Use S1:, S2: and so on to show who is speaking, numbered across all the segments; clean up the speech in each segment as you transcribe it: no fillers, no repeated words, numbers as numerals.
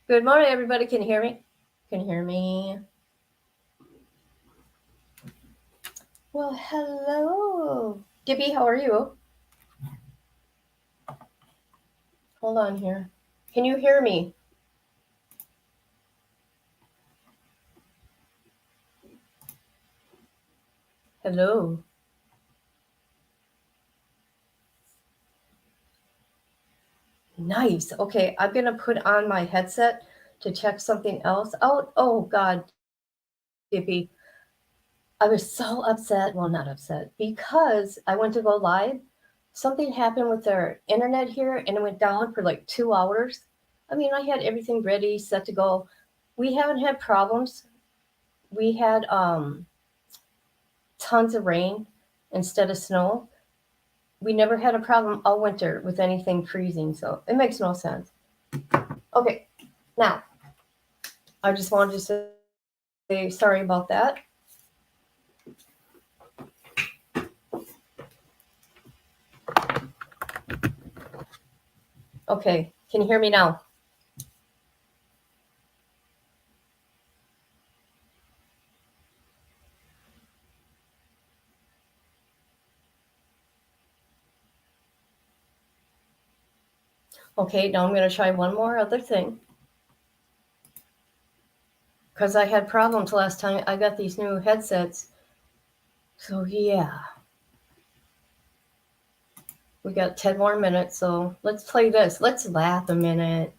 S1: Good morning, everybody. Can you hear me? Can you hear me? Well, hello. Gibby, how are you? Hold on here. Can you hear me? Hello. Nice. Okay, I'm going to put on my headset to check something else out. Oh, God, Gibby. I was so upset. Well, not upset, because I went to go live. Something happened with their internet here, and it went down for like 2 hours. I mean, I had everything ready, set to go. We haven't had problems. We had tons of rain instead of snow. We never had a problem all winter with anything freezing, so it makes no sense. Okay, now I just wanted to say sorry about that. Okay, can you hear me now? Okay, now I'm going to try one more other thing. Because I had problems last time. I got these new headsets. So, yeah. We got 10 more minutes, so let's play this. Let's laugh a minute.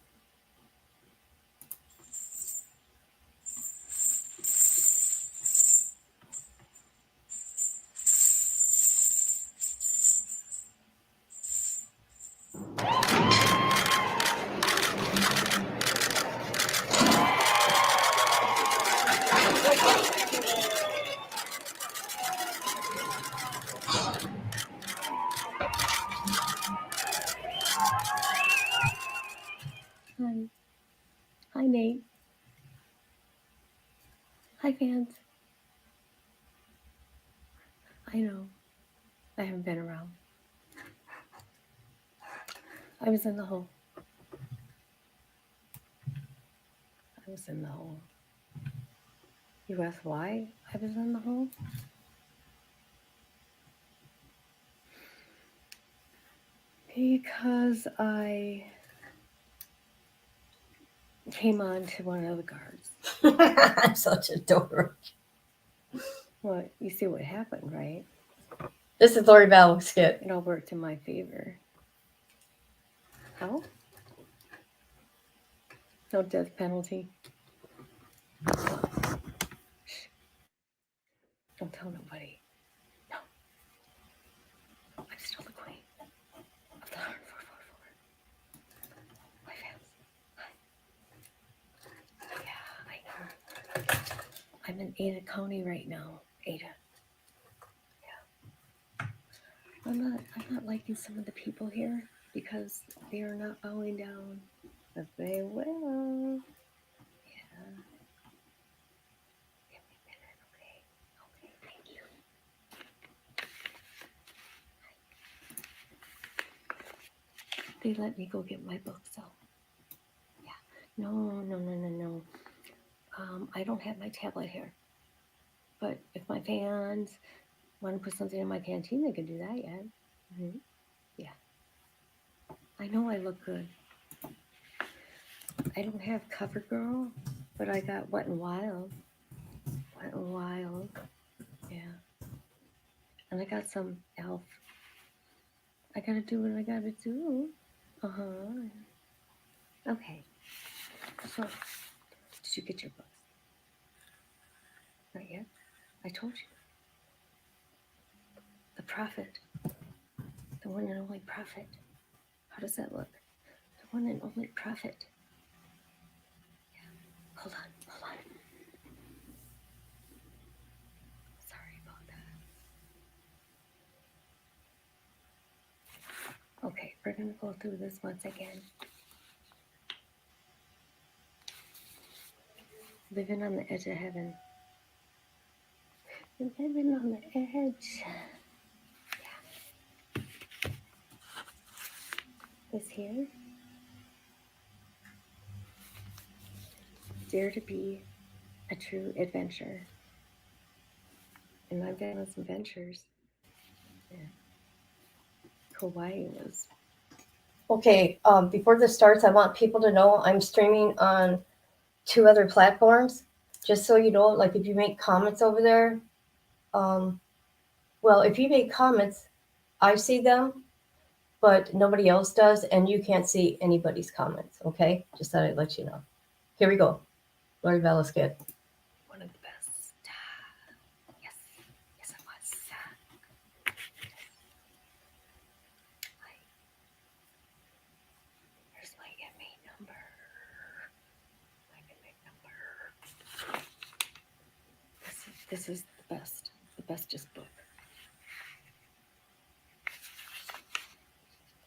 S1: Hi. Hi, Nate. Hi, fans. I know. I haven't been around. I was in the hole. I was in the hole. You asked why I was in the hole? Because I came on to one of the guards. I'm such a dork. Well, you see what happened, right? This is Lori Vallow skit. It all worked in my favor. How? No death penalty. Shh. Don't tell nobody. No. I'm still the queen of the 10444. My fans. Hi. Yeah, I know. I'm in Ada County right now. Ada. Yeah. I'm not liking some of the people here because they are not bowing down. But they will. Yeah. Give me a minute, okay? Okay, thank you. They let me go get my books, so yeah. No. I don't have my tablet here. But if my fans want to put something in my canteen, they can do that, yeah. Mm-hmm. Yeah. I know I look good. I don't have CoverGirl, but I got Wet and Wild. Wet and Wild. Yeah. And I got some Elf. I gotta do what I gotta do. Uh-huh. Okay. So, did you get your books? Not yet? I told you. The Prophet. The one and only Prophet. How does that look? The one and only Prophet. Yeah. Hold on. Sorry about that. Okay, we're gonna go through this once again. Living on the edge of heaven. Living on the edge. Yeah. This here.
S2: Dare to be a true adventurer. And I've been on some ventures. Yeah. Hawaii was.
S1: Okay, before this starts, I want people to know I'm streaming on 2 other platforms. Just so you know, like if you make comments over there, um, well, if you make comments, I see them, but nobody else does, and you can't see anybody's comments. Okay, just thought I'd let you know. Here we go. Lori Velasquez.
S2: One of the best. Yes, yes, it was. Here's my MA number. My MA number. This is the bestest book.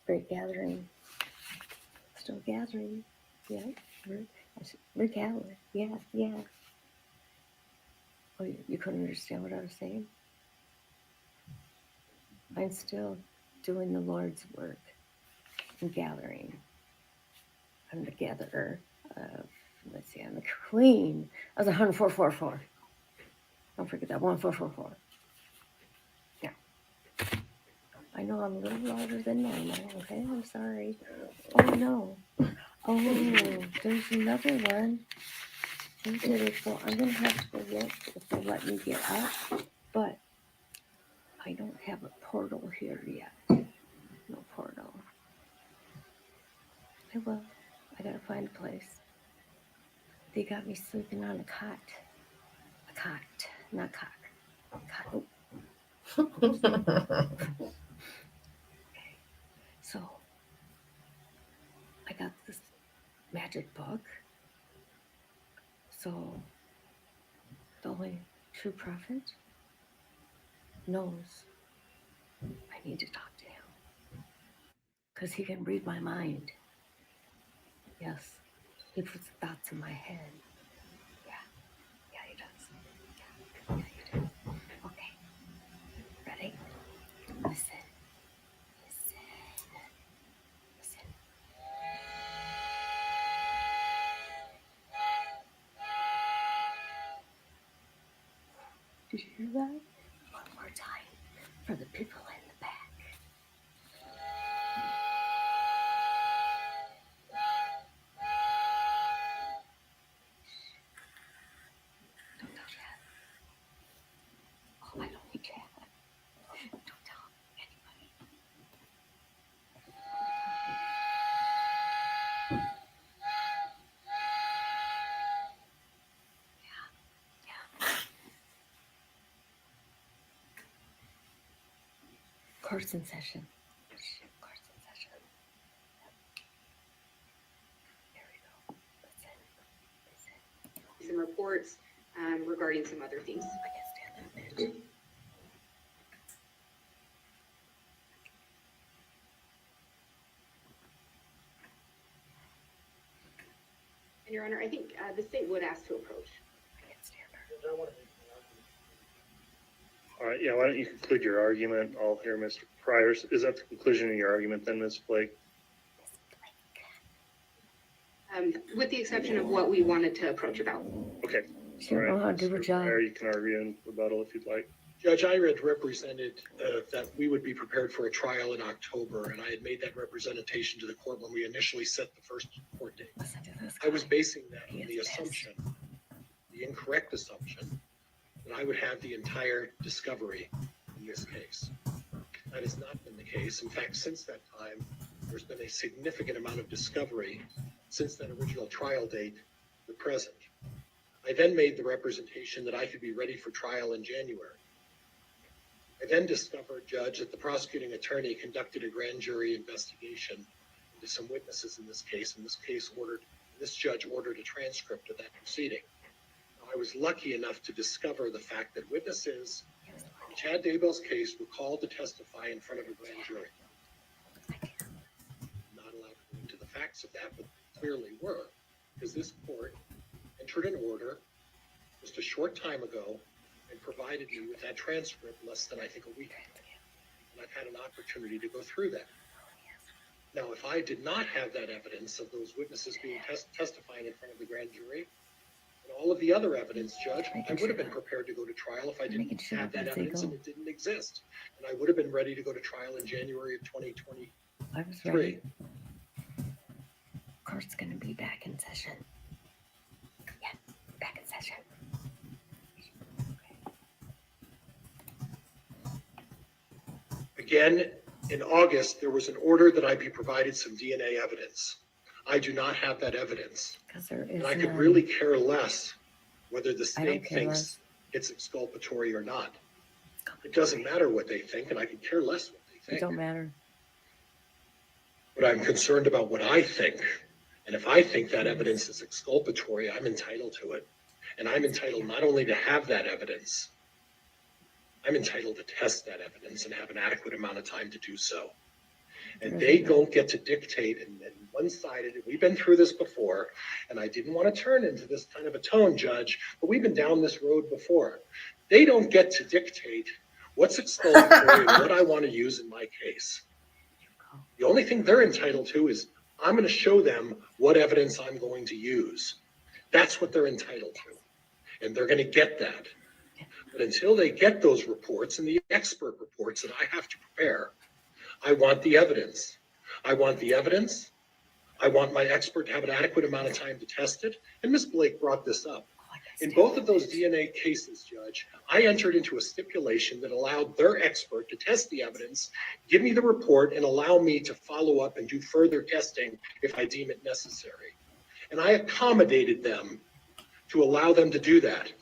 S2: Great gathering. Still gathering. Yeah, we're gathering. Yeah, yeah. Oh, you couldn't understand what I was saying? I'm still doing the Lord's work and gathering. I'm the gatherer of, let's see, I'm the queen of the 1444. Don't forget that 1444. Yeah. I know I'm a little louder than normal, okay? I'm sorry. Oh, no. Oh, there's another one. Okay, so I'm going to have to look if they'll let me get up, but I don't have a portal here yet. No portal. I will. I gotta find a place. They got me sleeping on a cot. A cot, not cock. Cot. Oh. Okay. So I got this magic book. So the only true prophet knows I need to talk to him. Because he can read my mind. Yes. He puts thoughts in my head. Yeah. Yeah, he does. Yeah, he does. Okay. Ready? Listen. Listen. Listen. Did you hear that? One more time for the people in the back. Don't tell Chad. Oh, I don't need Chad. Don't tell anybody. Yeah. Course in session. Course in session. There we go. Listen. Listen.
S3: Some reports regarding some other things.
S2: I can't stand that bitch.
S3: And Your Honor, I think the state would ask to approach.
S2: I can't stand her.
S4: All right, yeah, why don't you conclude your argument? I'll hear Mr. Pryor. Is that the conclusion of your argument then, Ms. Blake?
S3: With the exception of what we wanted to approach about.
S4: Okay.
S2: She don't know how to do her
S4: Mr.
S2: job.
S4: Pryor, you can argue in rebuttal if you'd like.
S5: Judge, I had represented that we would be prepared for a trial in October, and I had made that representation to the court when we initially set the first court date.
S2: Listen to this
S5: I was
S2: guy.
S5: basing that
S2: He
S5: on the
S2: is pissed.
S5: assumption, the incorrect assumption, that I would have the entire discovery in this case. That has not been the case. In fact, since that time, there's been a significant amount of discovery since that original trial date to the present. I then made the representation that I could be ready for trial in January. I then discovered, Judge, that the prosecuting attorney conducted a grand jury investigation into some witnesses in this case, and this judge ordered a transcript of that proceeding. I was lucky enough to discover the fact that witnesses in Chad Daybell's case were called to testify in front of a grand jury. I'm not allowed to go into the facts of that, but clearly were, because this court entered an order just a short time ago and provided me with that transcript less than, I think, a week. And I've had an opportunity to go through that. Now, if I did not have that evidence of those witnesses being testifying in front of the grand jury, All of the other evidence, Judge, I
S2: Making
S5: would have
S2: sure.
S5: been prepared to go to trial if I
S2: Making
S5: didn't
S2: sure
S5: have that
S2: that's
S5: evidence and
S2: legal.
S5: it didn't exist. And I would have been ready to go to trial in January of 2023.
S2: I was ready. Court's gonna be back in session. Yeah, back in session.
S5: Again, in August, there was an order that I be provided some DNA evidence. I do not have that evidence.
S2: Because there is
S5: And I could
S2: none.
S5: really care less whether the
S2: I don't
S5: state
S2: care
S5: thinks
S2: less.
S5: it's exculpatory or not. It doesn't matter what they think, and I could care less what they
S2: It don't
S5: think.
S2: matter.
S5: But I'm concerned about what I think. And if I think that evidence is exculpatory, I'm entitled to it. And I'm entitled not only to have that evidence, I'm entitled to test that evidence and have an adequate amount of time to do so. And
S2: There
S5: they
S2: isn't
S5: don't get to dictate and one-sided. We've been through this before, and I didn't want to turn into this kind of a tone, Judge, but we've been down this road before. They don't get to dictate what's exculpatory and what I want to use in my case. The only thing they're entitled to is I'm going to show them what evidence I'm going to use. That's what they're entitled to. And they're going to get that. But until they get those reports and the expert reports that I have to prepare, I want the evidence. I want the evidence. I want my expert to have an adequate amount of time to test it. And Ms. Blake brought this up. In both of those DNA cases, Judge, I entered into a stipulation that allowed their expert to test the evidence, give me the report, and allow me to follow up and do further testing if I deem it necessary. And I accommodated them to allow them to do that.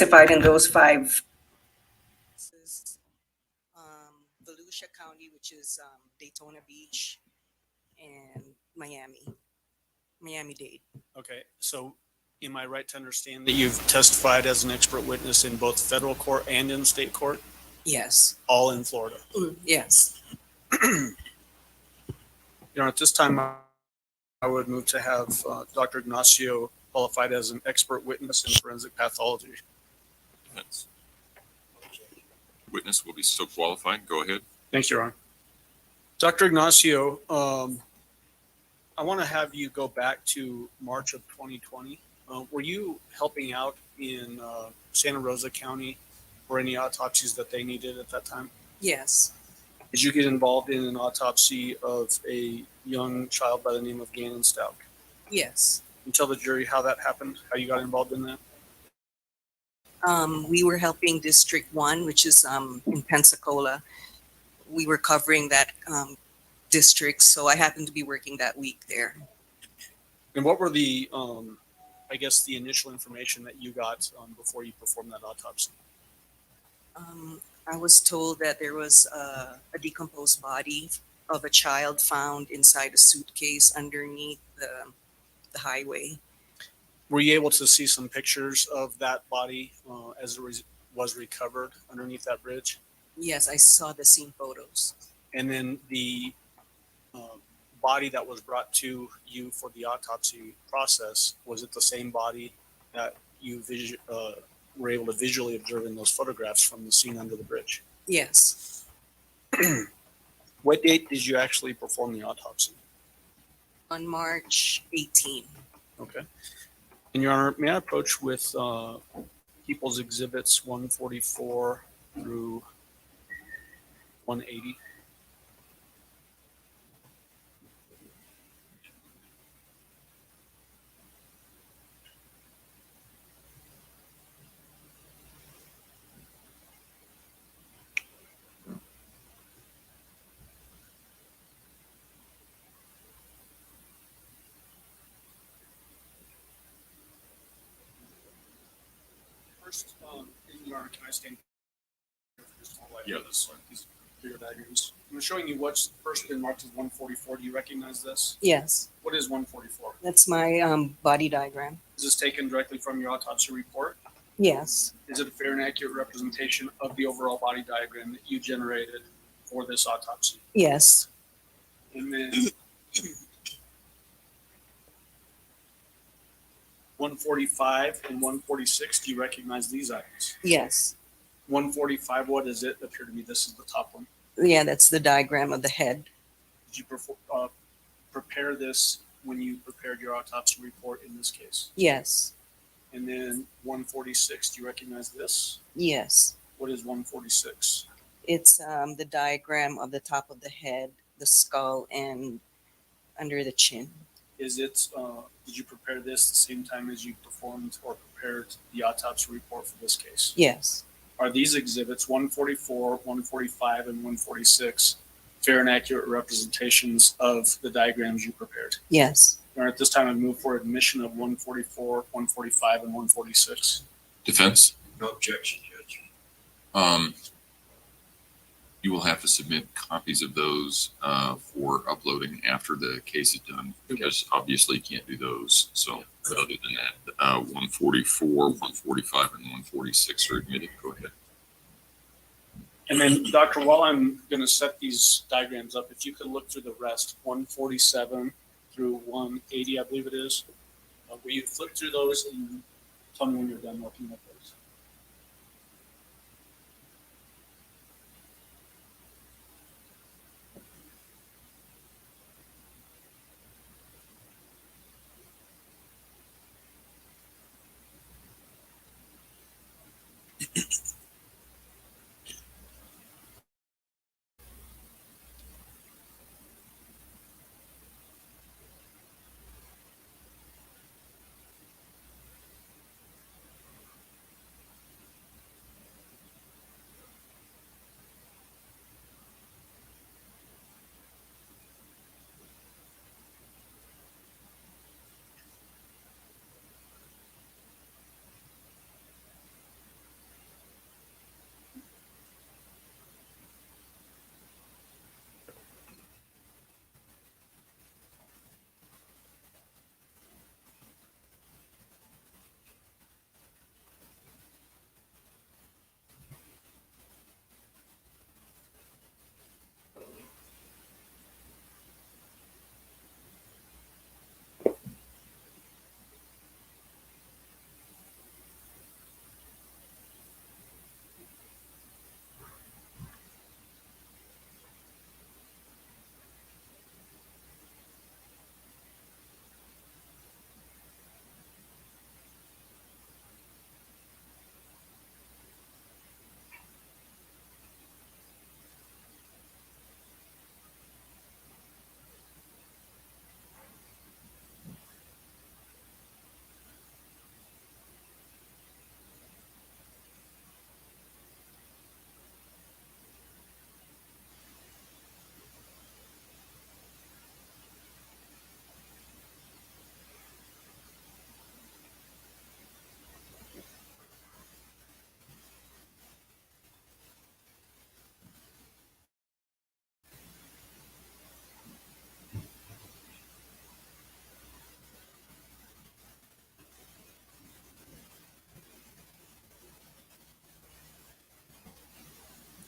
S6: Testified in those five. Volusia County, which is Daytona Beach, and Miami-Dade.
S7: Okay, so am I right to understand that you've testified as an expert witness in both federal court and in state court,
S6: Yes.
S7: all in Florida?
S6: Yes.
S7: At this time, I would move to have Dr. Ignacio qualified as an expert witness in forensic pathology.
S8: Yes. Witness will be so qualified. Go ahead.
S7: Thanks, Your Honor. Dr. Ignacio, I want to have you go back to March of 2020. Were you helping out in Santa Rosa County for any autopsies that they needed at that time?
S6: Yes.
S7: Did you get involved in an autopsy of a young child by the name of Gannon Stauch?
S6: Yes.
S7: Can you tell the jury how that happened, how you got involved in that?
S6: We were helping District 1, which is in Pensacola. We were covering that district, so I happened to be working that week there.
S7: And what were the, I guess, the initial information that you got before you performed that autopsy?
S6: I was told that there was a decomposed body of a child found inside a suitcase underneath the highway.
S7: Were you able to see some pictures of that body as it was recovered underneath that bridge?
S6: Yes, I saw the scene photos.
S7: And then the body that was brought to you for the autopsy process, was it the same body that you were able to visually observe in those photographs from the scene under the bridge?
S6: Yes.
S7: What date did you actually perform the autopsy?
S6: On March 18.
S7: Okay. And Your Honor, may I approach with People's Exhibits 144 through 180? first, in your, can I stand here for just a moment?
S8: Yeah.
S7: These bigger diagrams. I'm showing you what's first been marked as 144. Do you recognize this?
S6: Yes,
S7: What is 144?
S6: that's my body diagram.
S7: Is this taken directly from your autopsy report?
S6: Yes,
S7: Is it a fair and accurate representation of the overall body diagram that you generated for this autopsy?
S6: yes,
S7: And then 145 and 146, do you recognize these items?
S6: yes.
S7: 145, what is it? Appear to me this is the top one.
S6: Yeah, that's the diagram of the head.
S7: Did you prepare this when you prepared your autopsy report in this case?
S6: Yes,
S7: And then 146, do you recognize this?
S6: yes.
S7: What is 146?
S6: It's the diagram of the top of the head, the skull, and under the chin.
S7: Is it, did you prepare this the same time as you performed or prepared the autopsy report for this case?
S6: Yes,
S7: Are these exhibits 144, 145, and 146 fair and accurate representations of the diagrams you prepared?
S6: yes.
S7: Or at this time, I move for admission of 144, 145, and 146.
S8: Defense?
S5: No objection, Judge.
S8: You will have to submit copies of those for uploading after the case is done, because obviously you can't do those. So but other than that, 144, 145, and 146 are admitted. Go ahead.
S7: And then, Doctor, while I'm going to set these diagrams up, if you could look through the rest, 147 through 180, I believe it is. Will you flip through those and tell me when you're done looking at those?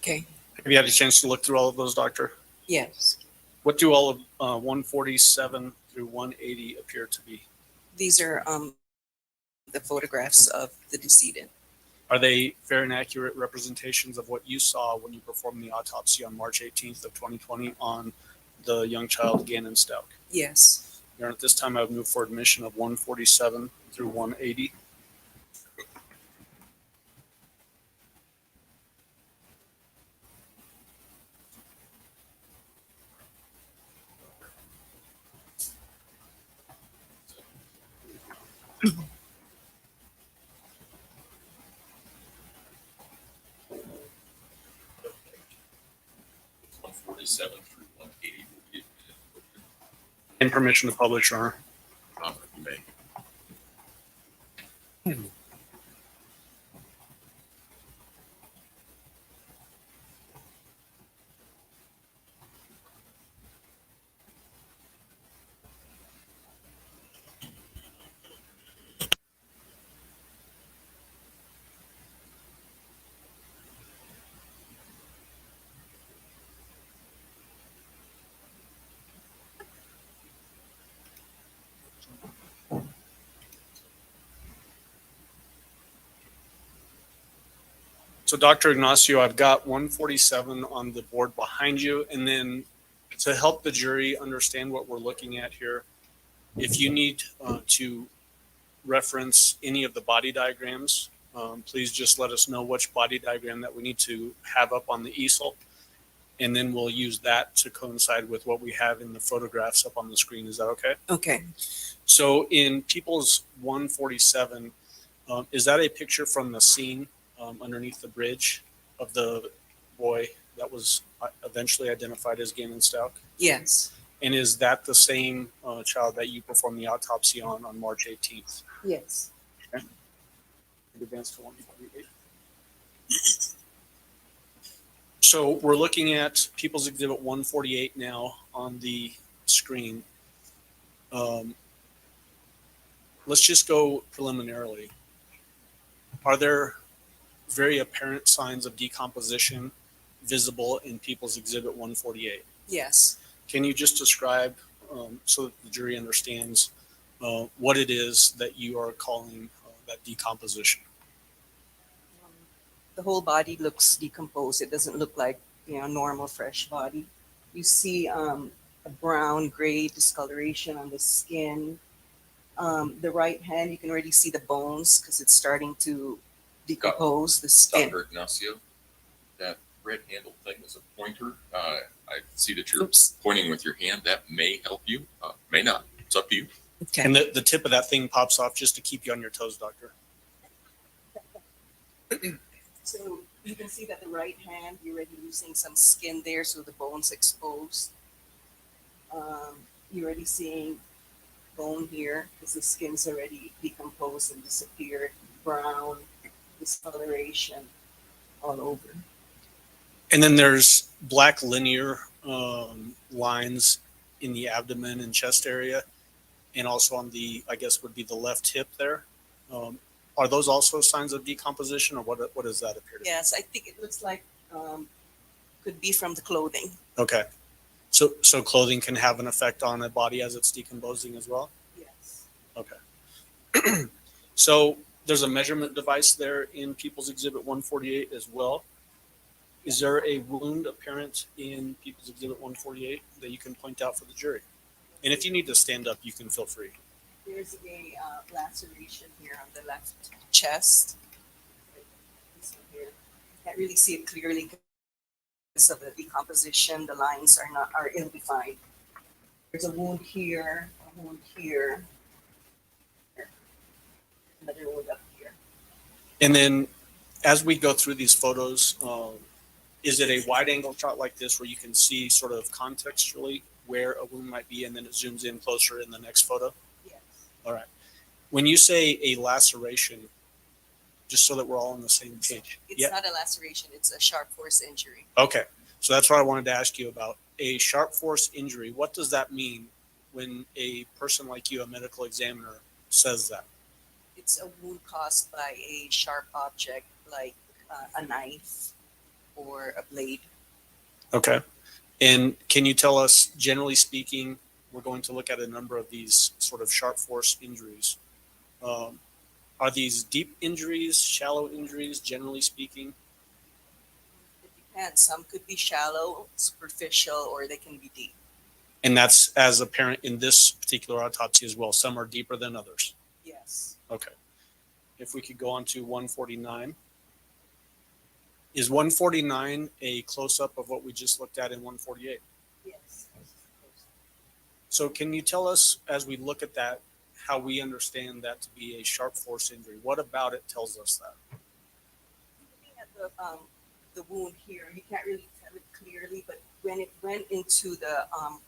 S6: Okay.
S7: Have you had a chance to look through all of those, Doctor?
S6: Yes.
S7: What do all of 147 through 180 appear to be?
S6: These are the photographs of the decedent.
S7: Are they fair and accurate representations of what you saw when you performed the autopsy on March 18th of 2020 on the young child Gannon Stauch?
S6: Yes.
S7: Your Honor, at this time, I would move for admission of 147 through 180.
S8: It's 147 through 180 will be admitted.
S7: And permission to publish, Your Honor.
S8: You may.
S7: So Dr. Ignacio, I've got 147 on the board behind you. And then to help the jury understand what we're looking at here, if you need to reference any of the body diagrams, please just let us know which body diagram that we need to have up on the easel. And then we'll use that to coincide with what we have in the photographs up on the screen. Is that okay?
S6: Okay.
S7: So in People's 147, is that a picture from the scene underneath the bridge of the boy that was eventually identified as Gaiman Stauch?
S6: Yes.
S7: And is that the same child that you performed the autopsy on March 18th?
S6: Yes.
S7: Advance to 148. So we're looking at People's Exhibit 148 now on the screen. Let's just go preliminarily. Are there very apparent signs of decomposition visible in People's Exhibit 148?
S6: Yes.
S7: Can you just describe, so that the jury understands what it is that you are calling that decomposition?
S6: The whole body looks decomposed. It doesn't look like, normal fresh body. You see a brown gray discoloration on the skin. The right hand, you can already see the bones because it's starting to decompose the skin.
S8: Dr. Ignacio, that red handled thing is a pointer. I see that you're
S6: Oops.
S8: pointing with your hand. That may help you, may not. It's up to you.
S6: Okay.
S7: And the tip of that thing pops off just to keep you on your toes, doctor.
S6: So you can see that the right hand, you're already losing some skin there, so the bone's exposed. You're already seeing bone here because the skin's already decomposed and disappeared. Brown discoloration all over.
S7: And then there's black linear lines in the abdomen and chest area, and also on the, I guess would be the left hip there. Are those also signs of decomposition, or what does that appear to be?
S6: Yes, I think it looks like could be from the clothing.
S7: Okay. So clothing can have an effect on a body as it's decomposing as well?
S6: Yes.
S7: Okay. So there's a measurement device there in People's Exhibit 148 as well. Is there a wound apparent in People's Exhibit 148 that you can point out for the jury? And if you need to stand up, you can feel free.
S6: There's a laceration here on the left chest. This one here. Can't really see it clearly because of the decomposition. The lines are ill-defined. There's a wound here, a wound here, another wound up here.
S7: And then as we go through these photos, is it a wide angle shot like this where you can see sort of contextually where a wound might be and then it zooms in closer in the next photo?
S6: Yes.
S7: All right. When you say a laceration, just so that we're all on the same page.
S6: It's not a laceration, it's a sharp force injury.
S7: Okay. So that's what I wanted to ask you about. A sharp force injury, what does that mean when a person like you, a medical examiner, says that?
S6: It's a wound caused by a sharp object like a knife or a blade.
S7: Okay. And can you tell us, generally speaking, we're going to look at a number of these sort of sharp force injuries. Are these deep injuries, shallow injuries, generally speaking?
S6: It depends. Some could be shallow, superficial, or they can be deep.
S7: And that's as apparent in this particular autopsy as well. Some are deeper than others.
S6: Yes.
S7: Okay. If we could go on to 149. Is 149 a close-up of what we just looked at in 148?
S6: Yes.
S7: So can you tell us, as we look at that, how we understand that to be a sharp force injury? What about it tells us that?
S6: Looking at the wound here, you can't really tell it clearly, but when it went into the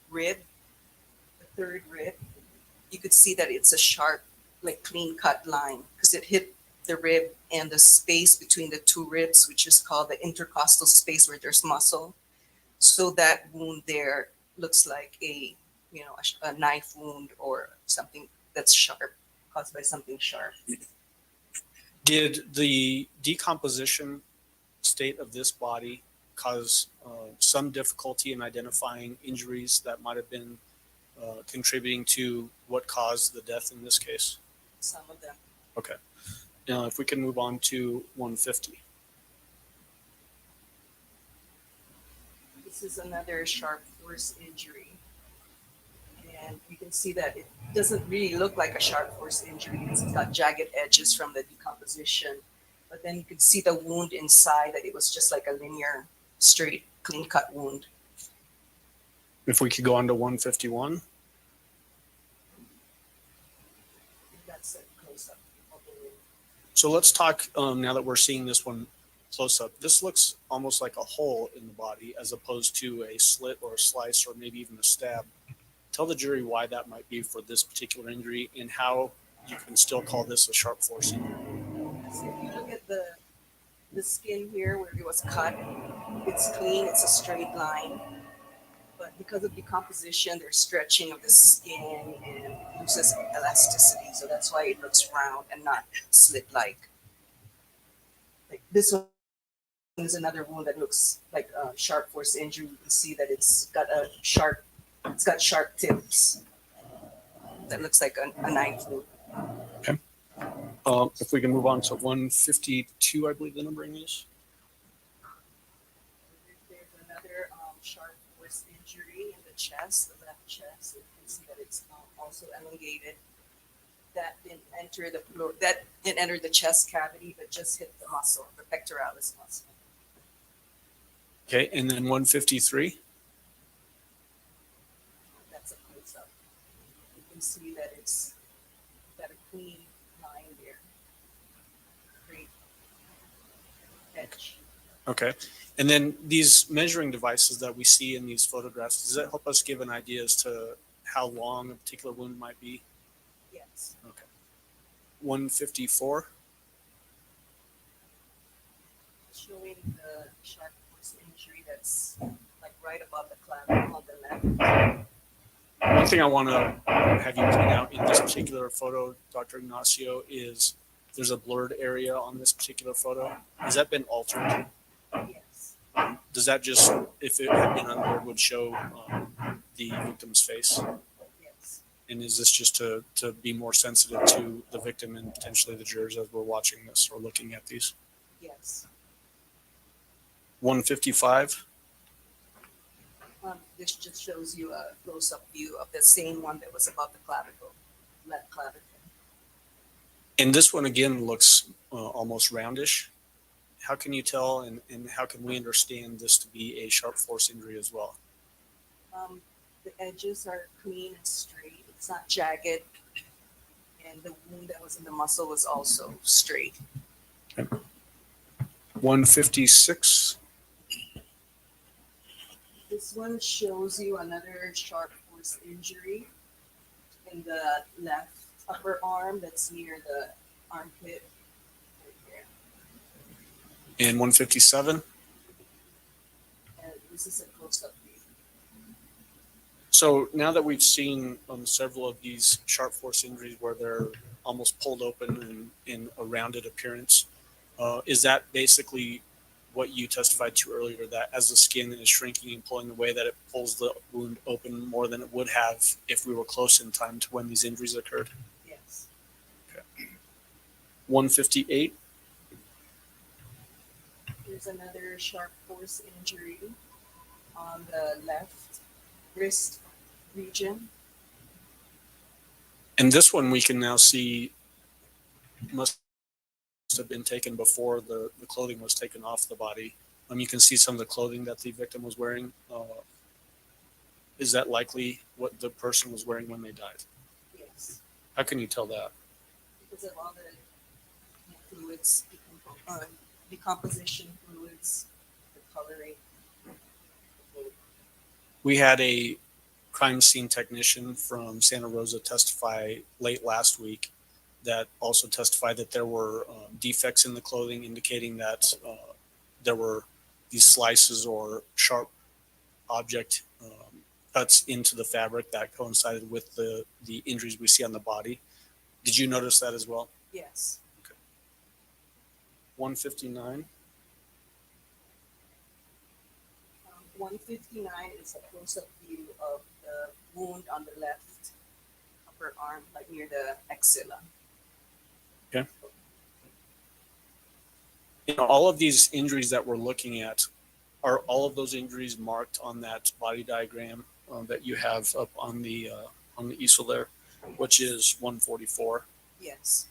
S6: rib, the third rib, you could see that it's a sharp, like clean cut line because it hit the rib and the space between the two ribs, which is called the intercostal space where there's muscle. So that wound there looks like a knife wound or something that's sharp, caused by something sharp.
S7: Did the decomposition state of this body cause some difficulty in identifying injuries that might have been contributing to what caused the death in this case?
S6: Some of them.
S7: Okay. Now, if we can move on to 150.
S6: This is another sharp force injury. And you can see that it doesn't really look like a sharp force injury. It's got jagged edges from the decomposition. But then you can see the wound inside, that it was just like a linear, straight, clean cut wound.
S7: If we could go on to 151.
S6: That's a close up of the wound.
S7: So let's talk, now that we're seeing this one close up. This looks almost like a hole in the body as opposed to a slit or a slice or maybe even a stab. Tell the jury why that might be for this particular injury and how you can still call this a sharp force injury.
S6: So if you look at the skin here where it was cut, it's clean, it's a straight line. But because of decomposition, there's stretching of the skin and it loses elasticity. So that's why it looks round and not slit-like. Like this one is another wound that looks like a sharp force injury. You can see that it's got sharp tips. That looks like a knife wound.
S7: If we can move on to 152, I believe the numbering is.
S6: There's another sharp force injury in the chest, the left chest. You can see that it's also elongated. That didn't enter the chest cavity, but just hit the muscle, the pectoralis muscle.
S7: Okay, and then 153.
S6: That's a close up. You can see that it's got a clean line there. Great edge.
S7: Okay, and then these measuring devices that we see in these photographs, does that help us give an idea as to how long a particular wound might be?
S6: Yes.
S7: Okay. 154.
S6: Showing the sharp force injury that's like right above the clavicle on the left.
S7: One thing I want to have you point out in this particular photo, Dr. Ignacio, is there's a blurred area on this particular photo. Has that been altered?
S6: Yes.
S7: Does that just, if it had been unblurred, would show the victim's face?
S6: Yes.
S7: And is this just to be more sensitive to the victim and potentially the jurors as we're watching this or looking at these?
S6: Yes.
S7: 155.
S6: This just shows you a close-up view of the same one that was above the clavicle, left clavicle.
S7: And this one again looks almost roundish. How can you tell and how can we understand this to be a sharp force injury as well?
S6: The edges are clean and straight. It's not jagged. And the wound that was in the muscle was also straight.
S7: 156.
S6: This one shows you another sharp force injury in the left upper arm that's near the armpit. Right there.
S7: And 157.
S6: And this is a close-up view.
S7: So now that we've seen several of these sharp force injuries where they're almost pulled open and in a rounded appearance, is that basically what you testified to earlier, that as the skin is shrinking and pulling away, that it pulls the wound open more than it would have if we were close in time to when these injuries occurred?
S6: Yes.
S7: Okay. 158.
S6: Here's another sharp force injury on the left wrist region.
S7: And this one we can now see must have been taken before the clothing was taken off the body. You can see some of the clothing that the victim was wearing. Is that likely what the person was wearing when they died?
S6: Yes.
S7: How can you tell that?
S6: Because of all the fluids, decomposition fluids, the coloring.
S7: We had a crime scene technician from Santa Rosa testify late last week that also testified that there were defects in the clothing indicating that there were these slices or sharp object cuts into the fabric that coincided with the injuries we see on the body. Did you notice that as well?
S6: Yes.
S7: 159.
S6: 159 is a close-up view of the wound on the left upper arm, like near the axilla.
S7: All of these injuries that we're looking at, are all of those injuries marked on that body diagram that you have up on the easel there, which is 144?
S6: Yes.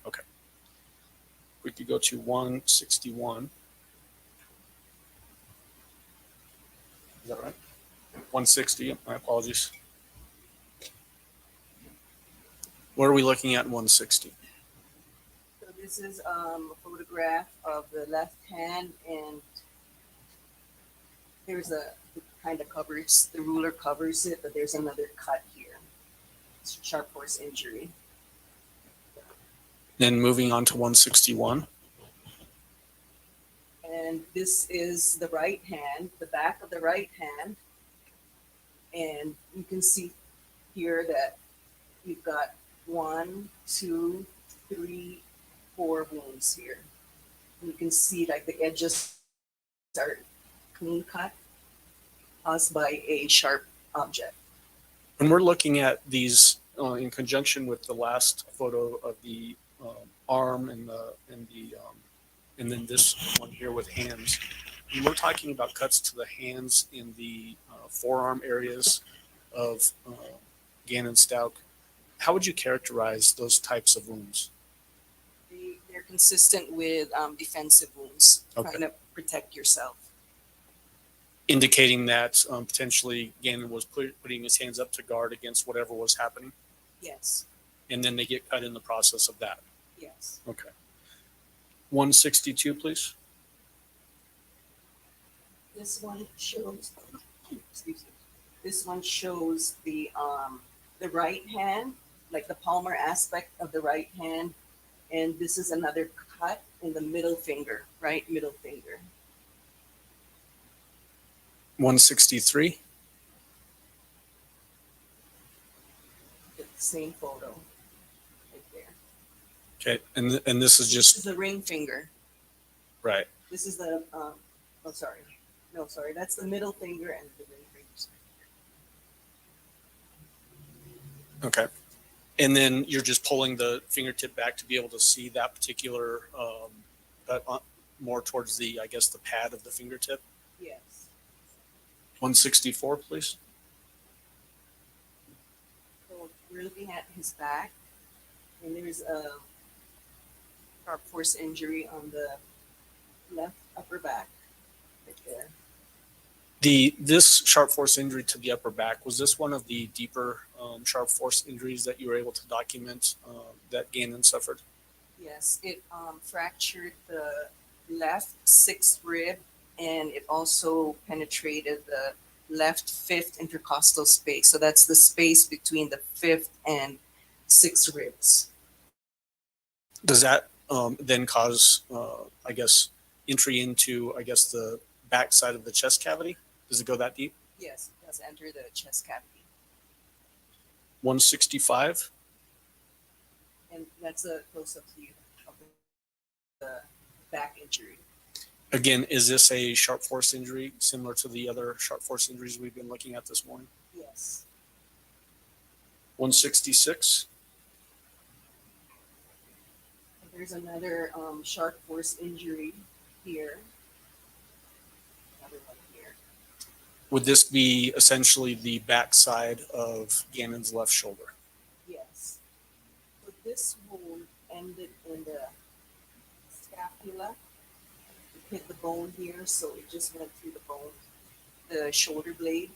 S7: We could go to 161. Is that right? 160. My apologies. What are we looking at in 160?
S6: So this is a photograph of the left hand, and there's it kind of covers, the ruler covers it, but there's another cut here. It's a sharp force injury.
S7: Then moving on to 161.
S6: And this is the right hand, the back of the right hand. And you can see here that we've got 1, 2, 3, 4 wounds here. And you can see like the edges are clean cut, caused by a sharp object.
S7: When we're looking at these in conjunction with the last photo of the arm and then this one here with hands, when we're talking about cuts to the hands in the forearm areas of Gannon Stauch, how would you characterize those types of wounds?
S6: They're consistent with defensive wounds,
S7: Okay.
S6: trying to protect yourself.
S7: Indicating that potentially Gannon was putting his hands up to guard against whatever was happening,
S6: Yes,
S7: and then they get cut in the process of that.
S6: yes.
S7: Okay. 162, please.
S6: This one shows, excuse me, this one shows the right hand, like the palmar aspect of the right hand. And this is another cut in the middle finger, right middle finger.
S7: 163.
S6: It's the same photo right there.
S7: Okay, and this is
S6: This
S7: just
S6: is the ring finger.
S7: right.
S6: This is the, oh, sorry. No, sorry, that's the middle finger and the ring fingers.
S7: Okay, and then you're just pulling the fingertip back to be able to see that particular more towards the, I guess, the pad of the fingertip.
S6: Yes.
S7: 164, please.
S6: So we're looking at his back, and there's a sharp force injury on the left upper back, right there.
S7: This sharp force injury to the upper back, was this one of the deeper sharp force injuries that you were able to document that Gannon suffered?
S6: Yes, it fractured the left sixth rib, and it also penetrated the left fifth intercostal space. So that's the space between the fifth and sixth ribs.
S7: Does that then cause, I guess, entry into, I guess, the back side of the chest cavity? Does it go that deep?
S6: Yes, it does enter the chest cavity.
S7: 165.
S6: And that's a close-up view of the back injury.
S7: Again, is this a sharp force injury similar to the other sharp force injuries we've been looking at this morning?
S6: Yes.
S7: 166.
S6: There's another sharp force injury here. Another one here.
S7: Would this be essentially the backside of Gannon's left shoulder?
S6: Yes. So this wound ended in the scapula. It hit the bone here, so it just went through the bone, the shoulder blade.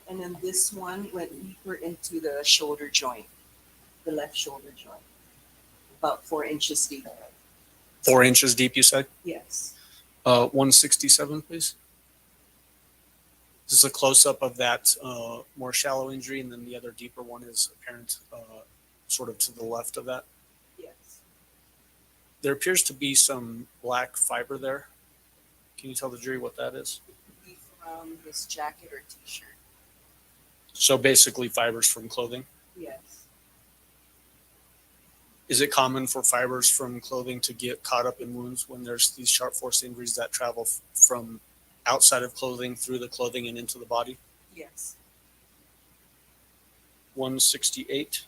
S6: And then this one went deeper into the shoulder joint, the left shoulder joint, about 4 inches deep.
S7: 4 inches deep, you said?
S6: Yes.
S7: 167, please. This is a close-up of that more shallow injury, and then the other deeper one is apparent sort of to the left of that.
S6: Yes.
S7: There appears to be some black fiber there. Can you tell the jury what that is?
S6: It could be from his jacket or t-shirt.
S7: So basically fibers from clothing.
S6: Yes.
S7: Is it common for fibers from clothing to get caught up in wounds when there's these sharp force injuries that travel from outside of clothing through the clothing and into the body?
S6: Yes.
S7: 168.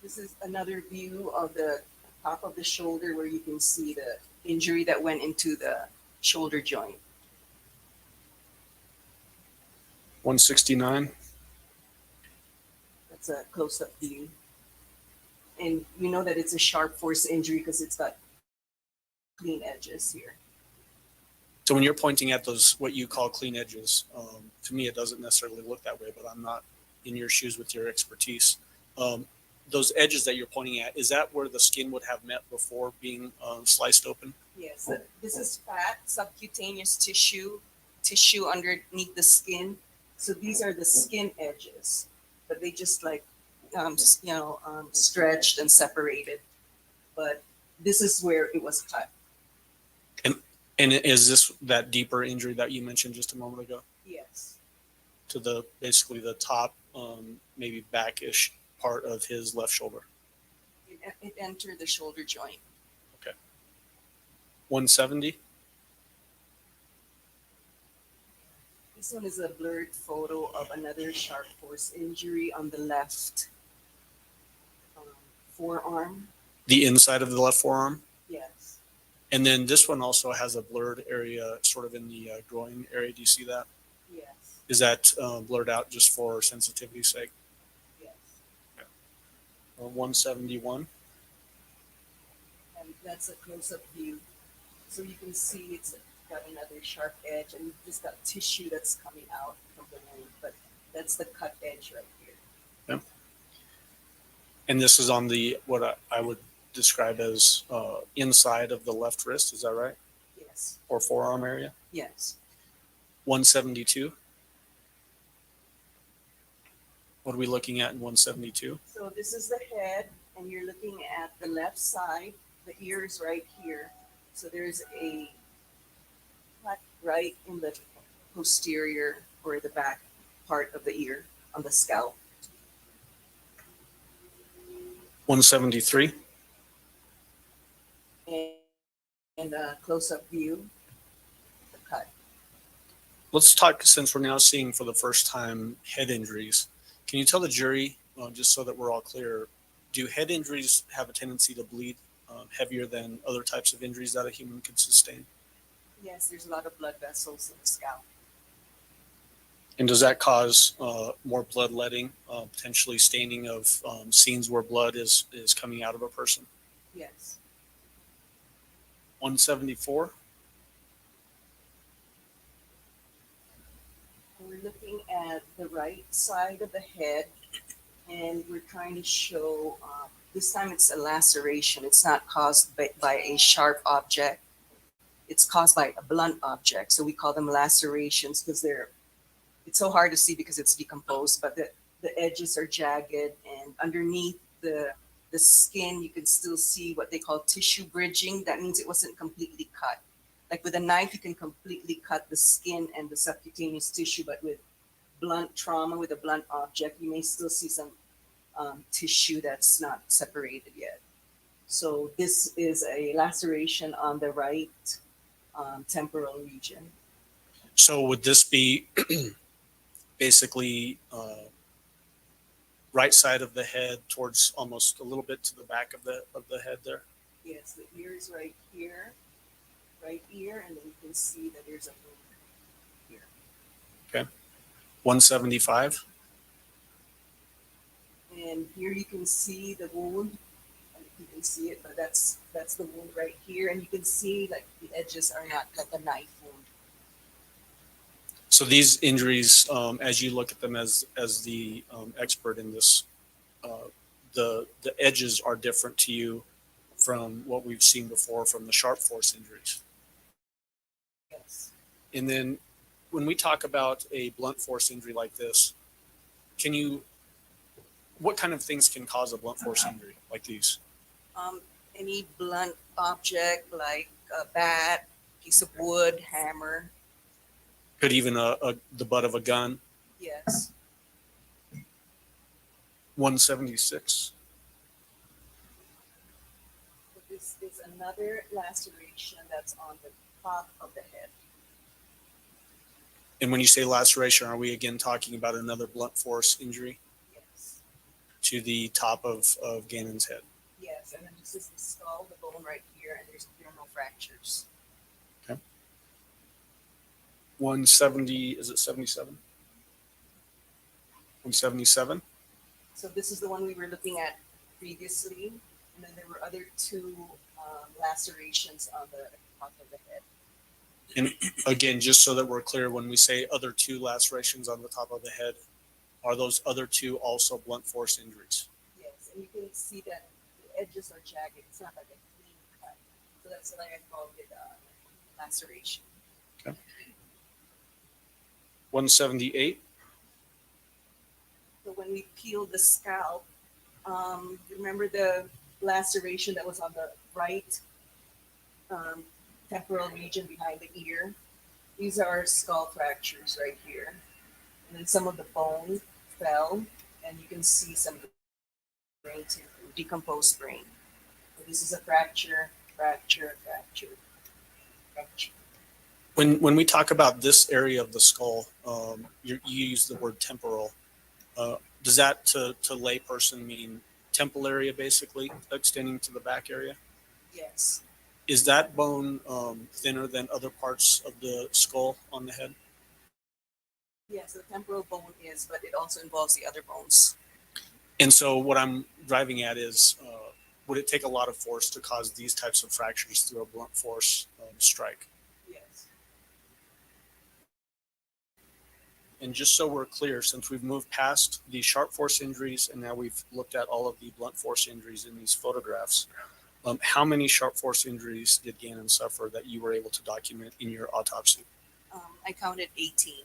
S6: This is another view of the top of the shoulder where you can see the injury that went into the shoulder joint.
S7: 169.
S6: That's a close-up view. And you know that it's a sharp force injury because it's got clean edges here.
S7: So when you're pointing at those, what you call clean edges, to me, it doesn't necessarily look that way, but I'm not in your shoes with your expertise. Those edges that you're pointing at, is that where the skin would have met before being sliced open?
S6: Yes, this is fat, subcutaneous tissue underneath the skin. So these are the skin edges, but they just like, stretched and separated. But this is where it was cut.
S7: And is this that deeper injury that you mentioned just a moment ago
S6: Yes.
S7: to the basically the top, maybe backish part of his left shoulder?
S6: It entered the shoulder joint.
S7: 170.
S6: This one is a blurred photo of another sharp force injury on the left forearm.
S7: The inside of the left forearm.
S6: Yes.
S7: And then this one also has a blurred area sort of in the groin area. Do you see that?
S6: Yes.
S7: Is that blurred out just for sensitivity's sake?
S6: Yes.
S7: 171.
S6: And that's a close-up view. So you can see it's got another sharp edge and you've just got tissue that's coming out from the wound, but that's the cut edge right here.
S7: And this is on the, what I would describe as inside of the left wrist. Is that right?
S6: Yes.
S7: Or forearm area?
S6: Yes.
S7: 172. What are we looking at in 172?
S6: So this is the head and you're looking at the left side. The ear is right here. So there's a cut right in the posterior or the back part of the ear on the scalp.
S7: 173.
S6: And a close-up view, the cut.
S7: Let's talk, since we're now seeing for the first time head injuries. Can you tell the jury, just so that we're all clear, do head injuries have a tendency to bleed heavier than other types of injuries that a human could sustain?
S6: Yes, there's a lot of blood vessels in the scalp.
S7: And does that cause more bloodletting, potentially staining of scenes where blood is coming out of a person?
S6: Yes.
S7: 174.
S6: We're looking at the right side of the head and we're trying to show, this time it's a laceration. It's not caused by a sharp object. It's caused by a blunt object. So we call them lacerations because it's so hard to see because it's decomposed, but the edges are jagged and underneath the skin, you can still see what they call tissue bridging. That means it wasn't completely cut. Like with a knife, you can completely cut the skin and the subcutaneous tissue, but with blunt trauma, with a blunt object, you may still see some tissue that's not separated yet. So this is a laceration on the right temporal region.
S7: So would this be basically right side of the head towards almost a little bit to the back of the head there?
S6: Yes, the ear is right here, right ear, and then you can see that there's a wound here.
S7: Okay. 175.
S6: And here you can see the wound. I don't know if you can see it, but that's the wound right here, and you can see like the edges are not like a knife wound.
S7: So these injuries, as you look at them as the expert in this, the edges are different to you from what we've seen before from the sharp force injuries.
S6: Yes.
S7: And then when we talk about a blunt force injury like this, what kind of things can cause a blunt force injury like these?
S6: Any blunt object like a bat, piece of wood, hammer.
S7: Could even the butt of a gun.
S6: Yes.
S7: 176.
S6: But this is another laceration that's on the top of the head.
S7: And when you say laceration, are we again talking about another blunt force injury
S6: Yes.
S7: to the top of Gannon's head?
S6: Yes, and then this is the skull, the bone right here, and there's no fractures.
S7: 170, is it 77? 177.
S6: So this is the one we were looking at previously, and then there were other two lacerations on the top of the head.
S7: And again, just so that we're clear, when we say other two lacerations on the top of the head, are those other two also blunt force injuries?
S6: Yes, and you can see that the edges are jagged. It's not like a clean cut. So that's why I called it laceration.
S7: 178.
S6: So when we peeled the scalp, remember the laceration that was on the right temporal region behind the ear? These are skull fractures right here. And then some of the bone fell, and you can see some of the brain tissue, decomposed brain. So this is a fracture, fracture, fracture, fracture.
S7: When we talk about this area of the skull, you use the word temporal. Does that to layperson mean temple area basically extending to the back area?
S6: Yes,
S7: Is that bone thinner than other parts of the skull on the head?
S6: yes, the temporal bone is, but it also involves the other bones.
S7: And so what I'm driving at is, would it take a lot of force to cause these types of fractures through a blunt force strike?
S6: Yes.
S7: And just so we're clear, since we've moved past the sharp force injuries and now we've looked at all of the blunt force injuries in these photographs, how many sharp force injuries did Gannon suffer that you were able to document in your autopsy?
S6: I counted 18.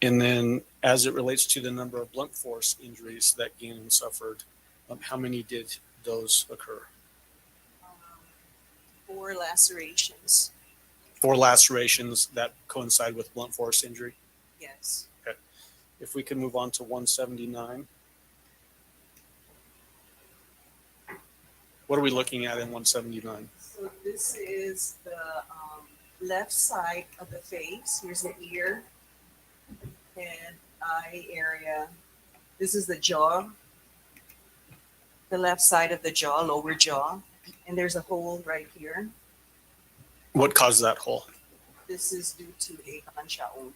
S7: And then as it relates to the number of blunt force injuries that Gannon suffered, how many did those occur?
S6: 4 lacerations.
S7: 4 lacerations that coincide with blunt force injury.
S6: Yes.
S7: If we can move on to 179. What are we looking at in 179?
S6: So this is the left side of the face. Here's the ear and eye area. This is the jaw, the left side of the jaw, lower jaw. And there's a hole right here.
S7: What caused that hole?
S6: This is due to a gunshot wound.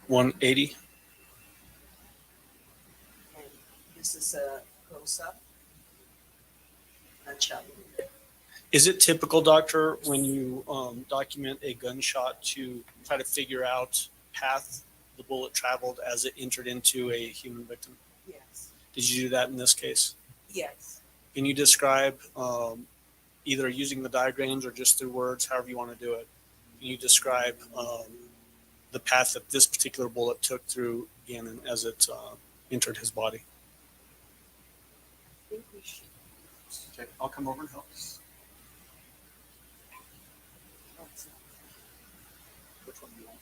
S7: 180.
S6: And this is a close-up gunshot wound.
S7: Is it typical, doctor, when you document a gunshot to try to figure out path the bullet traveled as it entered into a human victim?
S6: Yes.
S7: Did you do that in this case?
S6: Yes.
S7: Can you describe, either using the diagrams or just through words, however you want to do it, can you describe the path that this particular bullet took through Gannon as it entered his body?
S6: I think we should.
S7: Okay, I'll come over and help. Which one do you want?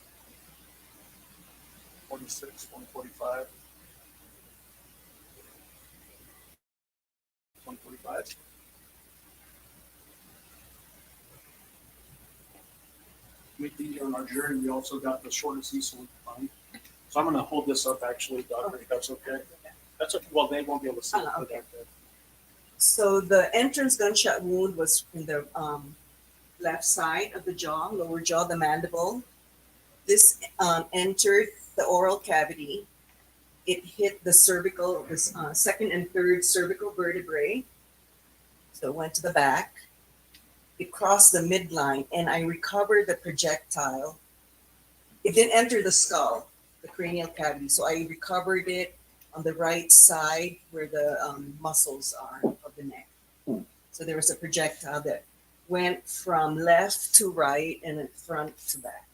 S7: 46, 145. 145. With the on our journey, we also got the shortest east one to find. So I'm going to hold this up, actually, doctor, if that's okay. That's okay. Well, they won't be able to see it.
S6: Okay. So the entrance gunshot wound was in the left side of the jaw, lower jaw, the mandible. This entered the oral cavity. It hit the cervical, this second and third cervical vertebrae. So it went to the back. It crossed the midline, and I recovered the projectile. It didn't enter the skull, the cranial cavity. So I recovered it on the right side where the muscles are of the neck. So there was a projectile that went from left to right and then front to back.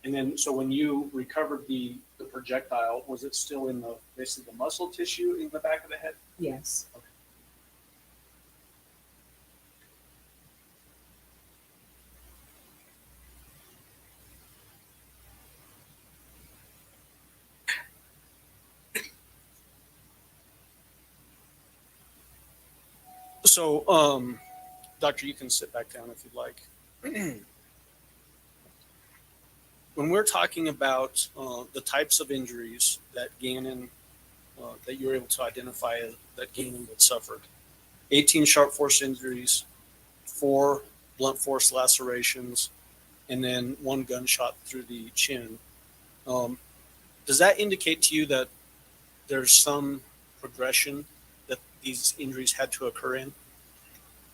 S7: And then, so when you recovered the projectile, was it still in the basically the muscle tissue in the back of the head?
S6: Yes.
S7: Okay. So, doctor, you can sit back down if you'd like. When we're talking about the types of injuries that Gannon, that you were able to identify that Gannon had suffered, 18 sharp force injuries, 4 blunt force lacerations, and then one gunshot through the chin. Does that indicate to you that there's some progression that these injuries had to occur in?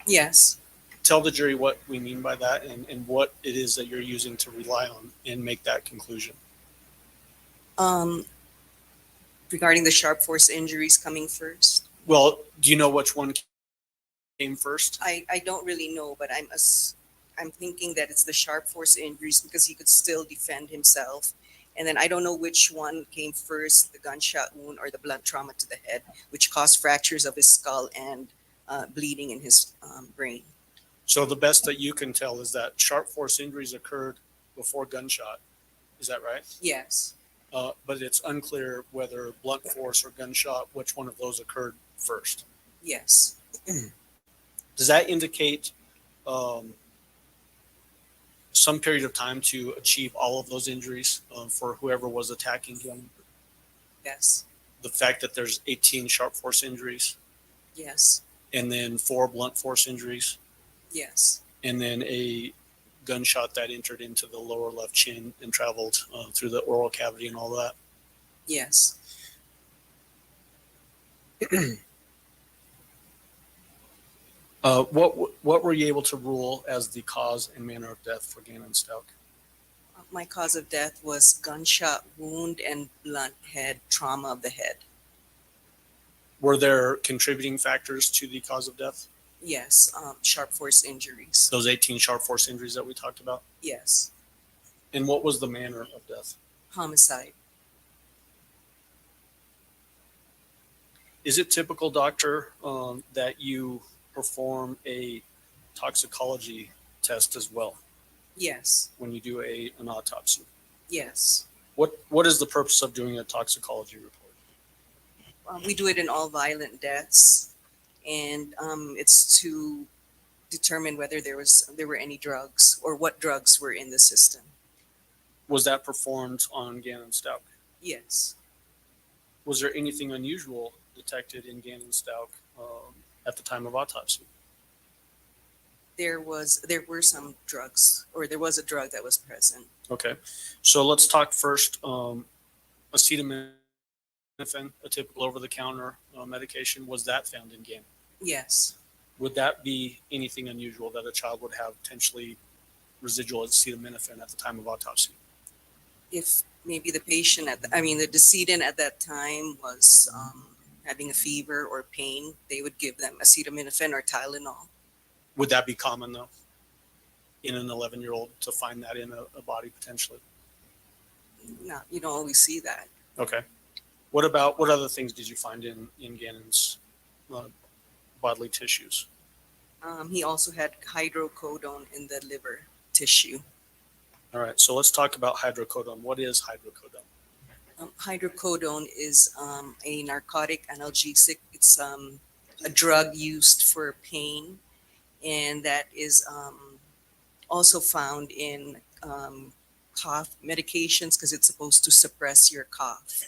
S6: Yes.
S7: Tell the jury what we mean by that and what it is that you're using to rely on and make that conclusion.
S6: Um, regarding the sharp force injuries coming first,
S7: Well, do you know which one came first?
S6: I don't really know, but I'm thinking that it's the sharp force injuries because he could still defend himself. And then I don't know which one came first, the gunshot wound or the blunt trauma to the head, which caused fractures of his skull and bleeding in his brain.
S7: So the best that you can tell is that sharp force injuries occurred before gunshot. Is that right?
S6: Yes.
S7: But it's unclear whether blunt force or gunshot, which one of those occurred first.
S6: Yes.
S7: Does that indicate some period of time to achieve all of those injuries for whoever was attacking him?
S6: Yes.
S7: The fact that there's 18 sharp force injuries
S6: Yes.
S7: and then 4 blunt force injuries
S6: Yes.
S7: and then a gunshot that entered into the lower left chin and traveled through the oral cavity and all that.
S6: Yes.
S7: What were you able to rule as the cause and manner of death for Gannon Stauch?
S6: My cause of death was gunshot wound and blunt head trauma of the head.
S7: Were there contributing factors to the cause of death?
S6: Yes. Sharp force injuries.
S7: Those 18 sharp force injuries that we talked about?
S6: Yes.
S7: And what was the manner of death?
S6: Homicide.
S7: Is it typical, doctor, that you perform a toxicology test as well
S6: Yes.
S7: when you do an autopsy?
S6: Yes.
S7: What is the purpose of doing a toxicology report?
S6: We do it in all violent deaths, and it's to determine whether there were any drugs or what drugs were in the system.
S7: Was that performed on Gannon Stauch?
S6: Yes.
S7: Was there anything unusual detected in Gannon Stauch at the time of autopsy?
S6: There were some drugs, or there was a drug that was present.
S7: Okay, so let's talk first acetaminophen, a typical over-the-counter medication. Was that found in Gannon?
S6: Yes.
S7: Would that be anything unusual that a child would have potentially residual acetaminophen at the time of autopsy?
S6: If maybe the patient the decedent at that time was having a fever or pain, they would give them acetaminophen or Tylenol.
S7: Would that be common though in an 11-year-old to find that in a body potentially?
S6: No, you don't always see that.
S7: Okay. What other things did you find in Gannon's bodily tissues?
S6: He also had hydrocodone in the liver tissue.
S7: All right, so let's talk about hydrocodone. What is hydrocodone?
S6: Hydrocodone is a narcotic analgesic. It's a drug used for pain, and that is also found in cough medications because it's supposed to suppress your cough.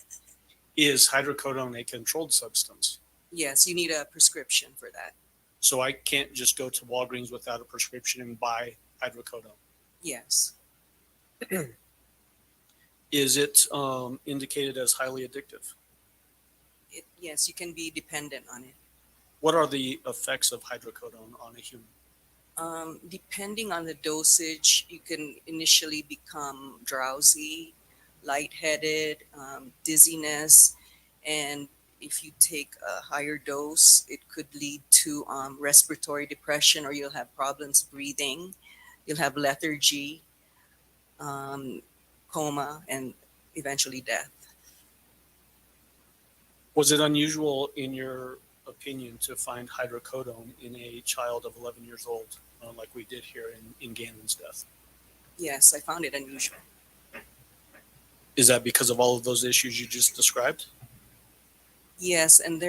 S7: Is hydrocodone a controlled substance?
S6: Yes, you need a prescription for that.
S7: So I can't just go to Walgreens without a prescription and buy hydrocodone.
S6: Yes.
S7: Is it indicated as highly addictive?
S6: Yes, you can be dependent on it.
S7: What are the effects of hydrocodone on a human?
S6: Depending on the dosage, you can initially become drowsy, lightheaded, dizziness, and if you take a higher dose, it could lead to respiratory depression, or you'll have problems breathing. You'll have lethargy, coma, and eventually death.
S7: Was it unusual, in your opinion, to find hydrocodone in a child of 11 years old, like we did here in Gannon's death?
S6: Yes, I found it unusual.
S7: Is that because of all of those issues you just described?
S6: Yes, and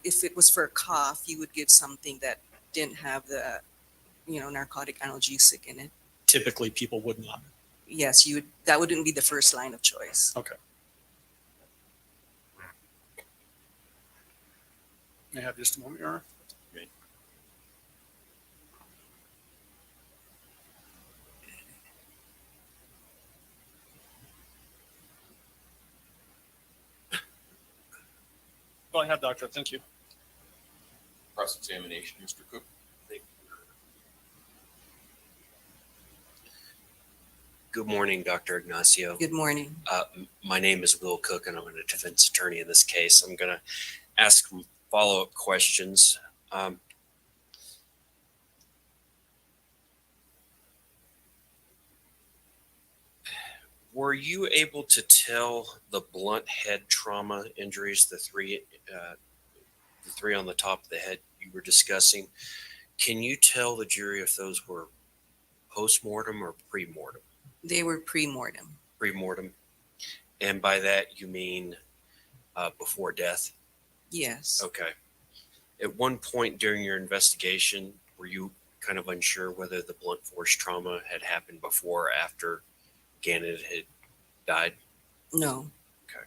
S6: if it was for a cough, you would give something that didn't have the, narcotic analgesic in it.
S7: Typically, people would not.
S6: Yes, that wouldn't be the first line of choice.
S7: Okay. May I have just a moment, Your Honor?
S8: Great.
S7: all I have, Doctor. Thank you.
S8: Cross-examination, Mr. Cook.
S9: Good morning, Dr. Ignacio.
S6: Good morning.
S9: My name is Will Cook, and I'm a defense attorney in this case. I'm going to ask some follow-up questions. Were you able to tell the blunt head trauma injuries, the three on the top of the head you were discussing? Can you tell the jury if those were post-mortem or pre-mortem?
S6: They were pre-mortem.
S9: Pre-mortem. And by that, you mean before death?
S6: Yes.
S9: Okay. At one point during your investigation, were you kind of unsure whether the blunt force trauma had happened before or after Gannon had died?
S6: No.
S9: Okay.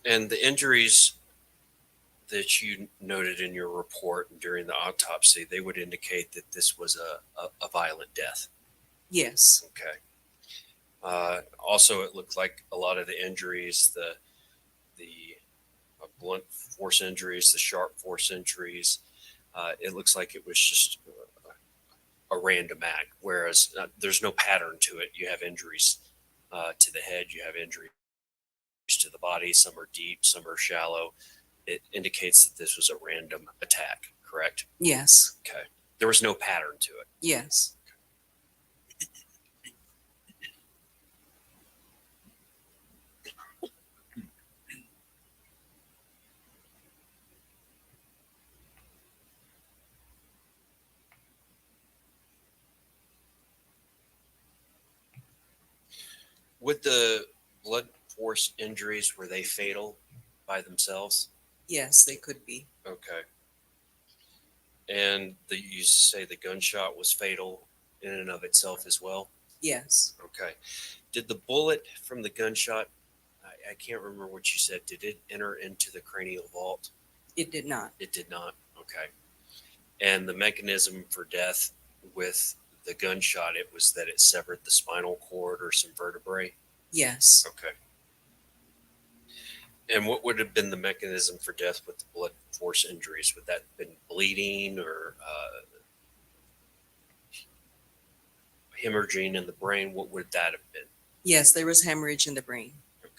S9: And the injuries that you noted in your report during the autopsy, they would indicate that this was a violent death.
S6: Yes.
S9: Okay. Also, it looked like a lot of the injuries, the blunt force injuries, the sharp force injuries, it looks like it was just a random act, whereas there's no pattern to it. You have injuries to the head, you have injuries to the body, some are deep, some are shallow. It indicates that this was a random attack, correct?
S6: Yes.
S9: Okay. There was no pattern to it.
S6: Yes.
S9: Would the blood force injuries, were they fatal by themselves?
S6: Yes, they could be.
S9: Okay. And you say the gunshot was fatal in and of itself as well?
S6: Yes.
S9: Okay. Did the bullet from the gunshot, I can't remember what you said, did it enter into the cranial vault?
S6: It did not.
S9: It did not. Okay. And the mechanism for death with the gunshot, it was that it severed the spinal cord or some vertebrae?
S6: Yes.
S9: Okay. And what would have been the mechanism for death with the blood force injuries? Would that have been bleeding or hemorrhaging in the brain? What would that have been?
S6: Yes, there was hemorrhage in the brain.
S9: Okay.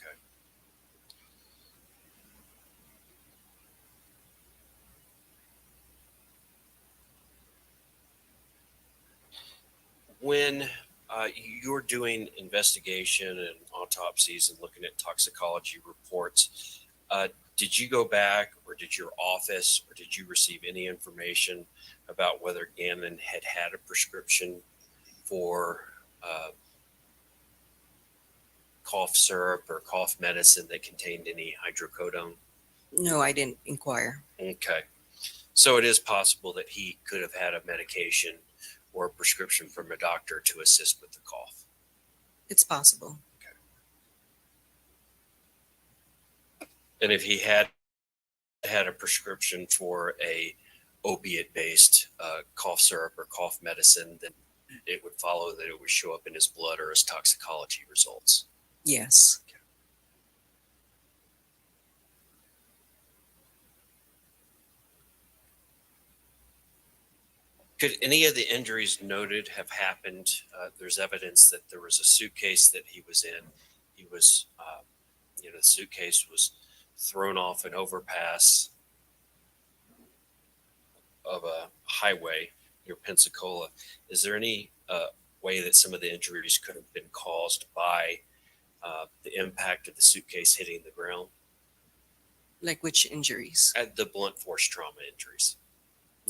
S9: When you're doing investigation and autopsies and looking at toxicology reports, did you go back or did your office or did you receive any information about whether Gannon had had a prescription for cough syrup or cough medicine that contained any hydrocodone?
S6: No, I didn't inquire.
S9: Okay. So it is possible that he could have had a medication or a prescription from a doctor to assist with the cough.
S6: It's possible.
S9: And if he had a prescription for a opiate-based cough syrup or cough medicine, then it would follow that it would show up in his blood or his toxicology results.
S6: Yes.
S9: Could any of the injuries noted have happened? There's evidence that there was a suitcase that he was in. He was, the suitcase was thrown off an overpass of a highway near Pensacola. Is there any way that some of the injuries could have been caused by the impact of the suitcase hitting the ground?
S6: Like which injuries?
S9: The blunt force trauma injuries.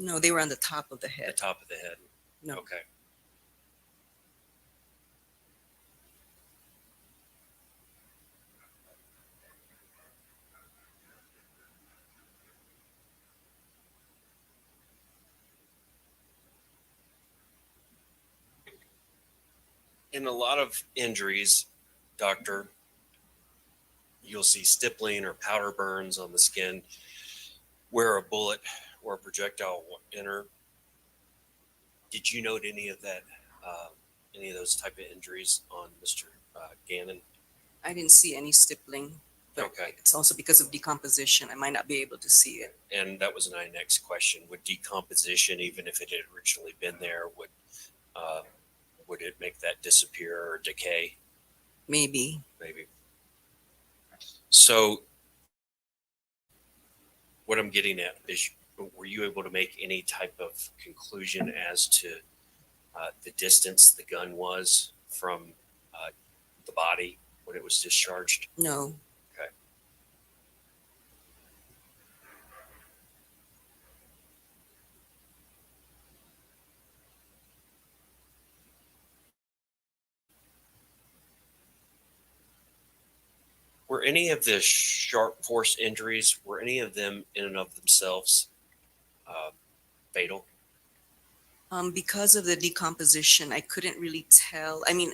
S6: No, they were on the top of the
S9: The
S6: head.
S9: top of the head.
S6: No.
S9: Okay. In a lot of injuries, doctor, you'll see stippling or powder burns on the skin where a bullet where a projectile will enter. Did you note any of that, any of those type of injuries on Mr. Gannon?
S6: I didn't see any stippling, but
S9: Okay.
S6: it's also because of decomposition. I might not be able to see it.
S9: And that was my next question. Would decomposition, even if it had originally been there, would it make that disappear or decay?
S6: Maybe.
S9: Maybe. So what I'm getting at is, were you able to make any type of conclusion as to the distance the gun was from the body when it was discharged?
S6: No.
S9: Okay. Were any of the sharp force injuries, were any of them in and of themselves fatal?
S6: Because of the decomposition, I couldn't really tell. I mean,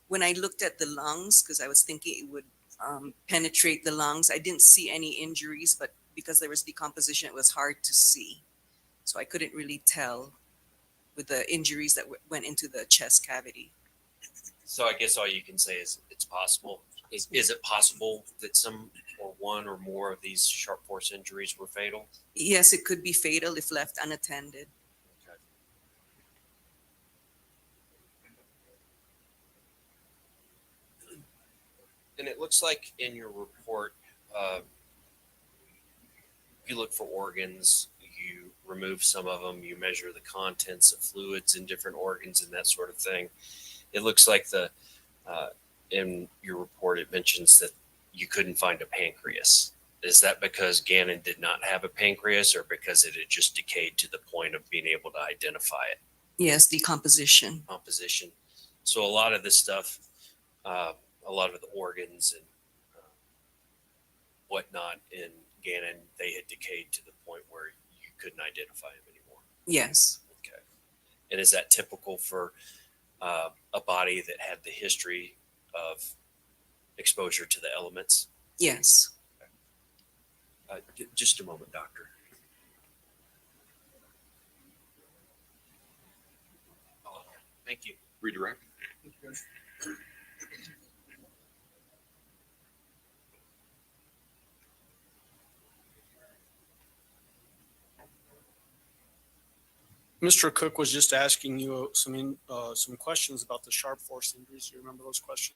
S6: when I looked at the lungs, because I was thinking it would penetrate the lungs, I didn't see any injuries, but because there was decomposition, it was hard to see. So I couldn't really tell with the injuries that went into the chest cavity.
S9: So I guess all you can say is it's possible. Is it possible that some or one or more of these sharp force injuries were fatal?
S6: Yes, it could be fatal if left unattended.
S9: Okay. And it looks like in your report, you look for organs, you remove some of them, you measure the contents of fluids in different organs and that sort of thing. It looks like in your report, it mentions that you couldn't find a pancreas. Is that because Gannon did not have a pancreas, or because it had just decayed to the point of being able to identify it?
S6: Yes, decomposition.
S9: Composition. So a lot of this stuff, a lot of the organs and whatnot in Gannon, they had decayed to the point where you couldn't identify him anymore.
S6: Yes.
S9: Okay. And is that typical for a body that had the history of exposure to the elements?
S6: Yes.
S9: Just a moment, doctor. Thank you.
S8: Redirect.
S7: Mr. Cook was just asking you some questions about the sharp force injuries. Do you remember those questions?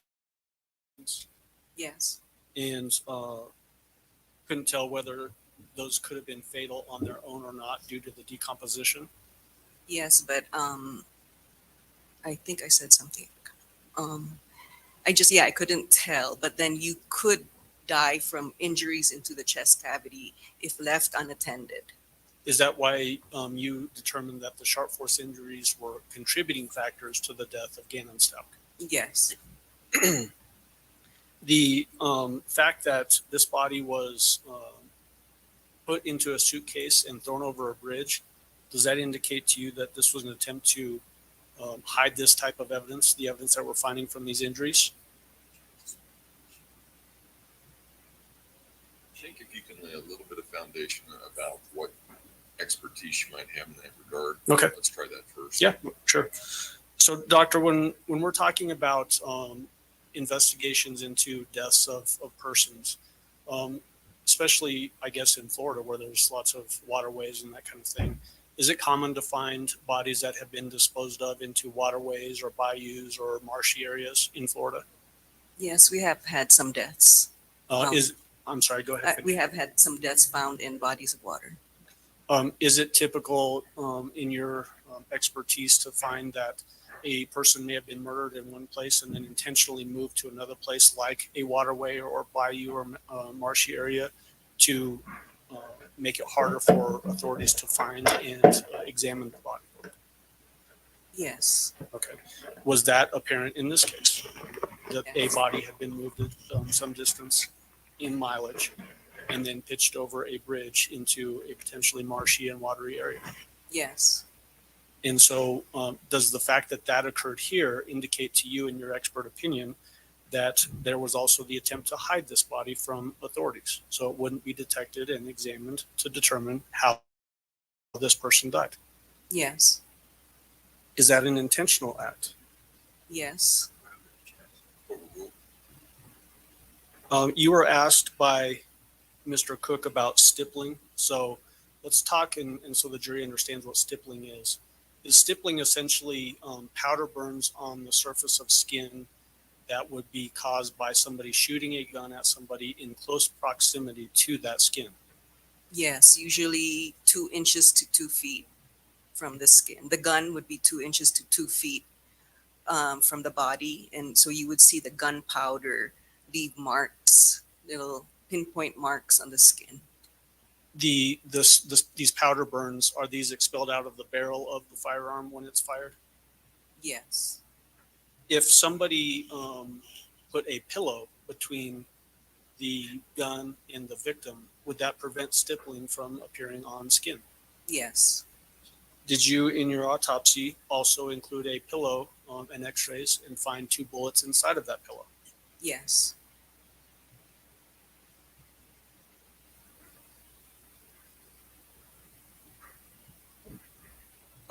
S6: Yes.
S7: And couldn't tell whether those could have been fatal on their own or not due to the decomposition.
S6: Yes, but I think I said something. I couldn't tell. But then you could die from injuries into the chest cavity if left unattended.
S7: Is that why you determined that the sharp force injuries were contributing factors to the death of Gannon Stauch?
S6: Yes.
S7: The fact that this body was put into a suitcase and thrown over a bridge, does that indicate to you that this was an attempt to hide this type of evidence, the evidence that we're finding from these injuries?
S8: I think if you can lay a little bit of foundation about what expertise you might have in that regard.
S7: Okay.
S8: Let's try that first.
S7: Yeah, sure. So, doctor, when we're talking about investigations into deaths of persons, especially, I guess, in Florida, where there's lots of waterways and that kind of thing, is it common to find bodies that have been disposed of into waterways or bayous or marshy areas in Florida?
S6: Yes, we have had some deaths.
S7: I'm sorry, go ahead.
S6: We have had some deaths found in bodies of water.
S7: Is it typical in your expertise to find that a person may have been murdered in one place and then intentionally moved to another place like a waterway or bayou or marshy area to make it harder for authorities to find and examine the body?
S6: Yes.
S7: Okay. Was that apparent in this case? That a body had been moved some distance in mileage and then pitched over a bridge into a potentially marshy and watery area?
S6: Yes.
S7: And so does the fact that that occurred here indicate to you, in your expert opinion, that there was also the attempt to hide this body from authorities so it wouldn't be detected and examined to determine how this person died.
S6: Yes.
S7: Is that an intentional act?
S6: Yes.
S7: You were asked by Mr. Cook about stippling. So let's talk, and so the jury understands what stippling is. Is stippling essentially powder burns on the surface of skin that would be caused by somebody shooting a gun at somebody in close proximity to that skin?
S6: Yes. Usually 2 inches to 2 feet from the skin. The gun would be 2 inches to 2 feet from the body. And so you would see the gunpowder leave marks, little pinpoint marks on the skin.
S7: These powder burns, are these expelled out of the barrel of the firearm when it's fired?
S6: Yes.
S7: If somebody put a pillow between the gun and the victim, would that prevent stippling from appearing on skin?
S6: Yes.
S7: Did you, in your autopsy, also include a pillow and x-rays and find 2 bullets inside of that pillow?
S6: Yes.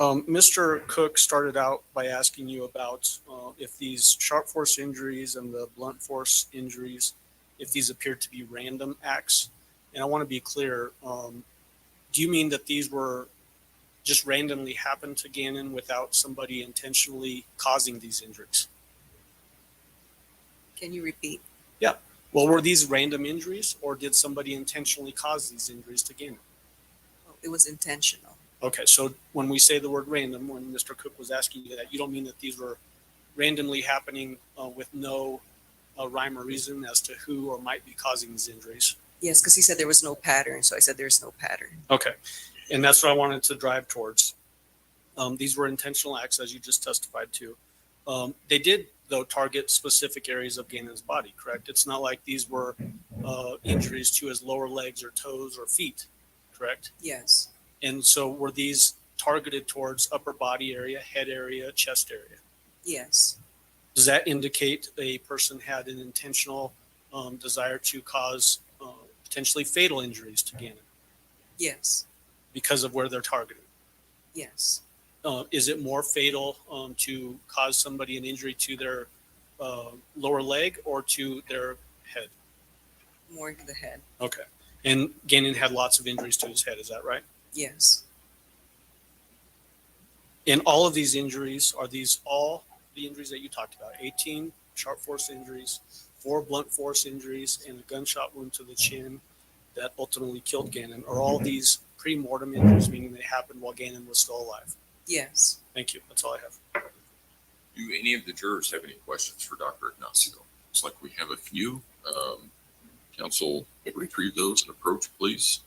S7: Mr. Cook started out by asking you about if these sharp force injuries and the blunt force injuries, if these appear to be random acts. And I want to be clear, do you mean that these were just randomly happened to Gannon without somebody intentionally causing these injuries?
S6: Can you repeat?
S7: Yeah. Well, were these random injuries, or did somebody intentionally cause these injuries to Gannon?
S6: Oh, it was intentional.
S7: Okay, so when we say the word random, when Mr. Cook was asking you that, you don't mean that these were randomly happening with no rhyme or reason as to who or might be causing these injuries?
S6: Yes, because he said there was no pattern. So I said there's no pattern.
S7: Okay, and that's what I wanted to drive towards. These were intentional acts, as you just testified to. They did, though, target specific areas of Gannon's body, correct? It's not like these were injuries to his lower legs or toes or feet, correct?
S6: Yes.
S7: And so were these targeted towards upper body area, head area, chest area?
S6: Yes.
S7: Does that indicate a person had an intentional desire to cause potentially fatal injuries to Gannon
S6: Yes.
S7: because of where they're targeted?
S6: Yes.
S7: Is it more fatal to cause somebody an injury to their lower leg or to their head?
S6: More to the head.
S7: Okay. And Gannon had lots of injuries to his head, is that right?
S6: Yes.
S7: And all of these injuries, are these all the injuries that you talked about? 18 sharp force injuries, 4 blunt force injuries, and a gunshot wound to the chin that ultimately killed Gannon. Are all these pre-mortem injuries, meaning they happened while Gannon was still alive?
S6: Yes.
S7: Thank you. That's all I have.
S8: Do any of the jurors have any questions for Dr. Ignacio? Looks like we have a few. Counsel, retrieve those and approach, please.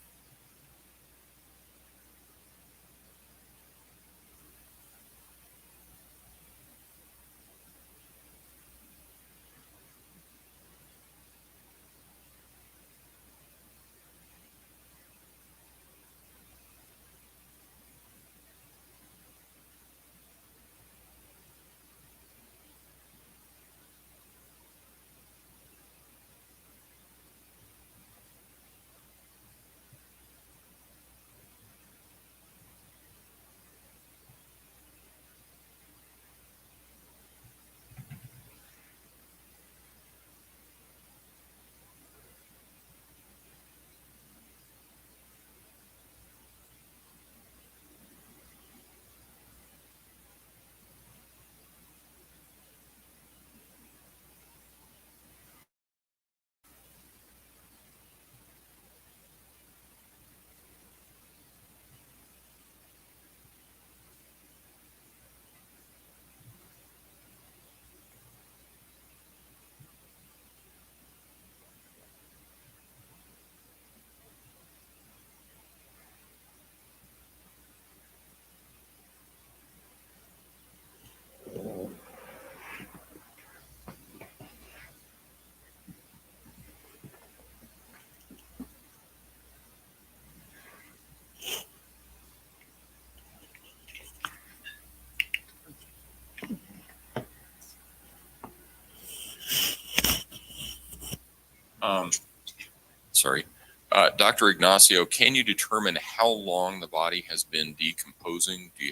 S8: Sorry. Dr. Ignacio, can you determine how long the body has been decomposing? Do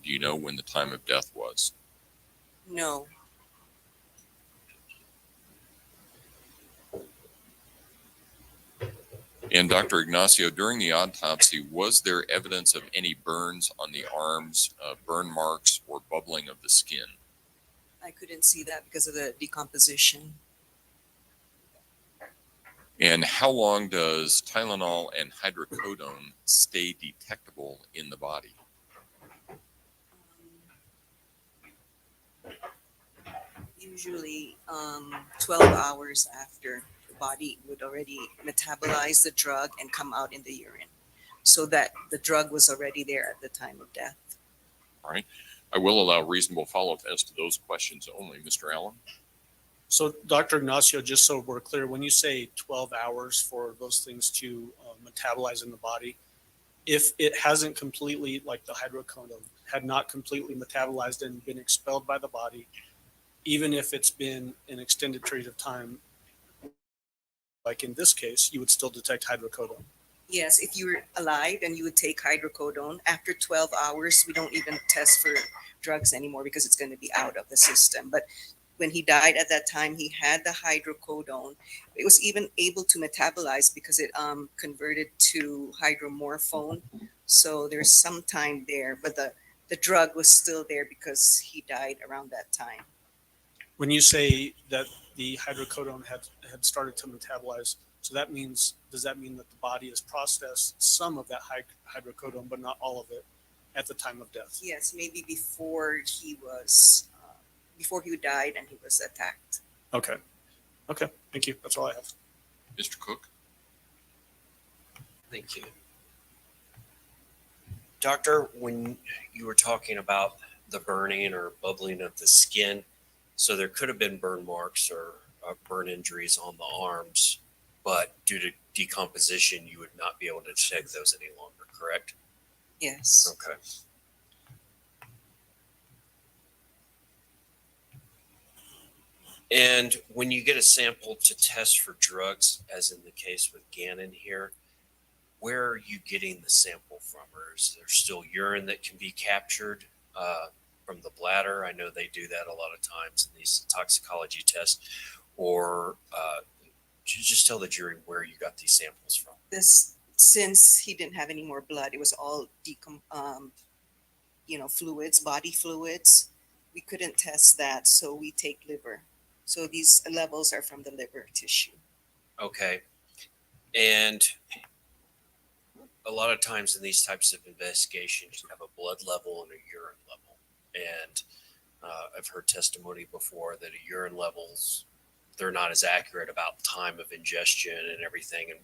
S8: you know when the time of death was?
S6: No,
S8: And Dr. Ignacio, during the autopsy, was there evidence of any burns on the arms, burn marks, or bubbling of the skin?
S6: I couldn't see that because of the decomposition.
S8: And how long does Tylenol and hydrocodone stay detectable in the body?
S6: Usually 12 hours after the body would already metabolize the drug and come out in the urine, so that the drug was already there at the time of death.
S8: All right. I will allow reasonable follow-up as to those questions only. Mr. Allen?
S7: So Dr. Ignacio, just so we're clear, when you say 12 hours for those things to metabolize in the body, if it hasn't completely, like the hydrocodone, had not completely metabolized and been expelled by the body, even if it's been an extended period of time, like in this case, you would still detect hydrocodone.
S6: Yes, if you were alive and you would take hydrocodone, after 12 hours, we don't even test for drugs anymore because it's going to be out of the system. But when he died at that time, he had the hydrocodone. It was even able to metabolize because it converted to hydromorphone. So there's some time there, but the drug was still there because he died around that time.
S7: When you say that the hydrocodone had started to metabolize, so does that mean that the body has processed some of that hydrocodone, but not all of it at the time of death?
S6: Yes, maybe before he died and he was attacked.
S7: Okay. Okay. Thank you. That's all I have.
S8: Mr. Cook?
S9: Thank you. Doctor, when you were talking about the burning or bubbling of the skin, so there could have been burn marks or burn injuries on the arms, but due to decomposition, you would not be able to detect those any longer, correct?
S6: Yes.
S9: Okay. And when you get a sample to test for drugs, as in the case with Gannon here, where are you getting the sample from? Or is there still urine that can be captured from the bladder? I know they do that a lot of times in these toxicology tests. Or just tell the jury where you got these samples from.
S6: Since he didn't have any more blood, it was all fluids, body fluids. We couldn't test that, so we take liver. So these levels are from the liver tissue.
S9: Okay. And a lot of times in these types of investigations, you have a blood level and a urine level. And I've heard testimony before that a urine levels, they're not as accurate about time of ingestion and everything. And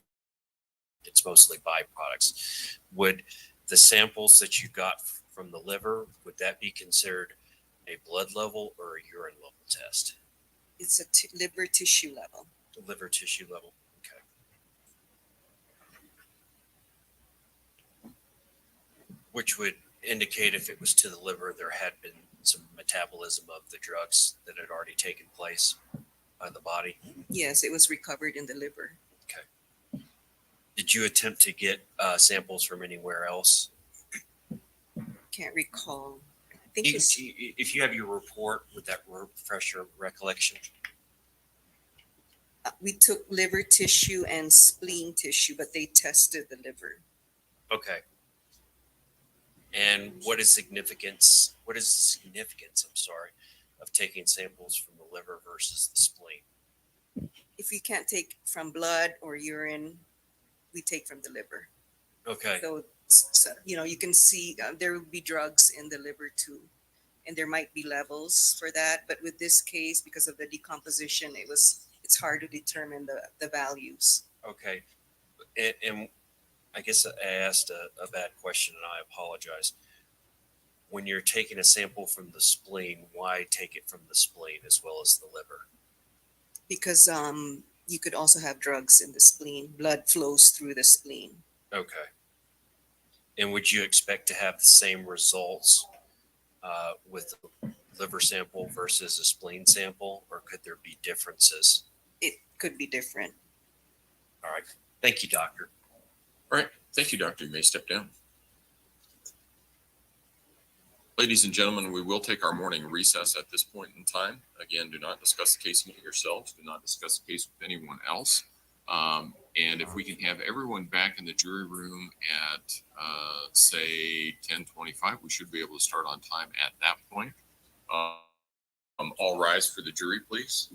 S9: it's mostly byproducts. Would the samples that you got from the liver, would that be considered a blood level or a urine level test?
S6: It's a liver tissue level.
S9: The liver tissue level. Okay. Which would indicate if it was to the liver, there had been some metabolism of the drugs that had already taken place by the body.
S6: Yes, it was recovered in the liver.
S9: Okay. Did you attempt to get samples from anywhere else?
S6: Can't recall. I think
S9: If you have your report, would that refresh your recollection?
S6: we took liver tissue and spleen tissue, but they tested the liver.
S9: Okay. And what is the significance, I'm sorry, of taking samples from the liver versus the spleen?
S6: If we can't take from blood or urine, we take from the liver.
S9: Okay.
S6: So you can see there will be drugs in the liver too, and there might be levels for that. But with this case, because of the decomposition, it's hard to determine the values.
S9: Okay. And I guess I asked a bad question and I apologize. When you're taking a sample from the spleen, why take it from the spleen as well as the liver?
S6: Because you could also have drugs in the spleen. Blood flows through the spleen.
S9: Okay. And would you expect to have the same results with the liver sample versus a spleen sample, or could there be differences?
S6: It could be different.
S9: All right. Thank you, Doctor.
S8: All right. Thank you, Doctor. You may step down. Ladies and gentlemen, we will take our morning recess at this point in time. Again, do not discuss the case among yourselves. Do not discuss the case with anyone else. And if we can have everyone back in the jury room at, say, 10:25, we should be able to start on time at that point. All rise for the jury, please.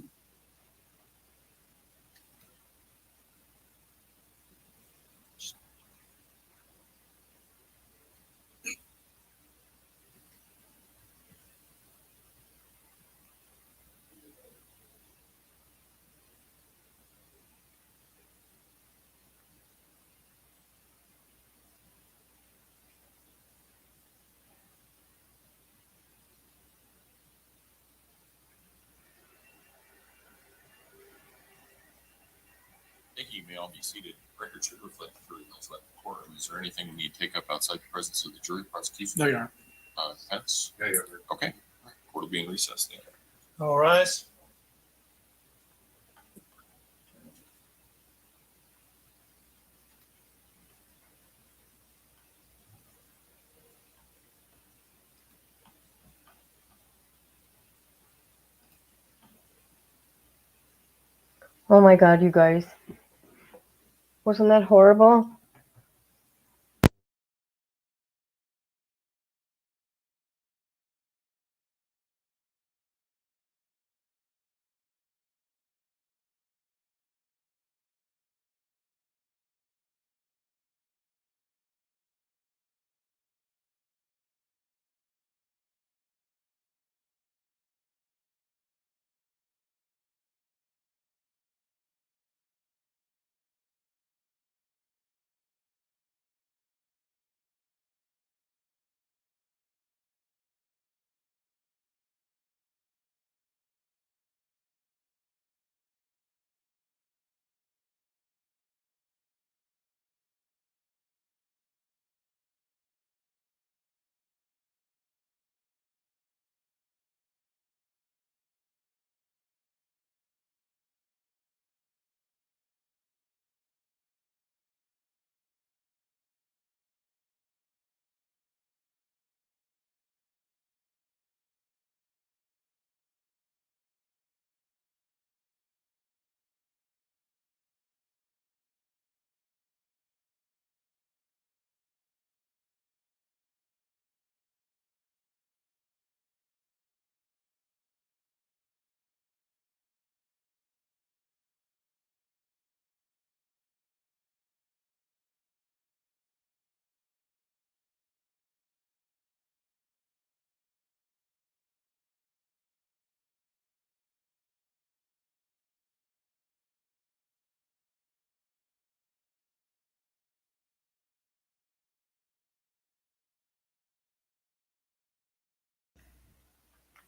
S8: Thank you. You may all be seated. Record should reflect the jury has left the courtroom. Is there anything we need to take up outside the presence of the jury? Prosecution?
S7: No, Your Honor.
S8: Defense?
S10: Yeah, Your Honor.
S8: Okay. Court will be in recess. Thank you.
S10: All rise.
S2: Oh my God, you guys. Wasn't that horrible?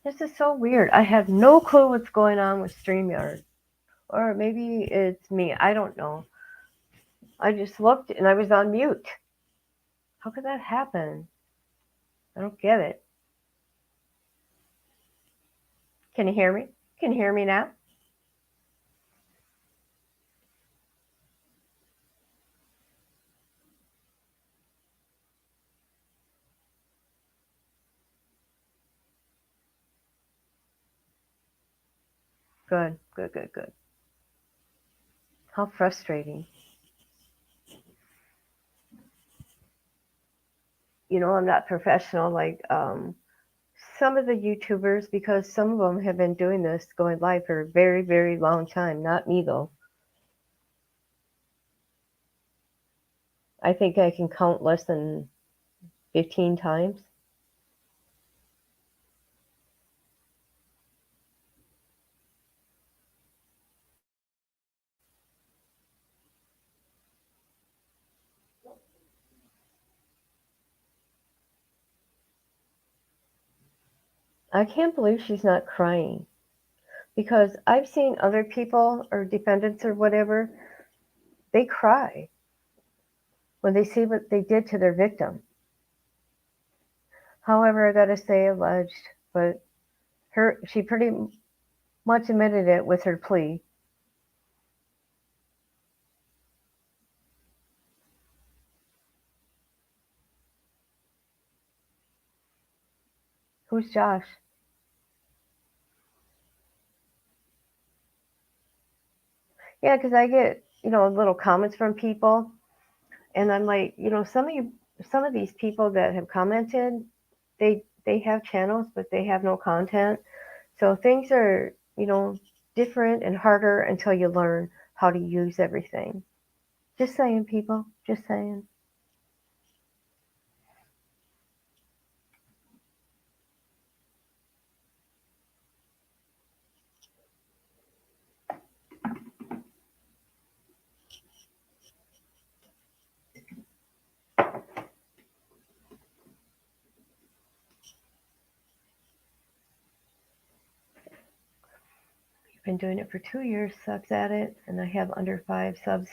S2: This is so weird. I have no clue what's going on with StreamYard. Or maybe it's me. I don't know. I just looked and I was on mute. How could that happen? I don't get it. Can you hear me? Can you hear me now? Good, good, good, good. How frustrating. You know, I'm not professional like some of the YouTubers because some of them have been doing this going live for a very, very long time. Not me, though. I think I can count less than 15 times. I can't believe she's not crying because I've seen other people or defendants or whatever, they cry when they see what they did to their victim. However, I gotta say alleged, but she pretty much admitted it with her plea.
S1: Who's Josh? Yeah, because I get, little comments from people, and I'm like, some of these people that have commented, they have channels, but they have no content. So things are, different and harder until you learn how to use everything. Just saying, people. Just saying. Been doing it for 2 years, sucks at it, and I have under 5 subs.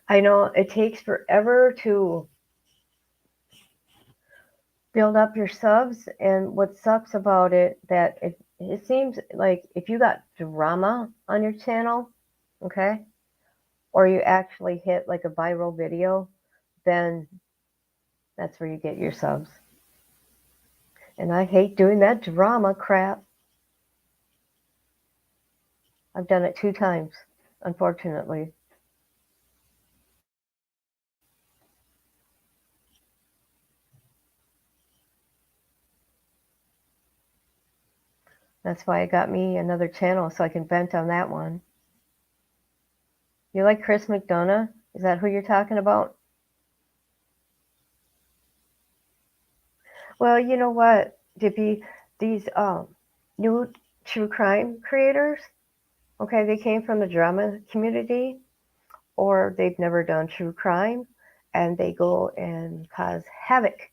S1: I know it takes forever to build up your subs, and what sucks about it that it seems like if you got drama on your channel, okay, or you actually hit like a viral video, then that's where you get your subs. And I hate doing that drama crap. I've done it 2 times, unfortunately. That's why I got me another channel so I can vent on that one. You like Chris McDonough? Is that who you're talking about? Well, you know what, Dippy? These new true crime creators, okay, they came from the drama community, or they've never done true crime, and they go and cause havoc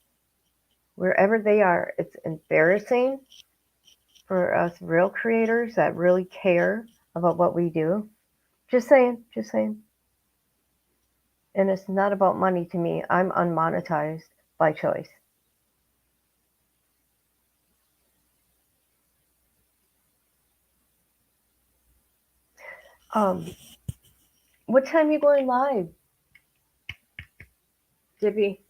S1: wherever they are. It's embarrassing for us real creators that really care about what we do. Just saying, just saying. And it's not about money to me. I'm unmonetized by choice. What time are you going live, Dippy?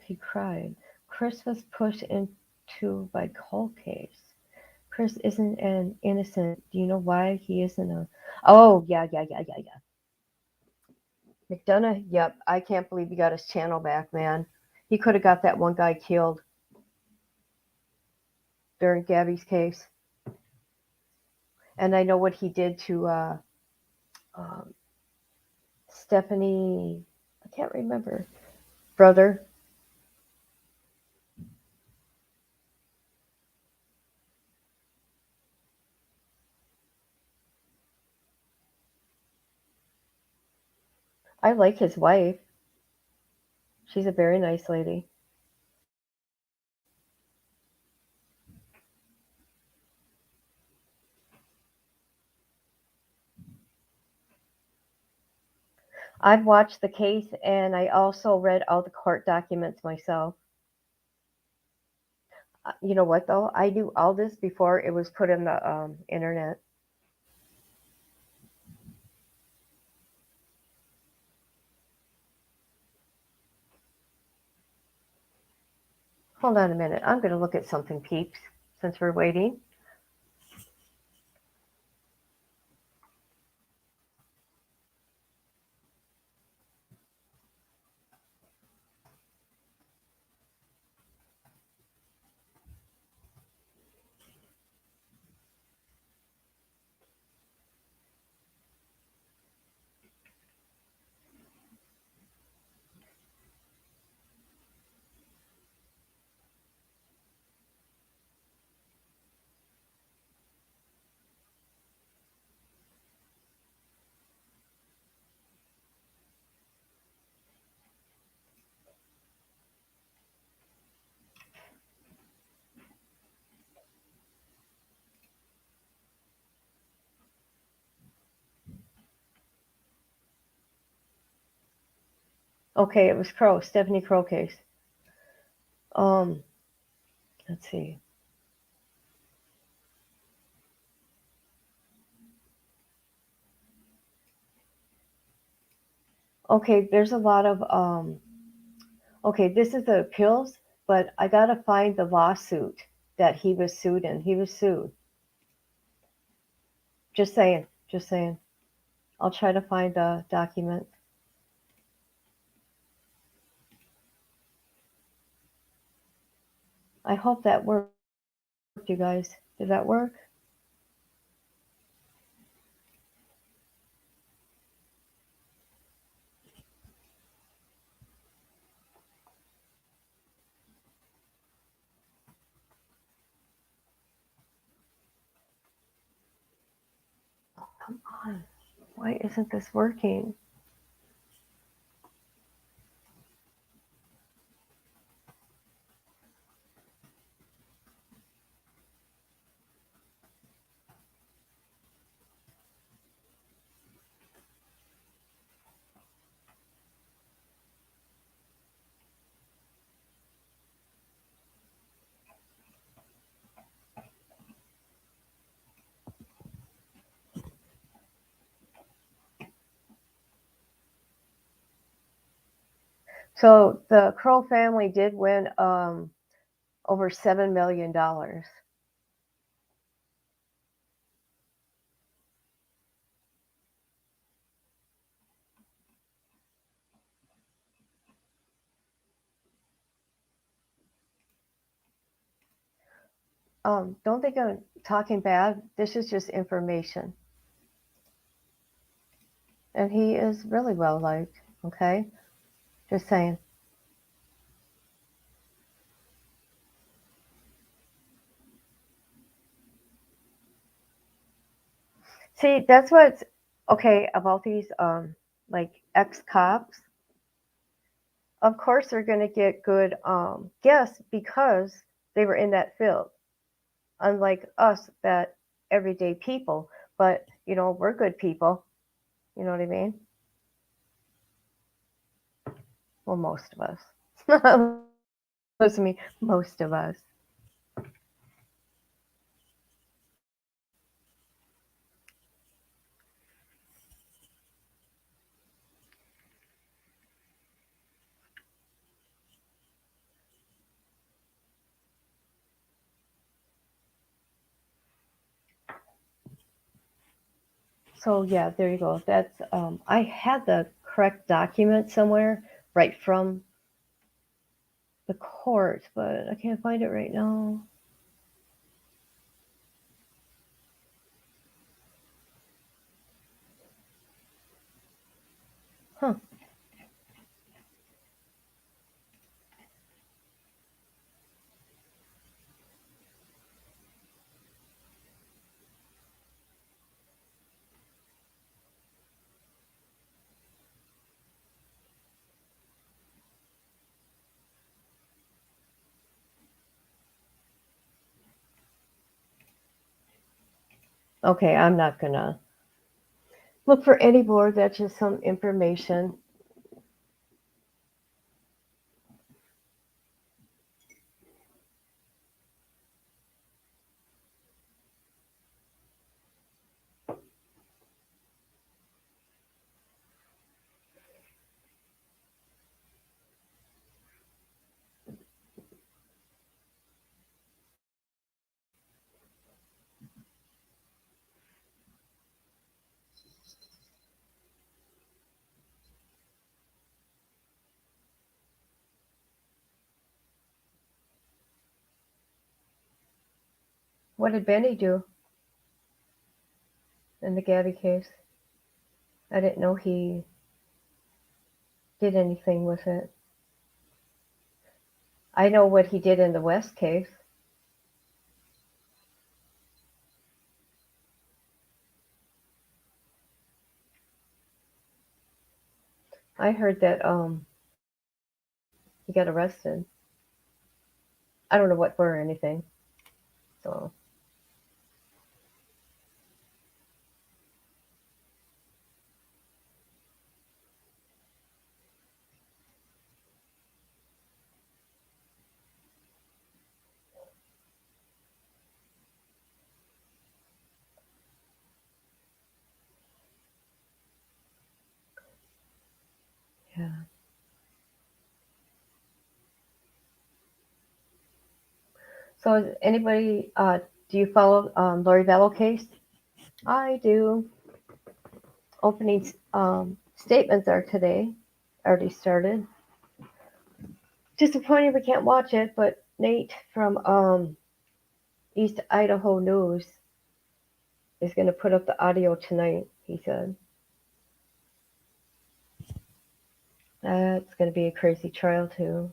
S1: He cried. Chris was pushed into by cold case. Chris isn't an innocent. Do you know why he isn't a? Oh yeah. McDonough. Yep. I can't believe he got his channel back, man. He could have got that one guy killed during Gabby's case. And I know what he did to Stephanie. I can't remember. Brother. I like his wife. She's a very nice lady. I've watched the case, and I also read all the court documents myself. You know what, though? I knew all this before it was put in the internet. Hold on a minute. I'm going to look at something, peeps, since we're waiting. Okay, it was Stephanie Crow case. Let's see. Okay, there's a lot of okay, this is the appeals, but I gotta find the lawsuit that he was sued in. He was sued. Just saying, just saying. I'll try to find the document. I hope that worked, you guys. Did that work? Come on. Why isn't this working? So the Crow family did win over $7 million. Don't think I'm talking bad. This is just information. And he is really well liked, okay? Just saying. See, that's what's okay about these like ex-cops. Of course they're going to get good guests because they were in that field. Unlike us that everyday people, but you know, we're good people. You know what I mean? Well, most of us. Listen to me, most of us. So yeah, there you go. That's I had the correct document somewhere right from the court, but I can't find it right now. Huh. Okay, I'm not gonna look for any more. That's just some information. What did Benny do in the Gabby case? I didn't know he did anything with it. I know what he did in the West case. I heard that he got arrested. I don't know what for or anything. So Yeah. So is anybody, do you follow Lori Vallow case? I do. Opening statements are today. Already started. Disappointing we can't watch it, but Nate from East Idaho News is going to put up the audio tonight, he said. That's going to be a crazy trial, too.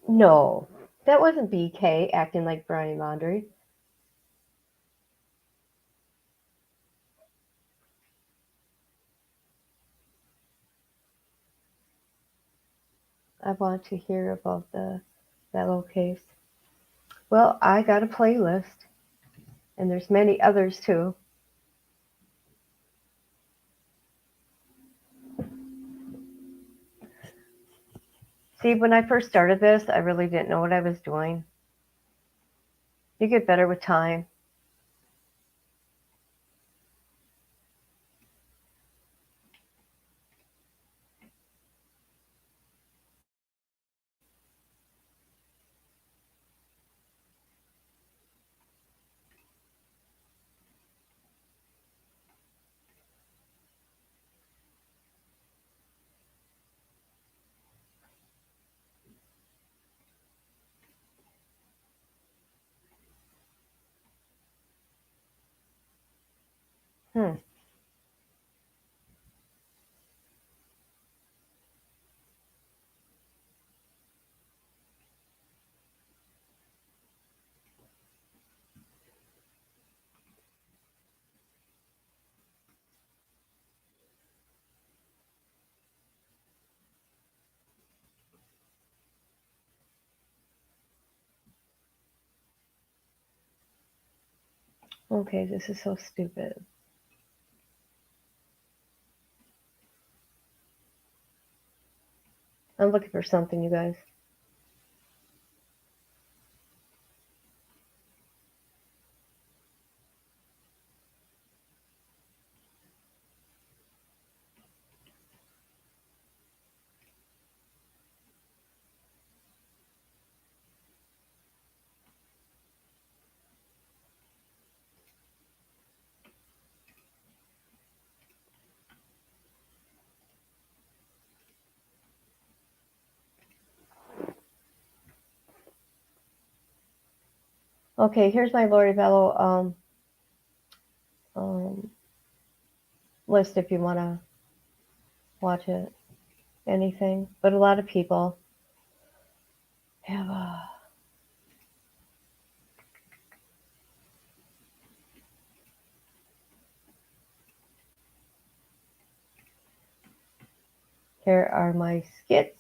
S1: No, that wasn't BK acting like Brian Laundrie. I want to hear about the Vallow case. Well, I got a playlist, and there's many others too. See, when I first started this, I really didn't know what I was doing. You get better with time. Okay, this is so stupid. I'm looking for something, you guys. Okay, here's my Lori Vallow list if you want to watch it. Anything. But a lot of people have here are my skits.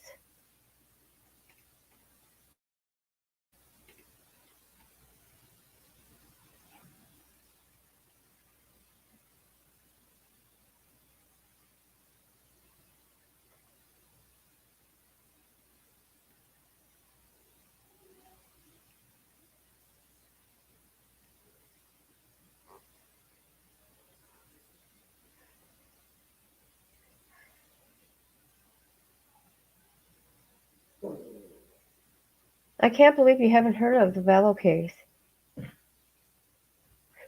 S1: I can't believe you haven't heard of the Vallow case.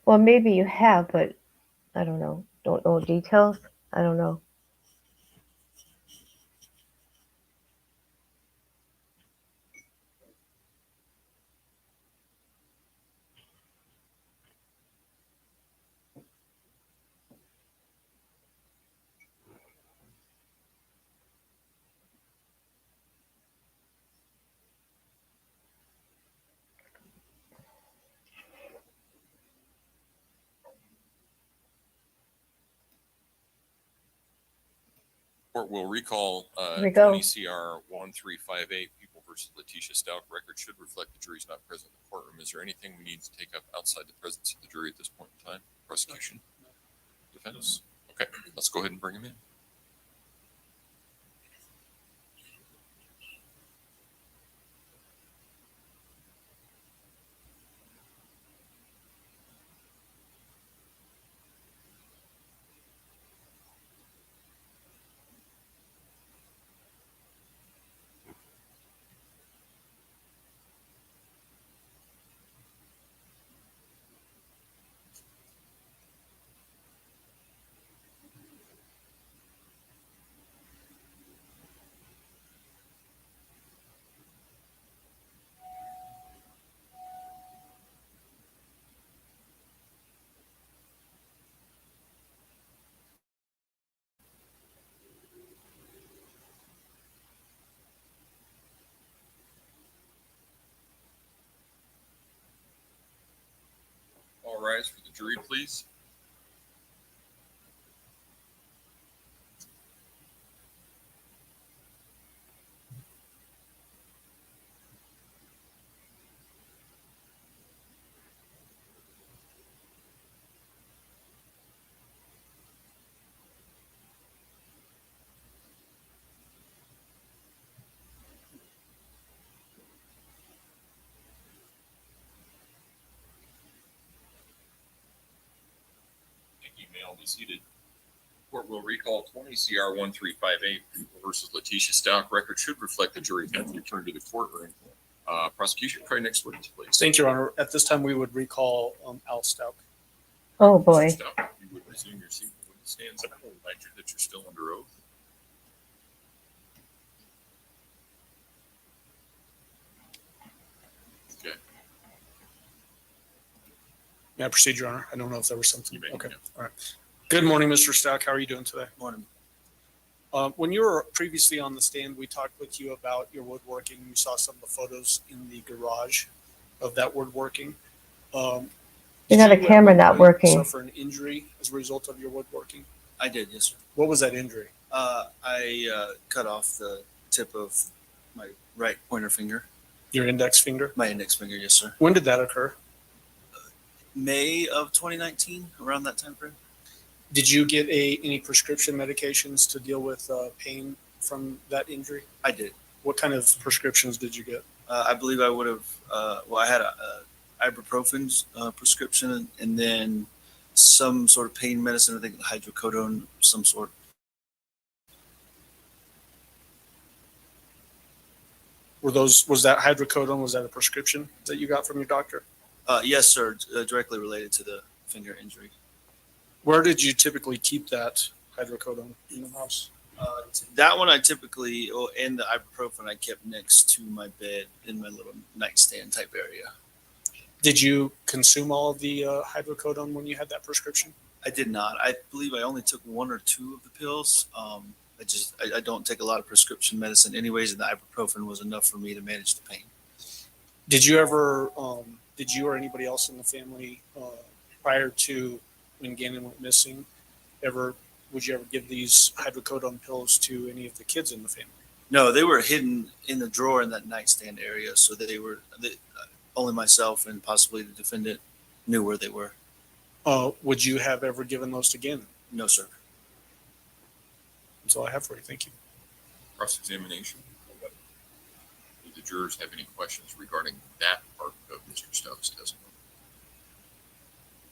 S1: Well, maybe you have, but I don't know. Don't know details. I don't know.
S8: Court will recall
S1: Here we go.
S8: 20 CR 1358, People versus versus Letecia Stauch. Record should reflect the jury's not present in the courtroom. Is there anything we need to take up outside the presence of the jury at this point in time? Prosecution? Defense? Okay, let's go ahead and bring him in. All rise for the jury, please. Thank you. May all be seated. Court will recall 20 CR 1358 versus Letecia Stauch. Record should reflect the jury has returned to the courtroom. Prosecution, try next witness, please.
S7: Thank you, Your Honor. At this time, we would recall Al Stauch.
S2: Oh, boy.
S8: Mr. Stauch, you would resume your seat when the stands up. I'll remind you that you're still under oath. Okay.
S7: May I proceed, Your Honor? I don't know if there was something.
S8: You may,
S7: Okay.
S8: yeah.
S7: All right. Good morning, Mr. Stauch. How are you doing today?
S10: Morning.
S7: When you were previously on the stand, we talked with you about your woodworking. You saw some of the photos in the garage of that woodworking.
S2: You
S7: Did
S2: got a
S7: at
S2: camera
S7: one
S2: not
S7: point
S2: working.
S7: Suffer an injury as a result of your woodworking?
S10: I did, yes, sir.
S7: What was that injury?
S10: I cut off the tip of my right pointer finger,
S7: Your index finger?
S10: my index finger, yes, sir.
S7: When did that occur?
S10: May of 2019, around that time frame.
S7: Did you get any prescription medications to deal with pain from that injury?
S10: I did.
S7: What kind of prescriptions did you get?
S10: I believe I would have, I had a ibuprofen prescription and then some sort of pain medicine, I think hydrocodone, some sort.
S7: Was that hydrocodone, was that a prescription that you got from your doctor?
S10: Yes, sir, directly related to the finger injury.
S7: Where did you typically keep that hydrocodone in the house?
S10: That one I typically, and the ibuprofen I kept next to my bed in my little nightstand type area.
S7: Did you consume all of the hydrocodone when you had that prescription?
S10: I did not. I believe I only took one or two of the pills. I don't take a lot of prescription medicine anyways, and the ibuprofen was enough for me to manage the pain.
S7: Did you ever, did you or anybody else in the family prior to when Gannon went missing, would you ever give these hydrocodone pills to any of the kids in the family?
S10: No, they were hidden in the drawer in that nightstand area, so that only myself and possibly the defendant knew where they were.
S7: Would you have ever given those to Gannon?
S10: No, sir.
S7: That's all I have for you. Thank you.
S8: Cross-examination. Do the jurors have any questions regarding that part of Mr. Stauch's testimony?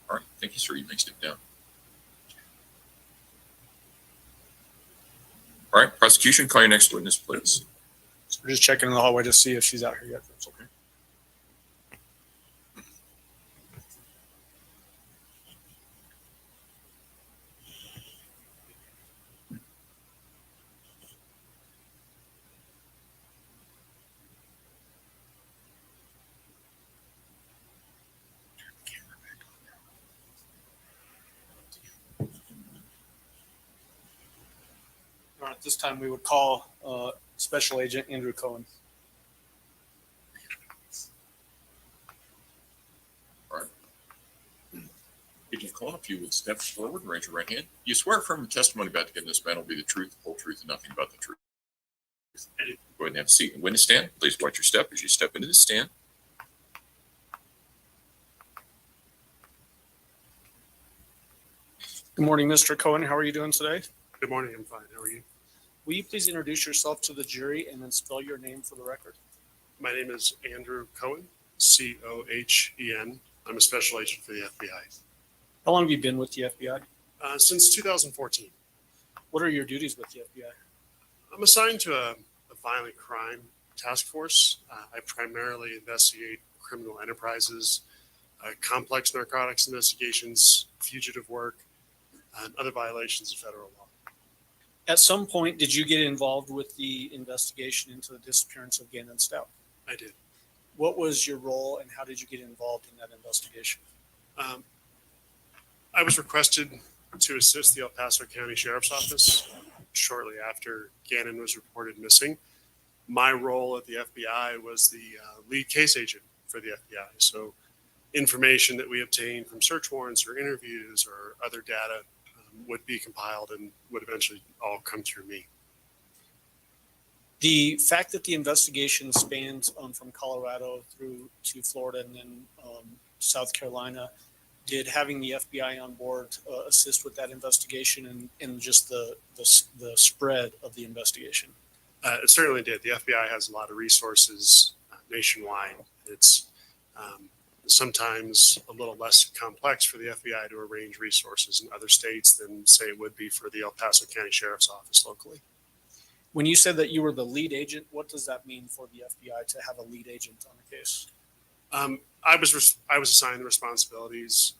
S8: All right, thank you, sir. You may step down. All right, prosecution, call your next witness, please.
S7: We're just checking in the hallway to see if she's out here yet. That's okay. All right, this time we would call Special Agent Andrew Cohen.
S8: All right. If you call, if you would step forward and raise your right hand. You swear affirm the testimony about to give in this man will be the truth, the whole truth, and nothing but the truth. Go Go ahead and have a seat in the witness stand. Please watch your step as you step into the stand.
S7: Good morning, Mr. Cohen. How are you doing today?
S11: Good morning. I'm fine. How are you?
S7: Will you please introduce yourself to the jury and then spell your name for the record?
S11: My name is Andrew Cohen, Cohen. I'm a special agent for the FBI.
S7: How long have you been with the FBI?
S11: Since 2014.
S7: What are your duties with the FBI?
S11: I'm assigned to a violent crime task force. I primarily investigate criminal enterprises, complex narcotics investigations, fugitive work, and other violations of federal law.
S7: At some point, did you get involved with the investigation into the disappearance of Gannon Stauch?
S11: I did.
S7: What was your role and how did you get involved in that investigation?
S11: I was requested to assist the El Paso County Sheriff's Office shortly after Gannon was reported missing. My role at the FBI was the lead case agent for the FBI. So information that we obtained from search warrants or interviews or other data would be compiled and would eventually all come through me.
S7: The fact that the investigation spans from Colorado through to Florida and then South Carolina, did having the FBI on board assist with that investigation and just the spread of the investigation?
S11: It certainly did. The FBI has a lot of resources nationwide. It's sometimes a little less complex for the FBI to arrange resources in other states than, say, it would be for the El Paso County Sheriff's Office locally.
S7: When you said that you were the lead agent, what does that mean for the FBI to have a lead agent on a case?
S11: I was assigned the responsibilities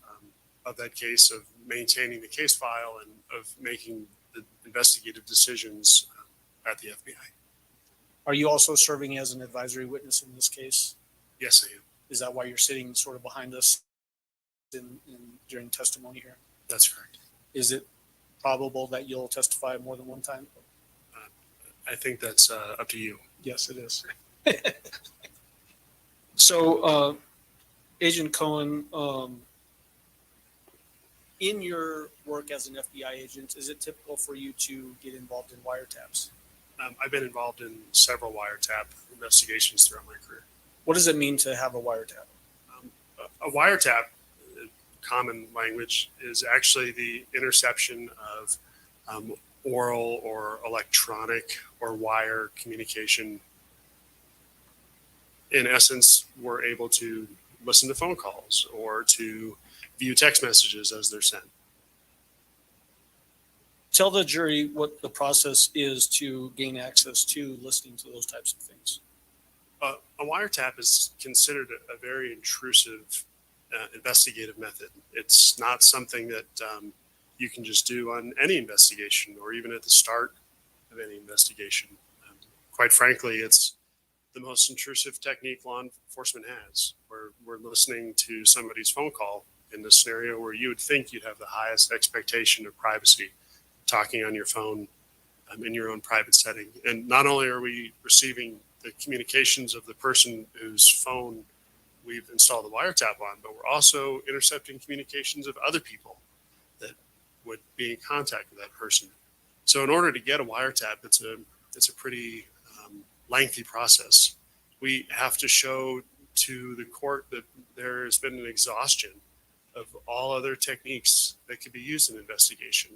S11: of that case, of maintaining the case file and of making the investigative decisions at the FBI.
S7: Are you also serving as an advisory witness in this case?
S11: Yes, I am.
S7: Is that why you're sitting sort of behind us during testimony here?
S11: That's correct.
S7: Is it probable that you'll testify more than one time?
S11: I think that's up to you.
S7: Yes, it is. So, Agent Cohen, in your work as an FBI agent, is it typical for you to get involved in wiretaps?
S11: I've been involved in several wiretap investigations throughout my career.
S7: What does it mean to have a wiretap?
S11: A wiretap, common language, is actually the interception of oral or electronic or wire communication. In essence, we're able to listen to phone calls or to view text messages as they're sent.
S7: Tell the jury what the process is to gain access to listening to those types of things.
S11: A wiretap is considered a very intrusive investigative method. It's not something that you can just do on any investigation or even at the start of any investigation. Quite frankly, it's the most intrusive technique law enforcement has, where we're listening to somebody's phone call in the scenario where you would think you'd have the highest expectation of privacy, talking on your phone in your own private setting. And not only are we receiving the communications of the person whose phone we've installed the wiretap on, but we're also intercepting communications of other people that would be in contact with that person. So in order to get a wiretap, it's a pretty lengthy process. We have to show to the court that there has been an exhaustion of all other techniques that could be used in investigation,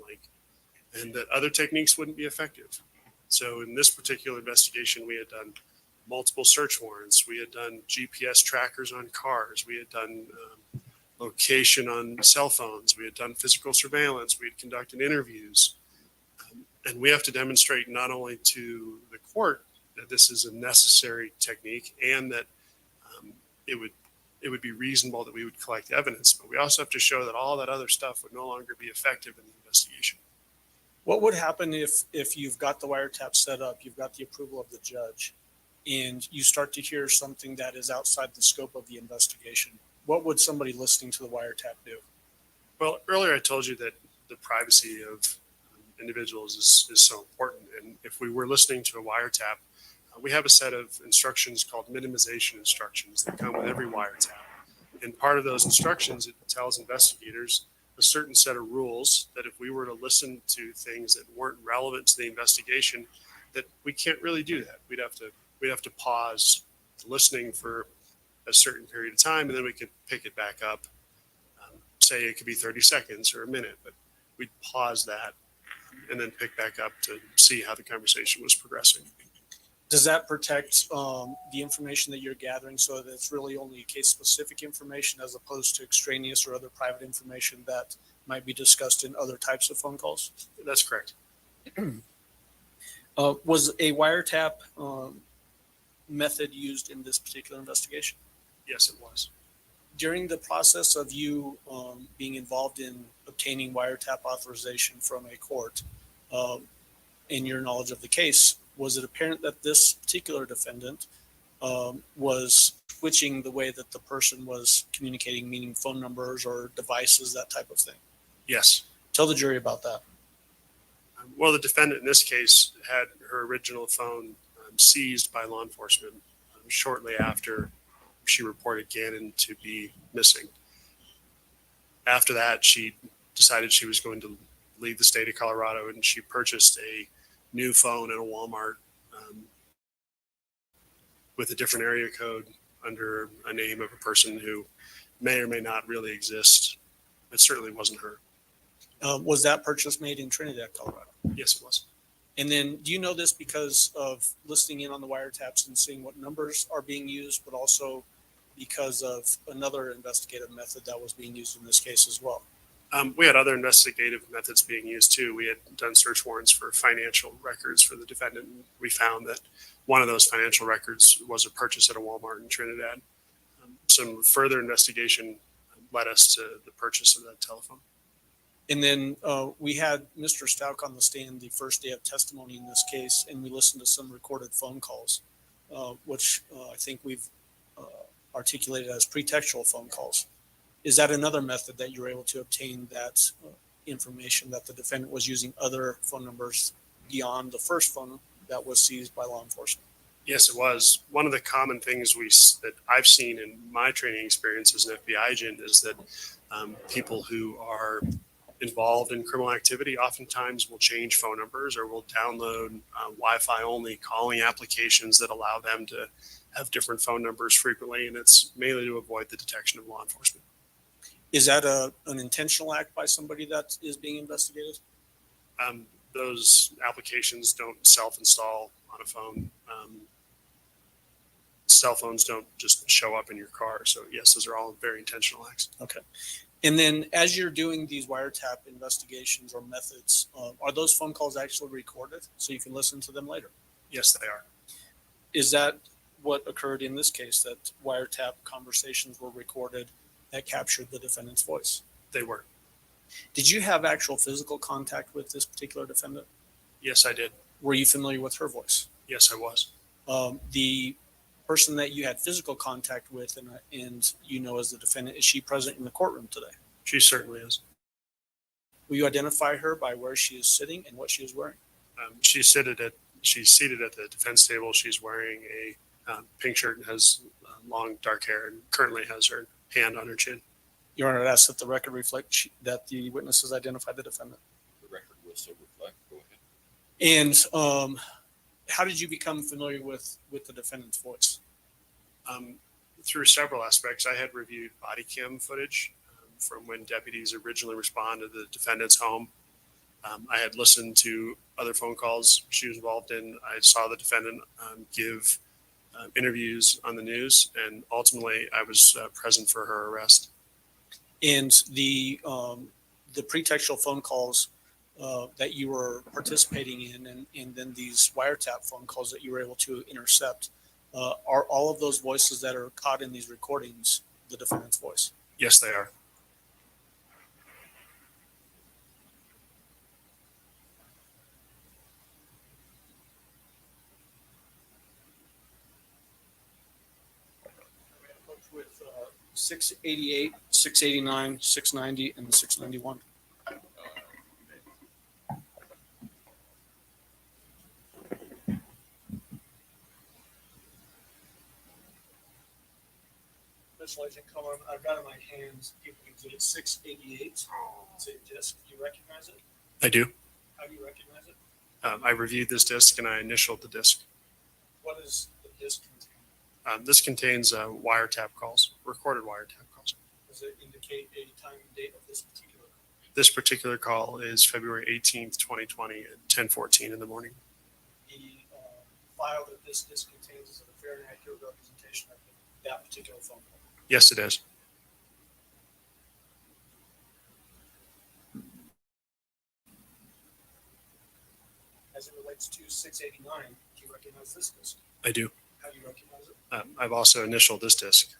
S11: and that other techniques wouldn't be effective. So in this particular investigation, we had done multiple search warrants. We had done GPS trackers on cars. We had done location on cell phones. We had done physical surveillance. We had conducted interviews. And we have to demonstrate not only to the court that this is a necessary technique and that it would be reasonable that we would collect evidence, but we also have to show that all that other stuff would no longer be effective in the investigation.
S7: What would happen if you've got the wiretap set up, you've got the approval of the judge, and you start to hear something that is outside the scope of the investigation? What would somebody listening to the wiretap do?
S11: Well, earlier I told you that the privacy of individuals is so important. And if we were listening to a wiretap, we have a set of instructions called minimization instructions that come with every wiretap. And part of those instructions, it tells investigators a certain set of rules that if we were to listen to things that weren't relevant to the investigation, that we can't really do that. We'd have to pause the listening for a certain period of time, and then we could pick it back up. Say it could be 30 seconds or a minute, but we'd pause that and then pick back up to see how the conversation was progressing.
S7: Does that protect the information that you're gathering so that it's really only case-specific information as opposed to extraneous or other private information that might be discussed in other types of phone calls?
S11: That's correct.
S7: Was a wiretap method used in this particular investigation?
S11: Yes, it was.
S7: During the process of you being involved in obtaining wiretap authorization from a court, in your knowledge of the case, was it apparent that this particular defendant was switching the way that the person was communicating, meaning phone numbers or devices, that type of thing?
S11: Yes.
S7: Tell the jury about that.
S11: Well, the defendant in this case had her original phone seized by law enforcement shortly after she reported Gannon to be missing. After that, she decided she was going to leave the state of Colorado, and she purchased a new phone at a Walmart with a different area code under a name of a person who may or may not really exist. It certainly wasn't her.
S7: Was that purchase made in Trinidad, Colorado?
S11: Yes, it was.
S7: And then do you know this because of listening in on the wiretaps and seeing what numbers are being used, but also because of another investigative method that was being used in this case as well?
S11: We had other investigative methods being used too. We had done search warrants for financial records for the defendant. And we found that one of those financial records was a purchase at a Walmart in Trinidad. Some further investigation led us to the purchase of that telephone.
S7: And then we had Mr. Stauch on the stand the first day of testimony in this case, and we listened to some recorded phone calls, which I think we've articulated as pretextual phone calls. Is that another method that you were able to obtain that information that the defendant was using other phone numbers beyond the first phone that was seized by law enforcement?
S11: Yes, it was. One of the common things that I've seen in my training experience as an FBI agent is that people who are involved in criminal activity oftentimes will change phone numbers or will download Wi-Fi only calling applications that allow them to have different phone numbers frequently, and it's mainly to avoid the detection of law enforcement.
S7: Is that an intentional act by somebody that is being investigated?
S11: Those applications don't self-install on a phone. Cell phones don't just show up in your car. So yes, those are all very intentional acts.
S7: Okay. And then as you're doing these wiretap investigations or methods, are those phone calls actually recorded so you can listen to them later?
S11: Yes, they are.
S7: Is that what occurred in this case, that wiretap conversations were recorded that captured the defendant's voice?
S11: They were.
S7: Did you have actual physical contact with this particular defendant?
S11: Yes, I did.
S7: Were you familiar with her voice?
S11: Yes, I was.
S7: The person that you had physical contact with and you know as the defendant, is she present in the courtroom today?
S11: She certainly is.
S7: Will you identify her by where she is sitting and what she is wearing?
S11: She's seated at the defense table. She's wearing a pink shirt and has long dark hair and currently has her hand on her chin.
S7: Your Honor, I'd ask that the record reflect that the witnesses identified the defendant.
S8: The record will so reflect. Go ahead.
S7: And how did you become familiar with the defendant's voice?
S11: Through several aspects. I had reviewed body cam footage from when deputies originally responded to the defendant's home. I had listened to other phone calls she was involved in. I saw the defendant give interviews on the news, and ultimately I was present for her arrest.
S7: And the pretextual phone calls that you were participating in, and then these wiretap phone calls that you were able to intercept, are all of those voices that are caught in these recordings the defendant's voice?
S11: Yes, they are.
S7: With 688, 689, 690, and 691. Special Agent Cullen, I've got in my hands Exhibit 688. It's a disc. Do you recognize it?
S11: I do.
S7: How do you recognize it?
S11: I reviewed this disc and I initialed the disc.
S7: What is the disc contain?
S11: This contains wiretap calls, recorded wiretap calls.
S7: Does it indicate a time and date of this particular?
S11: This particular call is February 18th, 2020 at 10:14 in the morning.
S7: The file that this disc contains is a fair and accurate representation of that particular phone call.
S11: Yes, it is.
S7: As it relates to 689, do you recognize this disc?
S11: I do.
S7: How do you recognize it?
S11: I've also initialed this disc.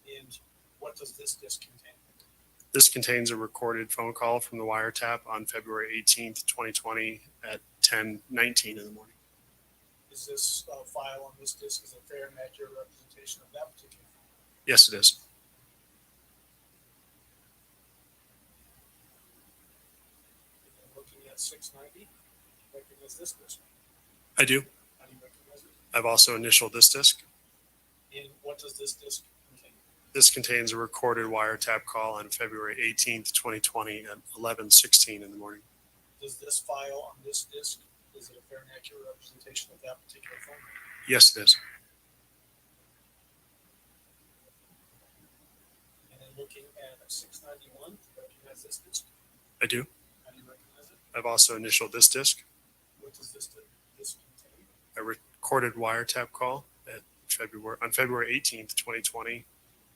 S7: And what does this disc contain?
S11: This contains a recorded phone call from the wiretap on February 18th, 2020 at 10:19 in the morning.
S7: Is this file on this disc is a fair and accurate representation of that particular phone call?
S11: Yes, it is.
S7: If I'm looking at 690, recognize this disc.
S11: I do.
S7: How do you recognize it?
S11: I've also initialed this disc.
S7: And what does this disc contain?
S11: This contains a recorded wiretap call on February 18th, 2020 at 11:16 in the morning.
S7: Does this file on this disc, is it a fair and accurate representation of that particular phone call?
S11: Yes, it is.
S7: And then looking at 691, do you recognize this disc?
S11: I do.
S7: How do you recognize it?
S11: I've also initialed this disc.
S7: What does this disc contain?
S11: A recorded wiretap call on February 18th, 2020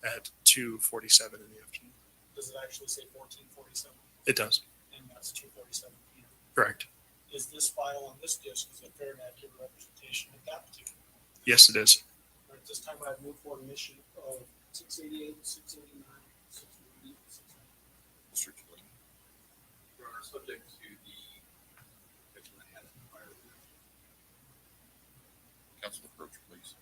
S11: at 2:47 in the afternoon.
S7: Does it actually say 1447?
S11: It does.
S7: And that's 2:47 p.m.
S11: Correct.
S7: Is this file on this disc is a fair and accurate representation of that particular?
S11: Yes, it is.
S7: All right, this time I move for admission of 688, 689, 690, 690.
S8: Mr. Tillman.
S12: Your Honor, subject to the objection I had in the prior.
S8: Council approach, please.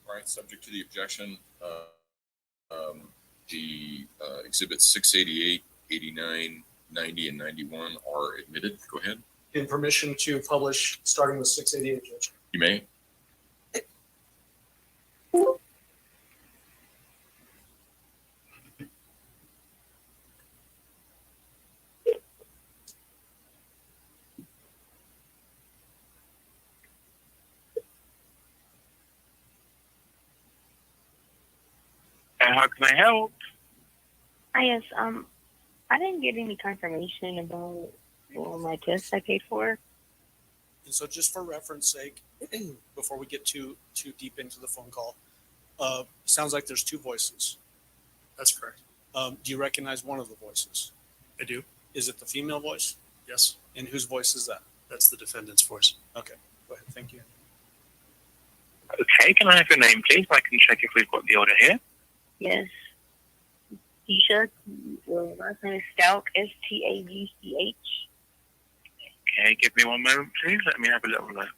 S8: All right, subject to the objection, the exhibits 688, 89, 90, and 91 are admitted. Go ahead.
S7: In permission to publish, starting with 688, Judge.
S8: You may.
S13: How can I help? Yes, I didn't get any confirmation about my test I paid for.
S7: And so just for reference sake, before we get too deep into the phone call, sounds like there's two voices.
S11: That's correct.
S7: Do you recognize one of the voices?
S11: I do.
S7: Is it the female voice?
S11: Yes,
S7: And whose voice is that?
S11: that's the defendant's voice.
S7: Okay, go ahead. Thank you.
S13: Okay, can I have your name, please? I can check if we've got the order here. Yes. Tisha, your last name is Stauch, Stauch. Okay, give me one moment, please. Let me have a little look.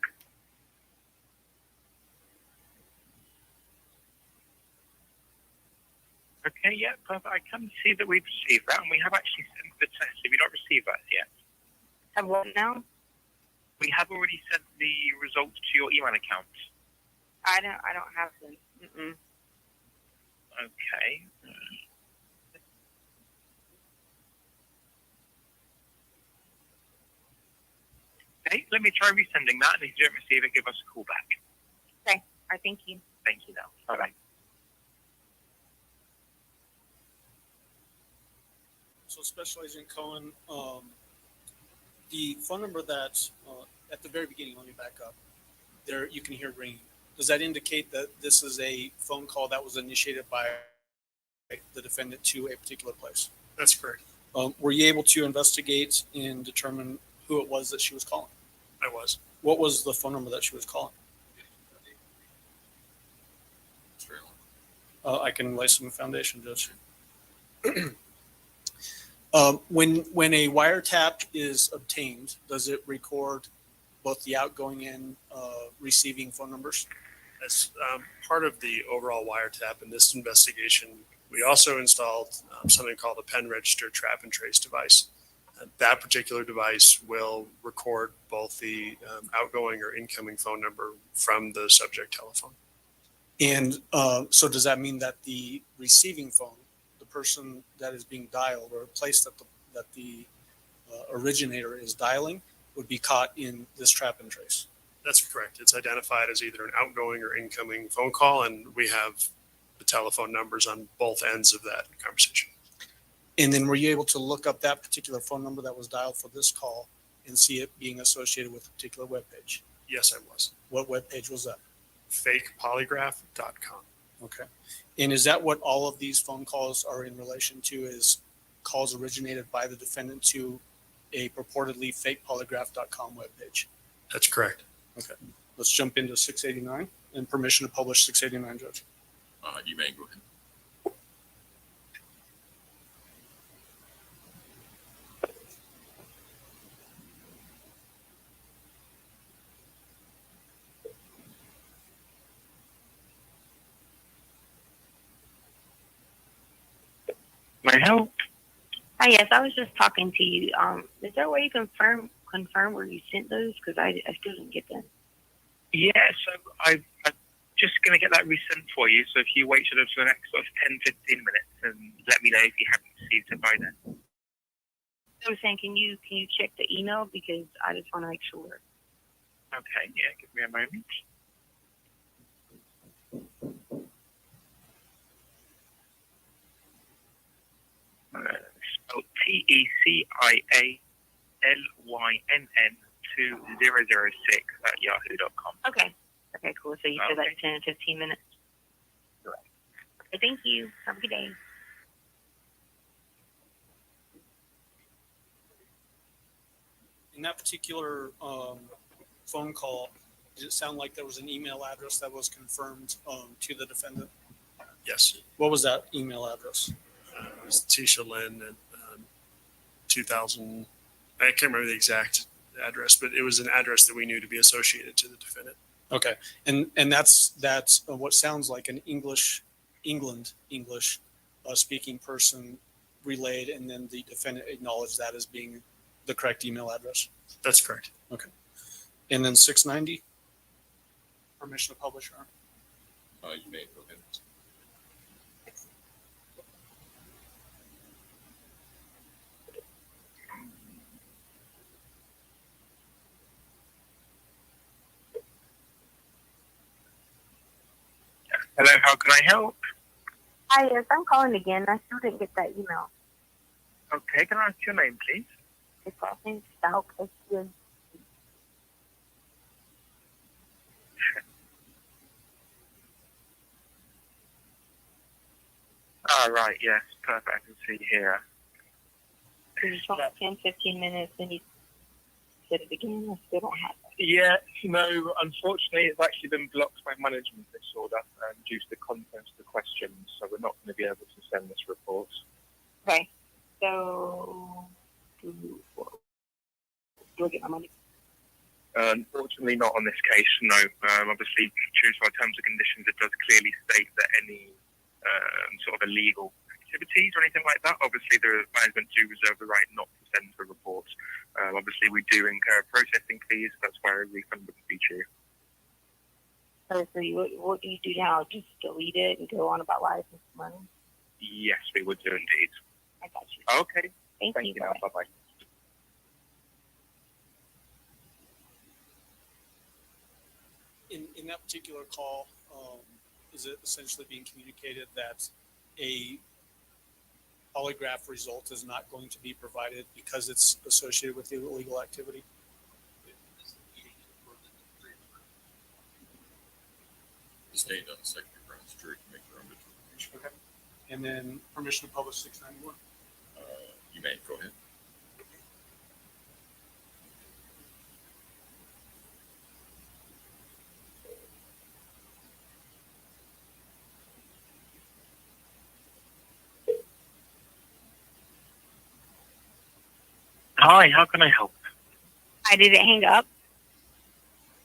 S13: Okay, yeah, perfect. I can see that we've received that, and we have actually sent the test. Have you not received that yet? Have what now? We have already sent the results to your email account. I don't have them. Mm-mm. Okay. Okay, let me try resending that, and if you don't receive it, give us a call back. Okay, thank you. Thank you, now. Bye-bye.
S7: So Special Agent Cohen, the phone number that at the very beginning, let me back up. There, you can hear ringing. Does that indicate that this is a phone call that was initiated by the defendant to a particular place?
S11: That's correct.
S7: Were you able to investigate and determine who it was that she was calling?
S11: I was.
S7: What was the phone number that she was calling? I can lay some foundation, Judge. When a wiretap is obtained, does it record both the outgoing and receiving phone numbers?
S11: As part of the overall wiretap in this investigation, We also installed something called a pen register trap and trace device. That particular device will record both the outgoing or incoming phone number from the subject telephone.
S7: And so does that mean that the receiving phone, the person that is being dialed or place that the originator is dialing, would be caught in this trap and trace?
S11: That's correct. It's identified as either an outgoing or incoming phone call, and we have the telephone numbers on both ends of that conversation.
S7: And then were you able to look up that particular phone number that was dialed for this call and see it being associated with a particular web page?
S11: Yes, I was.
S7: What web page was that?
S11: Fakepolygraph.com.
S7: Okay. And is that what all of these phone calls are in relation to, is calls originated by the defendant to a purportedly fakepolygraph.com webpage?
S11: That's correct.
S7: Okay. Let's jump into 689 and permission to publish 689, Judge.
S8: You may go ahead.
S13: May I help? Hi, yes, I was just talking to you. Is there a way you confirm where you sent those? Because I still didn't get them.
S14: Yeah, so I'm just going to get that resent for you. So if you wait for the next sort of 10, 15 minutes and let me know if you haven't received it by then.
S13: I was saying, can you check the email? Because I just want to make sure.
S14: Okay, yeah, give me a moment. Spelled TECIALYNN2006
S13: Okay. Okay, cool. So you said like 10 and 15 minutes?
S14: Correct.
S13: Okay, thank you. Have a good day.
S7: In that particular phone call, did it sound like there was an email address that was confirmed to the defendant?
S11: Yes.
S7: What was that email address?
S11: It was Tisha Lynn at 2000. I can't remember the exact address, but it was an address that we knew to be associated to the defendant.
S7: Okay, and that's what sounds like an England English speaking person relayed, and then the defendant acknowledged that as being the correct email address.
S11: That's correct.
S7: Okay, and then 690, permission to publish.
S8: You may go ahead.
S14: Hello, how can I help?
S13: Hi, yes, I'm calling again. I still didn't get that email.
S14: Okay, can I ask your name, please?
S13: It's last name Stauch.
S14: Ah, right, yes, perfect. I can see here.
S13: You just want 10, 15 minutes, and you said it again. I still don't have it.
S14: Yeah, no, unfortunately, it's actually been blocked by management disorder due to the contents of the questions, so we're not going to be able to send this report.
S13: Okay, so do I get my money?
S14: Unfortunately, not on this case, no. Obviously, true to our terms and conditions, it does clearly state that any sort of illegal activities or anything like that, obviously the management do reserve the right not to send the report. Obviously, we do incur processing fees, that's why a refund wouldn't be due.
S13: So what do you do now? Just delete it and go on about life and money?
S14: Yes, we would do indeed.
S13: I got you.
S14: Okay.
S13: Thank you.
S14: Now. Bye-bye.
S7: In that particular call, is it essentially being communicated that a polygraph result is not going to be provided because it's associated with illegal activity?
S8: The state on the second grounds jury can make their own determination.
S7: Okay. And then permission to publish 691.
S8: You may go ahead.
S14: Hi, how can I help?
S13: I didn't hang up.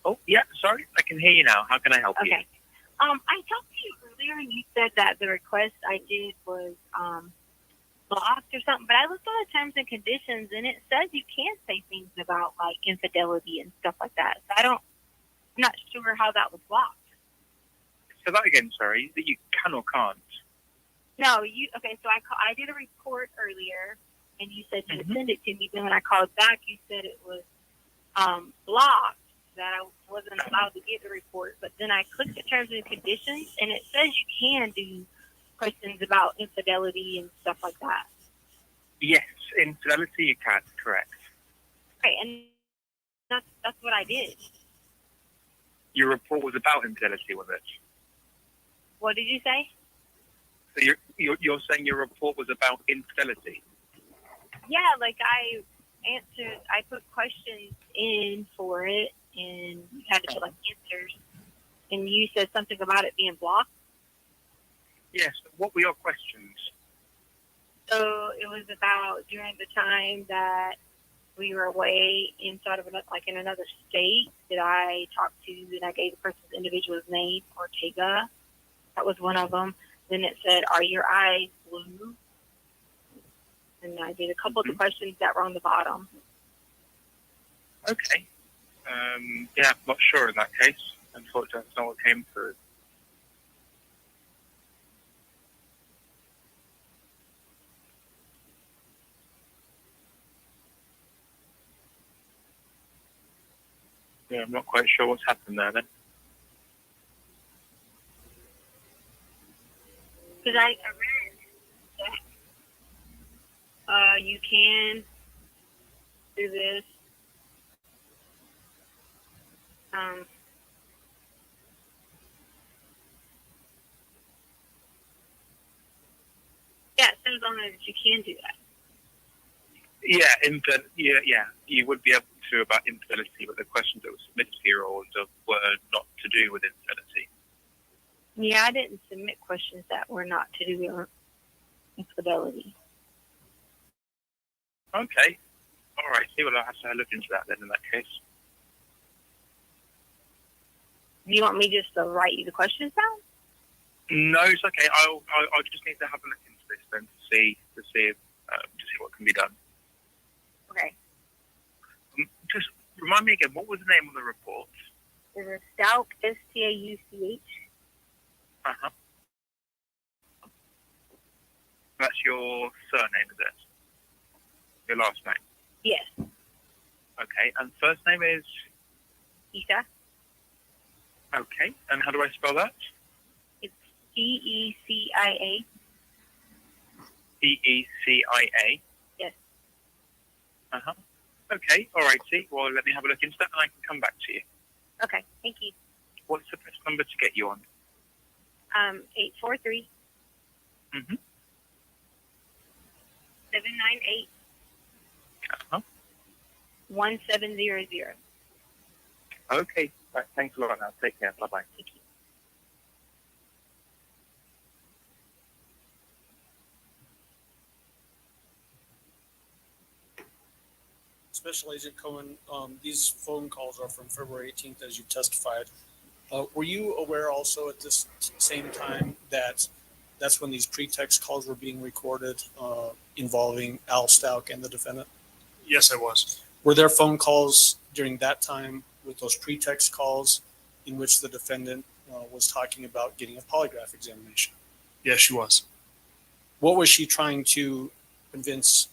S14: Oh, yeah, sorry, I can hear you now. How can I help you?
S13: Okay. I talked to you earlier you said that the request I did was blocked or something, but I looked on the terms and conditions and it says you can say things about like infidelity and stuff like that. So I'm not sure how that was blocked.
S14: So that again, sorry, that you can or can't.
S13: No, okay? So I did a report earlier, and you said you would send it to me. Then when I called back, you said it was blocked, that I wasn't allowed to get the report. But then I clicked the terms and conditions, and it says you can do questions about infidelity and stuff like that.
S14: Yes, infidelity you can, correct.
S13: Right, and that's what I did.
S14: Your report was about infidelity, was it?
S13: What did you say?
S14: So you're saying your report was about infidelity?
S13: Yeah, like I put questions in for it, and you had to like answers, and you said something about it being blocked.
S14: Yes. What were your questions?
S13: So it was about during the time that we were away inside of in another state that I talked to, and I gave the person's individual's name, Ortega. That was one of them. Then it said, "Are your eyes blue?" And I did a couple of the questions that were on the bottom.
S14: Okay. Yeah, I'm not sure in that case. Unfortunately, that's not what came through. Yeah, I'm not quite sure what's happened there then.
S13: Because I read that you can do this. Yeah, it says on there that you can do that.
S14: Yeah, you would be able to about infidelity, but the questions that were submitted here were not to do with infidelity.
S13: Yeah, I didn't submit questions that were not to do with infidelity.
S14: Okay. All right. See, well, I'll have to look into that then in that case.
S13: Do you want me just to write you the questions down?
S14: No, it's okay. I'll just need to have a look into this then to see what can be done.
S13: Okay.
S14: Just remind me again, what was the name of the report?
S13: It was Stauch, Stauch.
S14: Uh-huh. That's your surname, is it? Your last name?
S13: Yes.
S14: Okay, and first name is?
S13: Isa.
S14: Okay, and how do I spell that?
S13: It's Decia.
S14: Decia.
S13: Yes.
S14: Uh-huh. Okay, all right, see. Well, let me have a look into that and I can come back to you.
S13: Okay, thank you.
S14: What's the best number to get you on?
S13: 843. 798.
S14: Uh-huh.
S13: 1700.
S14: Okay, right, thanks a lot now. Take care. Bye-bye.
S13: Thank you.
S7: Special Agent Cohen, these phone calls are from February 18th, as you testified. Were you aware also at this same time that that's when these pretext calls were being recorded involving Al Stauch and the defendant?
S11: Yes, I was.
S7: Were there phone calls during that time with those pretext calls in which the defendant was talking about getting a polygraph examination?
S11: Yes, she was.
S7: What was she trying to convince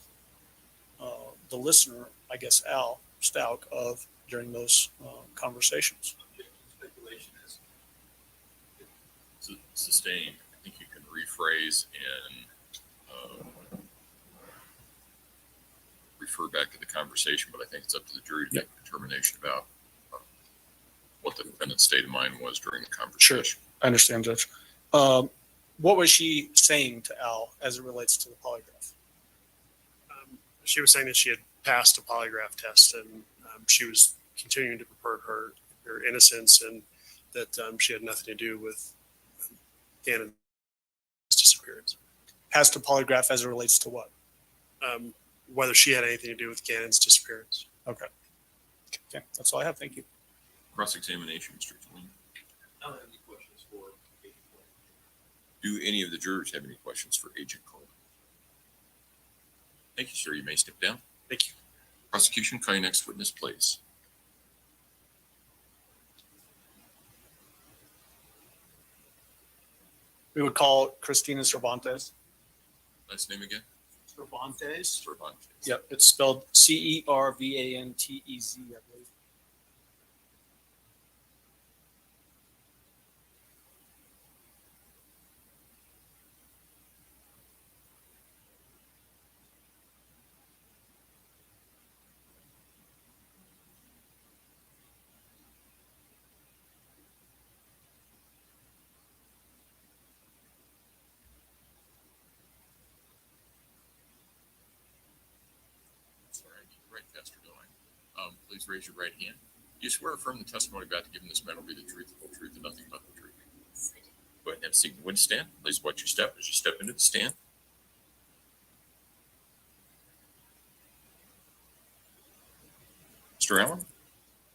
S7: the listener, I guess Al Stauch, of during those conversations?
S12: Speculation is sustained. I think you can rephrase and refer back to the conversation, but I think it's up to the jury to make a determination about what the defendant's state of mind was during the conversation.
S7: Sure, I understand, Judge. What was she saying to Al as it relates to the polygraph?
S11: She was saying that she had passed a polygraph test, and she was continuing to purport her innocence, and that she had nothing to do with Gannon's disappearance.
S7: Passed a polygraph as it relates to what?
S11: Whether she had anything to do with Gannon's disappearance.
S7: Okay, that's all I have. Thank you.
S12: Cross-examination, Mr. Tillman.
S15: I don't have any questions for Agent
S12: Do any of the jurors have any questions for Agent Coleman? Thank you, sir. You may step down.
S7: Thank you.
S12: Prosecution, call your next witness, please.
S7: We would call Christina Cervantes.
S12: Last name again?
S7: Cervantes.
S12: Cervantes.
S7: Yep, it's spelled Cervantez, I believe.
S12: Sorry, I need to write faster, don't I? Please raise your right hand. Do you swear or affirm the testimony about to give in this matter will be the truth, the whole truth, and nothing but the truth? Go ahead and have a seat in the witness stand. Please watch your step as you step into the stand. Mr. Allen?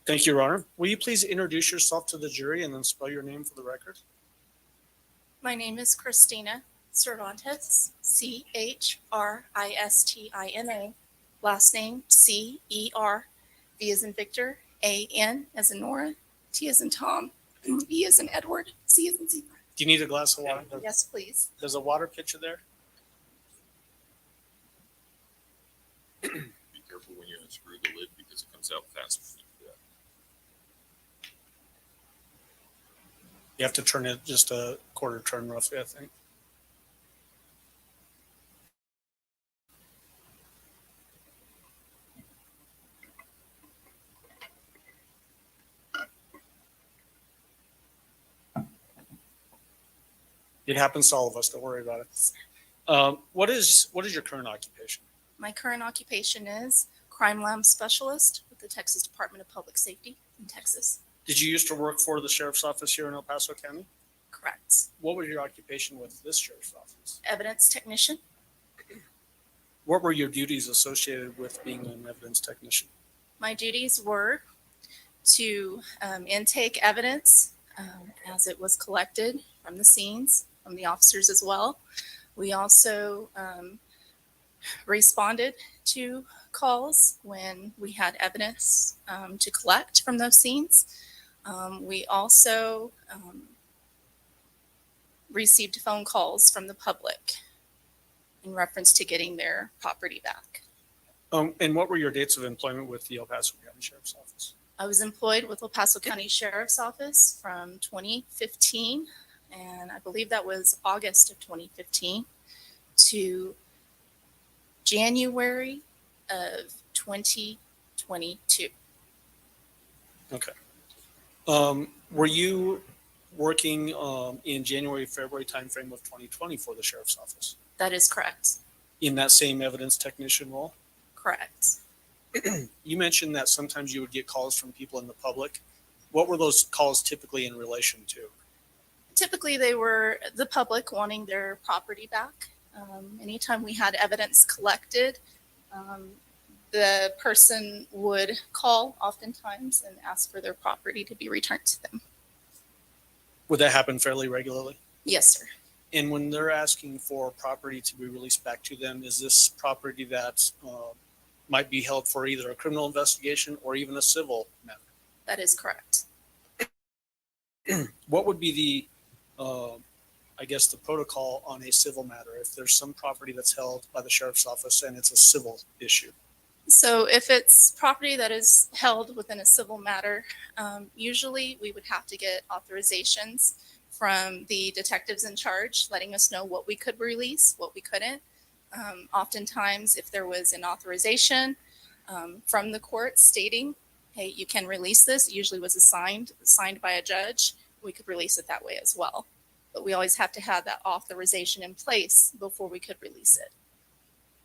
S7: Thank you, Your Honor. Will you please introduce yourself to the jury and then spell your name for the record?
S15: My name is Christina Cervantes, Christina. Last name Cer. V as in Victor, An as in Nora, T as in Tom, E as in Edward, C as in Zebra.
S7: Do you need a glass of water?
S15: Yes, please.
S7: There's a water pitcher there.
S12: Be careful when you unscrew the lid because it comes out fast when you do that.
S7: You have to turn it just a quarter turn roughly, I think. It happens to all of us. Don't worry about it. What is your current occupation?
S15: My current occupation is crime lab specialist with the Texas Department of Public Safety in Texas.
S7: Did you used to work for the sheriff's office here in El Paso County?
S15: Correct.
S7: What was your occupation with this sheriff's office?
S15: Evidence technician.
S7: What were your duties associated with being an evidence technician?
S15: My duties were to intake evidence as it was collected from the scenes, from the officers as well. We also responded to calls when we had evidence to collect from those scenes. We also received phone calls from the public in reference to getting their property back.
S7: And what were your dates of employment with the El Paso County Sheriff's Office?
S15: I was employed with El Paso County Sheriff's Office from 2015, and I believe that was August of 2015 to January of 2022.
S7: Okay. Were you working in January, February timeframe of 2020 for the Sheriff's Office?
S15: That is correct.
S7: In that same evidence technician role?
S15: Correct.
S7: You mentioned that sometimes you would get calls from people in the public. What were those calls typically in relation to?
S15: Typically, they were the public wanting their property back. Anytime we had evidence collected, the person would call oftentimes and ask for their property to be returned to them.
S7: Would that happen fairly regularly?
S15: Yes, sir.
S7: And when they're asking for property to be released back to them, is this property that might be held for either a criminal investigation or even a civil matter?
S15: That is correct.
S7: What would be the, I guess, the protocol on a civil matter if there's some property that's held by the sheriff's office and it's a civil issue?
S15: So if it's property that is held within a civil matter, usually we would have to get authorizations from the detectives in charge, letting us know what we could release, what we couldn't. Oftentimes, if there was an authorization from the court stating, hey, you can release this, it usually was signed by a judge, we could release it that way as well. But we always have to have that authorization in place before we could release it.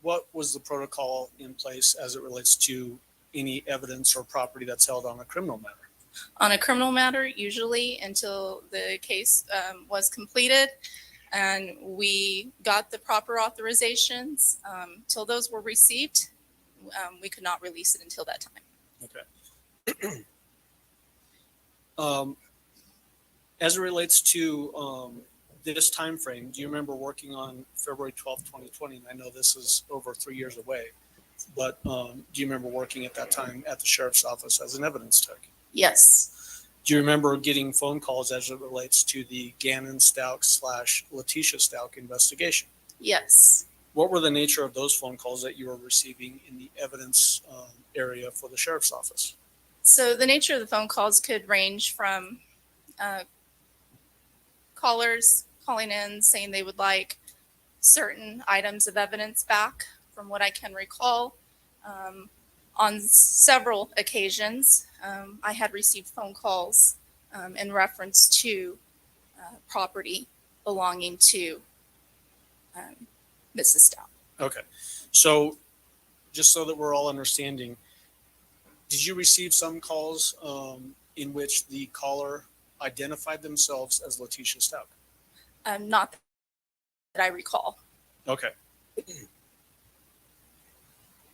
S7: What was the protocol in place as it relates to any evidence or property that's held on a criminal matter?
S15: On a criminal matter, usually until the case was completed and we got the proper authorizations, till those were received, we could not release it until that time.
S7: Okay. As it relates to this time frame, do you remember working on February 12th, 2020? And I know this is over 3 years away, but do you remember working at that time at the sheriff's office as an evidence tech?
S15: Yes.
S7: Do you remember getting phone calls as it relates to the Gannon Stauch / Letecia Stauch investigation?
S15: Yes.
S7: What were the nature of those phone calls that you were receiving in the evidence area for the sheriff's office?
S15: So the nature of the phone calls could range from callers calling in saying they would like certain items of evidence back. From what I can recall, on several occasions, I had received phone calls in reference to property belonging to Mrs. Stauch.
S7: Okay. So just so that we're all understanding, did you receive some calls in which the caller identified themselves as Letecia Stauch?
S15: Not that I recall.
S7: Okay.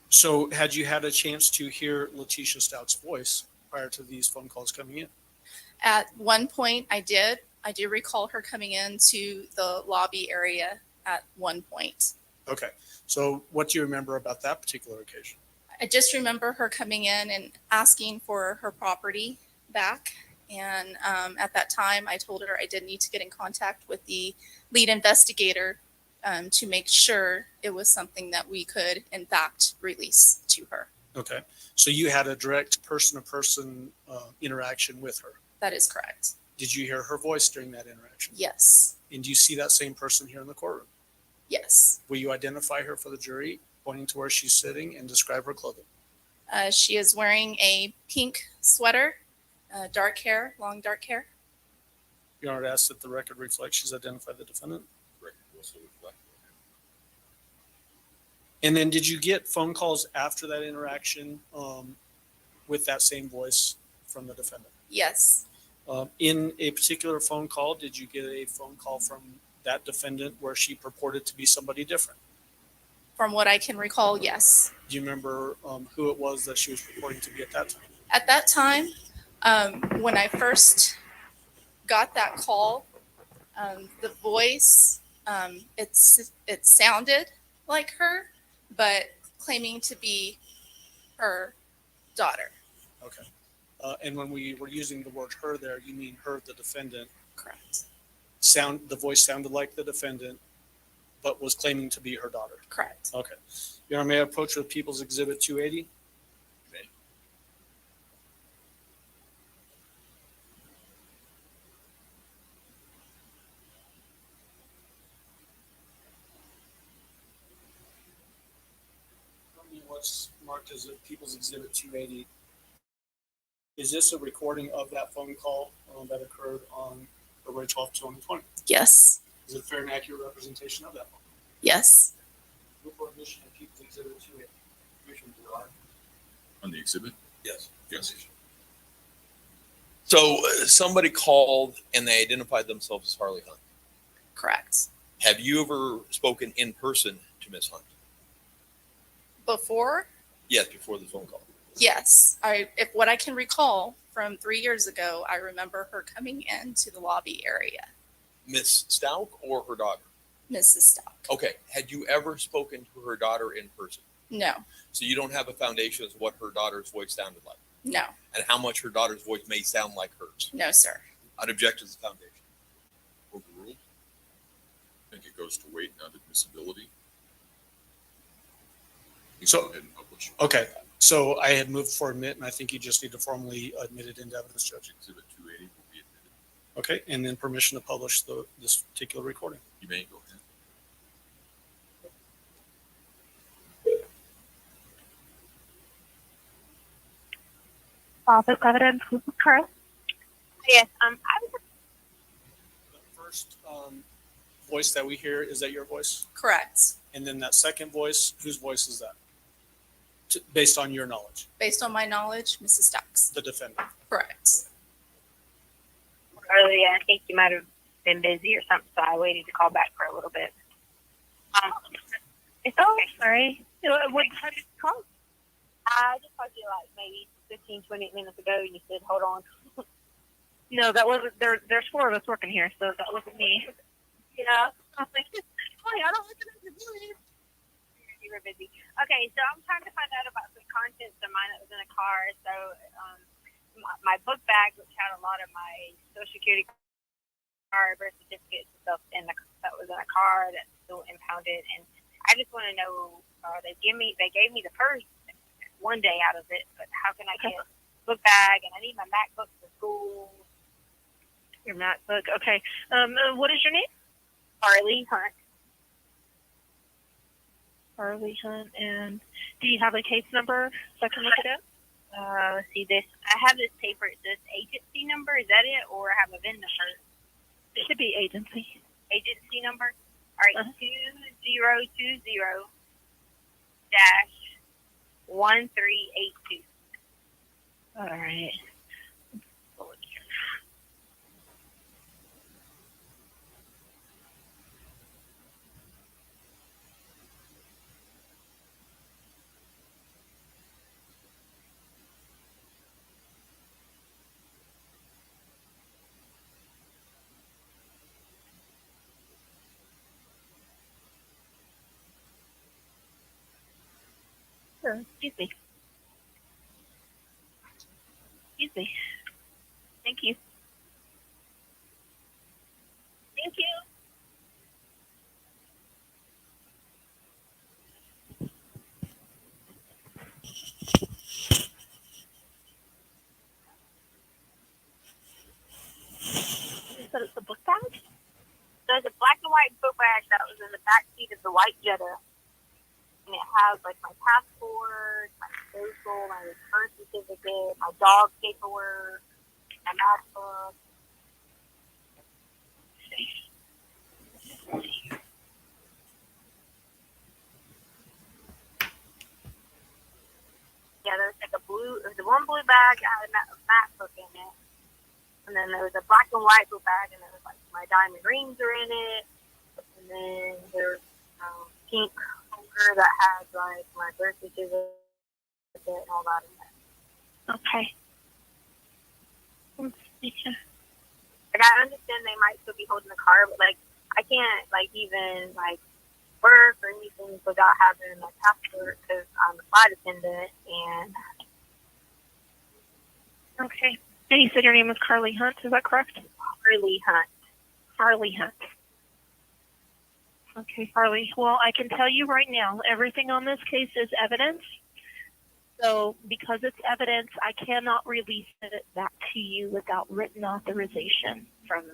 S7: So had you had a chance to hear Letecia Stauch's voice prior to these phone calls coming in?
S15: At one point, I did. I do recall her coming into the lobby area at one point.
S7: Okay. So what do you remember about that particular occasion?
S15: I just remember her coming in and asking for her property back. And at that time, I told her I did need to get in contact with the lead investigator to make sure it was something that we could, in fact, release to her.
S7: Okay. So you had a direct person-to-person interaction with her.
S15: That is correct.
S7: Did you hear her voice during that interaction?
S15: Yes.
S7: And do you see that same person here in the courtroom?
S15: Yes.
S7: Will you identify her for the jury, pointing to where she's sitting, and describe her clothing?
S15: She is wearing a pink sweater, dark hair, long dark hair.
S7: Your Honor, asked that the record reflects she's identified the defendant. And then did you get phone calls after that interaction with that same voice from the defendant?
S15: Yes.
S7: In a particular phone call, did you get a phone call from that defendant where she purported to be somebody different?
S15: From what I can recall, yes.
S7: Do you remember who it was that she was purporting to be at that time?
S15: At that time, when I first got that call, the voice, it sounded like her, but claiming to be her daughter.
S7: Okay. And when we were using the word her there, you mean her, the defendant?
S15: Correct.
S7: The voice sounded like the defendant, but was claiming to be her daughter?
S15: Correct.
S7: Okay. Your Honor, may I approach with People's Exhibit 280? What's marked as a People's Exhibit 280. Is this a recording of that phone call that occurred on February 12th, 2020?
S15: Yes.
S7: Is it fair and accurate representation of that phone call?
S15: Yes.
S7: Report admission of People's Exhibit 280. Commissioner Bureau.
S12: On the exhibit?
S16: Yes.
S12: Yes.
S16: So somebody called and they identified themselves as Harley Hunt.
S15: Correct.
S16: Have you ever spoken in person to Miss Hunt?
S15: Before?
S16: Yes, before the phone call.
S15: Yes. If what I can recall from 3 years ago, I remember her coming into the lobby area.
S16: Miss Stauch or her daughter?
S15: Mrs. Stauch.
S16: Okay. Had you ever spoken to her daughter in person?
S15: No.
S16: So you don't have a foundation as what her daughter's voice sounded like?
S15: No.
S16: And how much her daughter's voice may sound like hers?
S15: No, sir.
S16: I'd object to the foundation.
S12: Overruled. I think it goes to weight, not admissibility. You
S7: So-
S12: go ahead and publish.
S7: Okay. So I had moved for admit, and I think you just need to formally admit it into evidence, Judge.
S12: Exhibit 280 will be admitted.
S7: Okay. And then permission to publish this particular recording.
S12: You may go ahead.
S13: Office evidence, this is Carl. Yes, I was
S7: The first voice that we hear, is that your voice?
S15: Correct.
S7: And then that second voice, whose voice is that? Based on your knowledge,
S15: Based on my knowledge, Mrs. Stauch.
S7: the defendant.
S15: Correct.
S13: earlier. I think you might have been busy or something, so I waited to call back for a little bit. It's okay. Sorry. How did you call? I just called you like maybe 15, 20 minutes ago, and you said, hold on. No, that wasn't, there's 4 of us working here, so that wasn't me. Yeah. I'm like, boy, I don't listen to the news. You were busy. Okay, so I'm trying to find out about some contents of mine that was in a car. So, my book bag, which had a lot of my Social Security card, birth certificates, and stuff that was in a car that's still impounded, and I just want to know. They gave me the purse one day out of it, but how can I get book bag? And I need my MacBook for school.
S17: Your MacBook. Okay. What is your name?
S13: Harley Hunt.
S17: Harley Hunt. And do you have a case number so I can look it up?
S13: Let's see this. I have this paper. It says agency number. Is that it, or I have a VIN number?
S17: It should be agency.
S13: Agency number. All right, 2020-1382.
S17: All right. Excuse me. Excuse me. Thank you.
S13: Thank you.
S17: You said it's a book bag?
S13: There's a black and white book bag that was in the back seat of the white Jetta, and it has like my passport, my social, my birth certificate, my dog paperwork, my MacBook. Yeah, there's like there's one blue bag that had a MacBook in it, and then there was a black and white book bag, and there was like my diamond rings are in it, and then there's pink holder that has like my birth certificate and all that in there.
S17: Okay. Let's see here.
S13: Like, I understand they might still be holding the car, but like I can't like even like work or anything without having my passport because I'm a flight attendant. And
S17: Okay. And you said your name was Carly Hunt, is that correct?
S13: Harley Hunt.
S17: Harley Hunt. Okay, Harley. Well, I can tell you right now, everything on this case is evidence. So because it's evidence, I cannot release it back to you without written authorization from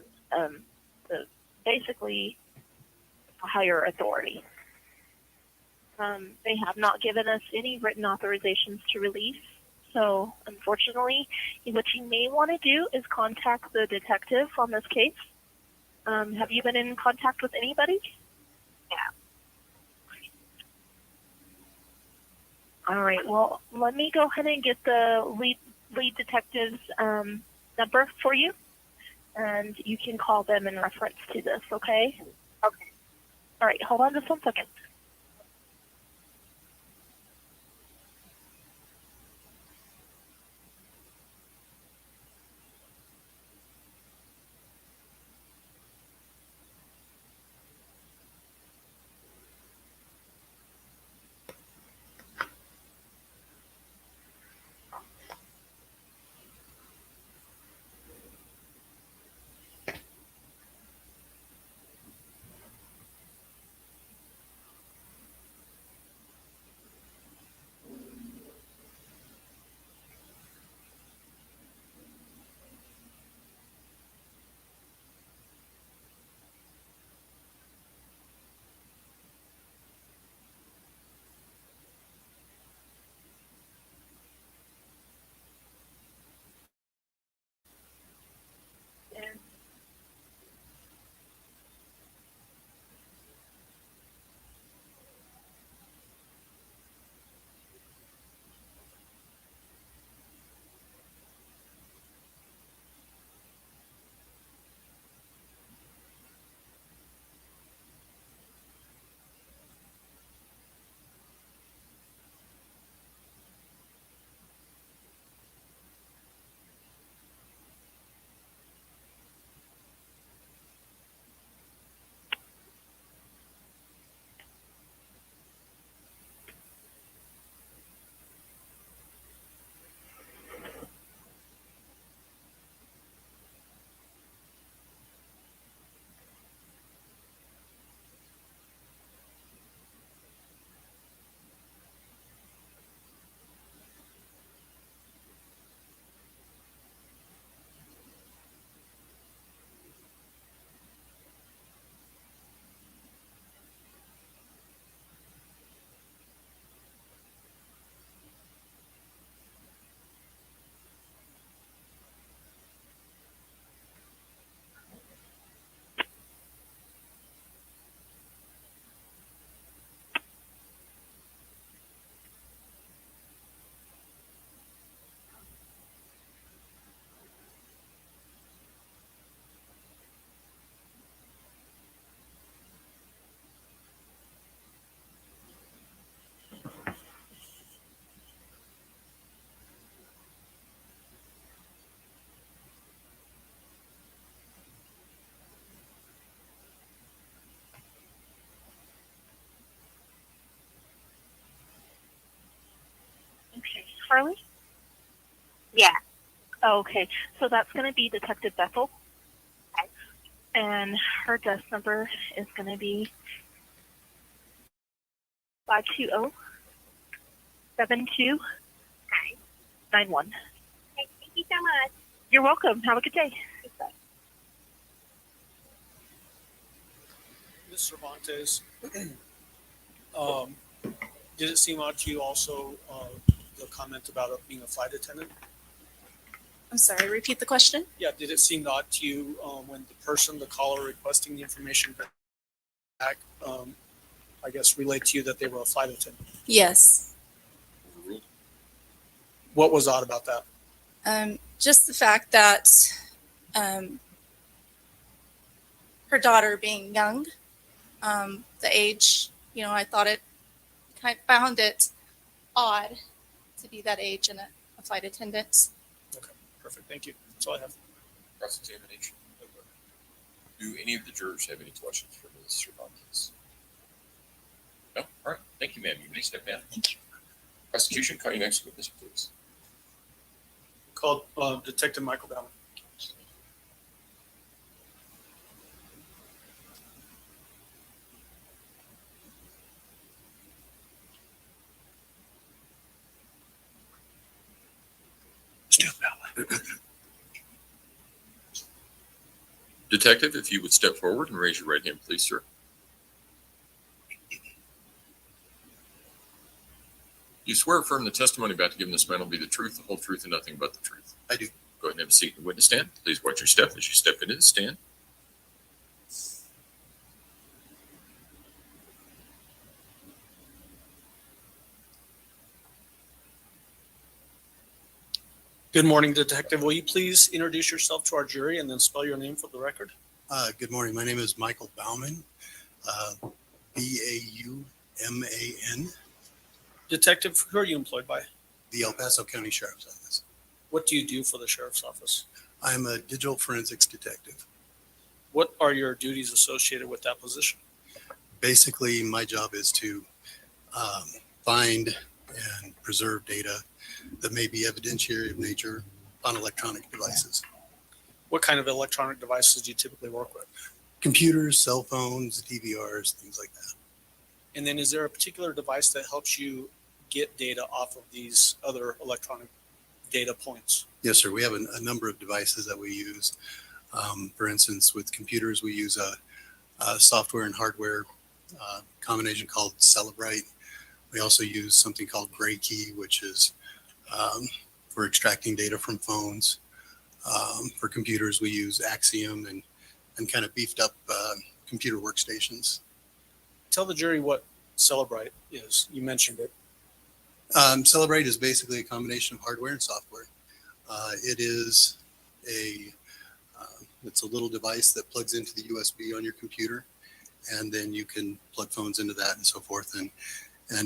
S17: the basically a higher authority. They have not given us any written authorizations to release. So unfortunately, what you may want to do is contact the detective on this case. Have you been in contact with anybody?
S13: Yeah.
S17: All right. Well, let me go ahead and get the lead detective's number for you, and you can call them in reference to this. Okay.
S13: Okay.
S17: All right. Hold on just 1 second. Charlie?
S13: Yeah.
S17: Oh, okay. So that's going to be Detective Bethel. And her desk number is going to be 520-7291.
S13: Okay, thank you so much.
S17: You're welcome. Have a good day.
S7: Ms. Cervantes, did it seem odd to you also the comment about it being a flight attendant?
S15: I'm sorry, repeat the question.
S7: Yeah, did it seem odd to you when the caller requesting the information back, I guess, relayed to you that they were a flight attendant?
S15: Yes.
S7: What was odd about that?
S15: Just the fact that her daughter being young, the age, I found it odd to be that age and a flight attendant.
S7: Okay, perfect. Thank you. That's all I have.
S12: Cross-examination. Do any of the jurors have any questions for Ms. Cervantes? No? All right. Thank you, ma'am. You may step down.
S15: Thank you.
S12: Prosecution, call your next witness, please.
S7: Called Detective Michael Bauman.
S12: Detective, if you would step forward and raise your right hand, please, sir. You swear or affirm the testimony about to give in this matter will be the truth, the whole truth, and nothing but the truth?
S5: I do.
S12: Go ahead and have a seat in the witness stand. Please watch your step as you step into the stand.
S7: Good morning, Detective. Will you please introduce yourself to our jury and then spell your name for the record?
S18: Good morning. My name is Michael Bauman, Bauman.
S7: Detective, who are you employed by?
S18: The El Paso County Sheriff's Office.
S7: What do you do for the Sheriff's Office?
S18: I'm a digital forensics detective.
S7: What are your duties associated with that position?
S18: Basically, my job is to find and preserve data that may be evidentiary of nature on electronic devices.
S7: What kind of electronic devices do you typically work with?
S18: Computers, cell phones, DVRs, things like that.
S7: And then is there a particular device that helps you get data off of these other electronic data points?
S18: Yes, sir. We have a number of devices that we use. For instance, with computers, we use a software and hardware combination called Celebrite. We also use something called Gray Key, which is for extracting data from phones. For computers, we use Axiom and kind of beefed up computer workstations.
S7: Tell the jury what Celebrite is. You mentioned it.
S18: Celebrite is basically a combination of hardware and software. It is it's a little device that plugs into the USB on your computer, and then you can plug phones into that and so forth and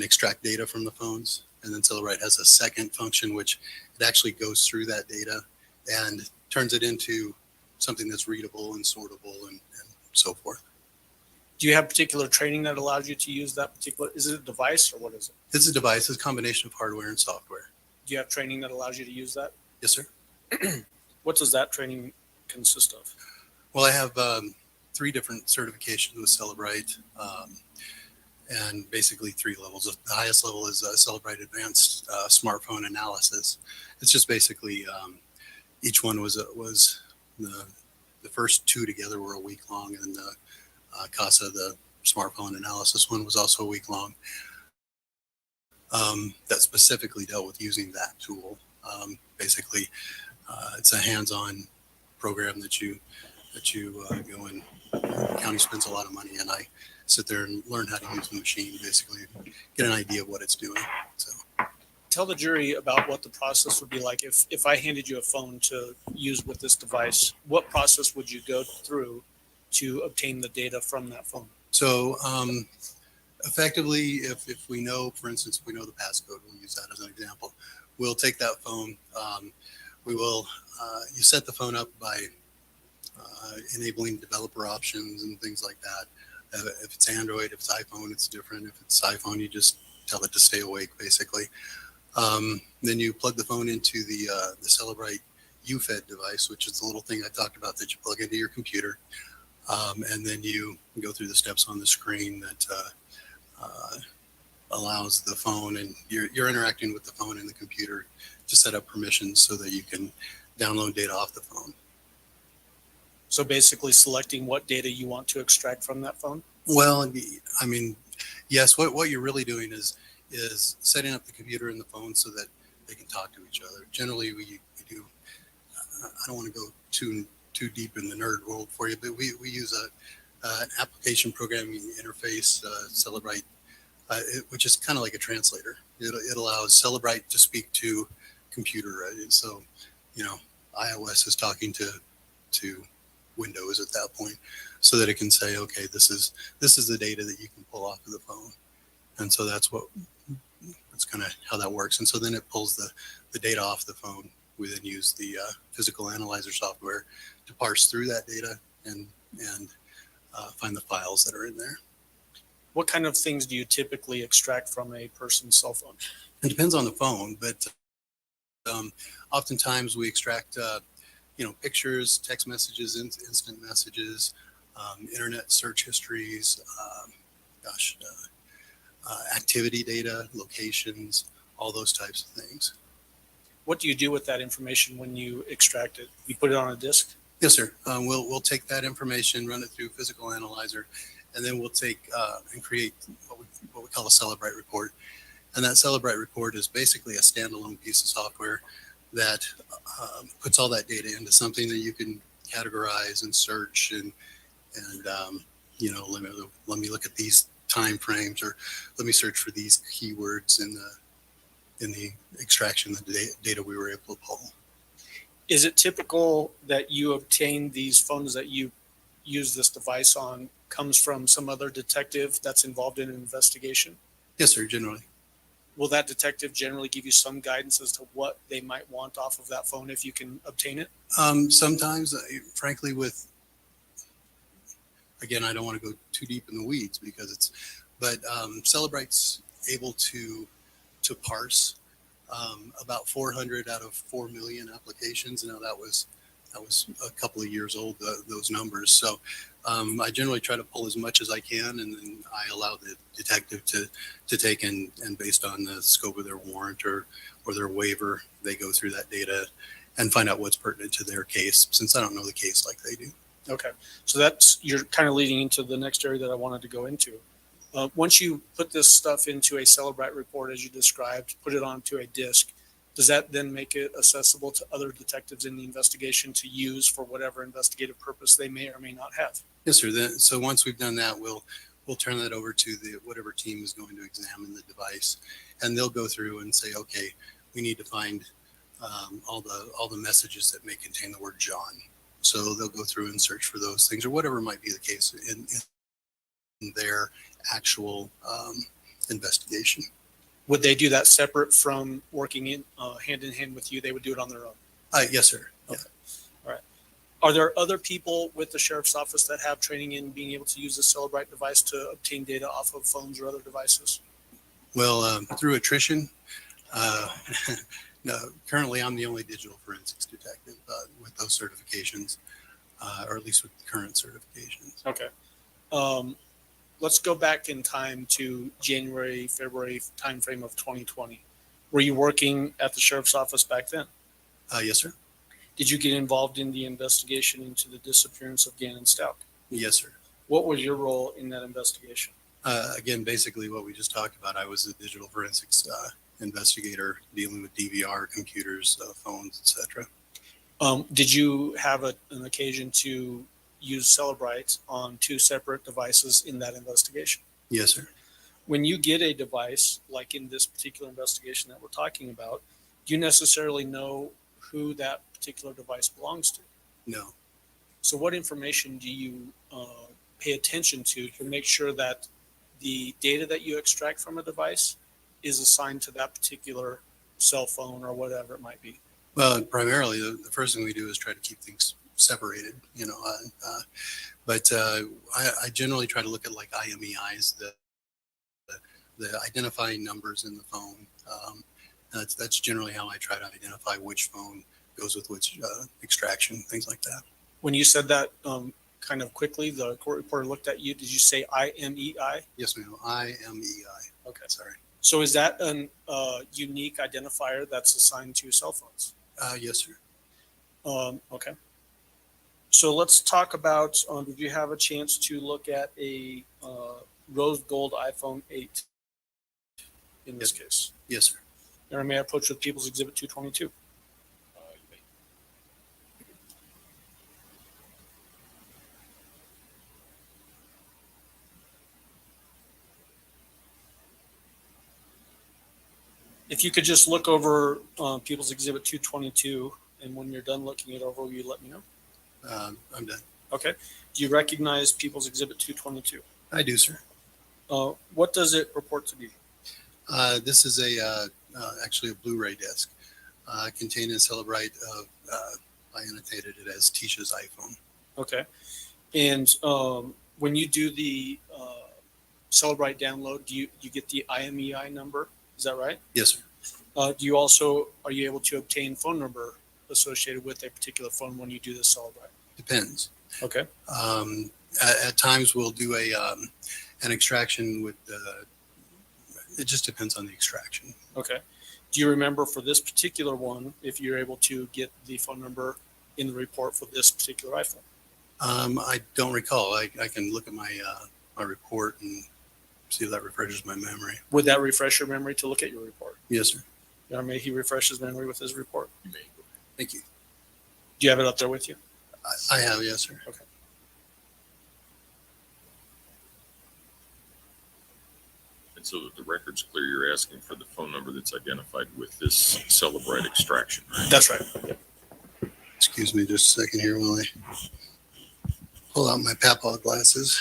S18: extract data from the phones. And then Celebrite has a second function, which it actually goes through that data and turns it into something that's readable and sortable and so forth.
S7: Do you have particular training that allows you to use that particular, is it a device or what is it?
S18: It's a device. It's a combination of hardware and software.
S7: Do you have training that allows you to use that?
S18: Yes, sir.
S7: What does that training consist of?
S18: Well, I have 3 different certifications with Celebrite, and basically 3 levels. The highest level is Celebrite Advanced Smartphone Analysis. It's just basically each one was the first 2 together were a week long, and the CASA, the smartphone analysis one, was also a week long. That specifically dealt with using that tool. Basically, it's a hands-on program that you go in. The county spends a lot of money, and I sit there and learn how to use the machine, basically get an idea of what it's doing. So,
S7: tell the jury about what the process would be like if I handed you a phone to use with this device. What process would you go through to obtain the data from that phone?
S18: So effectively, if we know, for instance, if we know the passcode, we'll use that as an example. We'll take that phone. We will, you set the phone up by enabling developer options and things like that. If it's Android, if it's iPhone, it's different. If it's iPhone, you just tell it to stay awake, basically. Then you plug the phone into the Celebrite UFED device, which is the little thing I talked about that you plug into your computer. And then you go through the steps on the screen that allows the phone, and you're interacting with the phone and the computer to set up permissions so that you can download data off the phone.
S7: So basically selecting what data you want to extract from that phone?
S18: Well, I mean, yes, what you're really doing is setting up the computer and the phone so that they can talk to each other. Generally, we do, I don't want to go too deep in the nerd world for you, but we use an application programming interface, Celebrite, which is kind of like a translator. It allows Celebrite to speak to computer. Right? So, iOS is talking to Windows at that point, so that it can say, okay, this is the data that you can pull off of the phone. And so that's kind of how that works. And so then it pulls the data off the phone. We then use the physical analyzer software to parse through that data and find the files that are in there.
S7: What kind of things do you typically extract from a person's cell phone?
S18: It depends on the phone, but oftentimes we extract pictures, text messages, instant messages, internet search histories, activity data, locations, all those types of things.
S7: What do you do with that information when you extract it? You put it on a disk?
S18: Yes, sir. We'll take that information, run it through Physical Analyzer, and then we'll take and create what we call a Celebrite report. And that Celebrite report is basically a standalone piece of software that puts all that data into something that you can categorize and search and let me look at these time frames, or let me search for these keywords in the extraction of the data we were able to pull.
S7: Is it typical that you obtain these phones that you use this device on comes from some other detective that's involved in an investigation?
S18: Yes, sir, generally.
S7: Will that detective generally give you some guidance as to what they might want off of that phone if you can obtain it?
S18: Sometimes, frankly, again, I don't want to go too deep in the weeds but Celebrite's able to parse about 400 out of 4 million applications. Now that was a couple of years old, those numbers. So I generally try to pull as much as I can, and then I allow the detective to take and based on the scope of their warrant or their waiver, they go through that data and find out what's pertinent to their case, since I don't know the case like they do.
S7: Okay, so you're kind of leading into the next area that I wanted to go into. Once you put this stuff into a Celebrite report, as you described, put it onto a disk, does that then make it accessible to other detectives in the investigation to use for whatever investigative purpose they may or may not have?
S18: Yes, sir. So once we've done that, we'll turn that over to whatever team is going to examine the device, and they'll go through and say, okay, we need to find all the messages that may contain the word John. So they'll go through and search for those things, or whatever might be the case in their actual investigation.
S7: Would they do that separate from working in hand in hand with you? They would do it on their own?
S18: Yes, sir.
S7: Okay. All right. Are there other people with the sheriff's office that have training in being able to use the Celebrite device to obtain data off of phones or other devices?
S18: Well, through attrition, no, currently I'm the only digital forensics detective with those certifications, or at least with current certifications.
S7: Okay. Let's go back in time to January, February timeframe of 2020. Were you working at the sheriff's office back then?
S18: Yes, sir.
S7: Did you get involved in the investigation into the disappearance of Gannon Stauch?
S18: Yes, sir.
S7: What was your role in that investigation?
S18: Again, basically what we just talked about. I was a digital forensics investigator dealing with DVR, computers, phones, etc.
S7: Did you have an occasion to use Celebrite on 2 separate devices in that investigation?
S18: Yes, sir.
S7: When you get a device, like in this particular investigation that we're talking about, do you necessarily know who that particular device belongs to?
S18: No.
S7: So what information do you pay attention to make sure that the data that you extract from a device is assigned to that particular cell phone or whatever it might be?
S18: Well, primarily the first thing we do is try to keep things separated, but I generally try to look at like IMEIs, the identifying numbers in the phone, That's generally how I try to identify which phone goes with which extraction, things like that.
S7: When you said that kind of quickly, the court reporter looked at you. Did you say IMEI?
S18: Yes, ma'am. IMEI.
S7: Okay.
S18: Sorry.
S7: So is that an unique identifier that's assigned to cell phones?
S18: Yes, sir.
S7: Okay. So let's talk about, did you have a chance to look at a rose gold iPhone 8 in this case?
S18: Yes, sir.
S7: Or may I approach with People's Exhibit 222? If you could just look over People's Exhibit 222, and when you're done looking it over, will you let me know?
S18: I'm done.
S7: Okay. Do you recognize People's Exhibit 222?
S18: I do, sir.
S7: What does it purport to be?
S18: This is actually a Blu-ray disc containing a Celebrite of, I annotated it as Tisha's iPhone.
S7: Okay. And when you do the Celebrite download, do you get the IMEI number? Is that right?
S18: Yes, sir.
S7: Do you also, are you able to obtain phone number associated with a particular phone when you do the Celebrite?
S18: Depends.
S7: Okay.
S18: At times we'll do an extraction with it just depends on the extraction.
S7: Okay. Do you remember for this particular one, if you're able to get the phone number in the report for this particular iPhone?
S18: I don't recall. I can look at my my report and see if that refreshes my memory.
S7: Would that refresh your memory to look at your report?
S18: Yes, sir.
S7: Or may he refresh his memory with his report?
S12: You may.
S18: Thank you.
S7: Do you have it up there with you?
S18: I have, yes, sir.
S7: Okay.
S12: And so that the record's clear, you're asking for the phone number that's identified with this Celebrite extraction, right?
S7: That's right. Yep.
S18: Excuse me just a second here while I pull out my Papaw glasses.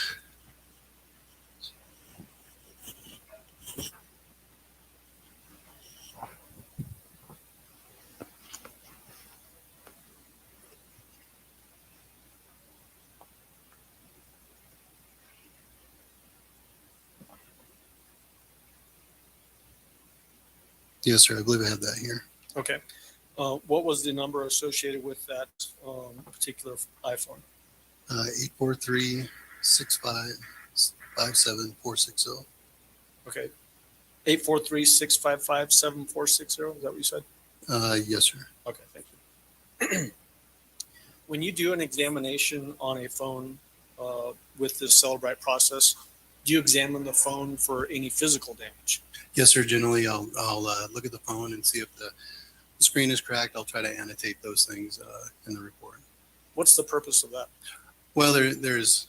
S18: Yes, sir. I believe I have that here.
S7: Okay. What was the number associated with that particular iPhone?
S18: 843-655-7-460.
S7: Okay. 843-655-7460. Is that what you said?
S18: Yes, sir.
S7: Okay, thank you. When you do an examination on a phone with the Celebrite process, do you examine the phone for any physical damage?
S18: Yes, sir. Generally, I'll look at the phone and see if the screen is cracked. I'll try to annotate those things in the report.
S7: What's the purpose of that?
S18: Well, there's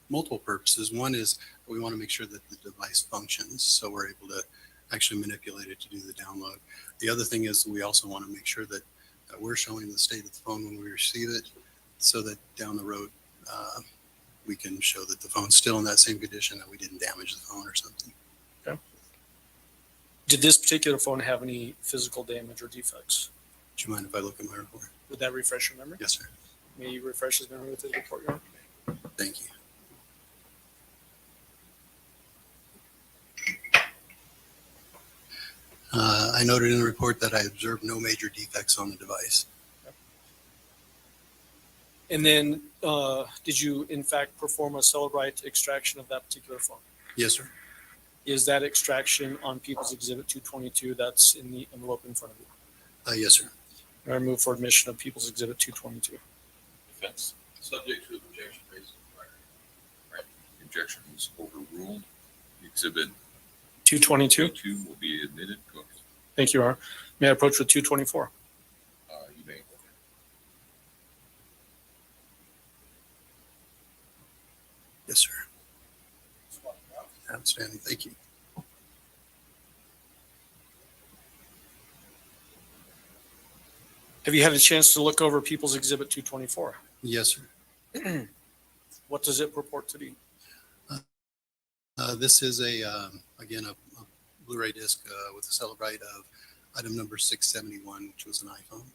S18: multiple purposes. One is we want to make sure that the device functions, so we're able to actually manipulate it to do the download. The other thing is we also want to make sure that we're showing the state of the phone when we receive it, so that down the road we can show that the phone's still in that same condition, that we didn't damage the phone or something.
S7: Okay. Did this particular phone have any physical damage or defects?
S18: Do you mind if I look at my report?
S7: Would that refresh your memory?
S18: Yes, sir.
S7: May you refresh his memory with his report, Your Honor?
S18: Thank you. I noted in the report that I observed no major defects on the device.
S7: And then did you, in fact, perform a Celebrite extraction of that particular phone?
S18: Yes, sir.
S7: Is that extraction on People's Exhibit 222 that's in the envelope in front of you?
S18: Yes, sir.
S7: I move for admission of People's Exhibit 222.
S12: Defense, subject to objection raised in the record. Right, the objection is overruled. Exhibit
S7: 222.
S12: 2 will be admitted. Go ahead.
S7: Thank you, Your Honor. May I approach with 224?
S12: You may.
S18: Yes, sir. Outstanding. Thank you.
S7: Have you had a chance to look over People's Exhibit 224?
S18: Yes, sir.
S7: What does it purport to be?
S18: This is again a Blu-ray disc with a Celebrite of item number 671, which was an iPhone.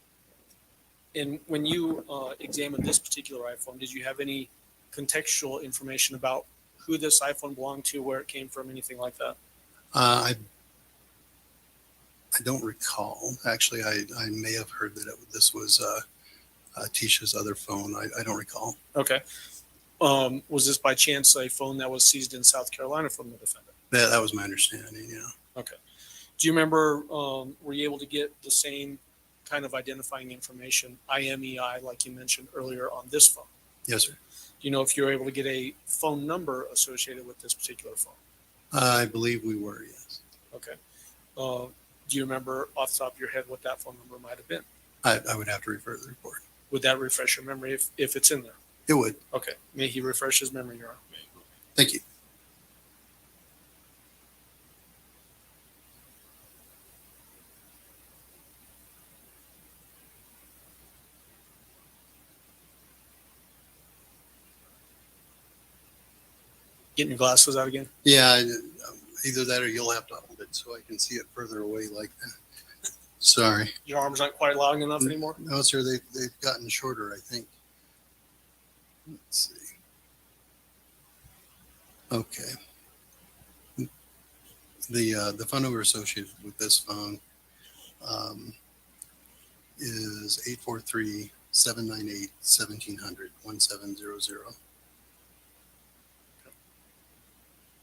S7: And when you examined this particular iPhone, did you have any contextual information about who this iPhone belonged to, where it came from, anything like that?
S18: I don't recall. Actually, I may have heard that this was Tisha's other phone. I don't recall.
S7: Okay. Was this by chance a phone that was seized in South Carolina from the defendant?
S18: That was my understanding, yeah.
S7: Okay. Do you remember, were you able to get the same kind of identifying information, IMEI, like you mentioned earlier, on this phone?
S18: Yes, sir.
S7: Do you know if you were able to get a phone number associated with this particular phone?
S18: I believe we were, yes.
S7: Okay. Do you remember off the top of your head what that phone number might have been?
S18: I would have to refer to the report.
S7: Would that refresh your memory if it's in there?
S18: It would.
S7: Okay. May he refresh his memory, Your Honor.
S18: Thank you.
S7: Getting your glasses out again?
S18: Yeah, either that or you'll have to hold it so I can see it further away like that. Sorry.
S7: Your arms aren't quite long enough anymore?
S18: No, sir, they've gotten shorter, I think. Let's see. Okay. The phone number associated with this phone is 843-798-1700, 1700.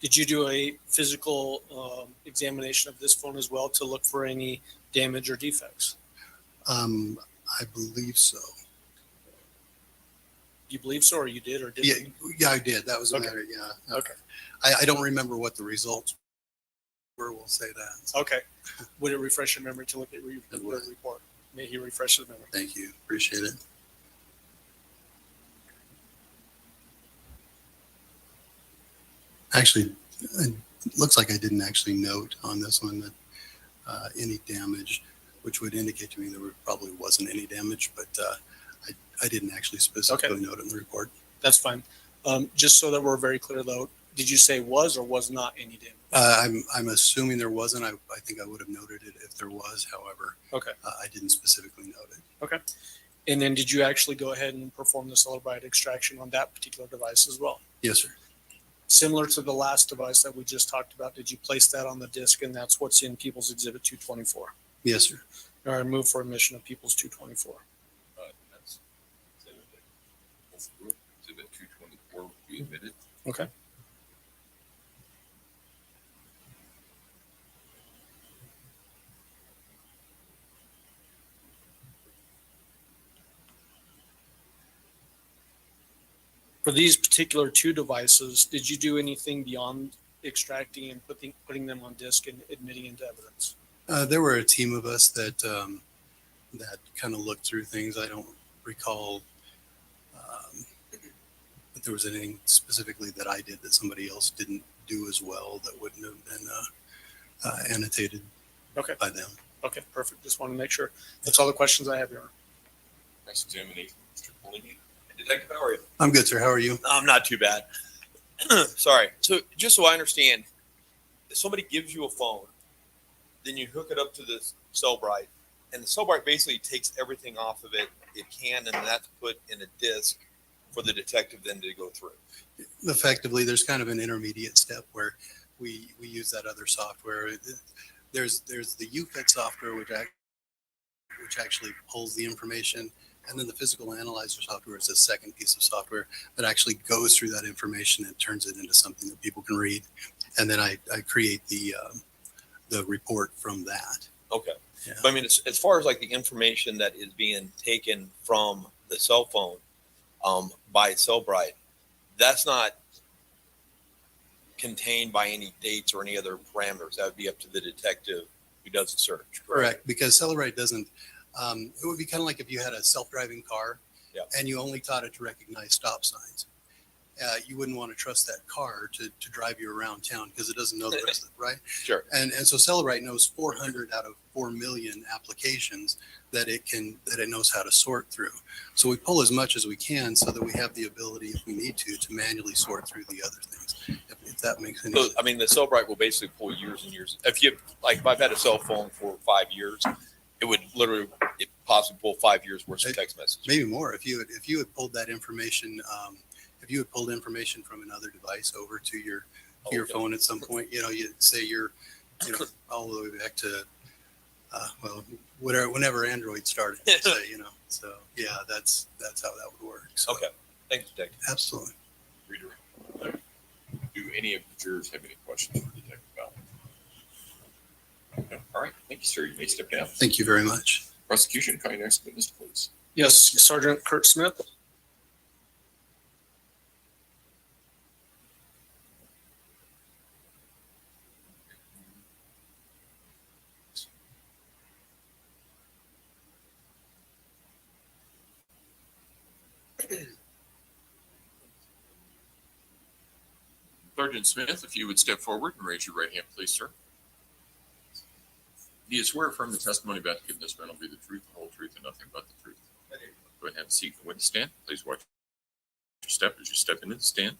S7: Did you do a physical examination of this phone as well to look for any damage or defects?
S18: I believe so.
S7: You believe so, or you did, or didn't?
S18: Yeah, I did. That was a
S7: Okay.
S18: matter, yeah.
S7: Okay.
S18: I don't remember what the results were, we'll say that.
S7: Okay. Would it refresh your memory to look at the report? May he refresh his memory.
S18: Thank you. Appreciate it. Actually, it looks like I didn't actually note on this one that any damage, which would indicate to me there probably wasn't any damage, but I didn't actually specifically note it in the report.
S7: That's fine. Just so that we're very clear, though, did you say was or was not any damage?
S18: I'm assuming there wasn't. I think I would have noted it if there was. However,
S7: Okay.
S18: I didn't specifically note it.
S7: Okay. And then did you actually go ahead and perform the Celebrite extraction on that particular device as well?
S18: Yes, sir.
S7: Similar to the last device that we just talked about, did you place that on the disk and that's what's in People's Exhibit 224?
S18: Yes, sir.
S7: All right, move for admission of People's 224.
S12: That's Exhibit 224 will be admitted.
S7: Okay. For these particular two devices, did you do anything beyond extracting and putting them on disk and admitting into evidence?
S18: There were a team of us that that kind of looked through things. I don't recall that there was anything specifically that I did that somebody else didn't do as well that wouldn't have been annotated by them.
S7: Okay, perfect. Just want to make sure. That's all the questions I have, Your Honor.
S12: Next examination, Mr. Polini. Detective, how are you?
S18: I'm good, sir. How are you?
S16: I'm not too bad. Sorry. So just so I understand, if somebody gives you a phone, then you hook it up to the Cellbrite, and the Cellbrite basically takes everything off of it it can, and that's put in a disk for the detective then to go through.
S18: Effectively, there's kind of an intermediate step where we use that other software. There's the UFED software, which actually pulls the information. And then the physical analyzer software is a second piece of software that actually goes through that information and turns it into something that people can read. And then I create the report from that.
S16: Okay.
S18: Yeah.
S16: But I mean, as far as like the information that is being taken from the cell phone by Cellbrite, that's not contained by any dates or any other parameters. That would be up to the detective who does the search.
S18: Correct. Because Cellbrite doesn't. It would be kind of like if you had a self-driving car and you only taught it to recognize stop signs. You wouldn't want to trust that car to drive you around town because it doesn't know the rest of it, right?
S16: Sure.
S18: And so Cellbrite knows 400 out of 4 million applications that it knows how to sort through. So we pull as much as we can so that we have the ability, if we need to manually sort through the other things. If that makes any sense.
S16: So, I mean, the Cellbrite will basically pull years and years. If I've had a cell phone for 5 years, it would literally possibly pull 5 years worth of text messages.
S18: Maybe more. If you had pulled that information, if you had pulled information from another device over to your phone at some point, you'd say you're all the way back to well, whenever Android started, so yeah, that's how that would work. So,
S16: Okay. Thank you, Detective.
S18: absolutely.
S12: Redirect. Do any of the jurors have any questions for Detective Bell? Okay. All right. Thank you, sir. You may step down.
S18: Thank you very much.
S12: Prosecution, call your next witness, please.
S7: Yes, Sergeant Kurt Smith.
S12: Sergeant Smith, if you would step forward and raise your right hand, please, sir. Do you swear affirm the testimony about to give this man will be the truth, the whole truth, and nothing but the truth? Go ahead and have a seat in the witness stand. Please watch your step as you step into the stand.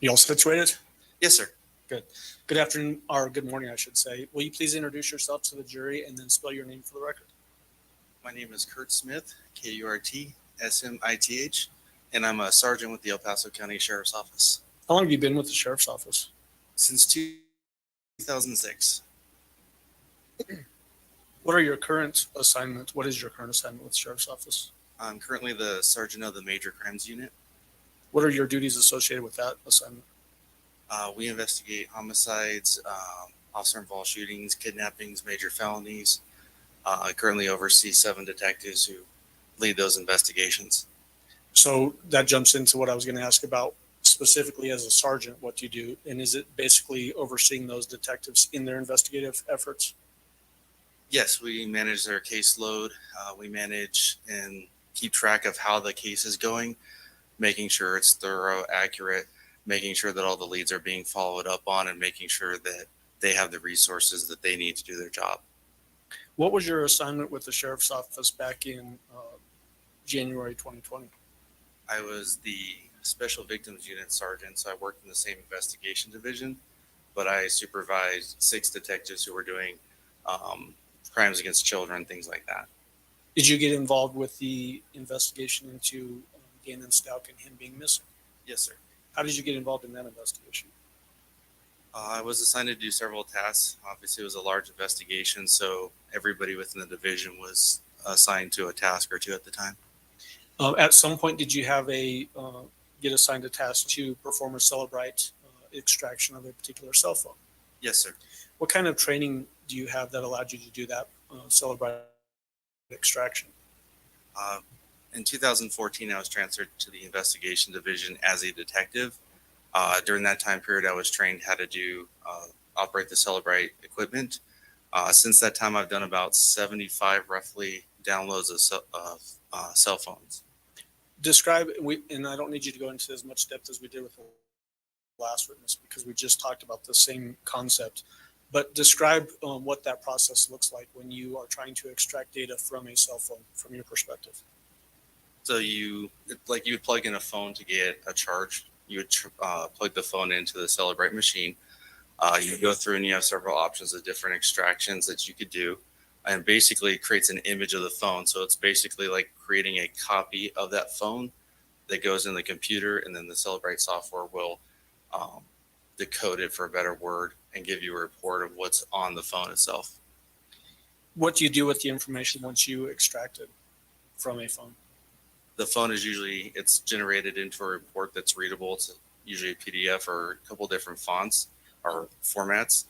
S7: You all situated?
S16: Yes, sir.
S7: Good. Good afternoon, or good morning, I should say. Will you please introduce yourself to the jury and then spell your name for the record?
S10: My name is Kurt Smith, KURT-SMITH, and I'm a sergeant with the El Paso County Sheriff's Office.
S7: How long have you been with the Sheriff's Office?
S10: Since 2006.
S7: What are your current assignments? What is your current assignment with the Sheriff's Office?
S10: I'm currently the sergeant of the Major Crimes Unit.
S7: What are your duties associated with that assignment?
S10: We investigate homicides, officer-involved shootings, kidnappings, major felonies. I currently oversee 7 detectives who lead those investigations.
S7: So that jumps into what I was going to ask about specifically as a sergeant, what you do, and is it basically overseeing those detectives in their investigative efforts?
S10: Yes, we manage their caseload. We manage and keep track of how the case is going, making sure it's thorough, accurate, making sure that all the leads are being followed up on, and making sure that they have the resources that they need to do their job.
S7: What was your assignment with the Sheriff's Office back in January 2020?
S10: I was the Special Victims Unit Sergeant, so I worked in the same investigation division, but I supervised 6 detectives who were doing crimes against children, things like that.
S7: Did you get involved with the investigation into Gannon Stauch and him being missing?
S10: Yes, sir.
S7: How did you get involved in that investigation?
S10: I was assigned to do several tasks. Obviously, it was a large investigation, so everybody within the division was assigned to a task or 2 at the time.
S7: At some point, did you have get assigned a task to perform a Celebrite extraction of a particular cell phone?
S10: Yes, sir.
S7: What kind of training do you have that allowed you to do that Celebrite extraction?
S10: In 2014, I was transferred to the investigation division as a detective. During that time period, I was trained how to operate the Celebrite equipment. Since that time, I've done about 75 roughly downloads of cell phones.
S7: Describe, and I don't need you to go into as much depth as we did with the last witness because we just talked about the same concept, but describe what that process looks like when you are trying to extract data from a cell phone from your perspective.
S10: So you would plug in a phone to get a charge. You would plug the phone into the Celebrite machine. You go through and you have several options of different extractions that you could do. And basically it creates an image of the phone. So it's basically like creating a copy of that phone that goes in the computer, and then the Celebrite software will decode it, for a better word, and give you a report of what's on the phone itself.
S7: What do you do with the information once you extract it from a phone?
S10: The phone is it's generated into a report that's readable. It's usually a PDF or a couple different fonts or formats.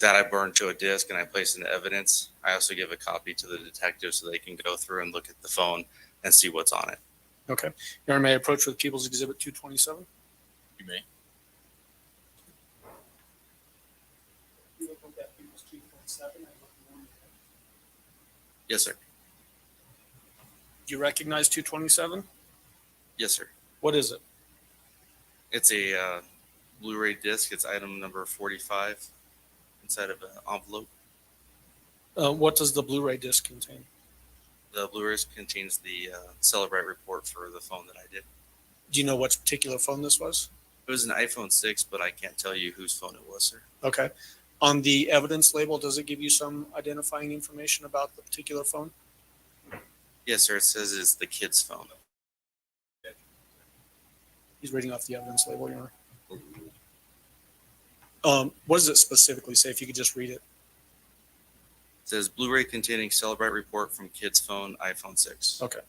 S10: That I burn to a disk and I place into evidence. I also give a copy to the detective so they can go through and look at the phone and see what's on it.
S7: Okay. Your Honor, may I approach with People's Exhibit 227?
S12: You may.
S10: Yes, sir.
S7: Do you recognize 227?
S10: Yes, sir.
S7: What is it?
S10: It's a Blu-ray disc. It's item number 45 inside of an envelope.
S7: What does the Blu-ray disc contain?
S10: The Blu-ray contains the Celebrite report for the phone that I did.
S7: Do you know what particular phone this was?
S10: It was an iPhone 6, but I can't tell you whose phone it was, sir.
S7: Okay. On the evidence label, does it give you some identifying information about the particular phone?
S10: Yes, sir. It says it's the kid's phone.
S7: He's reading off the evidence label, Your Honor. What does it specifically say? If you could just read it.
S10: It says Blu-ray containing Celebrite report from kid's phone, iPhone 6.
S7: Okay.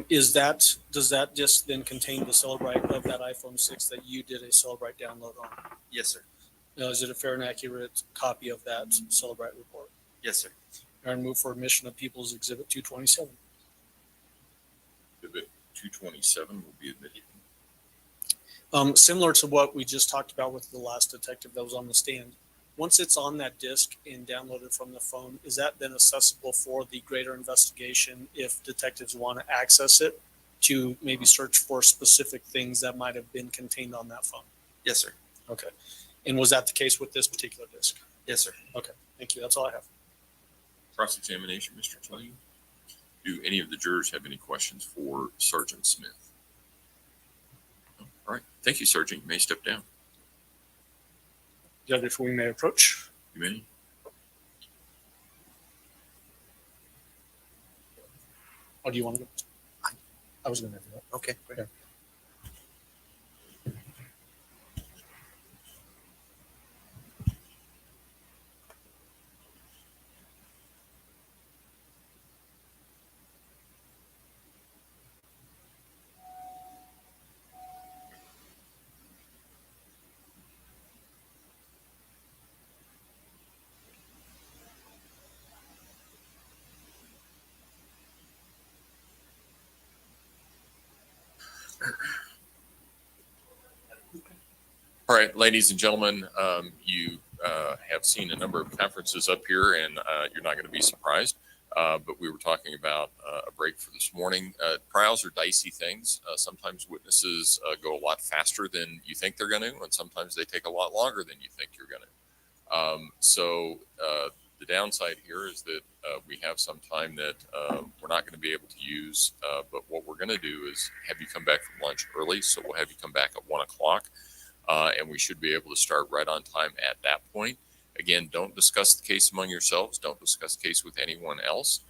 S7: Does that just then contain the Celebrite of that iPhone 6 that you did a Celebrite download on?
S10: Yes, sir.
S7: Is it a fair and accurate copy of that Celebrite report?
S10: Yes, sir.
S7: And move for admission of People's Exhibit 227.
S12: Exhibit 227 will be admitted.
S7: Similar to what we just talked about with the last detective that was on the stand. Once it's on that disk and downloaded from the phone, is that then accessible for the greater investigation if detectives want to access it to maybe search for specific things that might have been contained on that phone?
S10: Yes, sir.
S7: Okay. And was that the case with this particular disk?
S10: Yes, sir.
S7: Okay. Thank you. That's all I have.
S12: Cross-examination, Mr. Tilley. Do any of the jurors have any questions for Sergeant Smith? All right. Thank you, Sergeant. You may step down.
S7: Judge, if we may approach.
S12: You may.
S7: Or do you want to go? I was going to do that.
S16: Okay.
S7: Yeah.
S12: All right, ladies and gentlemen, you have seen a number of conferences up here, and you're not going to be surprised. But we were talking about a break for this morning. Trials are dicey things. Sometimes witnesses go a lot faster than you think they're going to, and sometimes they take a lot longer than you think you're going to. So the downside here is that we have some time that we're not going to be able to use. But what we're going to do is have you come back from lunch early. So we'll have you come back at 1 o'clock. And we should be able to start right on time at that point. Again, don't discuss the case among yourselves. Don't discuss the case with anyone else.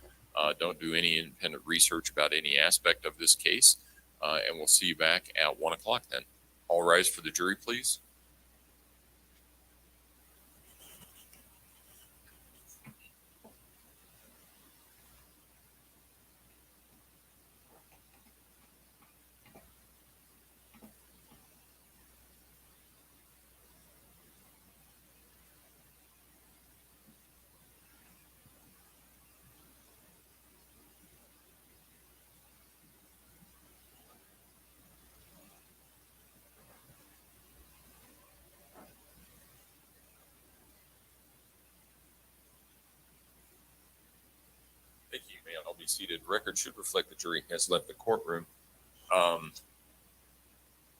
S12: Don't do any independent research about any aspect of this case. And we'll see you back at 1 o'clock then. All rise for the jury, please. Thank you. May all be seated. Record should reflect the jury has left the courtroom.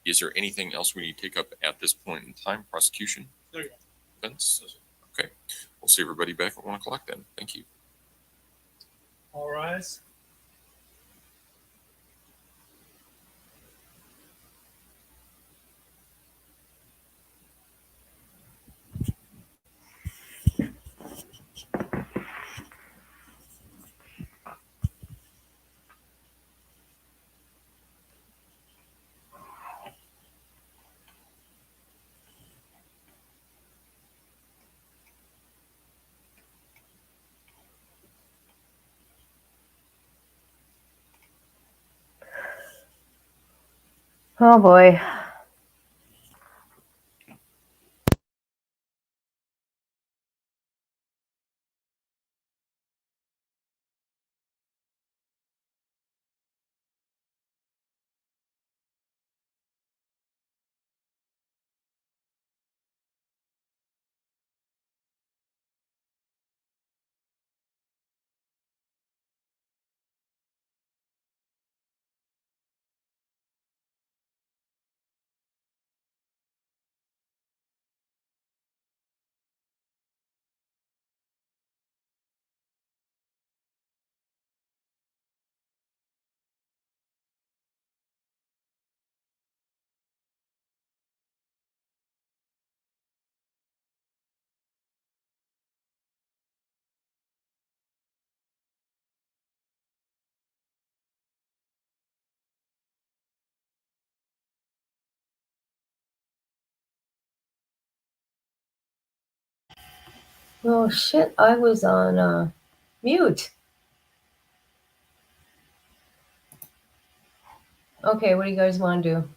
S12: Is there anything else we need to take up at this point in time? Prosecution?
S7: There you go.
S12: Defense? Okay. We'll see everybody back at 1 o'clock then. Thank you.
S7: All rise.
S1: Oh boy. Oh shit, I was on mute. Okay, what do you guys want to do?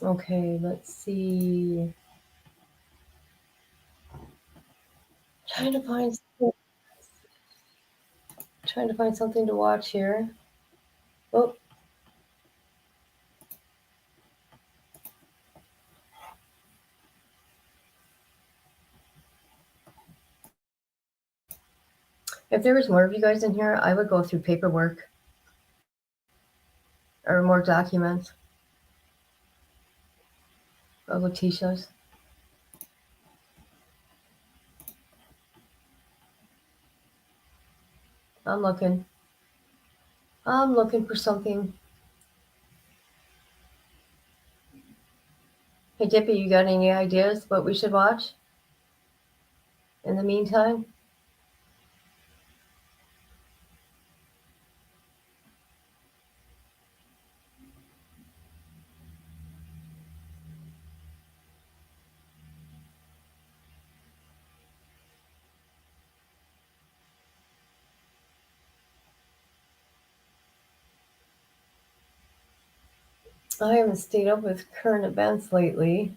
S1: Okay, let's see. Trying to find something to watch here. Oh. If there was more of you guys in here, I would go through paperwork or more documents of Letecia's. I'm looking for something. Hey Dippy, you got any ideas what we should watch in the meantime? I haven't stayed up with current events lately.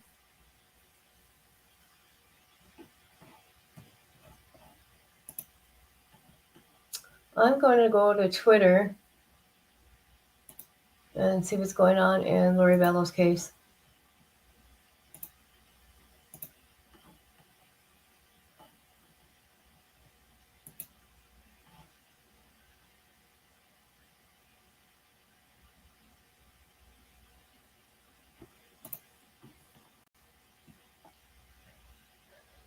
S1: I'm going to go to Twitter and see what's going on in Lori Bellow's case.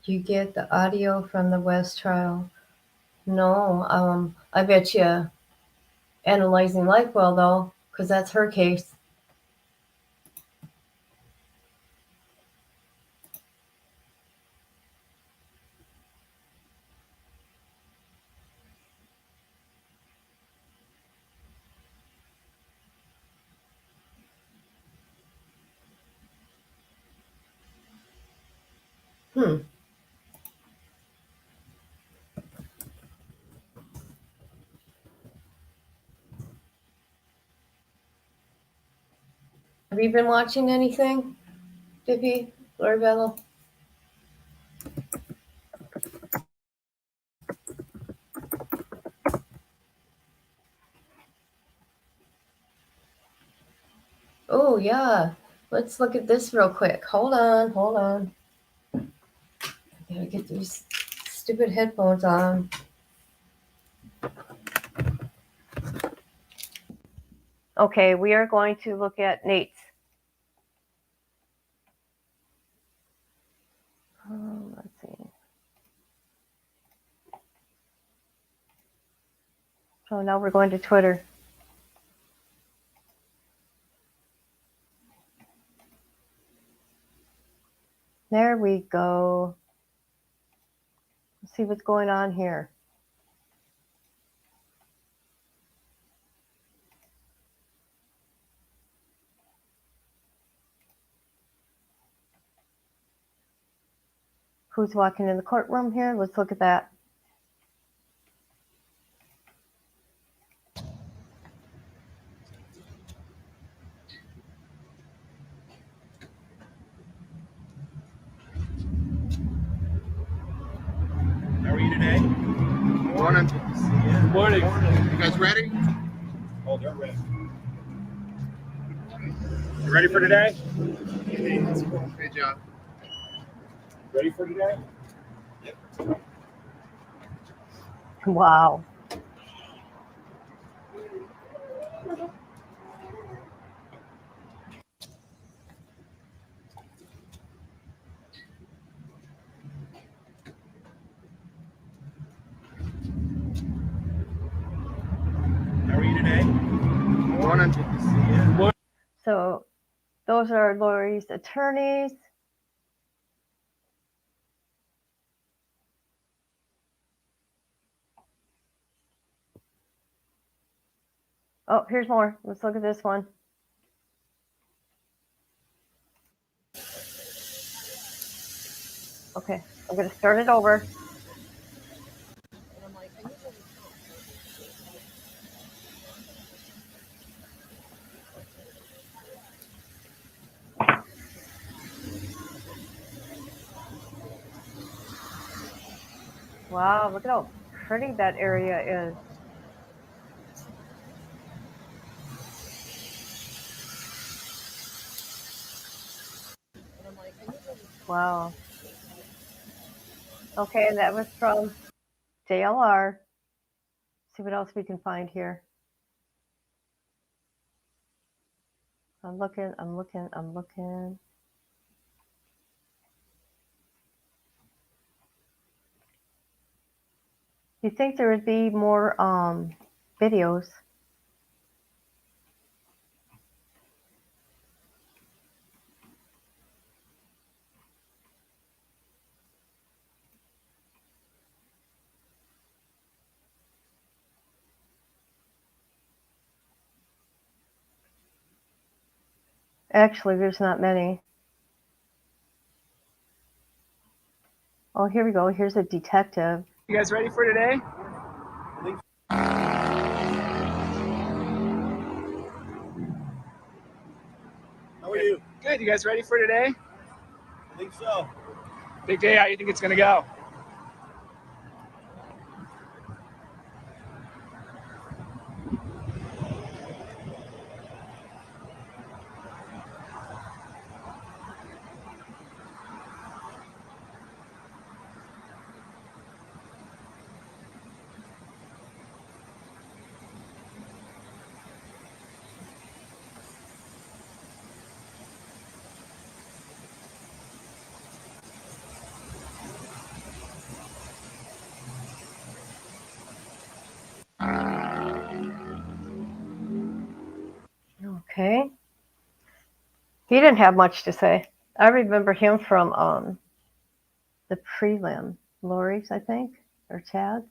S1: You get the audio from the West trial? No, I bet you Analyzing Life will, though, because that's her case. Have you been watching anything, Dippy, Lori Bellow? Oh, yeah. Let's look at this real quick. Hold on. I gotta get these stupid headphones on. Okay, we are going to look at Nate's. Let's see. So now we're going to Twitter. There we go. Let's see what's going on here. Who's walking in the courtroom here? Let's look at that.
S19: How are you today?
S20: Morning.
S19: Good morning.
S20: You guys ready?
S19: Oh, they're ready. You ready for today?
S20: Good job.
S19: Ready for today? Yep.
S1: Wow.
S19: How are you today?
S20: Morning.
S1: So those are Lori's attorneys. Oh, here's more. Let's look at this one. Okay, I'm going to start it over. Wow, look at how pretty that area is. Wow. Okay, and that was from JLR. See what else we can find here. I'm looking. You think there would be more videos? Actually, there's not many. Oh, here we go. Here's a detective.
S19: You guys ready for today? How are you? Good. You guys ready for today? I think so. Big day. How do you think it's going to go?
S1: Okay. He didn't have much to say. I remember him from the prelim. Lori's, I think, or Chad's.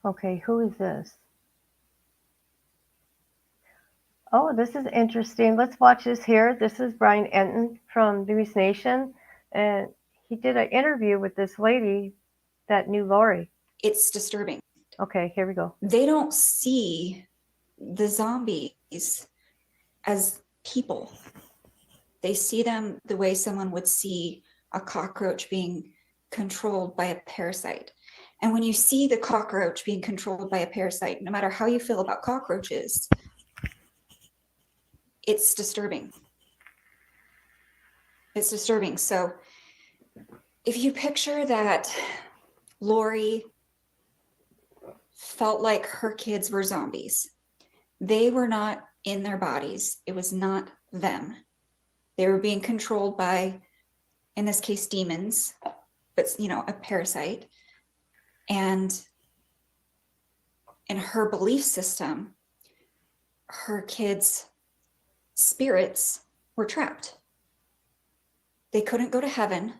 S1: Okay, who is this? Oh, this is interesting. Let's watch this here. This is Brian Enton from News Nation, and he did an interview with this lady that knew Lori.
S20: It's disturbing.
S1: Okay, here we go.
S20: They don't see the zombies as people. They see them the way someone would see a cockroach being controlled by a parasite. And when you see the cockroach being controlled by a parasite, no matter how you feel about cockroaches, it's disturbing. It's disturbing. So if you picture that Lori felt like her kids were zombies, they were not in their bodies. It was not them. They were being controlled by, in this case, demons, but, you know, a parasite. And in her belief system, her kids' spirits were trapped. They couldn't go to heaven,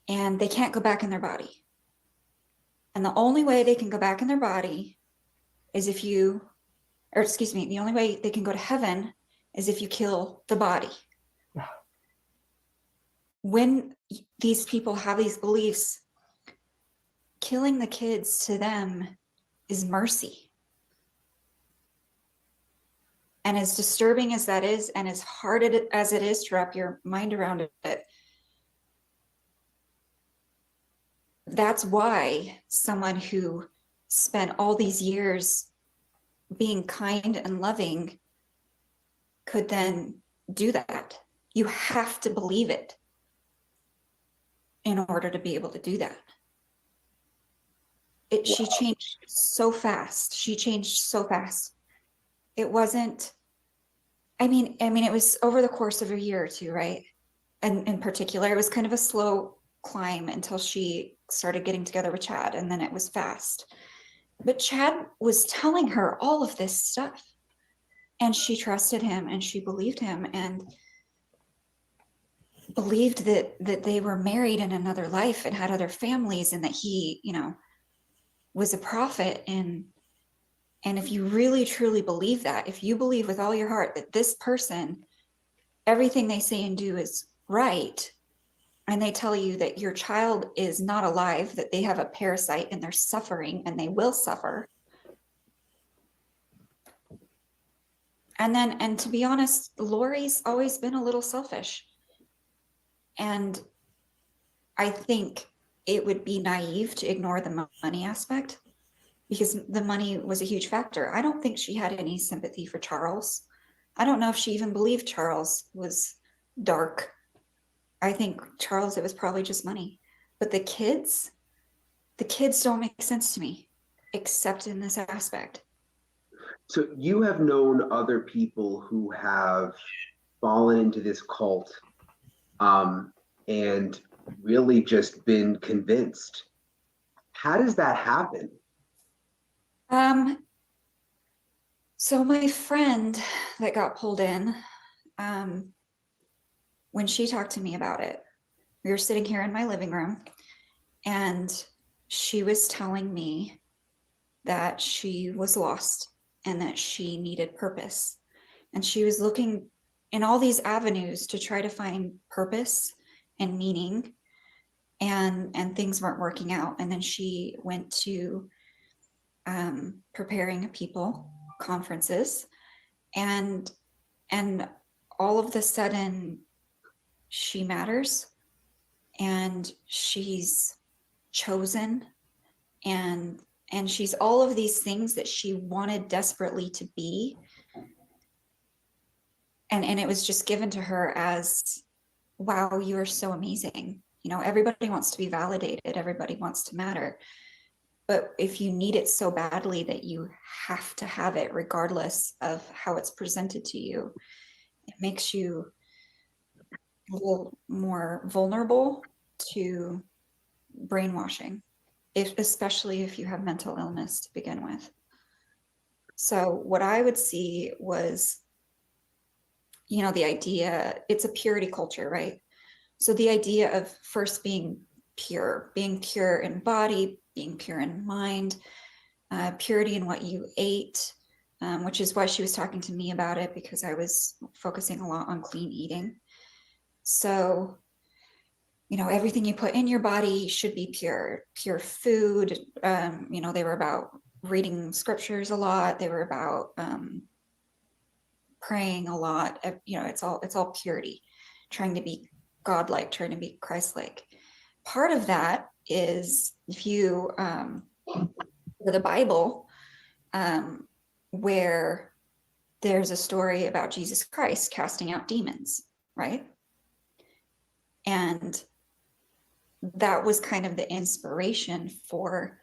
S20: and they can't go back in their body. And the only way they can go back in their body is if you, or excuse me, the only way they can go to heaven is if you kill the body. When these people have these beliefs, killing the kids to them is mercy. And as disturbing as that is, and as hard as it is to wrap your mind around it, that's why someone who spent all these years being kind and loving could then do that. You have to believe it in order to be able to do that. She changed so fast. She changed so fast. It wasn't, I mean, it was over the course of a year or two, right? And in particular, it was kind of a slow climb until she started getting together with Chad, and then it was fast. But Chad was telling her all of this stuff, and she trusted him, and she believed him, and believed that they were married in another life and had other families, and that he, was a prophet. And if you really truly believe that, if you believe with all your heart that this person, everything they say and do is right, and they tell you that your child is not alive, that they have a parasite and they're suffering and they will suffer. And to be honest, Lori's always been a little selfish. And I think it would be naive to ignore the money aspect, because the money was a huge factor. I don't think she had any sympathy for Charles. I don't know if she even believed Charles was dark. I think Charles, it was probably just money. But the kids don't make sense to me, except in this aspect.
S21: So you have known other people who have fallen into this cult, and really just been convinced. How does that happen?
S20: So my friend that got pulled in, when she talked to me about it, we were sitting here in my living room, and she was telling me that she was lost and that she needed purpose. And she was looking in all these avenues to try to find purpose and meaning, and things weren't working out. And then she went to preparing people conferences, and all of the sudden she matters, and she's chosen, and she's all of these things that she wanted desperately to be, and it was just given to her as, wow, you are so amazing. Everybody wants to be validated, everybody wants to matter. But if you need it so badly that you have to have it regardless of how it's presented to you, it makes you a little more vulnerable to brainwashing, especially if you have mental illness to begin with. So what I would see was, the idea, it's a purity culture, right? So the idea of first being pure in body, being pure in mind, purity in what you ate, which is why she was talking to me about it, because I was focusing a lot on clean eating. So, everything you put in your body should be pure food. They were about reading scriptures a lot. They were about praying a lot. It's all purity, trying to be godlike, trying to be Christ-like. Part of that is, if you the Bible, where there's a story about Jesus Christ casting out demons, right? And that was kind of the inspiration for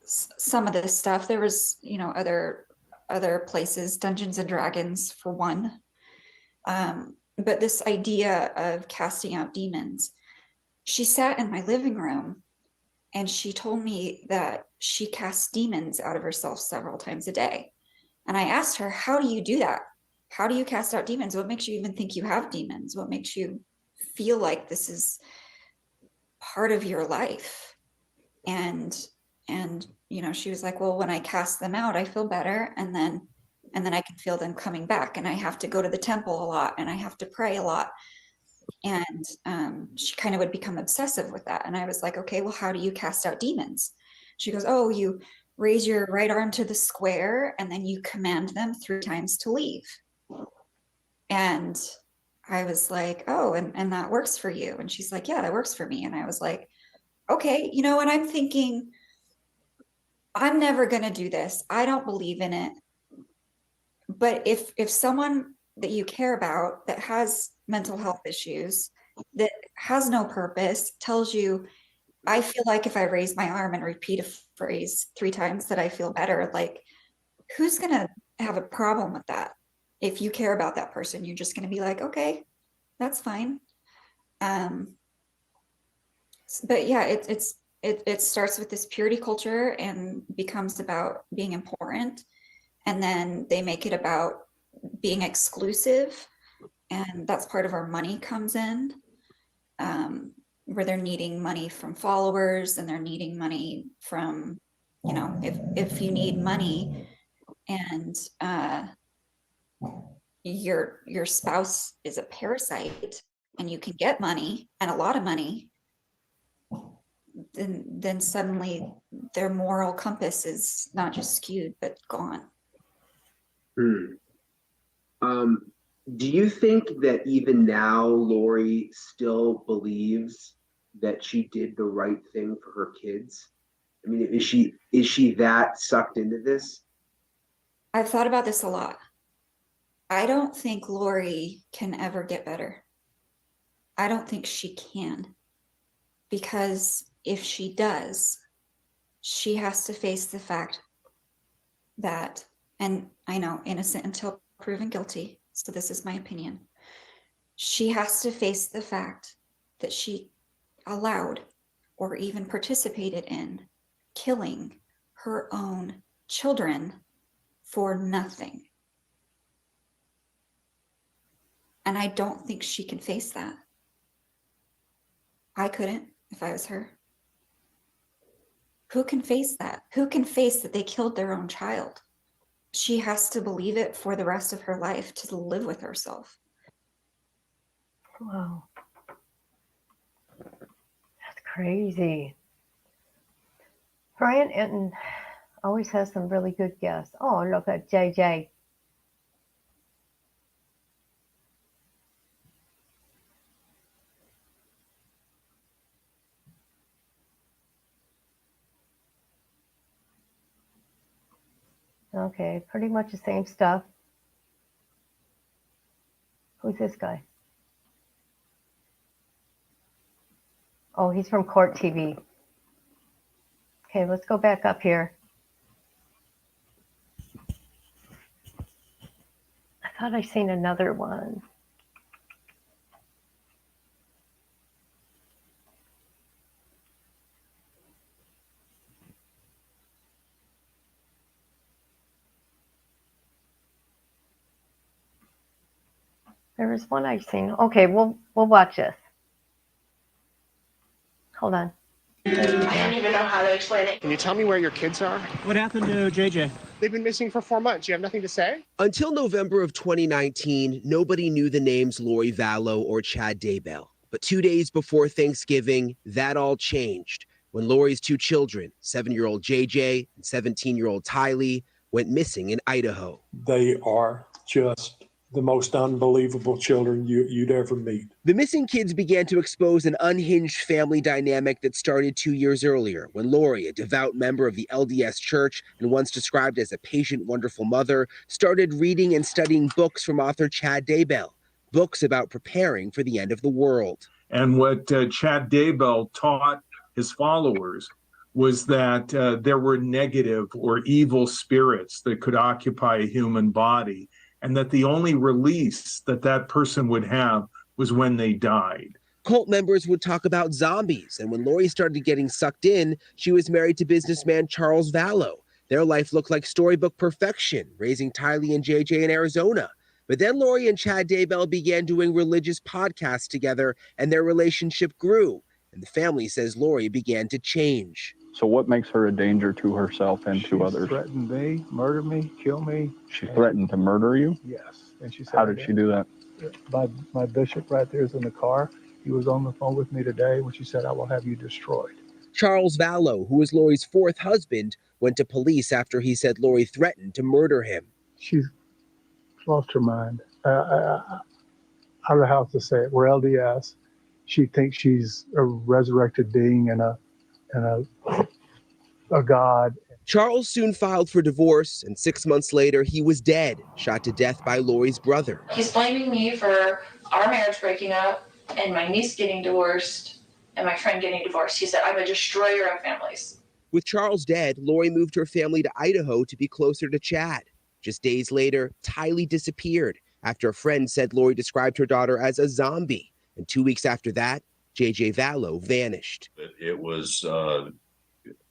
S20: some of this stuff. There was, other places, Dungeons and Dragons for one. But this idea of casting out demons, she sat in my living room and she told me that she casts demons out of herself several times a day. And I asked her, how do you do that? How do you cast out demons? What makes you even think you have demons? What makes you feel like this is part of your life? And she was like, well, when I cast them out, I feel better. And then I can feel them coming back, and I have to go to the temple a lot, and I have to pray a lot. And she kind of would become obsessive with that. And I was like, okay, well, how do you cast out demons? She goes, oh, you raise your right arm to the square, and then you command them 3 times to leave. And I was like, oh, and that works for you? And she's like, yeah, that works for me. And I was like, okay, and I'm thinking, I'm never going to do this. I don't believe in it. But if someone that you care about that has mental health issues, that has no purpose, tells you I feel like if I raise my arm and repeat a phrase 3 times that I feel better, like who's going to have a problem with that? If you care about that person, you're just going to be like, okay, that's fine. But yeah, it starts with this purity culture and becomes about being important. And then they make it about being exclusive. And that's part of where money comes in, where they're needing money from followers and they're needing money from, you know, if you need money and your spouse is a parasite and you can get money and a lot of money, then suddenly their moral compass is not just skewed but gone.
S21: Do you think that even now Lori still believes that she did the right thing for her kids? I mean, is she that sucked into this?
S20: I've thought about this a lot. I don't think Lori can ever get better. I don't think she can, because if she does, she has to face the fact that, and I know innocent until proven guilty, so this is my opinion, she has to face the fact that she allowed or even participated in killing her own children for nothing. And I don't think she can face that. I couldn't if I was her. Who can face that? Who can face that they killed their own child? She has to believe it for the rest of her life to live with herself.
S2: Wow. That's crazy. Brian Enton always has some really good guests. Oh, look at JJ. Okay, pretty much the same stuff. Who's this guy? Oh, he's from Court TV. Okay, let's go back up here. I thought I seen another one. There was one I've seen. Okay, we'll watch this. Hold on.
S19: I don't even know how to explain it. Can you tell me where your kids are?
S3: What happened to JJ?
S19: They've been missing for 4 months. You have nothing to say?
S22: Until November of 2019, nobody knew the names Lori Vallow or Chad Daybell. But 2 days before Thanksgiving, that all changed when Lori's 2 children, 7-year-old JJ and 17-year-old Tylee, went missing in Idaho.
S23: They are just the most unbelievable children you'd ever meet.
S22: The missing kids began to expose an unhinged family dynamic that started 2 years earlier when Lori, a devout member of the LDS Church and once described as a patient, wonderful mother, started reading and studying books from author Chad Daybell, books about preparing for the end of the world.
S23: And what Chad Daybell taught his followers was that there were negative or evil spirits that could occupy a human body, and that the only release that person would have was when they died.
S22: Cult members would talk about zombies, and when Lori started getting sucked in, she was married to businessman Charles Vallow. Their life looked like storybook perfection, raising Tylee and JJ in Arizona. But then Lori and Chad Daybell began doing religious podcasts together, and their relationship grew. And the family says Lori began to change.
S24: So what makes her a danger to herself and to others?
S23: She threatened me, murder me, kill me.
S24: She threatened to murder you?
S23: Yes. And she said,
S24: how did she do that?
S23: My bishop right there is in the car. He was on the phone with me today when she said, I will have you destroyed.
S22: Charles Vallow, who was Lori's 4th husband, went to police after he said Lori threatened to murder him.
S23: She's lost her mind. I don't know how to say it. We're LDS. She thinks she's a resurrected being and a god.
S22: Charles soon filed for divorce, and 6 months later, he was dead, shot to death by Lori's brother.
S25: He's blaming me for our marriage breaking up and my niece getting divorced
S3: and my friend getting divorced. He said, I'm a destroyer of families.
S22: With Charles dead, Lori moved her family to Idaho to be closer to Chad. Just days later, Tylee disappeared after a friend said Lori described her daughter as a zombie. And 2 weeks after that, JJ Vallow vanished.
S4: It was a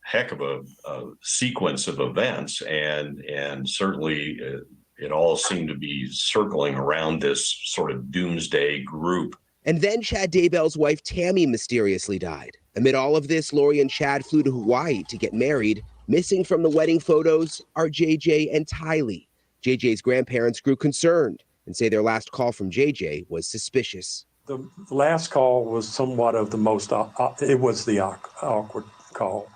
S4: heck of a sequence of events, and certainly it all seemed to be circling around this sort of doomsday group.
S22: And then Chad Daybell's wife Tammy mysteriously died. Amid all of this, Lori and Chad flew to Hawaii to get married. Missing from the wedding photos are JJ and Tylee. JJ's grandparents grew concerned and say their last call from JJ was suspicious.
S6: The last call was somewhat of the most, it was the awkward call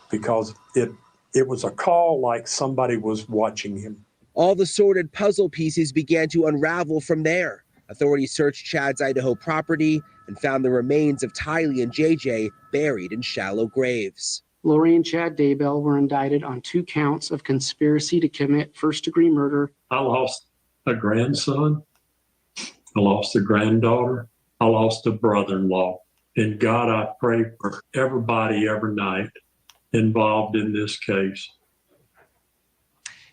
S6: because it was a call like somebody was watching him.
S22: All the sordid puzzle pieces began to unravel from there. Authorities searched Chad's Idaho property and found the remains of Tylee and JJ buried in shallow graves.
S9: Lori and Chad Daybell were indicted on 2 counts of conspiracy to commit first-degree murder.
S6: I lost a grandson. I lost a granddaughter. I lost a brother-in-law. And God, I pray for everybody every night involved in this case.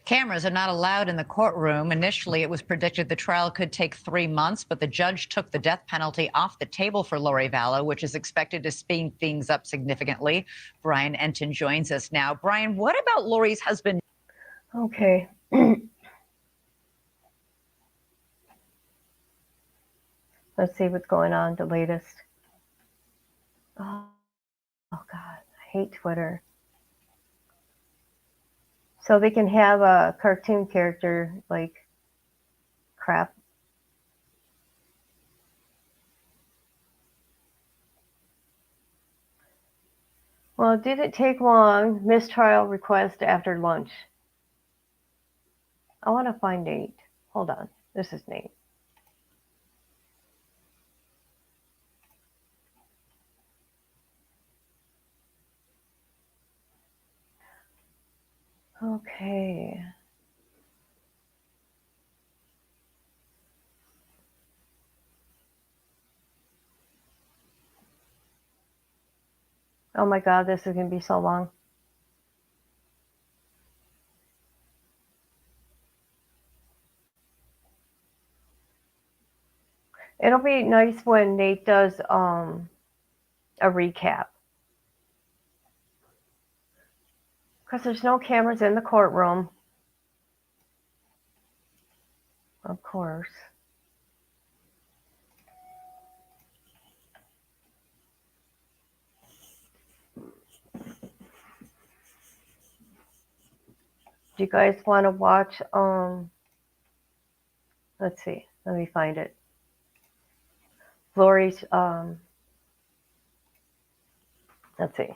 S25: Cameras are not allowed in the courtroom. Initially, it was predicted the trial could take 3 months, but the judge took the death penalty off the table for Lori Vallow, which is expected to speed things up significantly. Brian Enton joins us now. Brian, what about Lori's husband?
S1: Okay. Let's see what's going on, the latest. Oh God, I hate Twitter. So they can have a cartoon character like crap. Well, it didn't take long. Mistrial request after lunch. I want to find Nate. Hold on. This is Nate. Okay. Oh my God, this is going to be so long. It'll be nice when Nate does a recap. Because there's no cameras in the courtroom. Of course. Do you guys want to watch, let's see, let me find it. Lori's, let's see.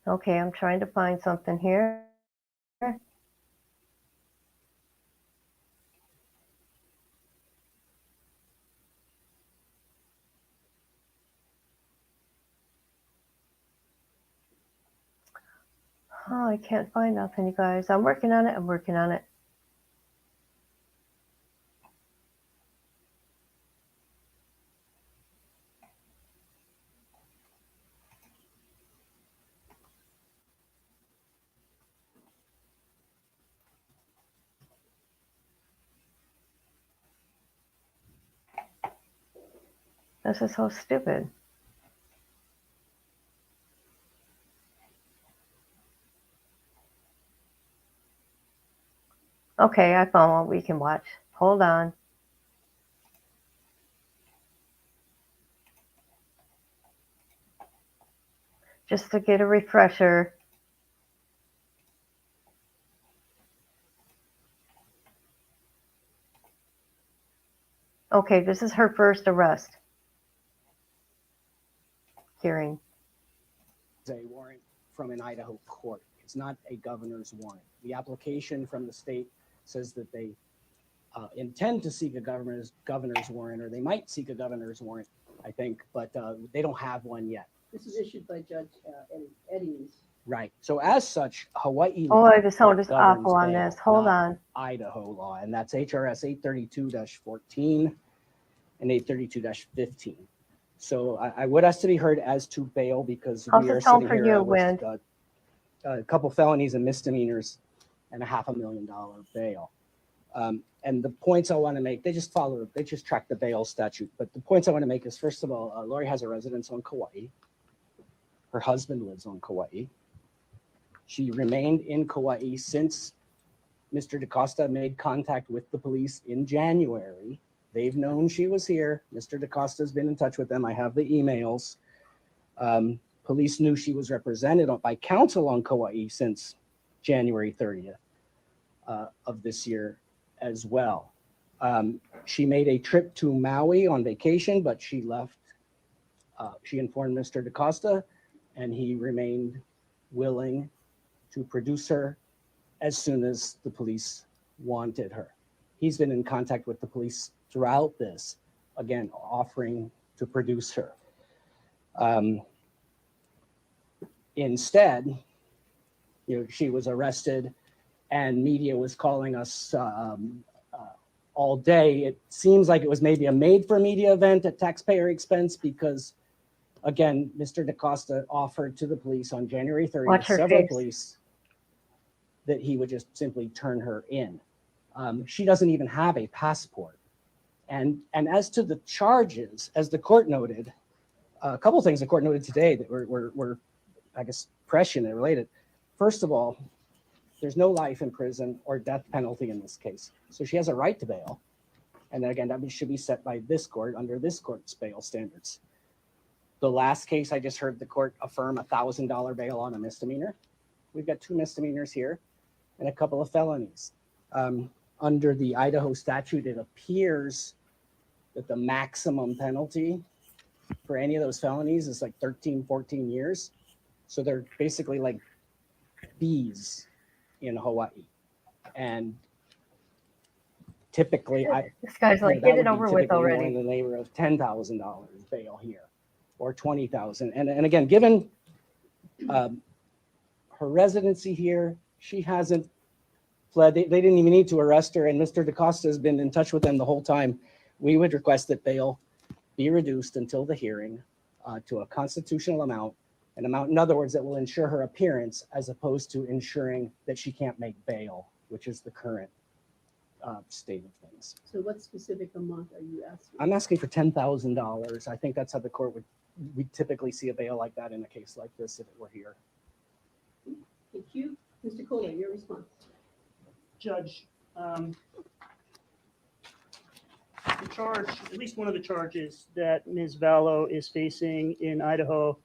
S1: Okay, I'm trying to find something here. Oh, I can't find nothing, you guys. I'm working on it. I'm working on it. This is so stupid. Okay, I found what we can watch. Hold on. Just to get a refresher. Okay, this is her first arrest hearing.
S26: A warrant
S9: from an Idaho court. It's not a governor's warrant. The application from the state says that they intend to seek a governor's warrant, or they might seek a governor's warrant, I think, but they don't have one yet.
S8: This is issued by Judge Eddings.
S9: Right. So as such, Hawaii
S11: Oh,
S9: law
S11: the sound is
S9: governs
S11: awful on
S9: bail,
S11: this. Hold
S9: not
S11: on.
S9: Idaho law, and that's HRS 832-14 and 832-15. So I would ask to be heard as to bail because
S11: How's
S9: we are
S11: the sound
S9: sitting
S11: for
S9: here
S11: you,
S9: with
S11: Win?
S9: a couple felonies and misdemeanors and a $500,000 bail. And the points I want to make, they just track the bail statute. But the points I want to make is, first of all, Lori has a residence on Kauai. Her husband lives on Kauai. She remained in Kauai since Mr. DaCosta made contact with the police in January. They've known she was here. Mr. DaCosta's been in touch with them. I have the emails. Police knew she was represented by counsel on Kauai since January 30th of this year as well. She made a trip to Maui on vacation, but she left. She informed Mr. DaCosta, and he remained willing to produce her as soon as the police wanted her. He's been in contact with the police throughout this, again, offering to produce her. Instead, she was arrested, and media was calling us all day. It seems like it was maybe a made-for-media event at taxpayer expense because, again, Mr. DaCosta offered to the police on January 30th,
S11: Watch her
S9: several
S11: face.
S9: police, that he would just simply turn her in. She doesn't even have a passport. And as to the charges, as the court noted, a couple of things the court noted today that were I guess, prescient and related. First of all, there's no life in prison or death penalty in this case. So she has a right to bail. And then again, that should be set by this court under this court's bail standards. The last case, I just heard the court affirm $1,000 bail on a misdemeanor. We've got 2 misdemeanors here and a couple of felonies. Under the Idaho statute, it appears that the maximum penalty for any of those felonies is like 13, 14 years. So they're basically like bees in Hawaii. And typically,
S11: This guy's like, get it over with already.
S9: In the neighborhood of $10,000 bail here, or $20,000. And again, given her residency here, she hasn't fled. They didn't even need to arrest her, and Mr. DaCosta has been in touch with them the whole time. We would request that bail be reduced until the hearing to a constitutional amount, an amount, in other words, that will ensure her appearance as opposed to ensuring that she can't make bail, which is the current state of things.
S8: So what specific amount are you asking?
S9: I'm asking for $10,000. I think that's how the court we typically see a bail like that in a case like this if it were here.
S8: Thank you. Mr. Kohler, your response.
S13: Judge, the charge, at least one of the charges that Ms. Vallow is facing in Idaho,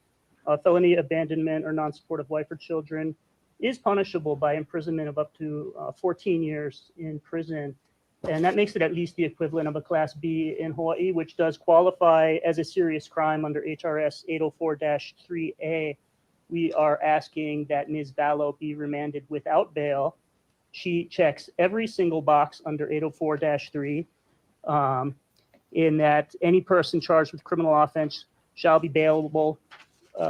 S13: felony abandonment or non-support of wife or children, is punishable by imprisonment of up to 14 years in prison. And that makes it at least the equivalent of a Class B in Hawaii, which does qualify as a serious crime under HRS 804-3A. We are asking that Ms. Vallow be remanded without bail. She checks every single box under 804-3 in that any person charged with criminal offense shall be bailable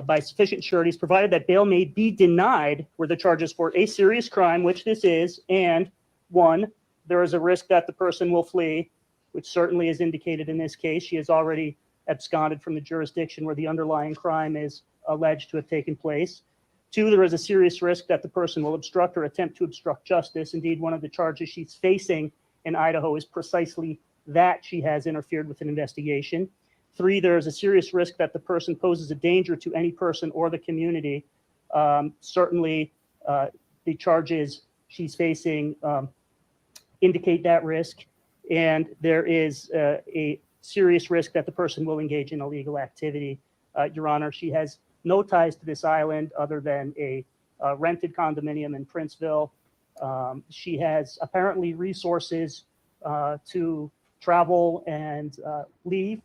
S13: by sufficient sureties, provided that bail may be denied where the charge is for a serious crime, which this is, and 1, there is a risk that the person will flee, which certainly is indicated in this case. She has already absconded from the jurisdiction where the underlying crime is alleged to have taken place. 2, there is a serious risk that the person will obstruct or attempt to obstruct justice. Indeed, one of the charges she's facing in Idaho is precisely that she has interfered with an investigation. 3, there is a serious risk that the person poses a danger to any person or the community. Certainly, the charges she's facing indicate that risk, and there is a serious risk that the person will engage in illegal activity. Your Honor, she has no ties to this island other than a rented condominium in Princeville. She has apparently resources to travel and leave.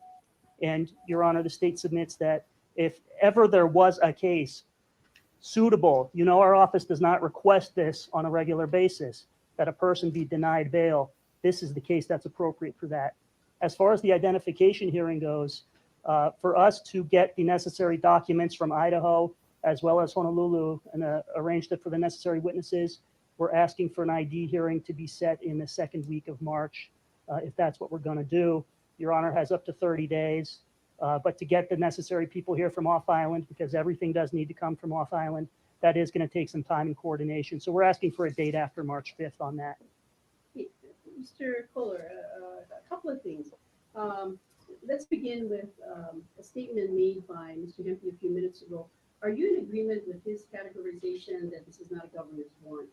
S13: And Your Honor, the state submits that if ever there was a case suitable. You know, our office does not request this on a regular basis, that a person be denied bail. This is the case that's appropriate for that. As far as the identification hearing goes, for us to get the necessary documents from Idaho as well as Honolulu and arrange it for the necessary witnesses, we're asking for an ID hearing to be set in the second week of March, if that's what we're going to do. Your Honor has up to 30 days. But to get the necessary people here from off island, because everything does need to come from off island, that is going to take some time and coordination. So we're asking for a date after March 5th on that.
S8: Mr. Kohler, a couple of things. Let's begin with a statement made by Mr. Hempy a few minutes ago. Are you in agreement with his categorization that this is not a governor's warrant?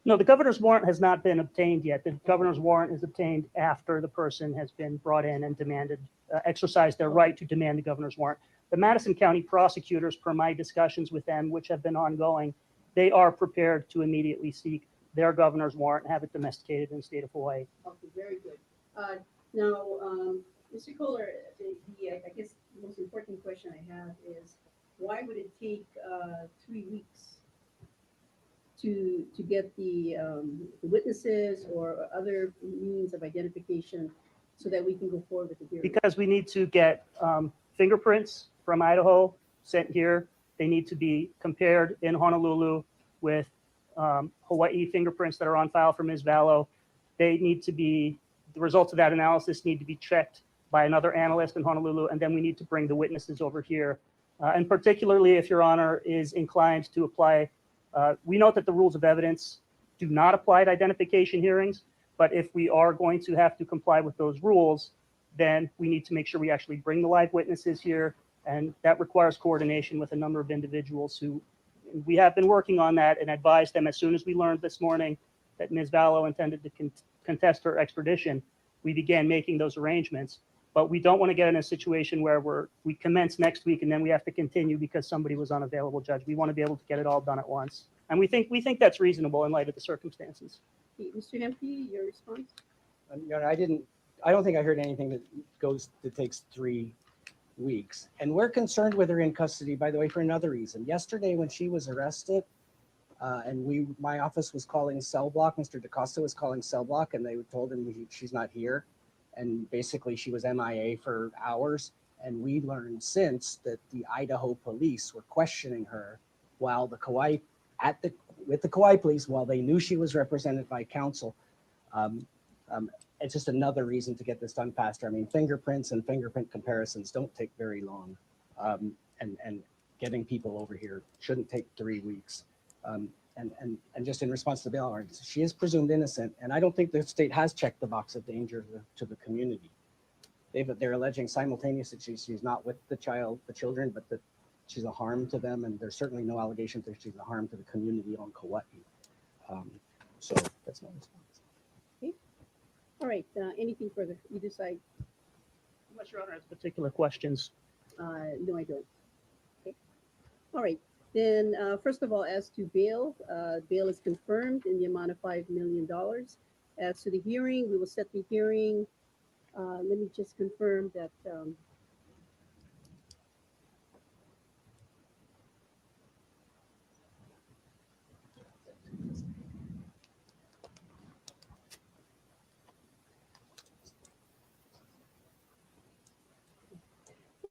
S13: No, the governor's warrant has not been obtained yet. The governor's warrant is obtained after the person has been brought in and demanded, exercised their right to demand the governor's warrant. The Madison County prosecutors, per my discussions with them, which have been ongoing, they are prepared to immediately seek their governor's warrant and have it domesticated in the state of Hawaii.
S8: Okay, very good. Now, Mr. Kohler, I guess the most important question I have is, why would it take 3 weeks to get the witnesses or other means of identification so that we can go forward with the hearing?
S13: Because we need to get fingerprints from Idaho sent here. They need to be compared in Honolulu with Hawaii fingerprints that are on file for Ms. Vallow. They need to be, the results of that analysis need to be checked by another analyst in Honolulu, and then we need to bring the witnesses over here. And particularly if Your Honor is inclined to apply, we note that the rules of evidence do not apply to identification hearings, but if we are going to have to comply with those rules, then we need to make sure we actually bring the live witnesses here, and that requires coordination with a number of individuals who, we have been working on that and advised them as soon as we learned this morning that Ms. Vallow intended to contest her extradition, we began making those arrangements. But we don't want to get in a situation where we commence next week and then we have to continue because somebody was unavailable, Judge. We want to be able to get it all done at once. And we think that's reasonable in light of the circumstances.
S8: Mr. Hempy, your response?
S9: Your Honor, I don't think I heard anything that takes 3 weeks. And we're concerned with her in custody, by the way, for another reason. Yesterday when she was arrested, and my office was calling cell block, Mr. DaCosta was calling cell block, and they told him she's not here. And basically she was MIA for hours. And we learned since that the Idaho police were questioning her while with the Kauai police, while they knew she was represented by counsel. It's just another reason to get this done faster. I mean, fingerprints and fingerprint comparisons don't take very long. And getting people over here shouldn't take 3 weeks. And just in response to the bail warrant, she is presumed innocent, and I don't think the state has checked the box of danger to the community. They're alleging simultaneously that she's not with the children, but that she's a harm to them, and there's certainly no allegation that she's a harm to the community on Kauai. So that's my response.
S8: Okay. All right. Anything further? You decide.
S13: Unless Your Honor has particular questions.
S8: No, I don't. Okay. All right. Then, first of all, as to bail, bail is confirmed in the amount of $5 million. As to the hearing, we will set the hearing. Let me just confirm that.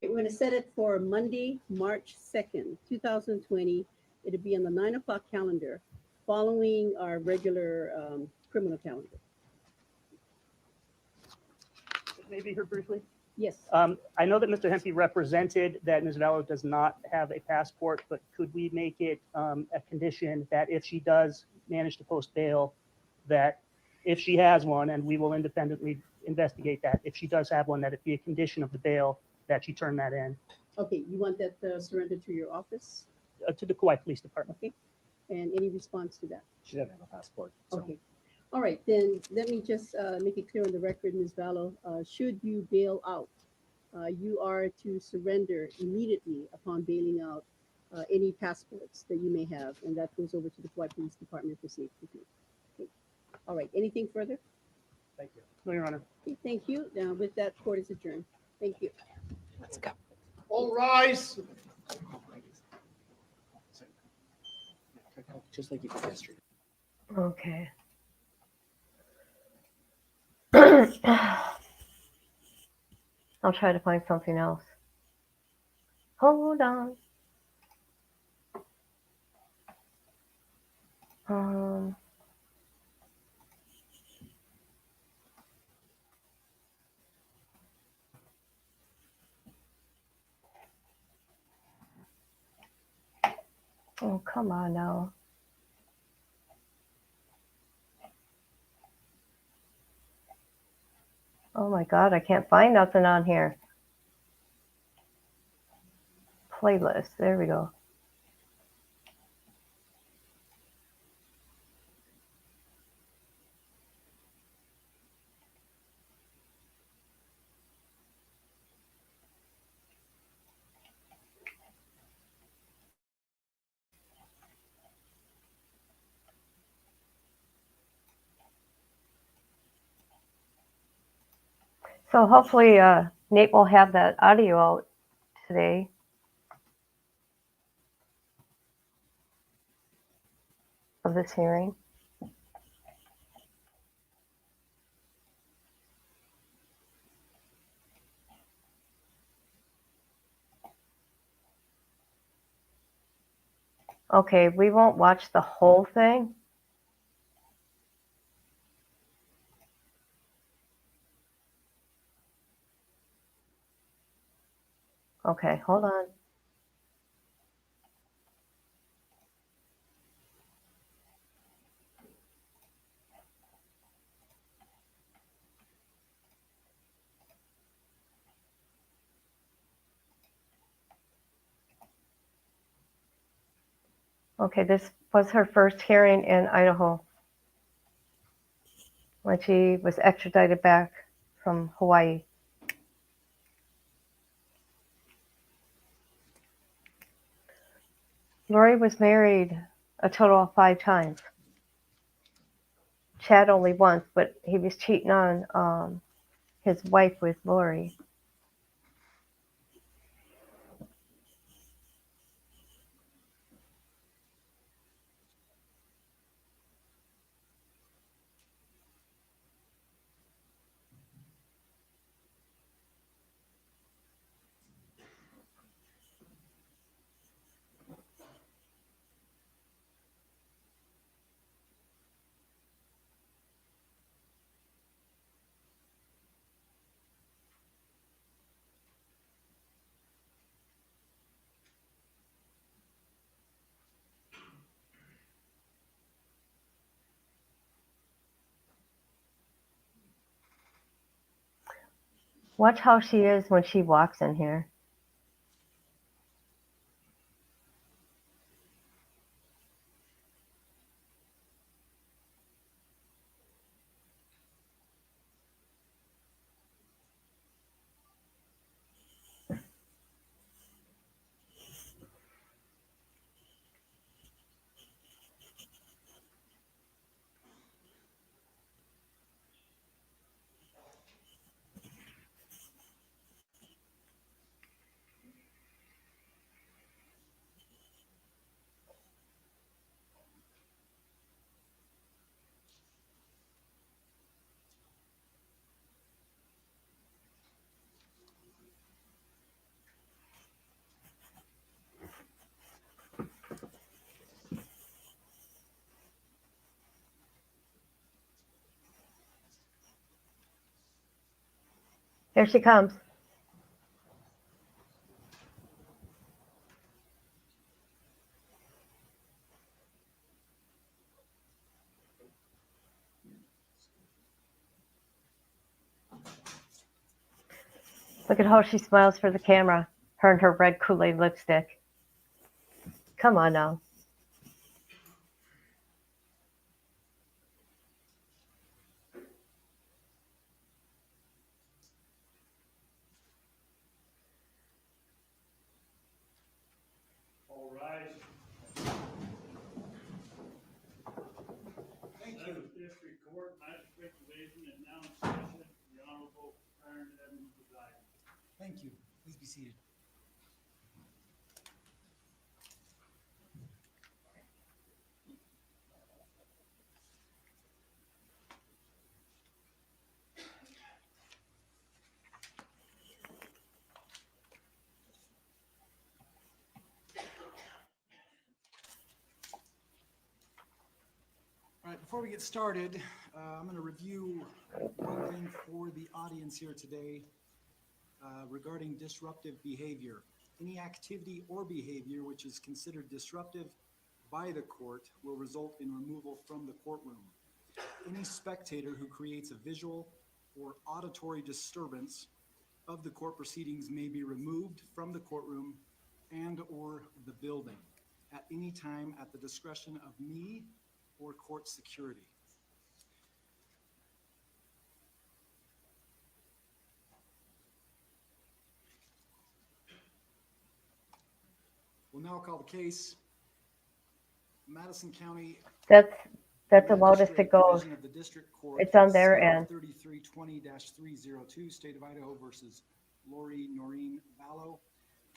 S8: We're going to set it for Monday, March 2nd, 2020. It'll be on the 9 o'clock calendar following our regular criminal calendar.
S13: Maybe heard briefly?
S8: Yes.
S13: I know that Mr. Hempy represented that Ms. Vallow does not have a passport, but could we make it a condition that if she does manage to post bail, that if she has one, and we will independently investigate that, if she does have one, that it be a condition of the bail that she turn that in.
S8: Okay, you want that surrendered to your office?
S13: To the Kauai Police Department.
S8: Okay. And any response to that?
S9: She doesn't have a passport. So.
S8: Okay. All right, then let me just make it clear on the record, Ms. Vallow, should you bail out, you are to surrender immediately upon bailing out any passports that you may have, and that goes over to the Kauai Police Department for safekeeping. Okay. All right, anything further?
S13: Thank you. No, Your Honor.
S8: Okay, thank you. Now, with that, court is adjourned. Thank you.
S9: Let's go.
S19: All rise.
S9: just like you did yesterday.
S11: Okay. I'll try to find something else. Hold on. Oh, come on now. Oh my God, I can't find nothing on here. Playlist, there we go. So hopefully Nate will have that audio out today. Of this hearing. Okay, we won't watch the whole thing. Okay, hold on. Okay, this was her first hearing in Idaho when she was extradited back from Hawaii. Lori was married a total of 5 times. Chad only once, but he was cheating on his wife with Lori. Watch how she is when she walks in here. Here she comes. Look at how she smiles for the camera. Her and her red Kool-Aid lipstick. Come on now.
S6: All rise. Thank you. District Court, Magistrate Division, and now in session, the Honorable Aaron Evans presiding.
S5: Thank you. Please be seated. Before we get started, I'm going to review one thing for the audience here today regarding disruptive behavior. Any activity or behavior which is considered disruptive by the court will result in removal from the courtroom. Any spectator who creates a visual or auditory disturbance of the court proceedings may be removed from the courtroom and or the building at any time at the discretion of me or court security. We'll now call the case. Madison County.
S11: That's the loudest it goes.
S5: Division of the District Court,
S11: It's on their end.
S5: 3320-302, State of Idaho versus Lori Noreen Vallow.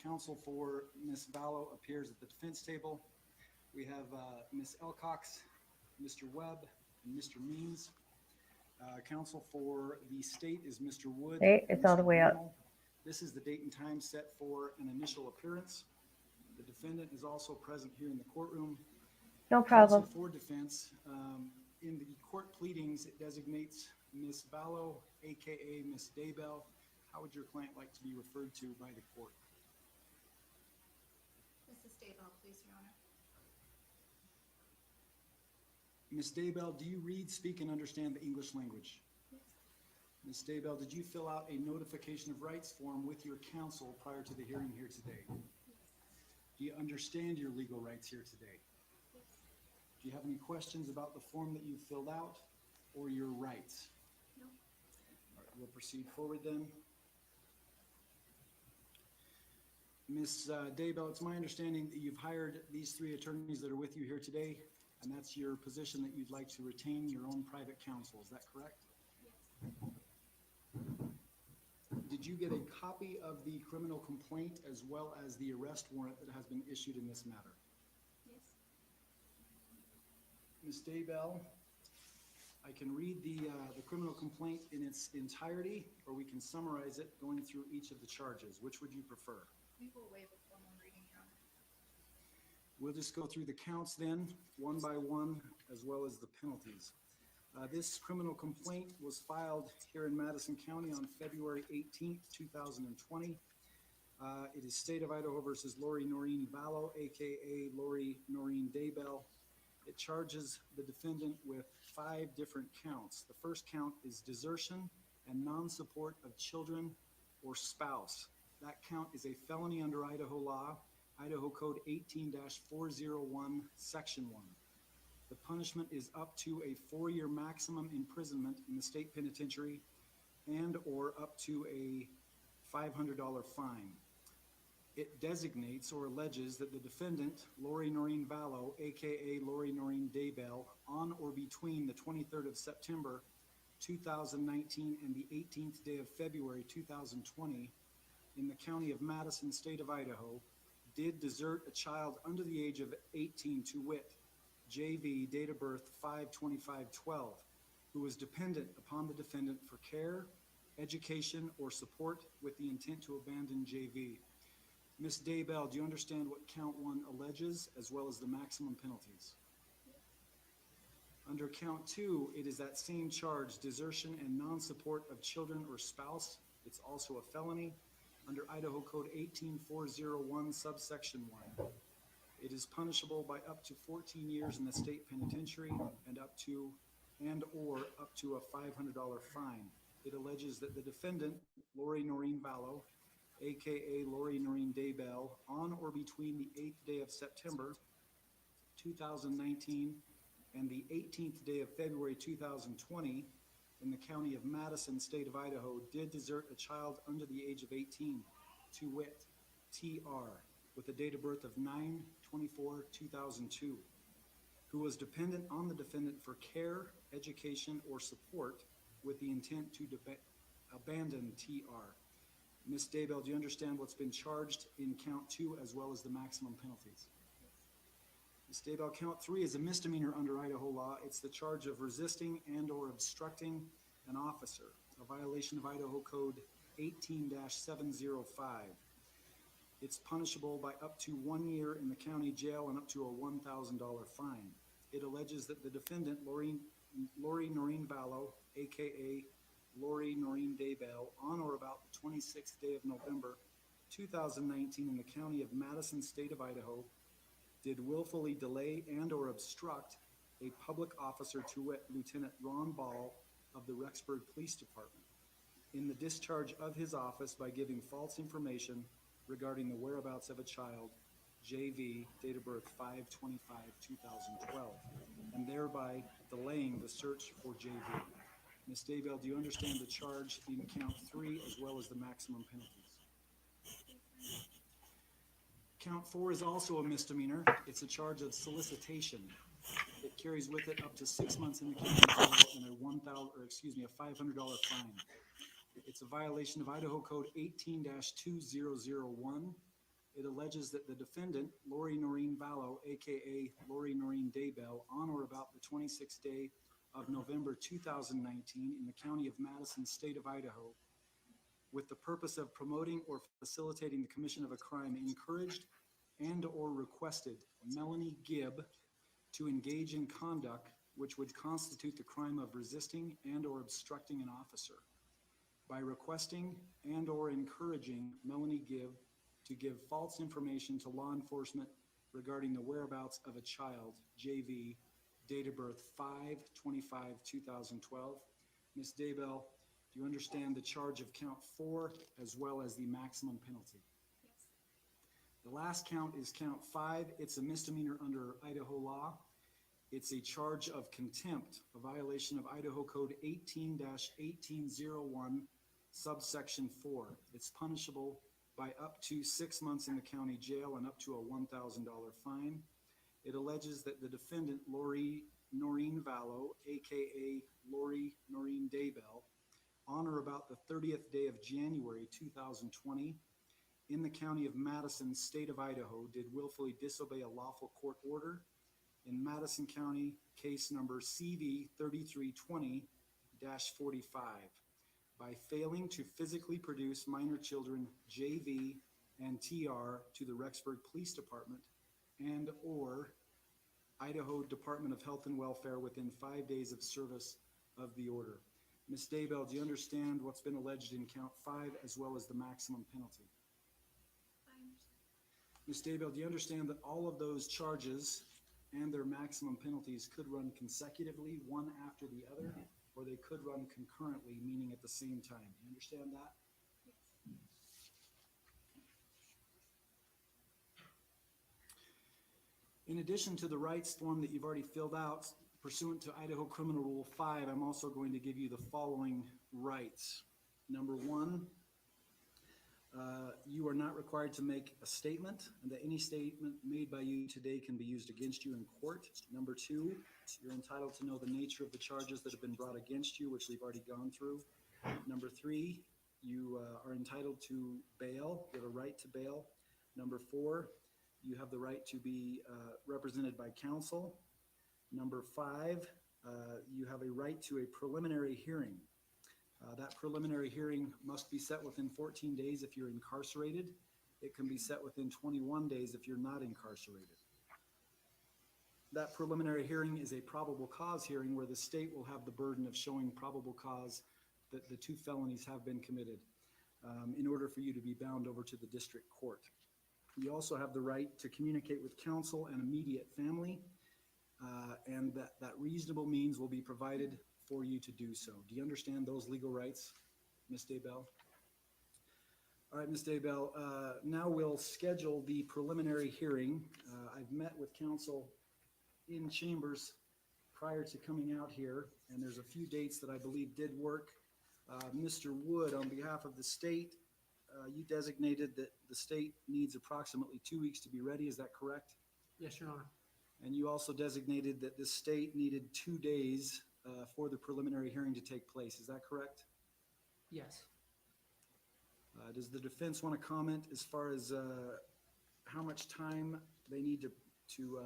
S5: Counsel for Ms. Vallow appears at the defense table. We have Ms. Elcox, Mr. Webb, and Mr. Means. Counsel for the state is Mr. Wood.
S11: Hey, it's all the way up.
S5: This is the date and time set for an initial appearance. The defendant is also present here in the courtroom.
S11: No problem.
S5: Counsel for defense, in the court pleadings, it designates Ms. Vallow, aka Ms. Daybell. How would your client like to be referred to by the court?
S10: Mrs. Daybell, please, Your Honor.
S5: Ms. Daybell, do you read, speak, and understand the English language?
S10: Yes.
S5: Ms. Daybell, did you fill out a notification of rights form with your counsel prior to the hearing here today?
S10: Yes.
S5: Do you understand your legal rights here today?
S10: Yes.
S5: Do you have any questions about the form that you filled out or your rights?
S10: No.
S5: All right, we'll proceed forward then. Ms. Daybell, it's my understanding that you've hired these three attorneys that are with you here today, and that's your position that you'd like to retain your own private counsel. Is that correct?
S10: Yes.
S5: Did you get a copy of the criminal complaint as well as the arrest warrant that has been issued in this matter?
S10: Yes.
S5: Ms. Daybell, I can read the criminal complaint in its entirety, or we can summarize it going through each of the charges. Which would you prefer?
S10: We will waive a formal reading, Your Honor.
S5: We'll just go through the counts then, one by one, as well as the penalties. This criminal complaint was filed here in Madison County on February 18th, 2020. It is State of Idaho versus Lori Noreen Vallow, aka Lori Noreen Daybell. It charges the defendant with 5 different counts. The first count is desertion and non-support of children or spouse. That count is a felony under Idaho law, Idaho Code 18-401, Section 1. The punishment is up to a 4-year maximum imprisonment in the state penitentiary and or up to a $500 fine. It designates or alleges that the defendant, Lori Noreen Vallow, aka Lori Noreen Daybell, on or between the 23rd of September 2019 and the 18th day of February 2020 in the county of Madison, state of Idaho, did desert a child under the age of 18, to wit, JV, date of birth 5/25/12, who was dependent upon the defendant for care, education, or support with the intent to abandon JV. Ms. Daybell, do you understand what count 1 alleges, as well as the maximum penalties? Under count 2, it is that same charge, desertion and non-support of children or spouse. It's also a felony under Idaho Code 18-401, subsection 1. It is punishable by up to 14 years in the state penitentiary and or up to a $500 fine. It alleges that the defendant, Lori Noreen Vallow, aka Lori Noreen Daybell, on or between the 8th day of September 2019 and the 18th day of February 2020 in the county of Madison, state of Idaho, did desert a child under the age of 18, to wit, TR, with a date of birth of 9/24/2002, who was dependent on the defendant for care, education, or support with the intent to abandon TR. Ms. Daybell, do you understand what's been charged in count 2 as well as the maximum penalties? Ms. Daybell, count 3 is a misdemeanor under Idaho law. It's the charge of resisting and or obstructing an officer, a violation of Idaho Code 18-705. It's punishable by up to 1 year in the county jail and up to a $1,000 fine. It alleges that the defendant, Lori Noreen Vallow, aka Lori Noreen Daybell, on or about the 26th day of November 2019 in the county of Madison, state of Idaho, did willfully delay and or obstruct a public officer, to wit, Lieutenant Ron Ball of the Rexburg Police Department, in the discharge of his office by giving false information regarding the whereabouts of a child, JV, date of birth 5/25/2012, and thereby delaying the search for JV. Ms. Daybell, do you understand the charge in count 3 as well as the maximum penalties? Count 4 is also a misdemeanor. It's a charge of solicitation. It carries with it up to 6 months in the county jail and a $500 fine. It's a violation of Idaho Code 18-2001. It alleges that the defendant, Lori Noreen Vallow, aka Lori Noreen Daybell, on or about the 26th day of November 2019 in the county of Madison, state of Idaho, with the purpose of promoting or facilitating the commission of a crime, encouraged and or requested Melanie Gibb to engage in conduct which would constitute the crime of resisting and or obstructing an officer. By requesting and or encouraging Melanie Gibb to give false information to law enforcement regarding the whereabouts of a child, JV, date of birth 5/25/2012. Ms. Daybell, do you understand the charge of count 4 as well as the maximum penalty?
S10: Yes.
S5: The last count is count 5. It's a misdemeanor under Idaho law. It's a charge of contempt, a violation of Idaho Code 18-1801, subsection 4. It's punishable by up to 6 months in the county jail and up to a $1,000 fine. It alleges that the defendant, Lori Noreen Vallow, aka Lori Noreen Daybell, on or about the 30th day of January 2020, in the county of Madison, state of Idaho, did willfully disobey a lawful court order in Madison County, case number CV 3320-45, by failing to physically produce minor children JV and TR to the Rexburg Police Department and or Idaho Department of Health and Welfare within 5 days of service of the order. Ms. Daybell, do you understand what's been alleged in count 5 as well as the maximum penalty?
S10: I understand.
S5: Ms. Daybell, do you understand that all of those charges and their maximum penalties could run consecutively, one after the other, or they could run concurrently, meaning at the same time? Do you understand that?
S10: Yes.
S5: In addition to the rights form that you've already filled out pursuant to Idaho Criminal Rule 5, I'm also going to give you the following rights. Number 1, you are not required to make a statement, and that any statement made by you today can be used against you in court. Number 2, you're entitled to know the nature of the charges that have been brought against you, which we've already gone through. Number 3, you are entitled to bail. You have a right to bail. Number 4, you have the right to be represented by counsel. Number 5, you have a right to a preliminary hearing. That preliminary hearing must be set within 14 days if you're incarcerated. It can be set within 21 days if you're not incarcerated. That preliminary hearing is a probable cause hearing where the state will have the burden of showing probable cause that the 2 felonies have been committed in order for you to be bound over to the district court. You also have the right to communicate with counsel and immediate family, and that reasonable means will be provided for you to do so. Do you understand those legal rights, Ms. Daybell? All right, Ms. Daybell, now we'll schedule the preliminary hearing. I've met with counsel in chambers prior to coming out here, and there's a few dates that I believe did work. Mr. Wood, on behalf of the state, you designated that the state needs approximately 2 weeks to be ready. Is that correct?
S14: Yes, Your Honor.
S5: And you also designated that the state needed 2 days for the preliminary hearing to take place. Is that correct?
S14: Yes.
S5: Does the defense want to comment as far as how much time they need to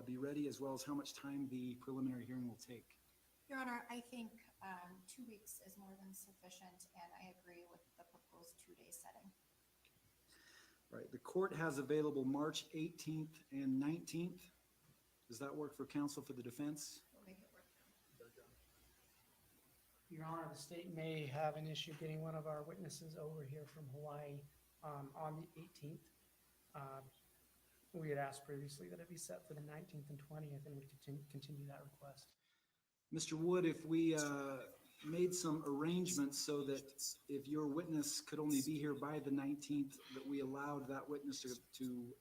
S5: be ready, as well as how much time the preliminary hearing will take?
S10: Your Honor, I think 2 weeks is more than sufficient, and I agree with the proposed 2-day setting.
S5: Right. The court has available March 18th and 19th. Does that work for counsel for the defense?
S14: Your Honor, the state may have an issue getting one of our witnesses over here from Hawaii on the 18th. We had asked previously that it be set for the 19th and 20th, and we continue that request.
S5: Mr. Wood, if we made some arrangements so that if your witness could only be here by the 19th, that we allowed that witness to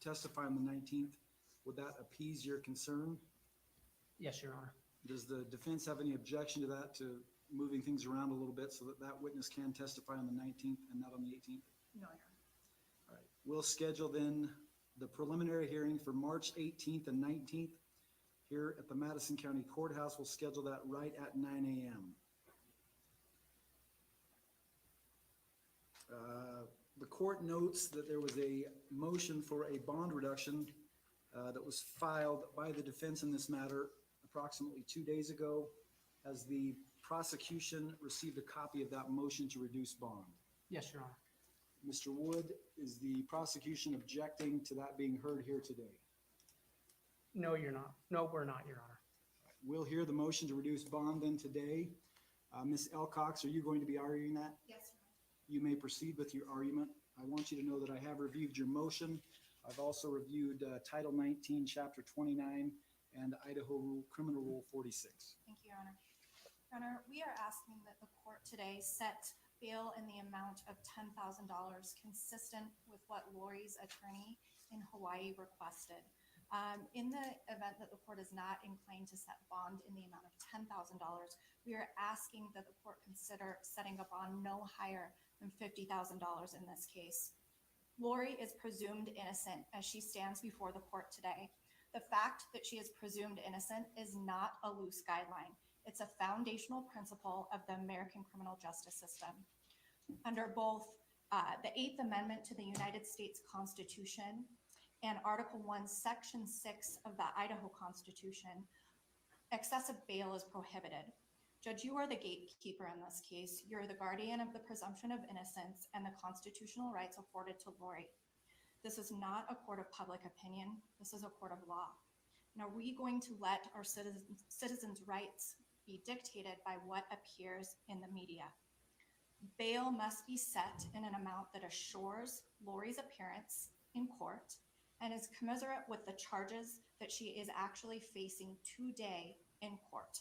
S5: testify on the 19th, would that appease your concern?
S14: Yes, Your Honor.
S5: Does the defense have any objection to that, to moving things around a little bit so that that witness can testify on the 19th and not on the 18th?
S10: No, Your Honor.
S5: All right. We'll schedule then the preliminary hearing for March 18th and 19th here at the Madison County Courthouse. We'll schedule that right at 9 a.m. The court notes that there was a motion for a bond reduction that was filed by the defense in this matter approximately 2 days ago. Has the prosecution received a copy of that motion to reduce bond?
S14: Yes, Your Honor.
S5: Mr. Wood, is the prosecution objecting to that being heard here today?
S14: No, you're not. No, we're not, Your Honor.
S5: We'll hear the motion to reduce bond then today. Ms. Elcox, are you going to be arguing that?
S10: Yes, Your Honor.
S5: You may proceed with your argument. I want you to know that I have reviewed your motion. I've also reviewed Title 19, Chapter 29, and Idaho Criminal Rule 46.
S10: Thank you, Your Honor. Your Honor, we are asking that the court today set bail in the amount of $10,000 consistent with what Lori's attorney in Hawaii requested. In the event that the court is not inclined to set bond in the amount of $10,000, we are asking that the court consider setting a bond no higher than $50,000 in this case. Lori is presumed innocent as she stands before the court today. The fact that she is presumed innocent is not a loose guideline. It's a foundational principle of the American criminal justice system. Under both the 8th Amendment to the United States Constitution and Article 1, Section 6 of the Idaho Constitution, excessive bail is prohibited. Judge, you are the gatekeeper in this case. You're the guardian of the presumption of innocence and the constitutional rights afforded to Lori. This is not a court of public opinion. This is a court of law. And are we going to let our citizens' rights be dictated by what appears in the media? Bail must be set in an amount that assures Lori's appearance in court and is commensurate with the charges that she is actually facing today in court.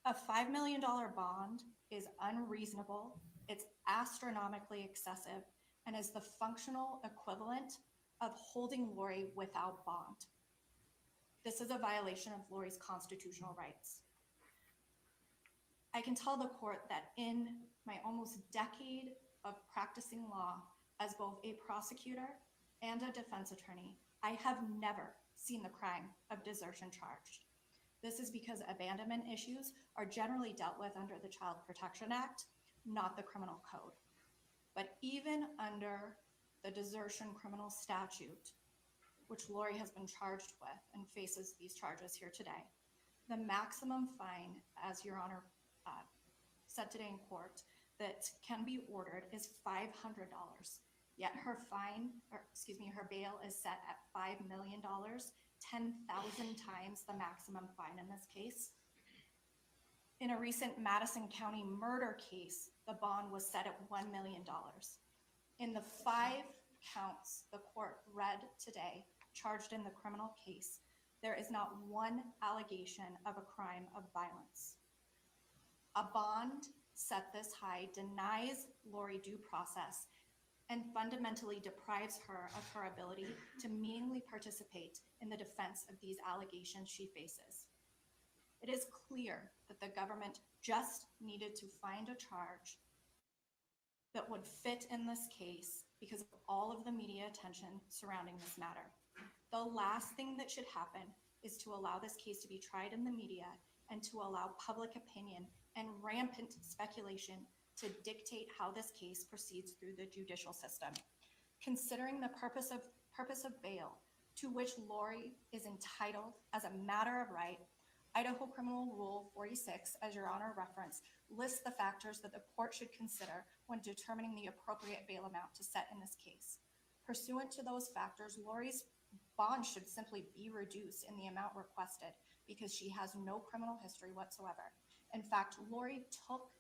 S10: A $5 million bond is unreasonable, it's astronomically excessive, and is the functional equivalent of holding Lori without bond. This is a violation of Lori's constitutional rights. I can tell the court that in my almost decade of practicing law as both a prosecutor and a defense attorney, I have never seen the crime of desertion charged. This is because abandonment issues are generally dealt with under the Child Protection Act, not the criminal code. But even under the desertion criminal statute, which Lori has been charged with and faces these charges here today, the maximum fine, as Your Honor said today in court, that can be ordered is $500. Yet her bail is set at $5 million, 10,000 times the maximum fine in this case. In a recent Madison County murder case, the bond was set at $1 million. In the 5 counts the court read today, charged in the criminal case, there is not one allegation of a crime of violence. A bond set this high denies Lori due process and fundamentally deprives her of her ability to meaningfully participate in the defense of these allegations she faces. It is clear that the government just needed to find a charge that would fit in this case because of all of the media attention surrounding this matter. The last thing that should happen is to allow this case to be tried in the media and to allow public opinion and rampant speculation to dictate how this case proceeds through the judicial system. Considering the purpose of bail, to which Lori is entitled as a matter of right, Idaho Criminal Rule 46, as Your Honor referenced, lists the factors that the court should consider when determining the appropriate bail amount to set in this case. Pursuant to those factors, Lori's bond should simply be reduced in the amount requested because she has no criminal history whatsoever. In fact, Lori took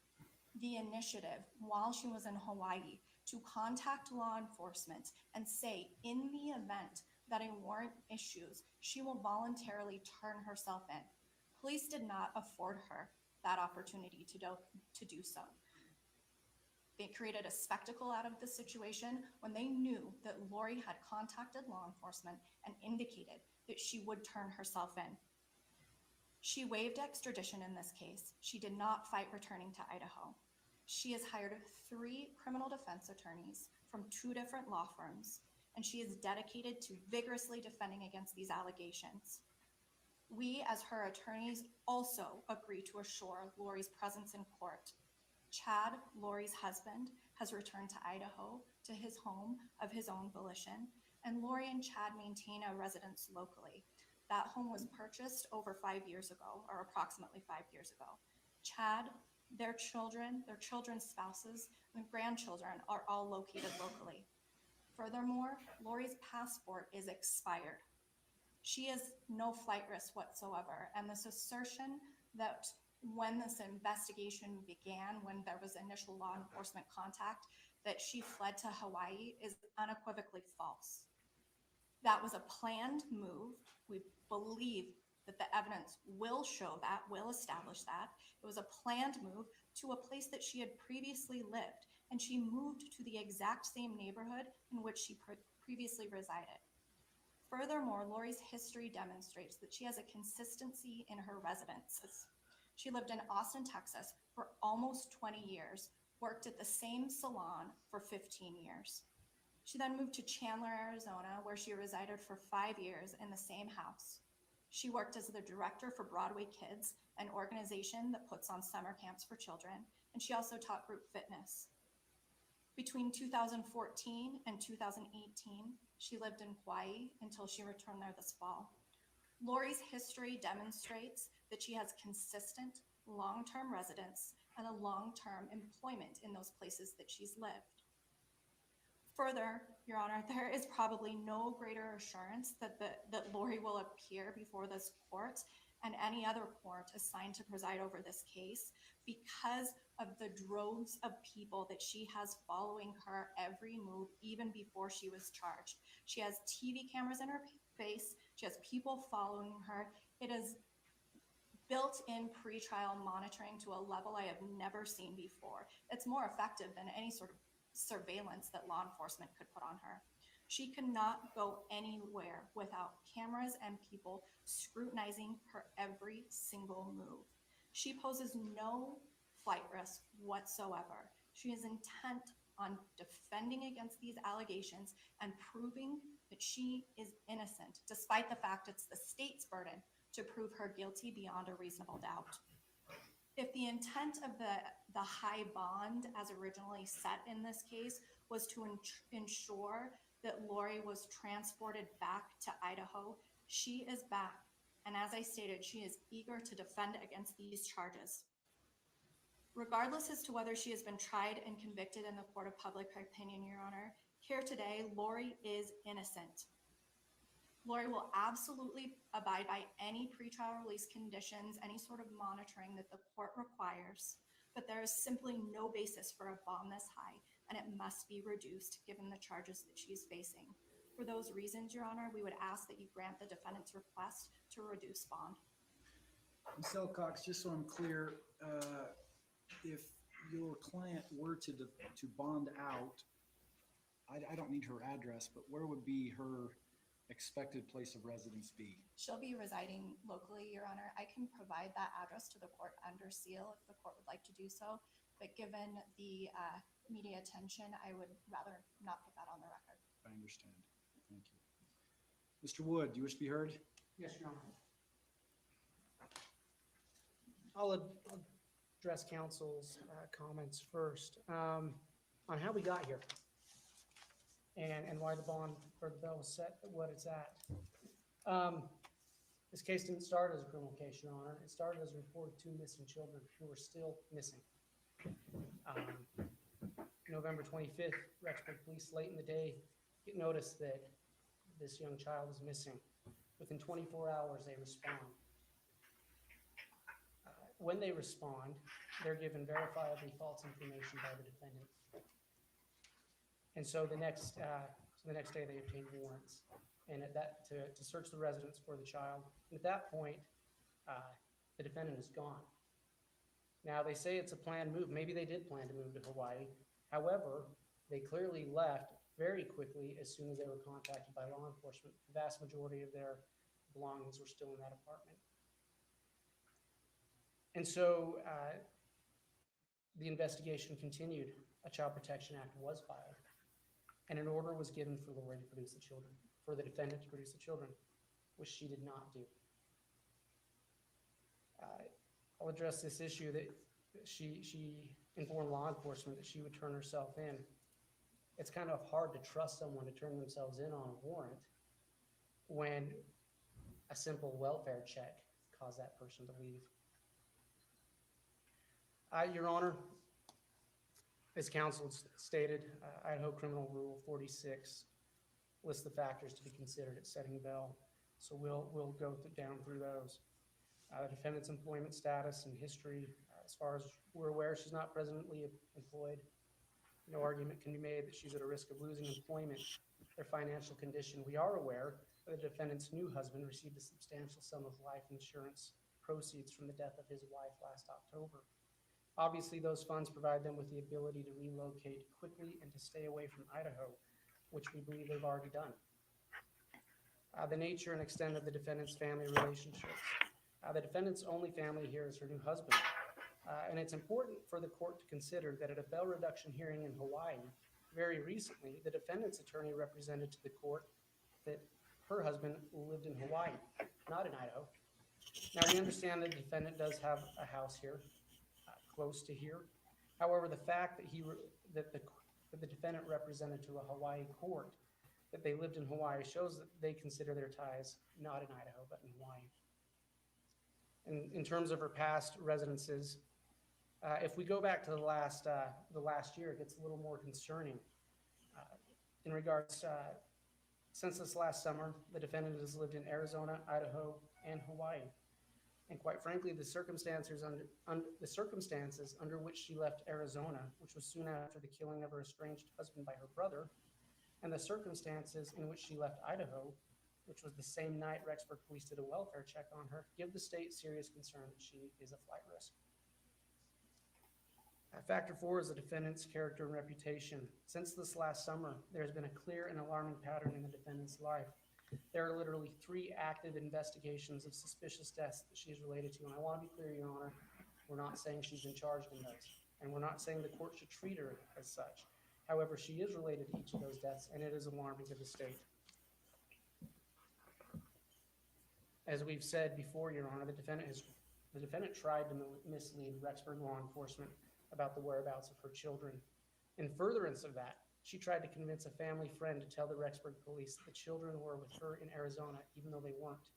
S10: the initiative while she was in Hawaii to contact law enforcement and say, in the event that a warrant issues, she will voluntarily turn herself in. Police did not afford her that opportunity to do so. They created a spectacle out of the situation when they knew that Lori had contacted law enforcement and indicated that she would turn herself in. She waived extradition in this case. She did not fight returning to Idaho. She has hired 3 criminal defense attorneys from 2 different law firms, and she is dedicated to vigorously defending against these allegations. We, as her attorneys, also agree to assure Lori's presence in court. Chad, Lori's husband, has returned to Idaho to his home of his own volition, and Lori and Chad maintain a residence locally. That home was purchased over 5 years ago, or approximately 5 years ago. Chad, their children, their children's spouses, and grandchildren are all located locally. Furthermore, Lori's passport is expired. She has no flight risk whatsoever, and this assertion that when this investigation began, when there was initial law enforcement contact, that she fled to Hawaii is unequivocally false. That was a planned move. We believe that the evidence will show that, will establish that. It was a planned move to a place that she had previously lived, and she moved to the exact same neighborhood in which she previously resided. Furthermore, Lori's history demonstrates that she has a consistency in her residences. She lived in Austin, Texas for almost 20 years, worked at the same salon for 15 years. She then moved to Chandler, Arizona, where she resided for 5 years in the same house. She worked as the director for Broadway Kids, an organization that puts on summer camps for children, and she also taught group fitness. Between 2014 and 2018, she lived in Hawaii until she returned there this fall. Lori's history demonstrates that she has consistent long-term residence and a long-term employment in those places that she's lived. Further, Your Honor, there is probably no greater assurance that Lori will appear before this court and any other court assigned to preside over this case because of the droves of people that she has following her every move, even before she was charged. She has TV cameras in her face. She has people following her. It is built-in pretrial monitoring to a level I have never seen before. It's more effective than any sort of surveillance that law enforcement could put on her. She cannot go anywhere without cameras and people scrutinizing her every single move. She poses no flight risk whatsoever. She is intent on defending against these allegations and proving that she is innocent, despite the fact it's the state's burden to prove her guilty beyond a reasonable doubt. If the intent of the high bond as originally set in this case was to ensure that Lori was transported back to Idaho, she is back. And as I stated, she is eager to defend against these charges. Regardless as to whether she has been tried and convicted in the court of public opinion, Your Honor, here today, Lori is innocent. Lori will absolutely abide by any pretrial release conditions, any sort of monitoring that the court requires, but there is simply no basis for a bond this high, and it must be reduced given the charges that she's facing. For those reasons, Your Honor, we would ask that you grant the defendant's request to reduce bond.
S5: Ms. Elcox, just so I'm clear, if your client were to bond out, I don't need her address, but where would be her expected place of residence be?
S10: She'll be residing locally, Your Honor. I can provide that address to the court under seal if the court would like to do so, but given the media attention, I would rather not put that on the record.
S5: I understand. Thank you. Mr. Wood, do you wish to be heard?
S14: Yes, Your Honor. I'll address counsel's comments first on how we got here and why the bond for the bill was set at what it's at. This case didn't start as a criminal case, Your Honor. It started as a report of 2 missing children who are still missing. November 25th, Rexburg Police late in the day get notice that this young child is missing. Within 24 hours, they respond. When they respond, they're given verifiably false information by the defendant. And so the next day they obtain warrants and to search the residence for the child. And at that point, the defendant is gone. Now they say it's a planned move. Maybe they did plan to move to Hawaii. However, they clearly left very quickly as soon as they were contacted by law enforcement. The vast majority of their belongings were still in that apartment. And so the investigation continued. A Child Protection Act was filed, and an order was given for Lori to produce the children, for the defendant to produce the children, which she did not do. I'll address this issue that she informed law enforcement that she would turn herself in. It's kind of hard to trust someone to turn themselves in on a warrant when a simple welfare check caused that person to leave. Your Honor, as counsel stated, Idaho Criminal Rule 46 lists the factors to be considered at setting bail. So we'll go down through those. The defendant's employment status and history. As far as we're aware, she's not presently employed. No argument can be made that she's at a risk of losing employment. Their financial condition. We are aware that the defendant's new husband received a substantial sum of life insurance proceeds from the death of his wife last October. Obviously, those funds provide them with the ability to relocate quickly and to stay away from Idaho, which we believe they've already done. The nature and extent of the defendant's family relationships. The defendant's only family here is her new husband. And it's important for the court to consider that at a bail reduction hearing in Hawaii, very recently, the defendant's attorney represented to the court that her husband lived in Hawaii, not in Idaho. Now, we understand the defendant does have a house here, close to here. However, the fact that the defendant represented to a Hawaii court that they lived in Hawaii shows that they consider their ties not in Idaho, but in Hawaii. And in terms of her past residences, if we go back to the last year, it gets a little more concerning. In regards, since this last summer, the defendant has lived in Arizona, Idaho, and Hawaii. And quite frankly, the circumstances under which she left Arizona, which was soon after the killing of her estranged husband by her brother, and the circumstances in which she left Idaho, which was the same night Rexburg police did a welfare check on her, give the state serious concern that she is a flight risk. Factor 4 is the defendant's character and reputation. Since this last summer, there has been a clear and alarming pattern in the defendant's life. There are literally 3 active investigations of suspicious deaths that she is related to. And I want to be clear, Your Honor, we're not saying she's been charged in those. And we're not saying the court should treat her as such. However, she is related to each of those deaths, and it is alarming to the state. As we've said before, Your Honor, the defendant tried to mislead Rexburg law enforcement about the whereabouts of her children. In furtherance of that, she tried to convince a family friend to tell the Rexburg police that the children were with her in Arizona, even though they weren't.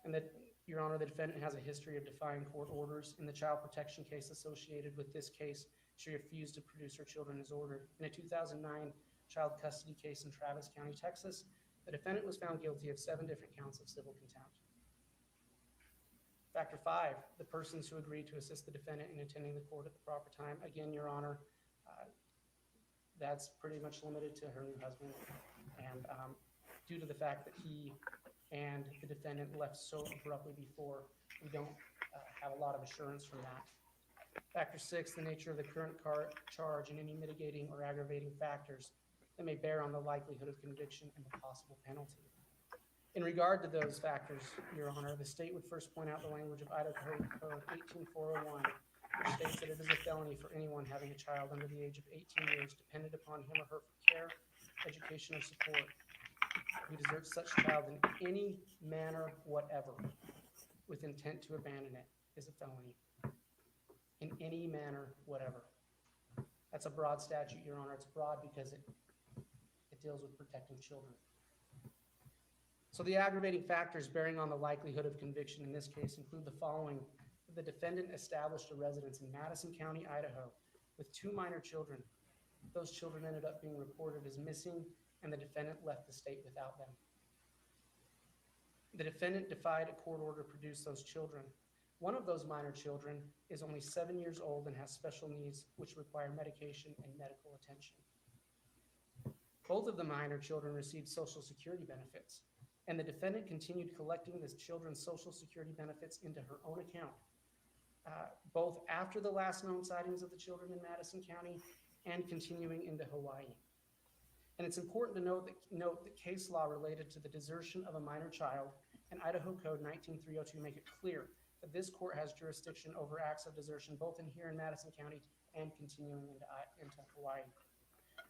S14: And that, Your Honor, the defendant has a history of defying court orders. In the child protection case associated with this case, she refused to produce her children as ordered. In a 2009 child custody case in Travis County, Texas, the defendant was found guilty of 7 different counts of civil contempt. Factor 5, the persons who agreed to assist the defendant in attending the court at the proper time. Again, Your Honor, that's pretty much limited to her new husband. And due to the fact that he and the defendant left so abruptly before, we don't have a lot of assurance from that. Factor 6, the nature of the current charge and any mitigating or aggravating factors that may bear on the likelihood of conviction and the possible penalty. In regard to those factors, Your Honor, the state would first point out the language of Idaho Code 18401, which states that it is a felony for anyone having a child under the age of 18 years dependent upon him or her for care, education, or support, who deserts such child in any manner whatever with intent to abandon it is a felony. In any manner whatever. That's a broad statute, Your Honor. It's broad because it deals with protecting children. So the aggravating factors bearing on the likelihood of conviction in this case include the following. The defendant established a residence in Madison County, Idaho, with 2 minor children. Those children ended up being reported as missing and the defendant left the state without them. The defendant defied a court order to produce those children. One of those minor children is only 7 years old and has special needs which require medication and medical attention. Both of the minor children received Social Security benefits, and the defendant continued collecting the children's Social Security benefits into her own account, both after the last known sightings of the children in Madison County and continuing into Hawaii. And it's important to note that case law related to the desertion of a minor child and Idaho Code 19302 make it clear that this court has jurisdiction over acts of desertion both here in Madison County and continuing into Hawaii.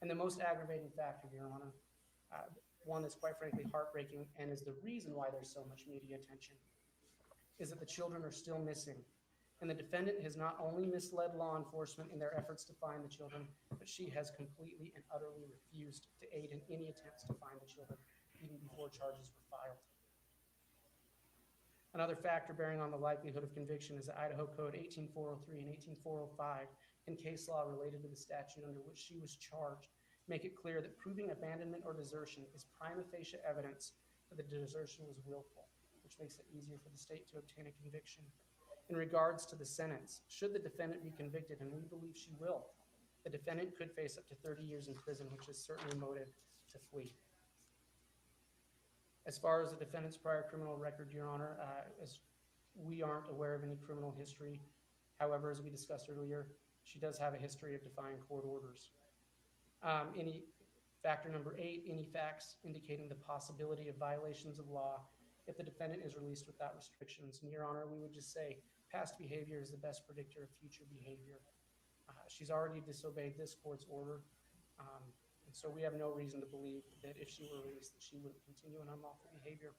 S14: And the most aggravating factor, Your Honor, one that's quite frankly heartbreaking and is the reason why there's so much media attention, is that the children are still missing. And the defendant has not only misled law enforcement in their efforts to find the children, but she has completely and utterly refused to aid in any attempts to find the children, even before charges were filed. Another factor bearing on the likelihood of conviction is the Idaho Code 18403 and 18405 and case law related to the statute under which she was charged make it clear that proving abandonment or desertion is prima facie evidence that the desertion was willful, which makes it easier for the state to obtain a conviction. In regards to the sentence, should the defendant be convicted, and we believe she will, the defendant could face up to 30 years in prison, which is certainly motive to flee. As far as the defendant's prior criminal record, Your Honor, as we aren't aware of any criminal history. However, as we discussed earlier, she does have a history of defying court orders. Factor number 8, any facts indicating the possibility of violations of law if the defendant is released without restrictions. And Your Honor, we would just say past behavior is the best predictor of future behavior. She's already disobeyed this court's order. And so we have no reason to believe that if she were released, that she wouldn't continue in unlawful behavior.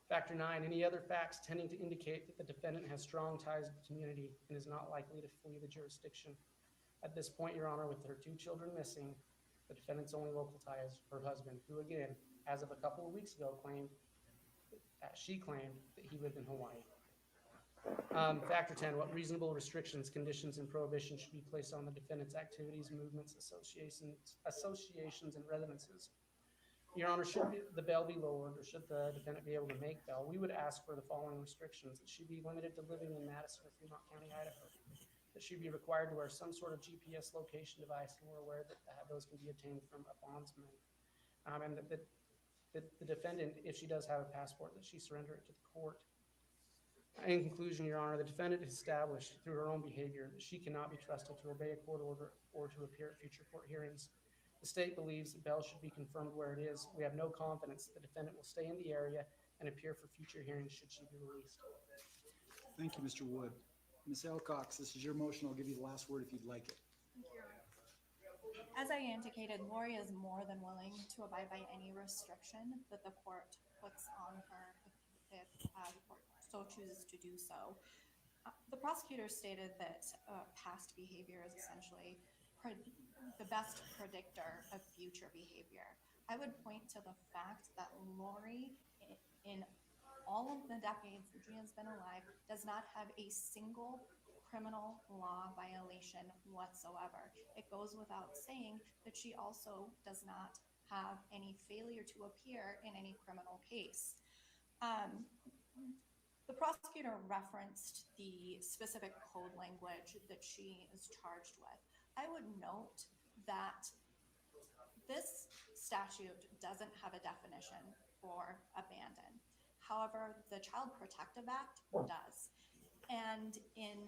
S14: Factor 9, any other facts tending to indicate that the defendant has strong ties to the community and is not likely to flee the jurisdiction. At this point, Your Honor, with her 2 children missing, the defendant's only local tie is her husband, who again, as of a couple of weeks ago, she claimed that he lived in Hawaii. Factor 10, what reasonable restrictions, conditions, and prohibitions should be placed on the defendant's activities, movements, associations, and residences? Your Honor, should the bail be lowered or should the defendant be able to make bail? We would ask for the following restrictions. That she be limited to living in Madison or Fremont County, Idaho. That she be required to wear some sort of GPS location device, and we're aware that those can be obtained from a bondsman. And that the defendant, if she does have a passport, that she surrender it to the court. In conclusion, Your Honor, the defendant has established through her own behavior that she cannot be trusted to obey a court order or to appear at future court hearings. The state believes that bail should be confirmed where it is. We have no confidence that the defendant will stay in the area and appear for future hearings should she be released.
S5: Thank you, Mr. Wood. Ms. Elcox, this is your motion. I'll give you the last word if you'd like it.
S10: As I indicated, Lori is more than willing to abide by any restriction that the court puts on her if the court so chooses to do so. The prosecutor stated that past behavior is essentially the best predictor of future behavior. I would point to the fact that Lori, in all of the decades that she has been alive, does not have a single criminal law violation whatsoever. It goes without saying that she also does not have any failure to appear in any criminal case. The prosecutor referenced the specific code language that she is charged with. I would note that this statute doesn't have a definition for abandon. However, the Child Protective Act does. And in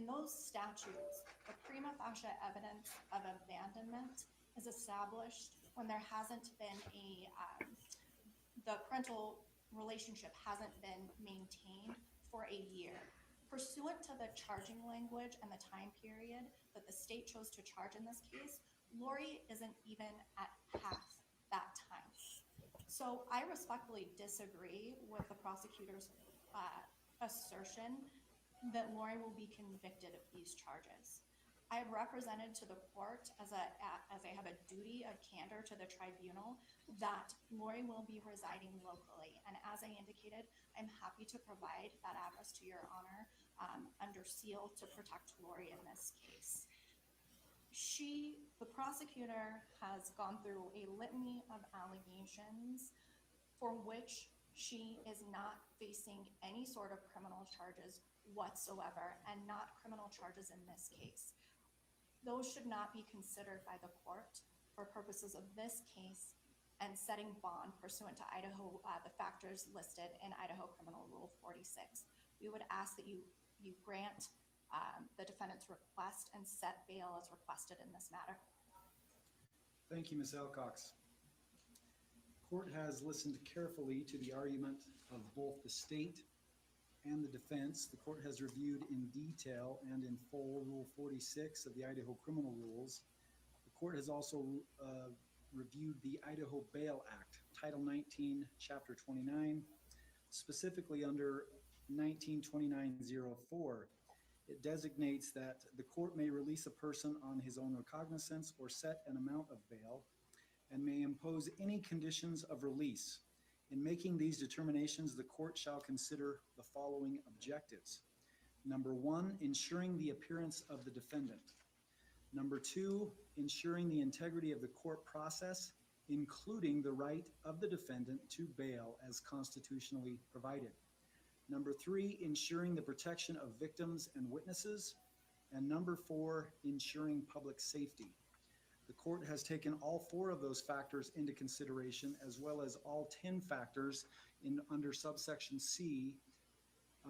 S10: those statutes, the prima facie evidence of abandonment is established when there hasn't been the parental relationship hasn't been maintained for a year. Pursuant to the charging language and the time period that the state chose to charge in this case, Lori isn't even at half that time. So I respectfully disagree with the prosecutor's assertion that Lori will be convicted of these charges. I have represented to the court as I have a duty of candor to the tribunal that Lori will be residing locally. And as I indicated, I'm happy to provide that address to Your Honor under seal to protect Lori in this case. The prosecutor has gone through a litany of allegations for which she is not facing any sort of criminal charges whatsoever, and not criminal charges in this case. Those should not be considered by the court for purposes of this case and setting bond pursuant to Idaho, the factors listed in Idaho Criminal Rule 46. We would ask that you grant the defendant's request and set bail as requested in this matter.
S5: Thank you, Ms. Alcox. Court has listened carefully to the argument of both the state and the defense. The court has reviewed in detail and in full Rule 46 of the Idaho Criminal Rules. The court has also reviewed the Idaho Bail Act, Title 19, Chapter 29, specifically under 1929-04. It designates that the court may release a person on his own recognizance or set an amount of bail, and may impose any conditions of release. In making these determinations, the court shall consider the following objectives. Number one, ensuring the appearance of the defendant. Number two, ensuring the integrity of the court process, including the right of the defendant to bail as constitutionally provided. Number three, ensuring the protection of victims and witnesses. And number four, ensuring public safety. The court has taken all four of those factors into consideration, as well as all 10 factors under subsection C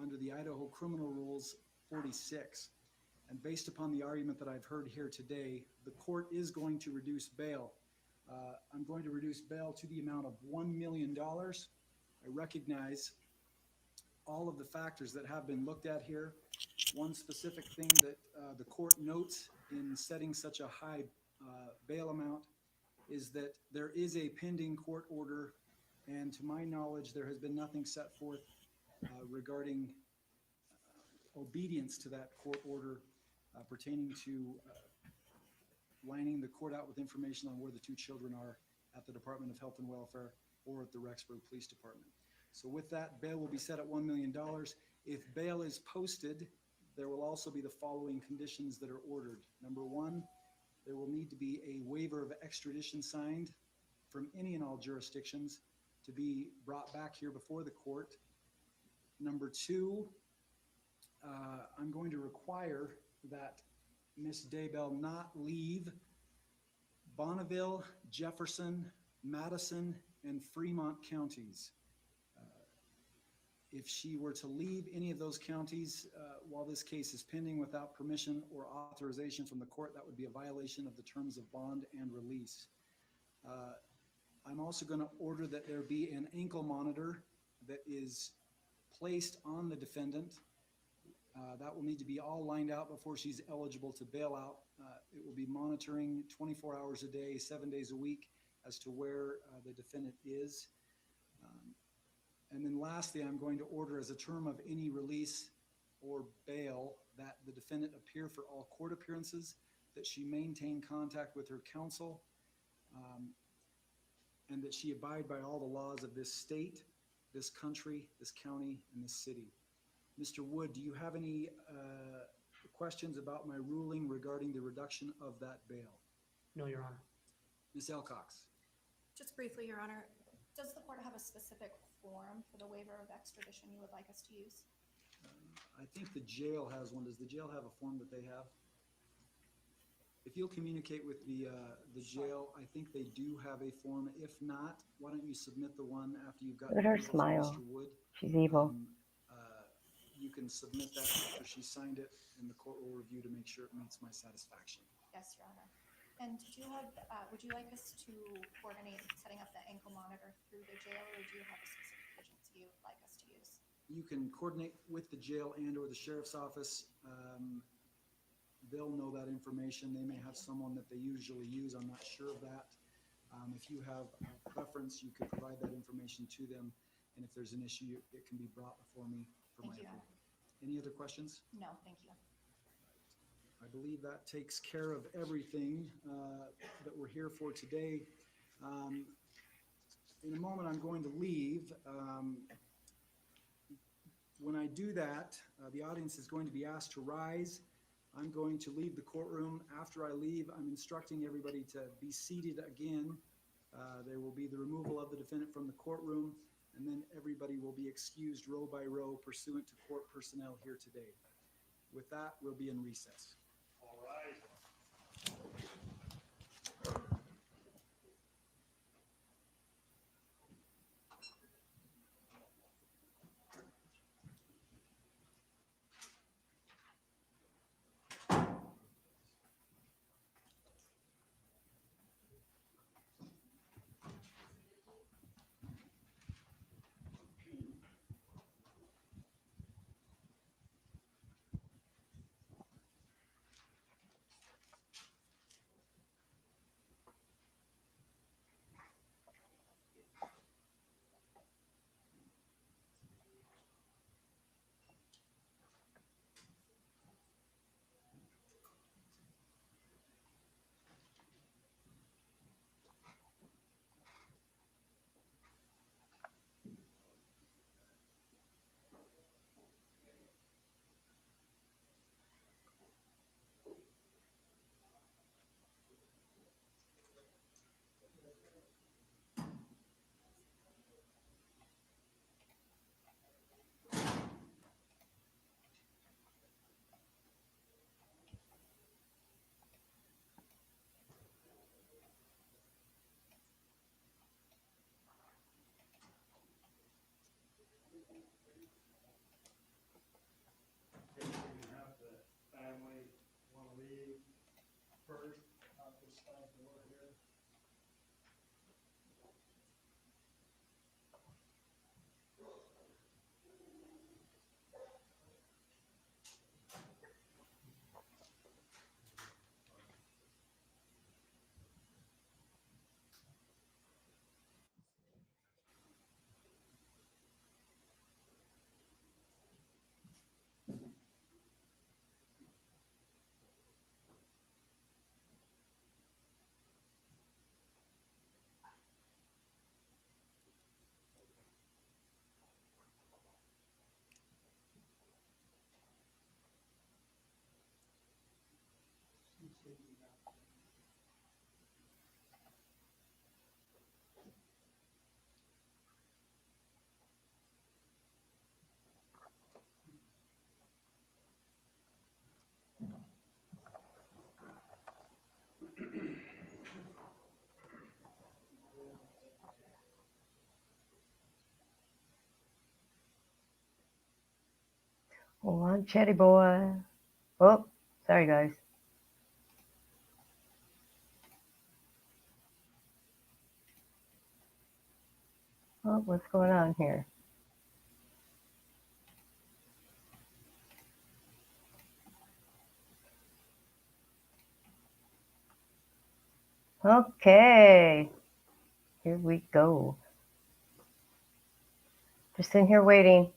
S5: under the Idaho Criminal Rules 46. And based upon the argument that I've heard here today, the court is going to reduce bail. I'm going to reduce bail to the amount of $1 million. I recognize all of the factors that have been looked at here. One specific thing that the court notes in setting such a high bail amount is that there is a pending court order, and to my knowledge, there has been nothing set forth regarding obedience to that court order pertaining to lining the court out with information on where the two children are at the Department of Health and Welfare or at the Rexburg Police Department. So with that, bail will be set at $1 million. If bail is posted, there will also be the following conditions that are ordered. Number one, there will need to be a waiver of extradition signed from any and all jurisdictions to be brought back here before the court. Number two, I'm going to require that Ms. Daybell not leave Bonneville, Jefferson, Madison, and Fremont counties. If she were to leave any of those counties while this case is pending without permission or authorization from the court, that would be a violation of the terms of bond and release. I'm also going to order that there be an ankle monitor that is placed on the defendant. That will need to be all lined out before she's eligible to bail out. It will be monitoring 24 hours a day, 7 days a week as to where the defendant is. And then lastly, I'm going to order as a term of any release or bail that the defendant appear for all court appearances, that she maintain contact with her counsel, and that she abide by all the laws of this state, this country, this county, and this city. Mr. Wood, do you have any questions about my ruling regarding the reduction of that bail?
S14: No, Your Honor.
S5: Ms. Alcox.
S10: Just briefly, Your Honor, does the court have a specific form for the waiver of extradition you would like us to use?
S5: I think the jail has one. Does the jail have a form that they have? If you'll communicate with the jail, I think they do have a form. If not, why don't you submit the one after you've got
S11: Look at her
S5: approval from
S11: smile.
S5: Mr. Wood.
S11: She's evil.
S5: You can submit that after she signed it, and the court will review to make sure it meets my satisfaction.
S10: Yes, Your Honor. And do you have, would you like us to coordinate setting up the ankle monitor through the jail, or do you have a specific agency you would like us to use?
S5: You can coordinate with the jail and or the sheriff's office. They'll know that information. They may have someone that they usually use. I'm not sure of that. If you have a preference, you could provide that information to them. And if there's an issue, it can be brought before me for my approval. Any other questions?
S10: No, thank you.
S5: I believe that takes care of everything that we're here for today. In a moment, I'm going to leave. When I do that, the audience is going to be asked to rise I'm going to leave the courtroom. After I leave, I'm instructing everybody to be seated again. There will be the removal of the defendant from the courtroom, and then everybody will be excused row by row pursuant to court personnel here today. With that, we'll be in recess.
S23: All right. You have the family want to leave first out this side door here.
S11: Hold on, chatty boy. Oh, sorry, guys. Oh, what's going on here? Okay, here we go. Just in here waiting.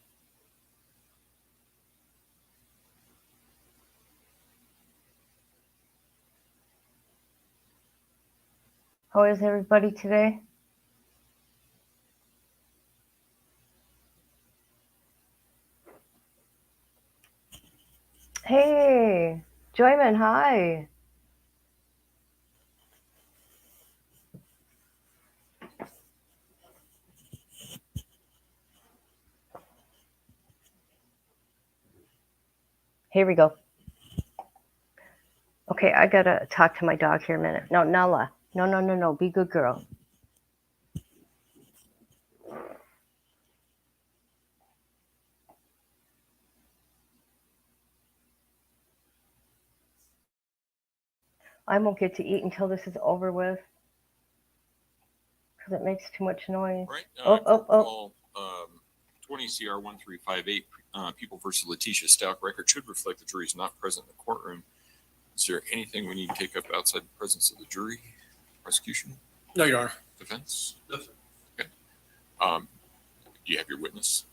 S11: How is everybody today? Hey, Joyman, hi. Here we go. Okay, I gotta talk to my dog here a minute. No, Nala. No. Be good girl. I won't get to eat until this is over with because it makes too much noise.
S12: Right.
S11: Oh.
S12: Call 20 CR 1358, People versus Letecia Stauch record should reflect the jury is not present in the courtroom. Is there anything we need to take up outside the presence of the jury? Prosecution?
S7: No, Your Honor.
S12: Defense? Okay. Do you have your witness?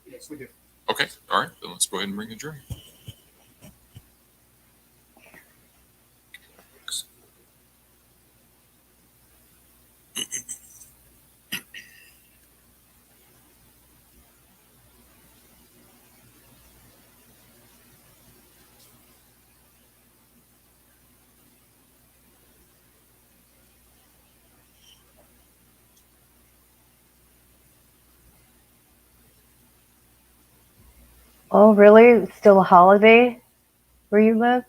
S19: Yes, we do.
S12: Okay. All right. Then let's go ahead and bring the jury.
S11: Oh, really? It's still a holiday where you live?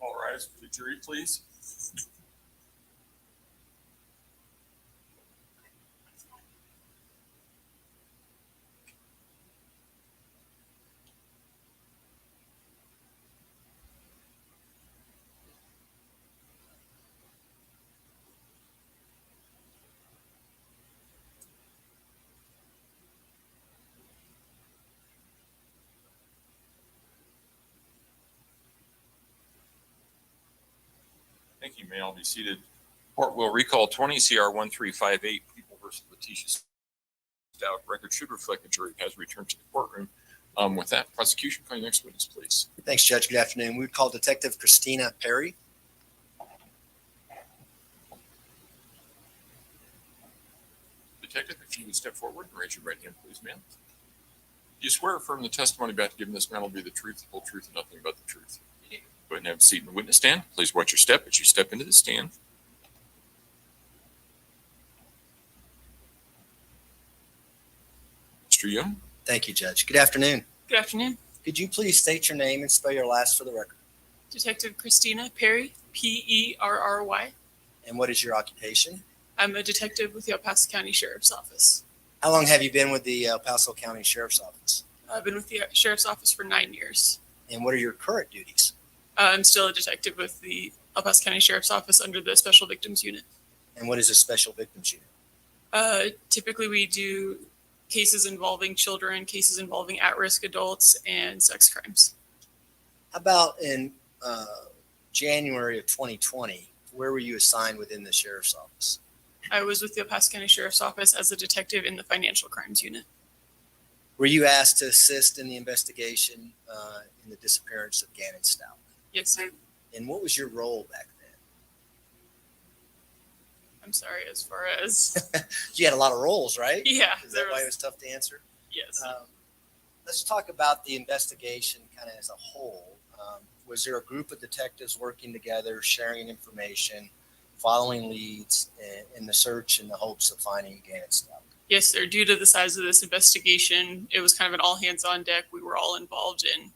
S12: All rise for the jury, please. Thank you. May all be seated. Court will recall 20 CR 1358, People versus Letecia Stauch. Record should reflect the jury has returned to the courtroom. With that, prosecution, call your next witness, please.
S15: Thanks, Judge. Good afternoon. We would call Detective Christina Perry.
S12: Detective, if you would step forward and raise your right hand, please, ma'am. Do you swear or affirm the testimony about to give in this matter will be the truth, the whole truth, and nothing but the truth? Go ahead and have a seat in the witness stand. Please watch your step as you step into the stand. Mr. Young.
S15: Thank you, Judge. Good afternoon.
S16: Good afternoon.
S15: Could you please state your name and spell your last for the record?
S16: Detective Christina Perry, Perry.
S15: And what is your occupation?
S16: I'm a detective with the El Paso County Sheriff's Office.
S15: How long have you been with the El Paso County Sheriff's Office?
S16: I've been with the Sheriff's Office for 9 years.
S15: And what are your current duties?
S16: I'm still a detective with the El Paso County Sheriff's Office under the Special Victims Unit.
S15: And what is a Special Victims Unit?
S16: Typically, we do cases involving children, cases involving at-risk adults, and sex crimes.
S15: How about in January of 2020, where were you assigned within the Sheriff's Office?
S16: I was with the El Paso County Sheriff's Office as a detective in the Financial Crimes Unit.
S15: Were you asked to assist in the investigation in the disappearance of Gannon Stauch?
S16: Yes, sir.
S15: And what was your role back then?
S16: I'm sorry, as far as...
S15: You had a lot of roles, right?
S16: Yeah.
S15: Is that why it was tough to answer?
S16: Yes.
S15: Let's talk about the investigation kind of as a whole. Was there a group of detectives working together, sharing information, following leads in the search in the hopes of finding Gannon Stauch?
S16: Yes, sir. Due to the size of this investigation, it was kind of an all hands on deck. We were all involved in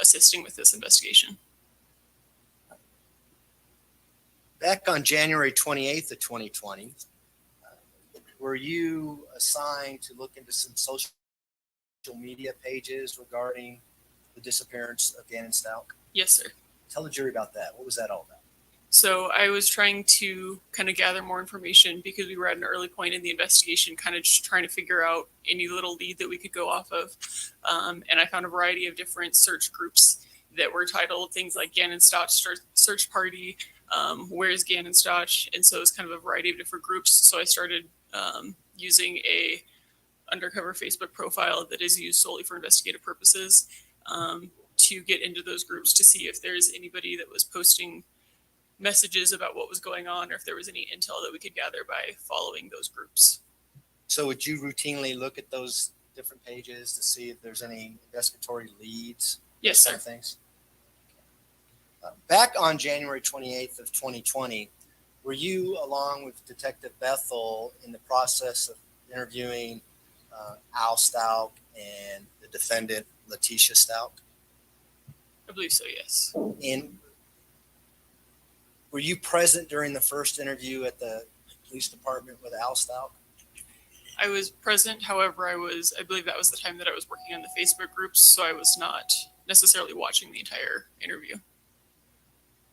S16: assisting with this investigation.
S15: Back on January 28th of 2020, were you assigned to look into some social media pages regarding the disappearance of Gannon Stauch?
S16: Yes, sir.
S15: Tell the jury about that. What was that all about?
S16: So I was trying to kind of gather more information because we were at an early point in the investigation, kind of just trying to figure out any little lead that we could go off of. And I found a variety of different search groups that were titled things like Gannon Stauch Search Party, Where's Gannon Stauch? And so it's kind of a variety of different groups. So I started using a undercover Facebook profile that is used solely for investigative purposes to get into those groups to see if there's anybody that was posting messages about what was going on or if there was any intel that we could gather by following those groups.
S15: So would you routinely look at those different pages to see if there's any investigatory leads?
S16: Yes, sir.
S15: Things? Back on January 28th of 2020, were you, along with Detective Bethel, in the process of interviewing Al Stauch and the defendant, Letecia Stauch?
S16: I believe so, yes.
S15: And were you present during the first interview at the police department with Al Stauch?
S16: I was present. However, I believe that was the time that I was working on the Facebook groups, so I was not necessarily watching the entire interview.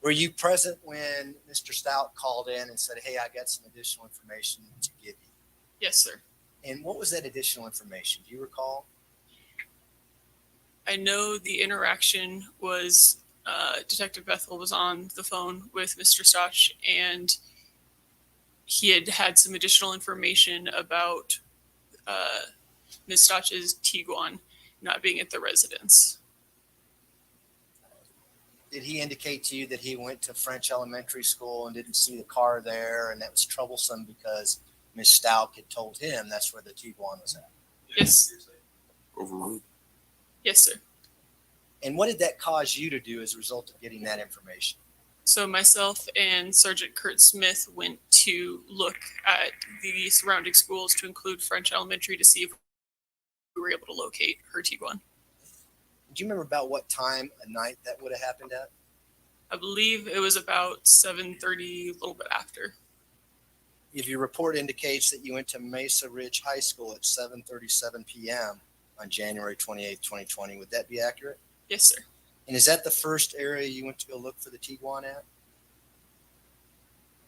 S15: Were you present when Mr. Stauch called in and said, hey, I got some additional information to give you?
S16: Yes, sir.
S15: And what was that additional information? Do you recall?
S16: I know the interaction was Detective Bethel was on the phone with Mr. Stauch, and he had some additional information about Ms. Stauch's Tiguan not being at the residence.
S15: Did he indicate to you that he went to French Elementary School and didn't see the car there, and that was troublesome because Miss Stauch had told him that's where the Tiguan was at?
S16: Yes.
S12: Overruled.
S16: Yes, sir.
S15: And what did that cause you to do as a result of getting that information?
S16: So myself and Sergeant Kurt Smith went to look at the surrounding schools, to include French Elementary, to see if we were able to locate her Tiguan.
S15: Do you remember about what time of night that would have happened at?
S16: I believe it was about 7:30, a little bit after.
S15: If your report indicates that you went to Mesa Ridge High School at 7:37 p.m. on January 28th, 2020, would that be accurate?
S16: Yes, sir.
S15: And is that the first area you went to go look for the Tiguan at?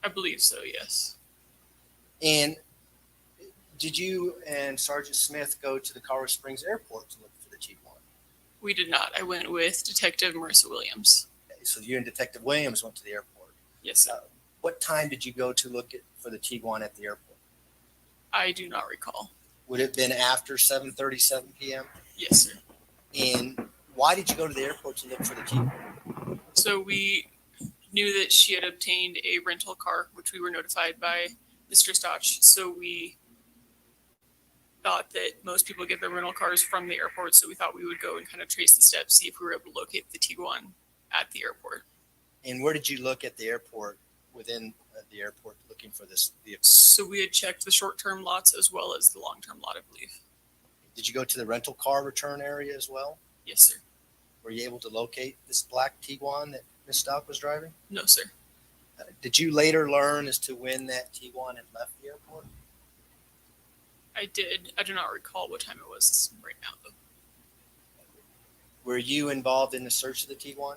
S16: I believe so, yes.
S15: And did you and Sergeant Smith go to the Colorado Springs Airport to look for the Tiguan?
S16: We did not. I went with Detective Marissa Williams.
S15: Okay, so you and Detective Williams went to the airport.
S16: Yes, sir.
S15: What time did you go to look for the Tiguan at the airport?
S16: I do not recall.
S15: Would it have been after 7:37 p.m.?
S16: Yes, sir.
S15: And why did you go to the airport to look for the Tiguan?
S16: So we knew that she had obtained a rental car, which we were notified by Mr. Stauch. So we thought that most people get their rental cars from the airport. So we thought we would go and kind of trace the steps, see if we were able to locate the Tiguan at the airport.
S15: And where did you look at the airport, within the airport, looking for this vehicle?
S16: So we had checked the short-term lots as well as the long-term lot, I believe.
S15: Did you go to the rental car return area as well?
S16: Yes, sir.
S15: Were you able to locate this black Tiguan that Ms. Stauch was driving?
S16: No, sir.
S15: Did you later learn as to when that Tiguan had left the airport?
S16: I did. I do not recall what time it was right now, though.
S15: Were you involved in the search of the Tiguan?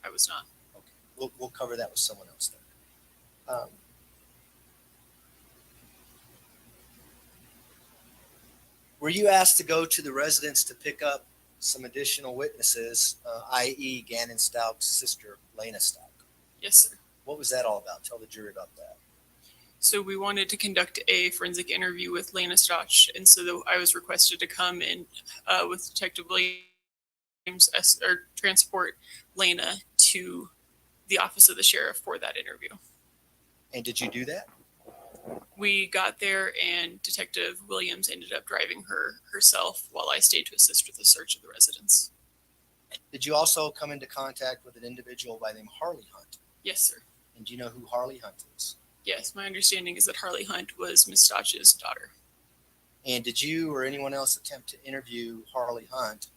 S16: I was not.
S15: Okay, we'll cover that with someone else then. Were you asked to go to the residence to pick up some additional witnesses, i.e. Gannon Stauch's sister, Lena Stauch?
S16: Yes, sir.
S15: What was that all about? Tell the jury about that.
S16: So we wanted to conduct a forensic interview with Lena Stauch, and so I was requested to come in with Detective Williams or transport Lena to the office of the sheriff for that interview.
S15: And did you do that?
S16: We got there, and Detective Williams ended up driving her herself while I stayed to assist with the search of the residence.
S15: Did you also come into contact with an individual by the name Harley Hunt?
S16: Yes, sir.
S15: And do you know who Harley Hunt is?
S16: Yes, my understanding is that Harley Hunt was Ms. Stauch's daughter.
S15: And did you or anyone else attempt to interview Harley Hunt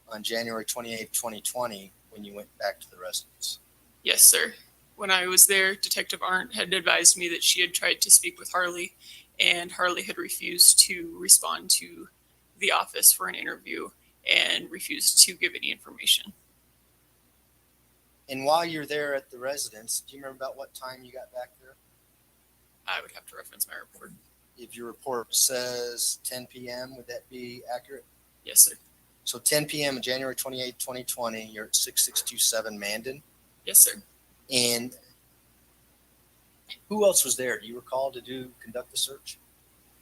S15: on January 28th, 2020, when you went back to the residence?
S16: Yes, sir. When I was there, Detective Arndt had advised me that she had tried to speak with Harley, and Harley had refused to respond to the office for an interview and refused to give any information.
S15: And while you're there at the residence, do you remember about what time you got back there?
S16: I would have to reference my report.
S15: If your report says 10 p.m., would that be accurate?
S16: Yes, sir.
S15: So 10 p.m. on January 28th, 2020, you're at 6627 Mandan.
S16: Yes, sir.
S15: And who else was there? Do you recall to conduct the search?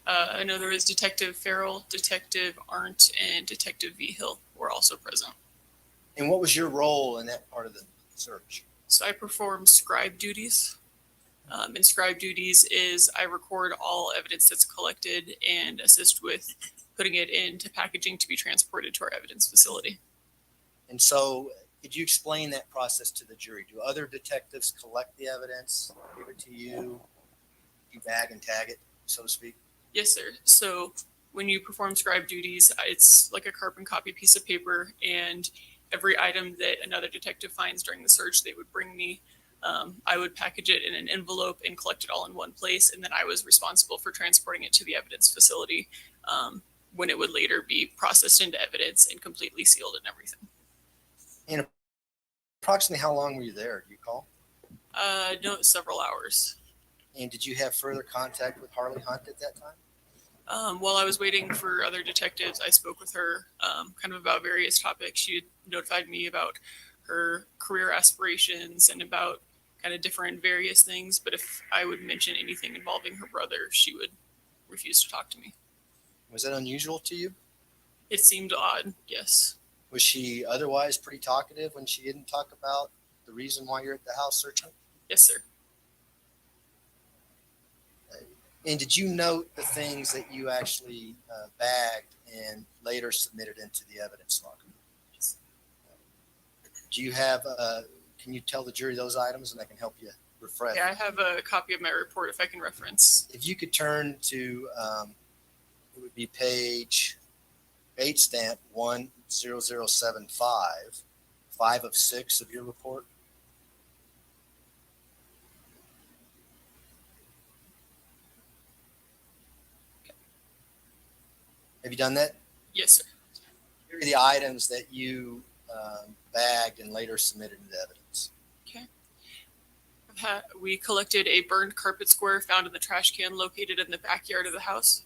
S16: I know there was Detective Farrell, Detective Arndt, and Detective V. Hill were also present.
S15: And what was your role in that part of the search?
S16: So I performed scribe duties. And scribe duties is I record all evidence that's collected and assist with putting it into packaging to be transported to our evidence facility.
S15: And so could you explain that process to the jury? Do other detectives collect the evidence, give it to you, you bag and tag it, so to speak?
S16: Yes, sir. So when you perform scribe duties, it's like a carbon copy piece of paper, and every item that another detective finds during the search, they would bring me. I would package it in an envelope and collect it all in one place, and then I was responsible for transporting it to the evidence facility when it would later be processed into evidence and completely sealed and everything.
S15: And approximately how long were you there? Do you recall?
S16: No, several hours.
S15: And did you have further contact with Harley Hunt at that time?
S16: While I was waiting for other detectives, I spoke with her kind of about various topics. She had notified me about her career aspirations and about kind of different various things. But if I would mention anything involving her brother, she would refuse to talk to me.
S15: Was that unusual to you?
S16: It seemed odd, yes.
S15: Was she otherwise pretty talkative when she didn't talk about the reason why you're at the house searching?
S16: Yes, sir.
S15: And did you note the things that you actually bagged and later submitted into the evidence locker? Do you have, can you tell the jury those items and I can help you refresh?
S16: Yeah, I have a copy of my report if I can reference.
S15: If you could turn to, it would be page 8 stamp 10075, 5 of 6 of your report. Have you done that?
S16: Yes, sir.
S15: Here are the items that you bagged and later submitted into evidence.
S16: Okay. We collected a burned carpet square found in the trash can located in the backyard of the house.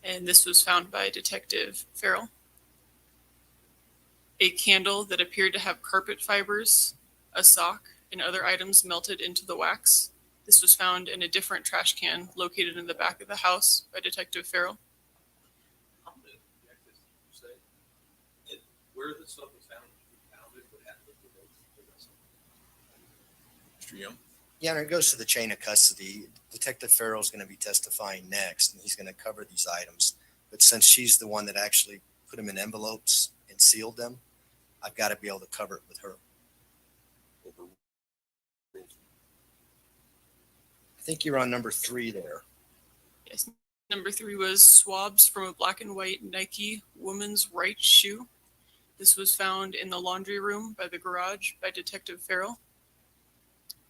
S16: And this was found by Detective Farrell. A candle that appeared to have carpet fibers, a sock, and other items melted into the wax. This was found in a different trash can located in the back of the house by Detective Farrell.
S12: Where the stuff was found, what happened to Mr. Young?
S15: Yeah, and it goes to the chain of custody. Detective Farrell is going to be testifying next, and he's going to cover these items. But since she's the one that actually put them in envelopes and sealed them, I've got to be able to cover it with her. I think you're on number 3 there.
S16: Yes. Number 3 was swabs from a black and white Nike woman's right shoe. This was found in the laundry room by the garage by Detective Farrell.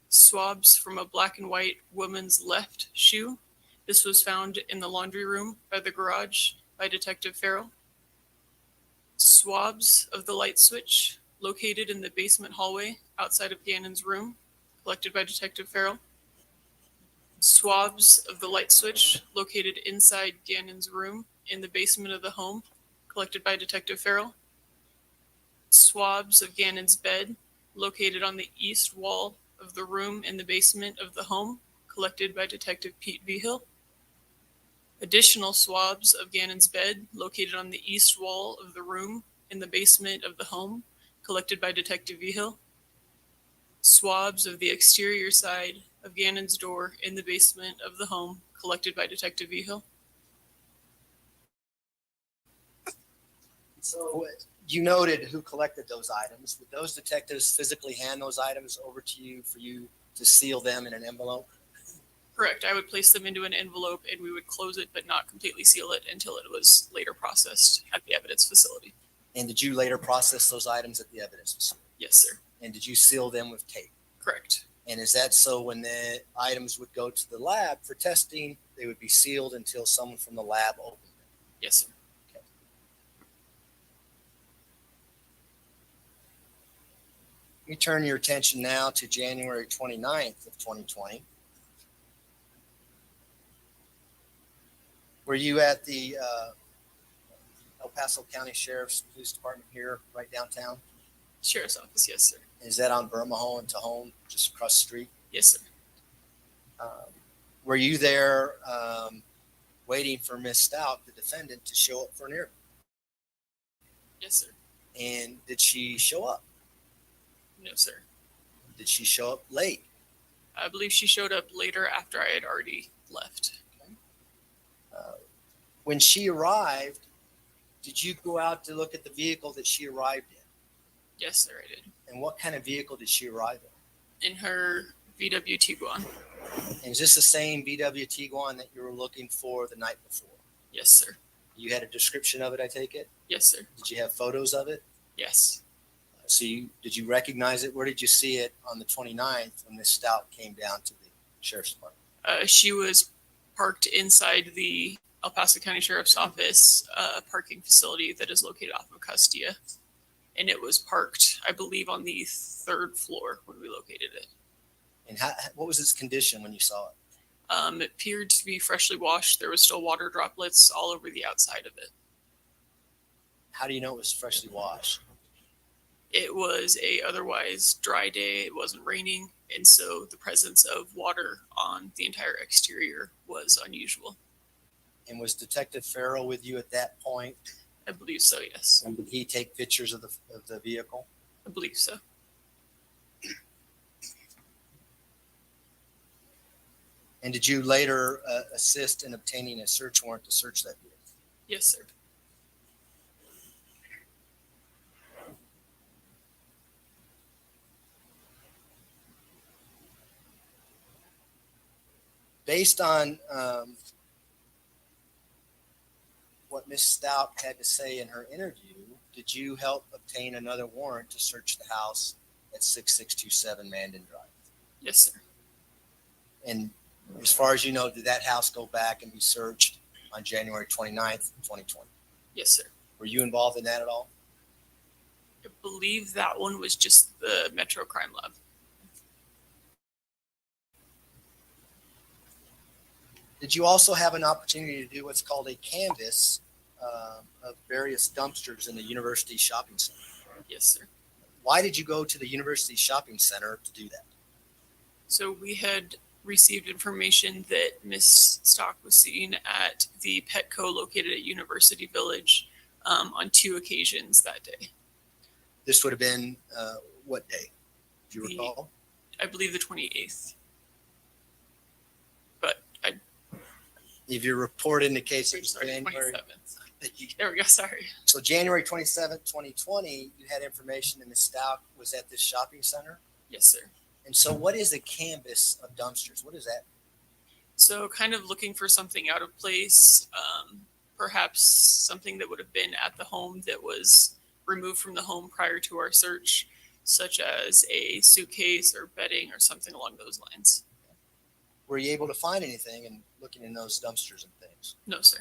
S16: Swabs from a black and white woman's left shoe. This was found in the laundry room by the garage by Detective Farrell. Swabs of the light switch located in the basement hallway outside of Gannon's room, collected by Detective Farrell. Swabs of the light switch located inside Gannon's room in the basement of the home, collected by Detective Farrell. Swabs of Gannon's bed located on the east wall of the room in the basement of the home, collected by Detective Pete Vigil. Additional swabs of Gannon's bed located on the east wall of the room in the basement of the home, collected by Detective Vigil. Swabs of the exterior side of Gannon's door in the basement of the home, collected by Detective Vigil.
S15: So you noted who collected those items. Did those detectives physically hand those items over to you for you to seal them in an envelope?
S16: Correct. I would place them into an envelope and we would close it but not completely seal it until it was later processed at the evidence facility.
S15: And did you later process those items at the evidence facility?
S16: Yes, sir.
S15: And did you seal them with tape?
S16: Correct.
S15: And is that so when the items would go to the lab for testing, they would be sealed until someone from the lab opened them?
S16: Yes, sir.
S15: Okay. You turn your attention now to January 29th of 2020. Were you at the El Paso County Sheriff's Police Department here, right downtown?
S16: Sheriff's office, yes, sir.
S15: Is that on Bermejo and Tejon, just across the street?
S16: Yes, sir.
S15: Were you there waiting for Miss Stauch, the defendant, to show up for an interview?
S16: Yes, sir.
S15: And did she show up?
S16: No, sir.
S15: Did she show up late?
S16: I believe she showed up later after I had already left.
S15: When she arrived, did you go out to look at the vehicle that she arrived in?
S16: Yes, sir, I did.
S15: And what kind of vehicle did she arrive in?
S16: In her VW Tiguan.
S15: And is this the same VW Tiguan that you were looking for the night before?
S16: Yes, sir.
S15: You had a description of it, I take it?
S16: Yes, sir.
S15: Did you have photos of it?
S16: Yes.
S15: So did you recognize it? Where did you see it on the 29th when Miss Stauch came down to the Sheriff's Department?
S16: She was parked inside the El Paso County Sheriff's Office parking facility that is located off of Castilla. And it was parked, I believe, on the 3rd floor when we located it.
S15: And what was its condition when you saw it?
S16: It appeared to be freshly washed. There was still water droplets all over the outside of it.
S15: How do you know it was freshly washed?
S16: It was a otherwise dry day. It wasn't raining. And so the presence of water on the entire exterior was unusual.
S15: And was Detective Farrell with you at that point
S16: I believe so, yes.
S15: And did he take pictures of the vehicle?
S16: I believe so.
S15: And did you later assist in obtaining a search warrant to search that vehicle?
S16: Yes, sir.
S15: Based on what Ms. Stauch had to say in her interview, did you help obtain another warrant to search the house at 6627 Mandan Drive?
S16: Yes, sir.
S15: And as far as you know, did that house go back and be searched on January 29th, 2020?
S16: Yes, sir.
S15: Were you involved in that at all?
S16: I believe that one was just the Metro Crime Lab.
S15: Did you also have an opportunity to do what's called a canvass of various dumpsters in the university shopping center?
S16: Yes, sir.
S15: Why did you go to the university shopping center to do that?
S16: So we had received information that Miss Stauch was seen at the Petco located at University Village on 2 occasions that day.
S15: This would have been what day? Do you recall?
S16: I believe the 28th.
S15: If your report indicates it was
S16: Sorry,
S15: January.
S16: 27th. There we go, sorry.
S15: So January 27th, 2020, you had information that Ms. Stauch was at this shopping center?
S16: Yes, sir.
S15: And so what is a canvas of dumpsters? What is that?
S16: So kind of looking for something out of place, perhaps something that would have been at the home that was removed from the home prior to our search, such as a suitcase or bedding or something along those lines.
S15: Were you able to find anything in looking in those dumpsters and things?
S16: No, sir.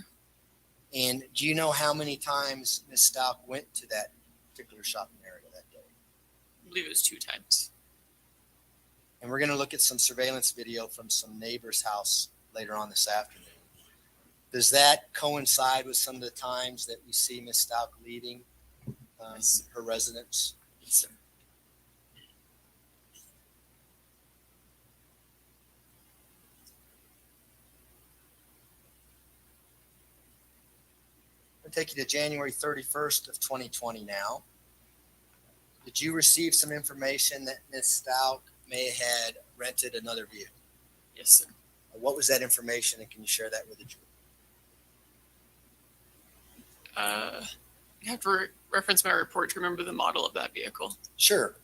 S15: And do you know how many times Ms. Stauch went to that particular shopping area that day?
S16: I believe it was 2 times.
S15: And we're going to look at some surveillance video from some neighbor's house later on this afternoon. Does that coincide with some of the times that we see Ms. Stauch leaving her residence?
S16: Yes, sir.
S15: I'll take you to January 31st of 2020 now. Did you receive some information that Ms. Stauch may have had rented another vehicle?
S16: Yes, sir.
S15: What was that information, and can you share that with the jury?
S16: You have to reference my report to remember the model of that vehicle.
S15: Sure.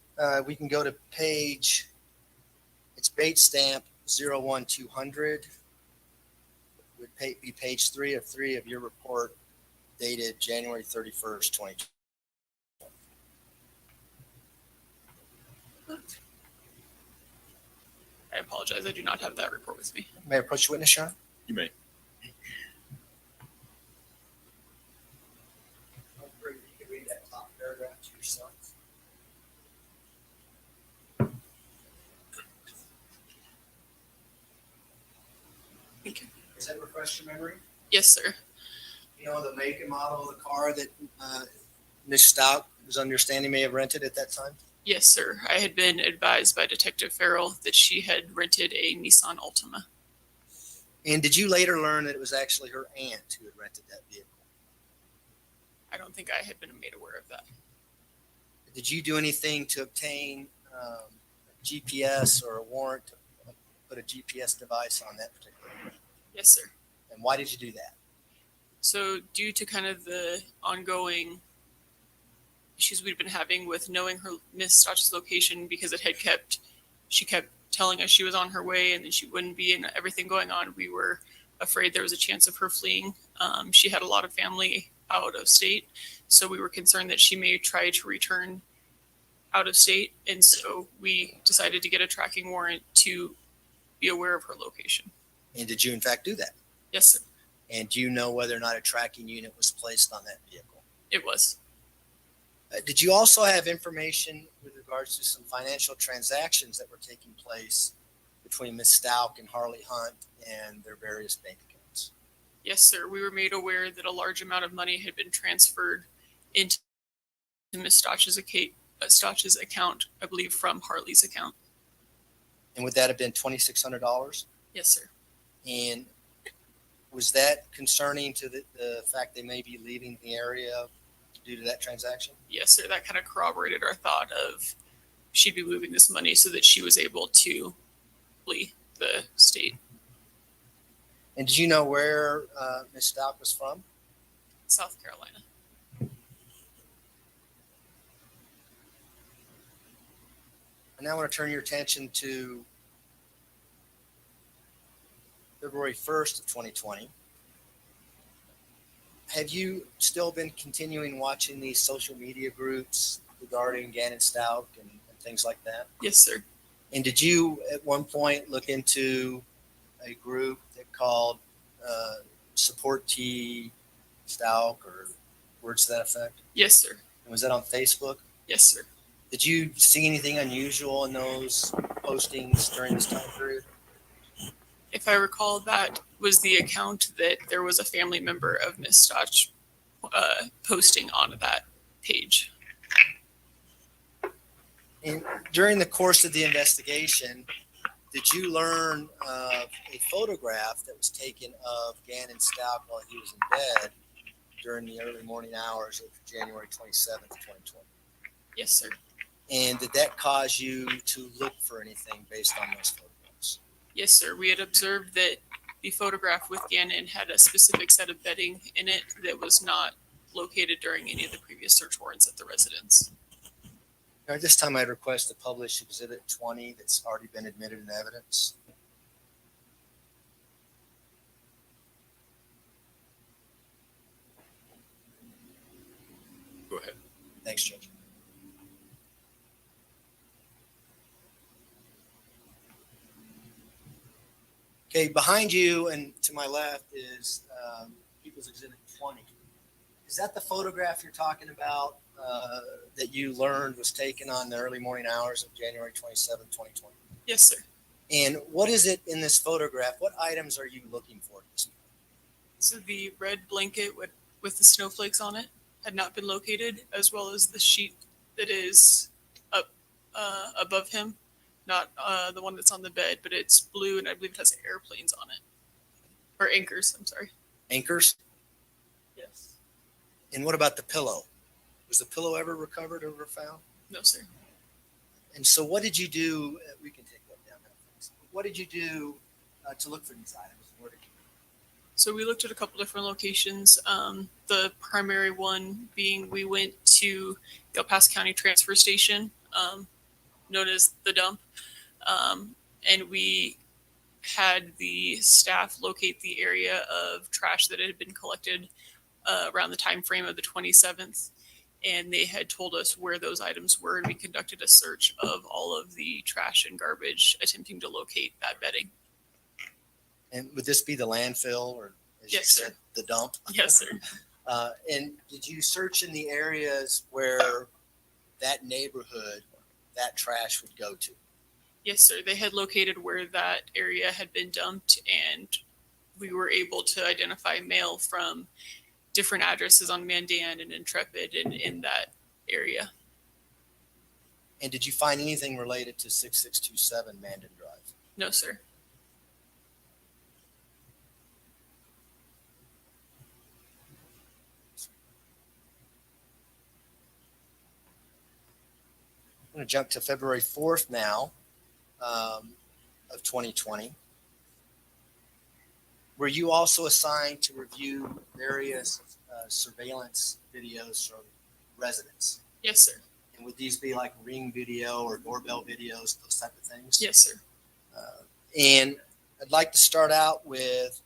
S15: We can go to page, it's bait stamp 01200. Would be page 3 of your report dated January 31st, 2020.
S16: I apologize. I do not have that report with me.
S15: May I approach the witness, Sean?
S12: You may.
S15: You can read that top paragraph to yourself.
S16: Thank you.
S15: Does that refresh your memory?
S16: Yes, sir.
S15: You know the make and model of the car that Ms. Stauch was understanding may have rented at that time?
S16: Yes, sir. I had been advised by Detective Farrell that she had rented a Nissan Altima.
S15: And did you later learn that it was actually her aunt who had rented that vehicle?
S16: I don't think I had been made aware of that.
S15: Did you do anything to obtain GPS or a warrant to put a GPS device on that particular vehicle?
S16: Yes, sir.
S15: And why did you do that?
S16: So due to kind of the ongoing issues we'd been having with knowing her Miss Stauch's location, because she kept telling us she was on her way and then she wouldn't be, and everything going on, we were afraid there was a chance of her fleeing. She had a lot of family out of state, so we were concerned that she may try to return out of state, and so we decided to get a tracking warrant to be aware of her location.
S15: And did you in fact do that?
S16: Yes, sir.
S15: And do you know whether or not a tracking unit was placed on that vehicle?
S16: It was.
S15: Did you also have information with regards to some financial transactions that were taking place between Ms. Stauch and Harley Hunt and their various bank accounts?
S16: Yes, sir. We were made aware that a large amount of money had been transferred into Ms. Stauch's account, I believe, from Harley's account.
S15: And would that have been $2,600?
S16: Yes, sir.
S15: And was that concerning to the fact they may be leaving the area due to that transaction?
S16: Yes, sir. That kind of corroborated our thought of she'd be moving this money so that she was able to flee the state.
S15: And did you know where Ms. Stauch was from?
S16: South Carolina.
S15: And now I want to turn your attention to February 1st of 2020. Have you still been continuing watching these social media groups regarding Gannon Stauch and things like that?
S16: Yes, sir.
S15: And did you at one point look into a group that called Support T Stauch or words to that effect?
S16: Yes, sir.
S15: And was that on Facebook?
S16: Yes, sir.
S15: Did you see anything unusual in those postings during this time period?
S16: If I recall, that was the account that there was a family member of Miss Stauch posting on that page.
S15: And during the course of the investigation, did you learn of a photograph that was taken of Gannon Stauch while he was in bed during the early morning hours of January 27th, 2020?
S16: Yes, sir.
S15: And did that cause you to look for anything based on those photographs?
S16: Yes, sir. We had observed that the photograph with Gannon had a specific set of bedding in it that was not located during any of the previous search warrants at the residence.
S15: Now, at this time, I'd request to publish Exhibit 20 that's already been admitted in evidence.
S12: Go ahead.
S15: Thanks, Judge. Okay, behind you and to my left is People's Exhibit 20. Is that the photograph you're talking about that you learned was taken on the early morning hours of January 27, 2020?
S16: Yes, sir.
S15: And what is it in this photograph? What items are you looking for at this point?
S16: So the red blanket with the snowflakes on it had not been located, as well as the sheet that is up above him. Not the one that's on the bed, but it's blue and I believe it has airplanes on it. Or anchors, I'm sorry.
S15: Anchors?
S16: Yes.
S15: And what about the pillow? Was the pillow ever recovered or found?
S16: No, sir.
S15: And so what did you do? We can take that down. What did you do to look for these items? Where did you go?
S16: So we looked at a couple different locations. The primary one being we went to El Paso County Transfer Station, known as the dump. And we had the staff locate the area of trash that had been collected around the time frame of the 27th. And they had told us where those items were, and we conducted a search of all of the trash and garbage, attempting to locate that bedding.
S15: And would this be the landfill or, as
S16: Yes,
S15: you said,
S16: sir.
S15: the dump?
S16: Yes, sir.
S15: And did you search in the areas where that neighborhood, that trash would go to?
S16: Yes, sir. They had located where that area had been dumped, and we were able to identify mail from different addresses on Mandan and Intrepid and in that area.
S15: And did you find anything related to 6627 Mandan Drive?
S16: No, sir.
S15: I'm going to jump to February 4th now of 2020. Were you also assigned to review various surveillance videos from residents?
S16: Yes, sir.
S15: And would these be like ring video or doorbell videos, those type of things?
S16: Yes, sir.
S15: And I'd like to start out with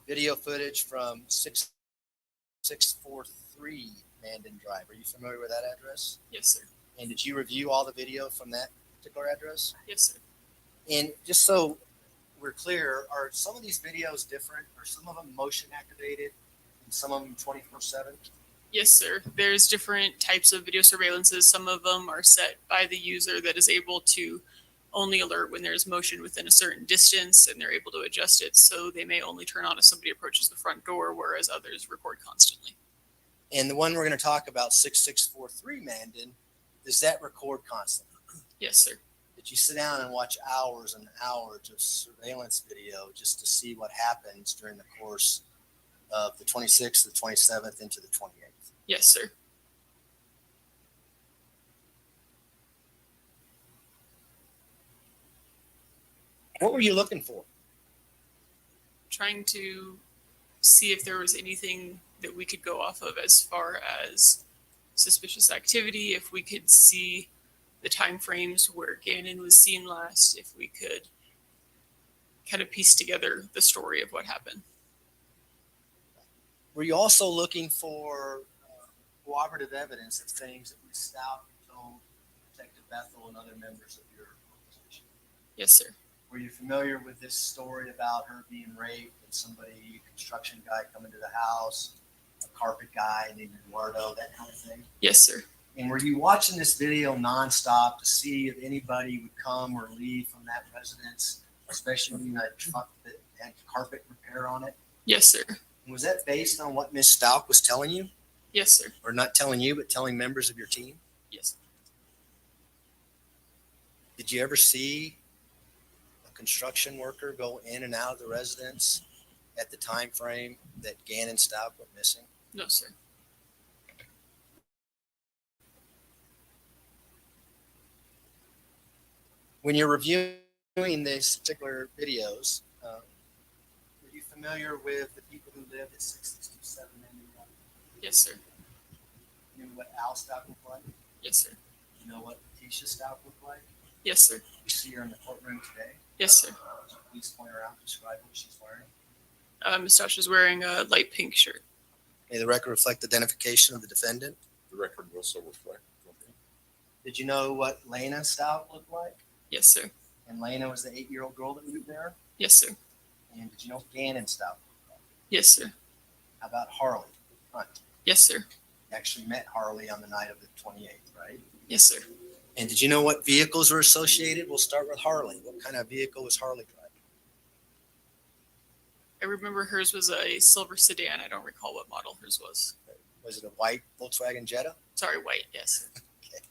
S15: video footage from 6643 Mandan Drive. Are you familiar with that address?
S16: Yes, sir.
S15: And did you review all the video from that particular address?
S16: Yes, sir.
S15: And just so we're clear, are some of these videos different? Are some of them motion activated and some of them 24/7?
S16: Yes, sir. There's different types of video surveillances. Some of them are set by the user that is able to only alert when there's motion within a certain distance, and they're able to adjust it so they may only turn on if somebody approaches the front door, whereas others record constantly.
S15: And the one we're going to talk about, 6643 Mandan, does that record constantly?
S16: Yes, sir.
S15: But you sit down and watch hours and hours of surveillance video just to see what happens during the course of the 26th, the 27th, into the 28th.
S16: Yes, sir.
S15: What were you looking for?
S16: Trying to see if there was anything that we could go off of as far as suspicious activity, if we could see the time frames where Gannon was seen last, if we could kind of piece together the story of what happened.
S15: Were you also looking for cooperative evidence of things that Ms. Stauch told Detective Bethel and other members of your organization?
S16: Yes, sir.
S15: Were you familiar with this story about her being raped and somebody, a construction guy, coming to the house, a carpet guy named Eduardo, that kind of thing?
S16: Yes, sir.
S15: And were you watching this video nonstop to see if anybody would come or leave from that residence, especially in a truck that had carpet repair on it?
S16: Yes, sir.
S15: And was that based on what Ms. Stauch was telling you?
S16: Yes, sir.
S15: Or not telling you, but telling members of your team?
S16: Yes.
S15: Did you ever see a construction worker go in and out of the residence at the time frame that Gannon and Stauch went missing?
S16: No, sir.
S15: When you're reviewing these particular videos, were you familiar with the people who lived at 6627 Mandeville Drive?
S16: Yes, sir.
S15: You knew what Al Stauch looked like?
S16: Yes, sir.
S15: You know what Letecia Stauch looked like?
S16: Yes, sir.
S15: You see her in the courtroom today?
S16: Yes, sir.
S15: Please point her out, describe what she's wearing.
S16: Ms. Stauch is wearing a light pink shirt.
S15: May the record reflect identification of the defendant?
S12: The record will so reflect.
S15: Did you know what Lena Stauch looked like?
S16: Yes, sir.
S15: And Lena was the 8-year-old girl that lived there?
S16: Yes, sir.
S15: And did you know Gannon Stauch looked like?
S16: Yes, sir.
S15: How about Harley Hunt?
S16: Yes, sir.
S15: You actually met Harley on the night of the 28th, right?
S16: Yes, sir.
S15: And did you know what vehicles were associated? We'll start with Harley. What kind of vehicle was Harley driving?
S16: I remember hers was a silver sedan. I don't recall what model hers was.
S15: Was it a white Volkswagen Jetta?
S16: Sorry, white. Yes.
S15: Okay.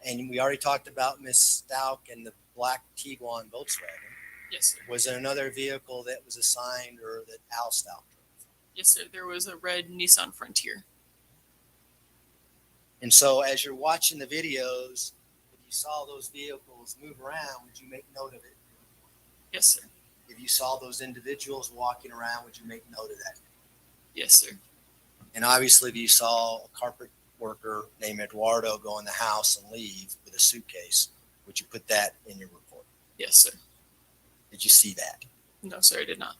S15: And we already talked about Miss Stauch and the black Tiguan Volkswagen.
S16: Yes, sir.
S15: Was there another vehicle that was assigned or that Al Stauch drove?
S16: Yes, sir. There was a red Nissan Frontier.
S15: And so as you're watching the videos, if you saw those vehicles move around, would you make note of it?
S16: Yes, sir.
S15: If you saw those individuals walking around, would you make note of that?
S16: Yes, sir.
S15: And obviously, if you saw a carpet worker named Eduardo go in the house and leave with a suitcase, would you put that in your report?
S16: Yes, sir.
S15: Did you see that?
S16: No, sir, I did not.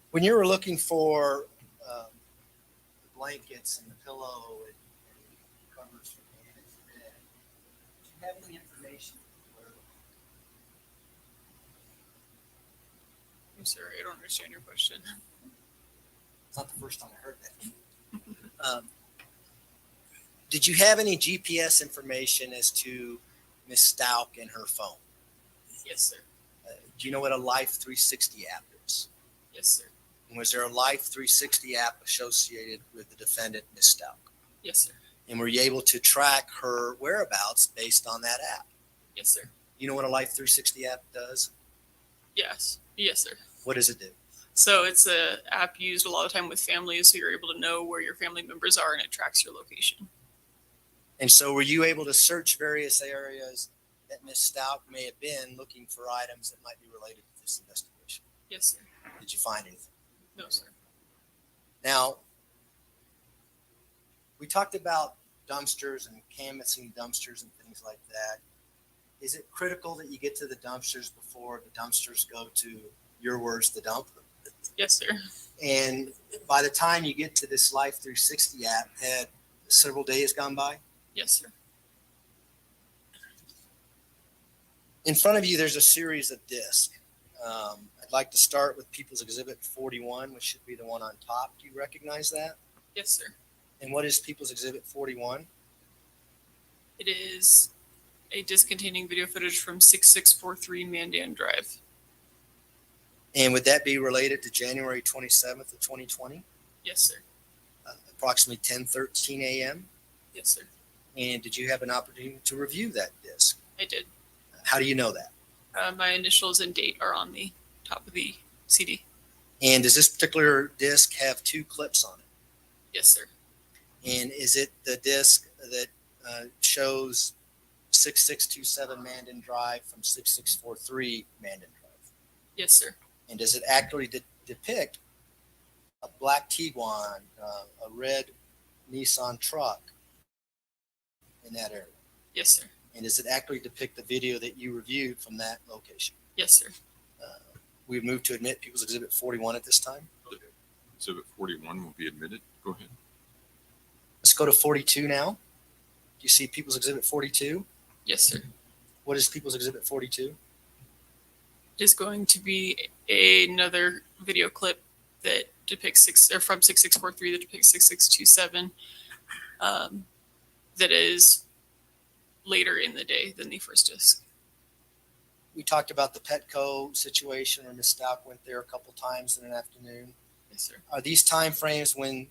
S15: When you were looking for the blankets and the pillow and covers for Gannon's bed, did you have any information?
S16: I'm sorry, I don't understand your question.
S15: It's not the first time I heard that. Did you have any GPS information as to Miss Stauch and her phone?
S16: Yes, sir.
S15: Do you know what a Life 360 app is?
S16: Yes, sir.
S15: And was there a Life 360 app associated with the defendant, Miss Stauch?
S16: Yes, sir.
S15: And were you able to track her whereabouts based on that app?
S16: Yes, sir.
S15: You know what a Life 360 app does?
S16: Yes. Yes, sir.
S15: What does it do?
S16: So it's a app used a lot of time with families, so you're able to know where your family members are and it tracks your location.
S15: And so were you able to search various areas that Miss Stauch may have been looking for items that might be related to this investigation?
S16: Yes, sir.
S15: Did you find anything?
S16: No, sir.
S15: Now, we talked about dumpsters and canvassing dumpsters and things like that. Is it critical that you get to the dumpsters before the dumpsters go to, your words, the dump?
S16: Yes, sir.
S15: And by the time you get to this Life 360 app, had several days gone by?
S16: Yes, sir.
S15: In front of you, there's a series of discs. I'd like to start with People's Exhibit 41, which should be the one on top. Do you recognize that?
S16: Yes, sir.
S15: And what is People's Exhibit 41?
S16: It is a disc containing video footage from 6643 Mandan Drive.
S15: And would that be related to January 27th of 2020,
S16: Yes, sir.
S15: approximately 10:13 a.m.?
S16: Yes, sir.
S15: And did you have an opportunity to review that disc?
S16: I did.
S15: How do you know that?
S16: My initials and date are on the top of the CD.
S15: And does this particular disc have 2 clips on it?
S16: Yes, sir.
S15: And is it the disc that shows 6627 Mandan Drive from 6643 Mandan Drive?
S16: Yes, sir.
S15: And does it accurately depict a black Tiguan, a red Nissan truck in that area?
S16: Yes, sir.
S15: And does it accurately depict the video that you reviewed from that location?
S16: Yes, sir.
S15: We've moved to admit People's Exhibit 41 at this time.
S12: Exhibit 41 will be admitted. Go ahead.
S15: Let's go to 42 now. Do you see People's Exhibit 42?
S16: Yes, sir.
S15: What is People's Exhibit 42?
S16: It is going to be another video clip that depicts from 6643 that depicts 6627. That is later in the day than the first disc.
S15: We talked about the Petco situation where Ms. Stauch went there a couple times in an afternoon.
S16: Yes, sir.
S15: Are these time frames when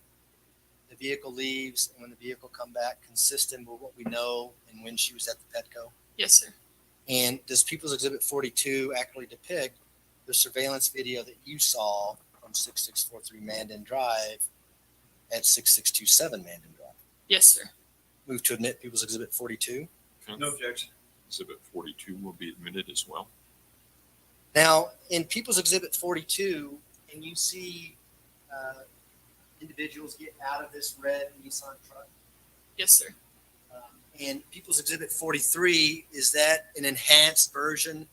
S15: the vehicle leaves and when the vehicle come back consistent with what we know and when she was at the Petco?
S16: Yes, sir.
S15: And does People's Exhibit 42 accurately depict the surveillance video that you saw from 6643 Mandan Drive at 6627 Mandan Drive?
S16: Yes, sir.
S15: Move to admit People's Exhibit 42.
S12: No objection. Exhibit 42 will be admitted as well.
S15: Now, in People's Exhibit 42, can you see individuals get out of this red Nissan truck?
S16: Yes, sir.
S15: And People's Exhibit 43, is that an enhanced version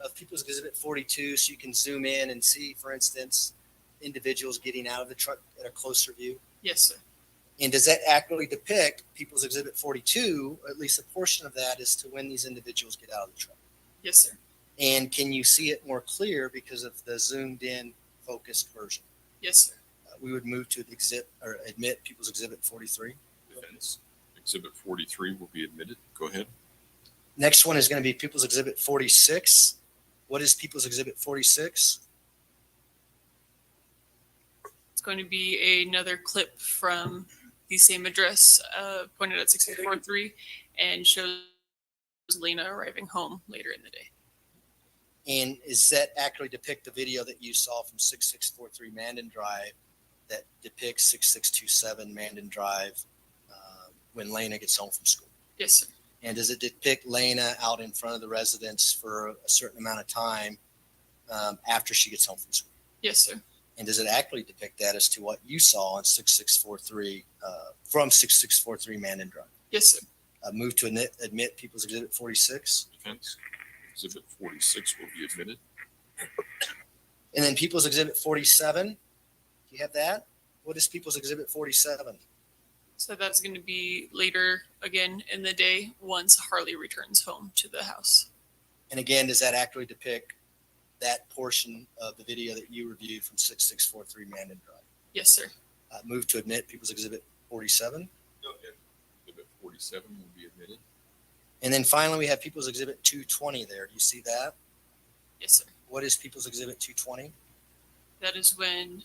S15: of People's Exhibit 42 so you can zoom in and see, for instance, individuals getting out of the truck at a closer view?
S16: Yes, sir.
S15: And does that accurately depict People's Exhibit 42, or at least a portion of that, as to when these individuals get out of the truck?
S16: Yes, sir.
S15: And can you see it more clear because of the zoomed in focused version?
S16: Yes, sir.
S15: We would move to admit People's Exhibit 43.
S12: Defense. Exhibit 43 will be admitted. Go ahead.
S15: Next one is going to be People's Exhibit 46. What is People's Exhibit 46?
S16: It's going to be another clip from the same address pointed at 6643 and shows Lena arriving home later in the day.
S15: And is that accurately depict the video that you saw from 6643 Mandan Drive that depicts 6627 Mandan Drive when Lena gets home from school?
S16: Yes, sir.
S15: And does it depict Lena out in front of the residence for a certain amount of time after she gets home from school?
S16: Yes, sir.
S15: And does it accurately depict that as to what you saw on 6643 from 6643 Mandan Drive?
S16: Yes, sir.
S15: Move to admit People's Exhibit 46.
S12: Defense. Exhibit 46 will be admitted.
S15: And then People's Exhibit 47. Do you have that? What is People's Exhibit 47?
S16: So that's going to be later again in the day once Harley returns home to the house.
S15: And again, does that accurately depict that portion of the video that you reviewed from 6643 Mandan Drive?
S16: Yes, sir.
S15: Move to admit People's Exhibit 47.
S12: Exhibit 47 will be admitted.
S15: And then finally, we have People's Exhibit 220 there. Do you see that?
S16: Yes, sir.
S15: What is People's Exhibit 220?
S16: That is when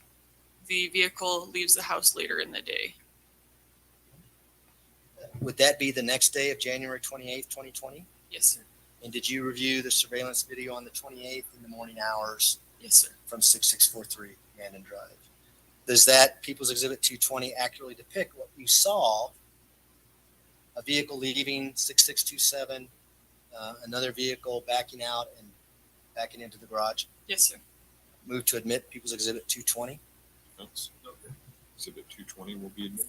S16: the vehicle leaves the house later in the day.
S15: Would that be the next day of January 28th, 2020?
S16: Yes, sir.
S15: And did you review the surveillance video on the 28th in the morning hours?
S16: Yes, sir.
S15: From 6643 Mandan Drive. Does that People's Exhibit 220 accurately depict what you saw? A vehicle leaving 6627, another vehicle backing out and backing into the garage?
S16: Yes, sir.
S15: Move to admit People's Exhibit 220.
S12: Defense. Exhibit 220 will be admitted.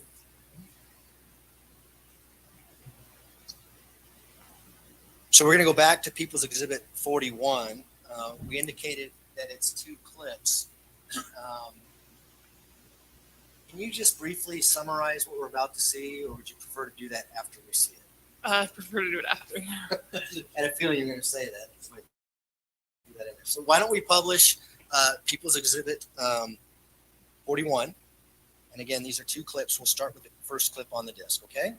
S15: So we're going to go back to People's Exhibit 41. We indicated that it's 2 clips. Can you just briefly summarize what we're about to see, or would you prefer to do that after we see it?
S16: I prefer to do it after.
S15: I had a feeling you were going to say that. So do that in there. So why don't we publish People's Exhibit 41? And again, these are 2 clips. We'll start with the first clip on the disc, okay?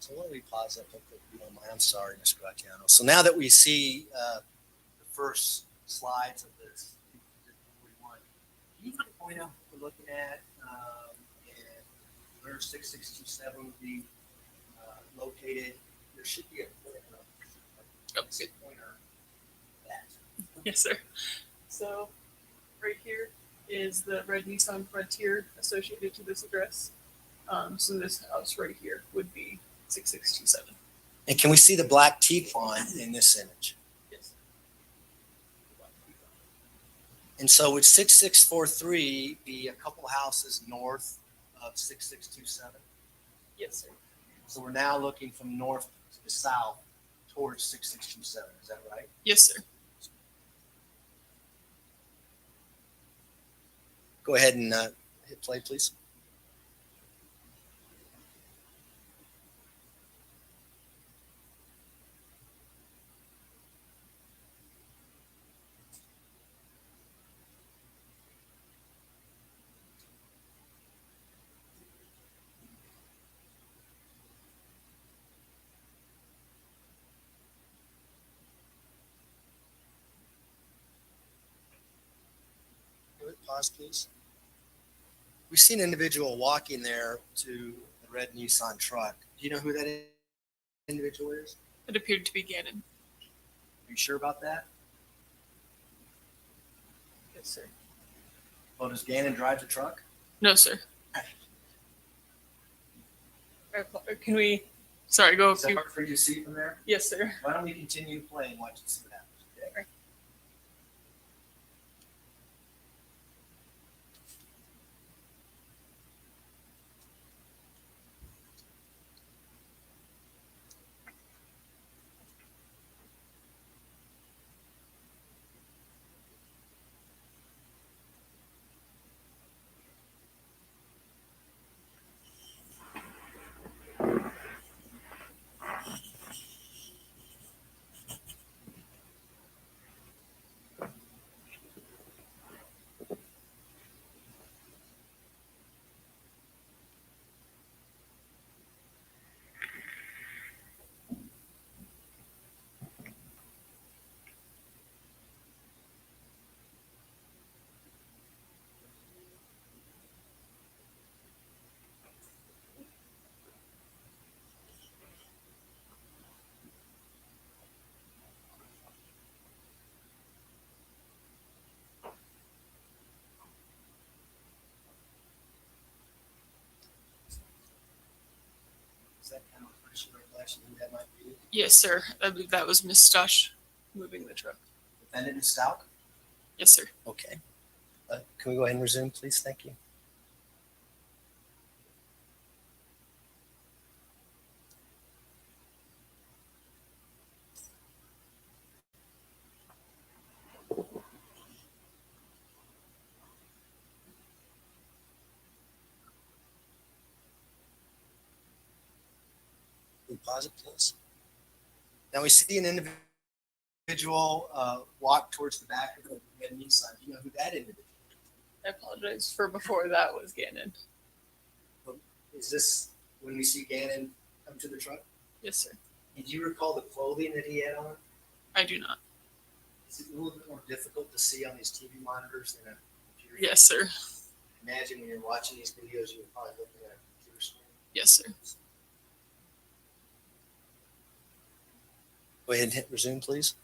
S15: So why don't we pause that real quick, if you don't mind? I'm sorry, Ms. Graziano. So now that we see the first slides of this, can you point out what we're looking at and where 6627 would be located? There should be a pointer.
S16: Yes, sir. So right here is the red Nissan Frontier associated to this address. So this house right here would be 6627.
S15: And can we see the black T-font in this image?
S16: Yes.
S15: And so would 6643 be a couple houses north of 6627?
S16: Yes, sir.
S15: So we're now looking from north to south towards 6627. Is that right?
S16: Yes, sir.
S15: Go ahead and hit play, please. Pause, please. We see an individual walking there to the red Nissan truck. Do you know who that individual is?
S16: It appeared to be Gannon.
S15: Are you sure about that?
S16: Yes, sir.
S15: Well, does Gannon drive the truck?
S16: No, sir. Can we? Sorry, go.
S15: Is that hard for you to see from there?
S16: Yes, sir.
S15: Why don't we continue to play and watch and see what happens? Okay. Is that kind of a fresh recollection who that might be?
S16: Yes, sir. I believe that was Miss Stauch moving the truck.
S15: Defendant in Stauch?
S16: Yes, sir.
S15: Okay. Can we go ahead and resume, please? Thank you. Can we pause it, please? Now we see an individual walk towards the back of the red Nissan. Do you know who that individual is?
S16: I apologize for before that was Gannon.
S15: Is this when we see Gannon come to the truck?
S16: Yes, sir.
S15: Did you recall the clothing that he had on?
S16: I do not.
S15: Is it a little bit more difficult to see on these TV monitors than a computer?
S16: Yes, sir.
S15: Imagine when you're watching these videos, you're probably looking at a computer screen.
S16: Yes, sir.
S15: Go ahead and hit resume, please.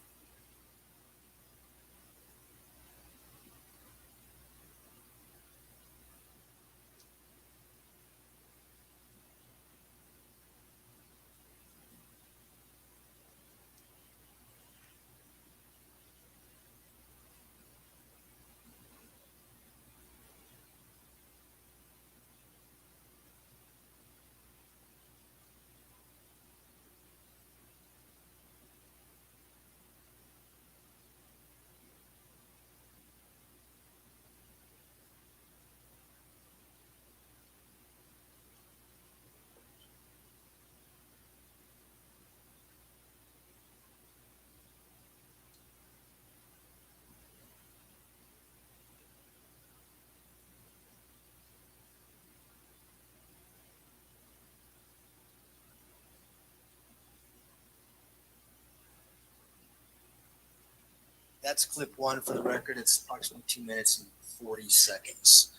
S15: That's clip one for the record. It's approximately 2 minutes and 40 seconds.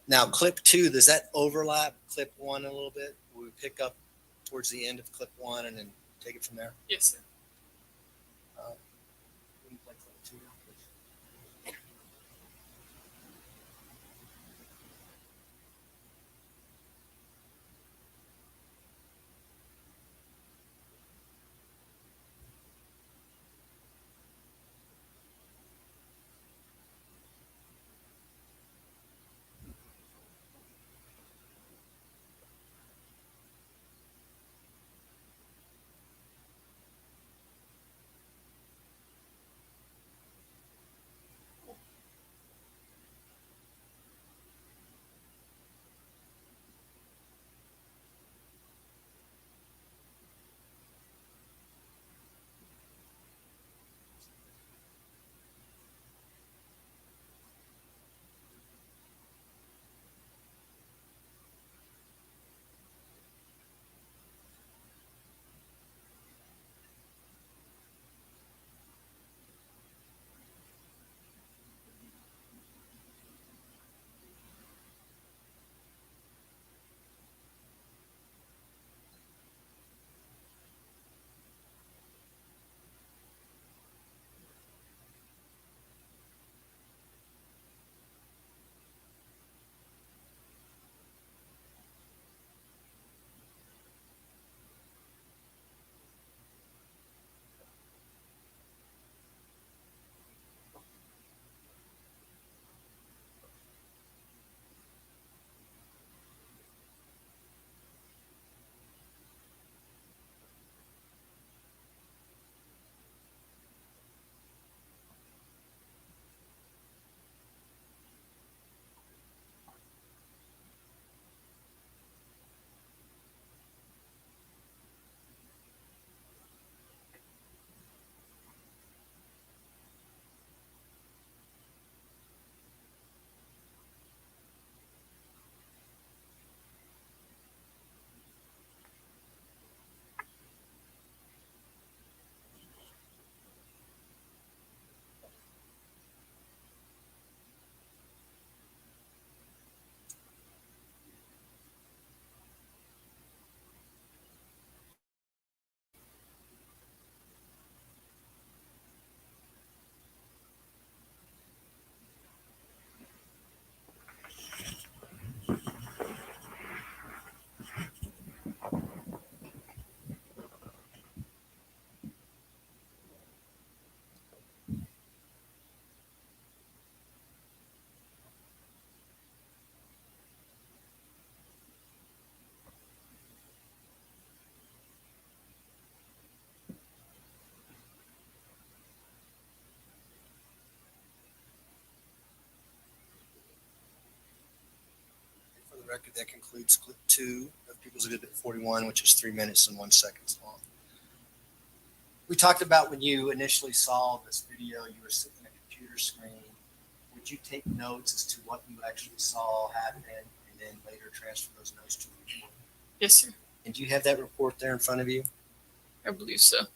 S15: Now, clip two, does that overlap clip one a little bit? Will we pick up towards the end of clip one and then take it from there?
S16: Yes, sir.
S15: We can play clip two now, please. For the record, that concludes clip two of People's Exhibit 41, which is 3 minutes and 1 second long. We talked about when you initially saw this video, you were sitting at a computer screen. Would you take notes as to what you actually saw happen and then later transfer those notes to the report?
S16: Yes, sir.
S15: And do you have that report there in front of you?
S16: I believe so.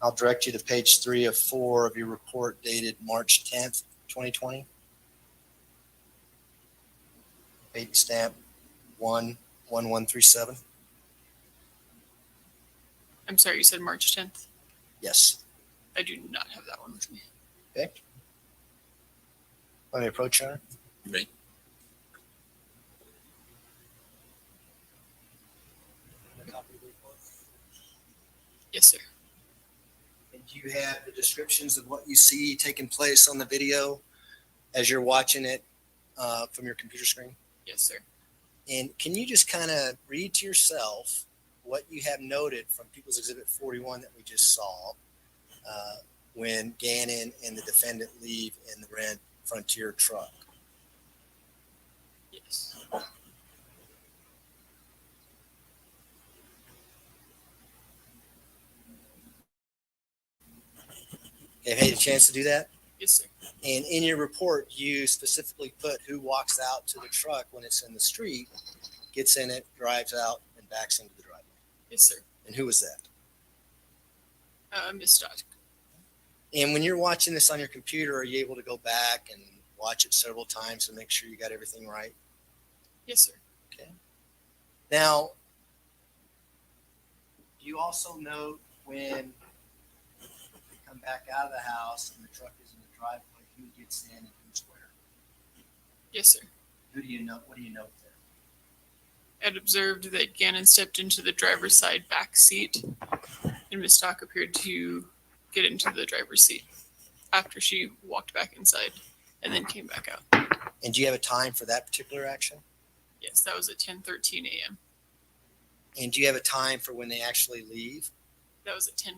S15: I'll direct you to page 3 of 4 of your report dated March 10th, 2020. Date stamp 11137.
S16: I'm sorry, you said March 10th?
S15: Yes.
S16: I do not have that one with me.
S15: Okay. Let me approach her.
S12: You may.
S16: Yes, sir.
S15: And do you have the descriptions of what you see taking place on the video as you're watching it from your computer screen?
S16: Yes, sir.
S15: And can you just kind of read to yourself what you have noted from People's Exhibit 41 that we just saw when Gannon and the defendant leave in the red Frontier truck?
S16: Yes.
S15: Have you had a chance to do that?
S16: Yes, sir.
S15: And in your report, you specifically put who walks out to the truck when it's in the street, gets in it, drives out, and backs into the driveway.
S16: Yes, sir.
S15: And who was that?
S16: Miss Stauch.
S15: And when you're watching this on your computer, are you able to go back and watch it several times to make sure you got everything right?
S16: Yes, sir.
S15: Okay. Now, you also note when you come back out of the house and the truck is in the driveway, who gets in and who's where?
S16: Yes, sir.
S15: Who do you know? What do you note there?
S16: I'd observed that Gannon stepped into the driver's side back seat, and Miss Stauch appeared to get into the driver's seat after she walked back inside and then came back out.
S15: And do you have a time for that particular action?
S16: Yes, that was at 10:13 a.m.
S15: And do you have a time for when they actually leave?
S16: That was at 10:15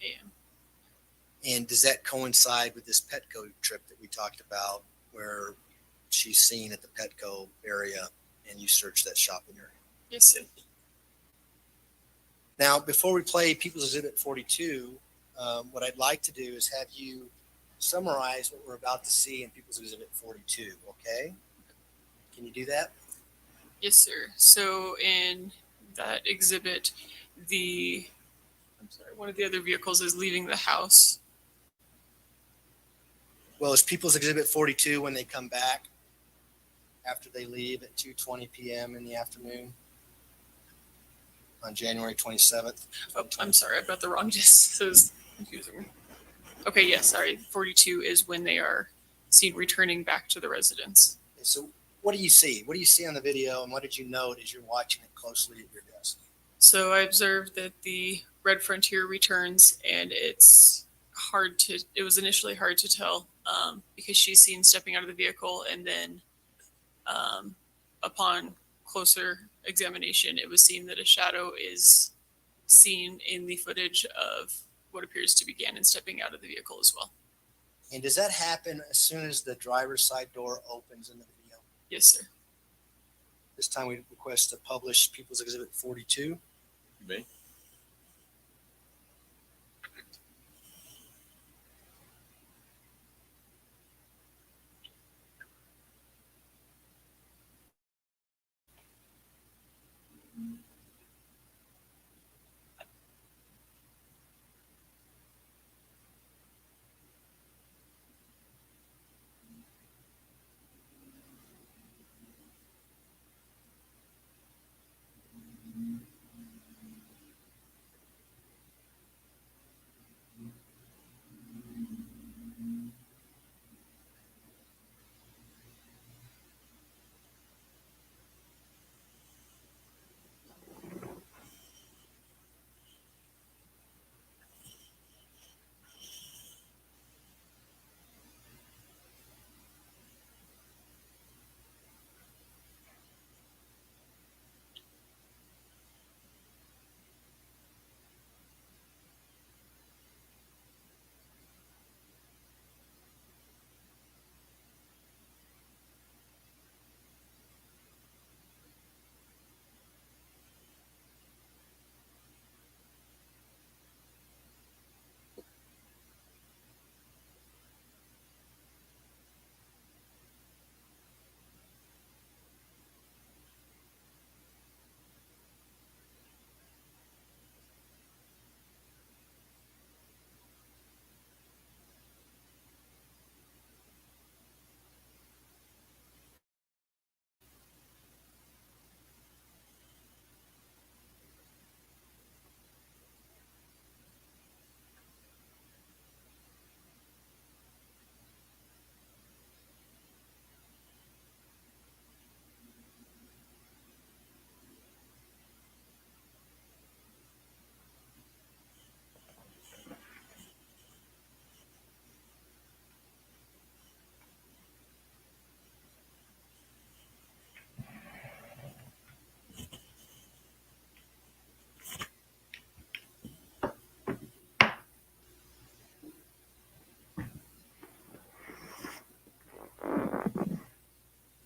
S16: a.m.
S15: And does that coincide with this Petco trip that we talked about, where she's seen at the Petco area and you search that shopping area?
S16: Yes, sir.
S15: Now, before we play People's Exhibit 42, what I'd like to do is have you summarize what we're about to see in People's Exhibit 42, okay? Can you do that?
S16: Yes, sir. So in that exhibit, one of the other vehicles is leaving the house.
S15: Well, it's People's Exhibit 42 when they come back after they leave at 2:20 p.m. in the afternoon on January 27th.
S16: Oh, I'm sorry, I've got the wrong disc. So it's confusing. Okay, yes, sorry. 42 is when they are seen returning back to the residence.
S15: So what do you see? What do you see on the video, and what did you note as you're watching it closely at your desk?
S16: So I observed that the Red Frontier returns, and it was initially hard to tell because she's seen stepping out of the vehicle, and then upon closer examination, it was seen that a shadow is seen in the footage of what appears to be Gannon stepping out of the vehicle as well.
S15: And does that happen as soon as the driver's side door opens in the video?
S16: Yes, sir.
S15: This time we request to publish People's Exhibit 42.
S12: You may.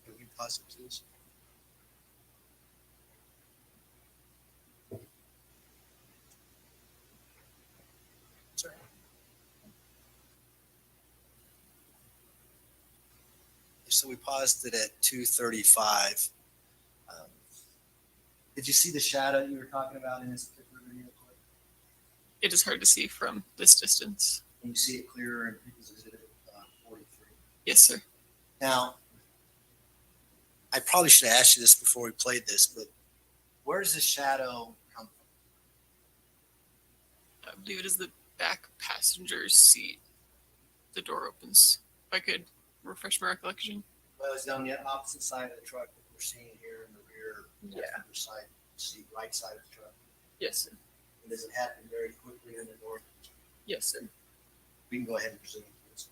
S15: Can we pause it, please? Sorry. So we paused it at 2:35. Did you see the shadow you were talking about in this particular video?
S16: It is hard to see from this distance.
S15: Can you see it clearer in People's Exhibit 43?
S16: Yes, sir.
S15: Now, I probably should have asked you this before we played this, but where does this shadow come from?
S16: I believe it is the back passenger's seat. The door opens. If I could refresh my recollection.
S15: Well, it's on the opposite side of the truck that we're seeing here in the rear.
S16: Yeah.
S15: Side seat, right side of the truck.
S16: Yes, sir.
S15: And does it happen very quickly in the door?
S16: Yes, sir.
S15: We can go ahead and resume, please.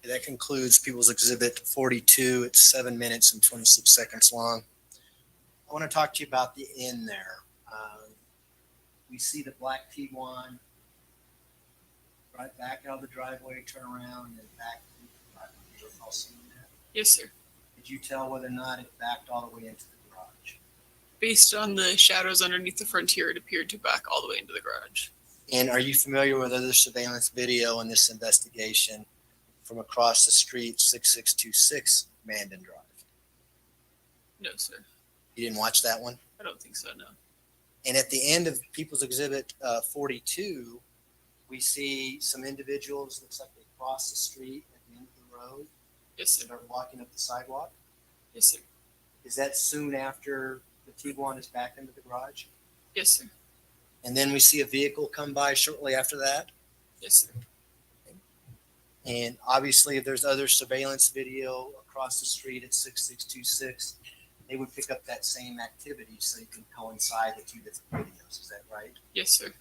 S15: That concludes People's Exhibit 42. It's 7 minutes and 26 seconds long. I want to talk to you about the end there. We see the black Tiguan right back out of the driveway, turn around, and then back into the driveway. Did you recall seeing that?
S16: Yes, sir.
S15: Did you tell whether or not it backed all the way into the garage?
S16: Based on the shadows underneath the Frontier, it appeared to back all the way into the garage.
S15: And are you familiar with other surveillance video in this investigation from across the street, 6626 Mandan Drive?
S16: No, sir.
S15: You didn't watch that one?
S16: I don't think so, no.
S15: And at the end of People's Exhibit 42, we see some individuals, looks like they cross the street at the end of the road.
S16: Yes, sir.
S15: Start walking up the sidewalk.
S16: Yes, sir.
S15: Is that soon after the Tiguan is back into the garage?
S16: Yes, sir.
S15: And then we see a vehicle come by shortly after that.
S16: Yes, sir.
S15: And obviously, if there's other surveillance video across the street at 6626, they would pick up that same activity so you can coincide the two different videos. Is that right?
S16: Yes, sir.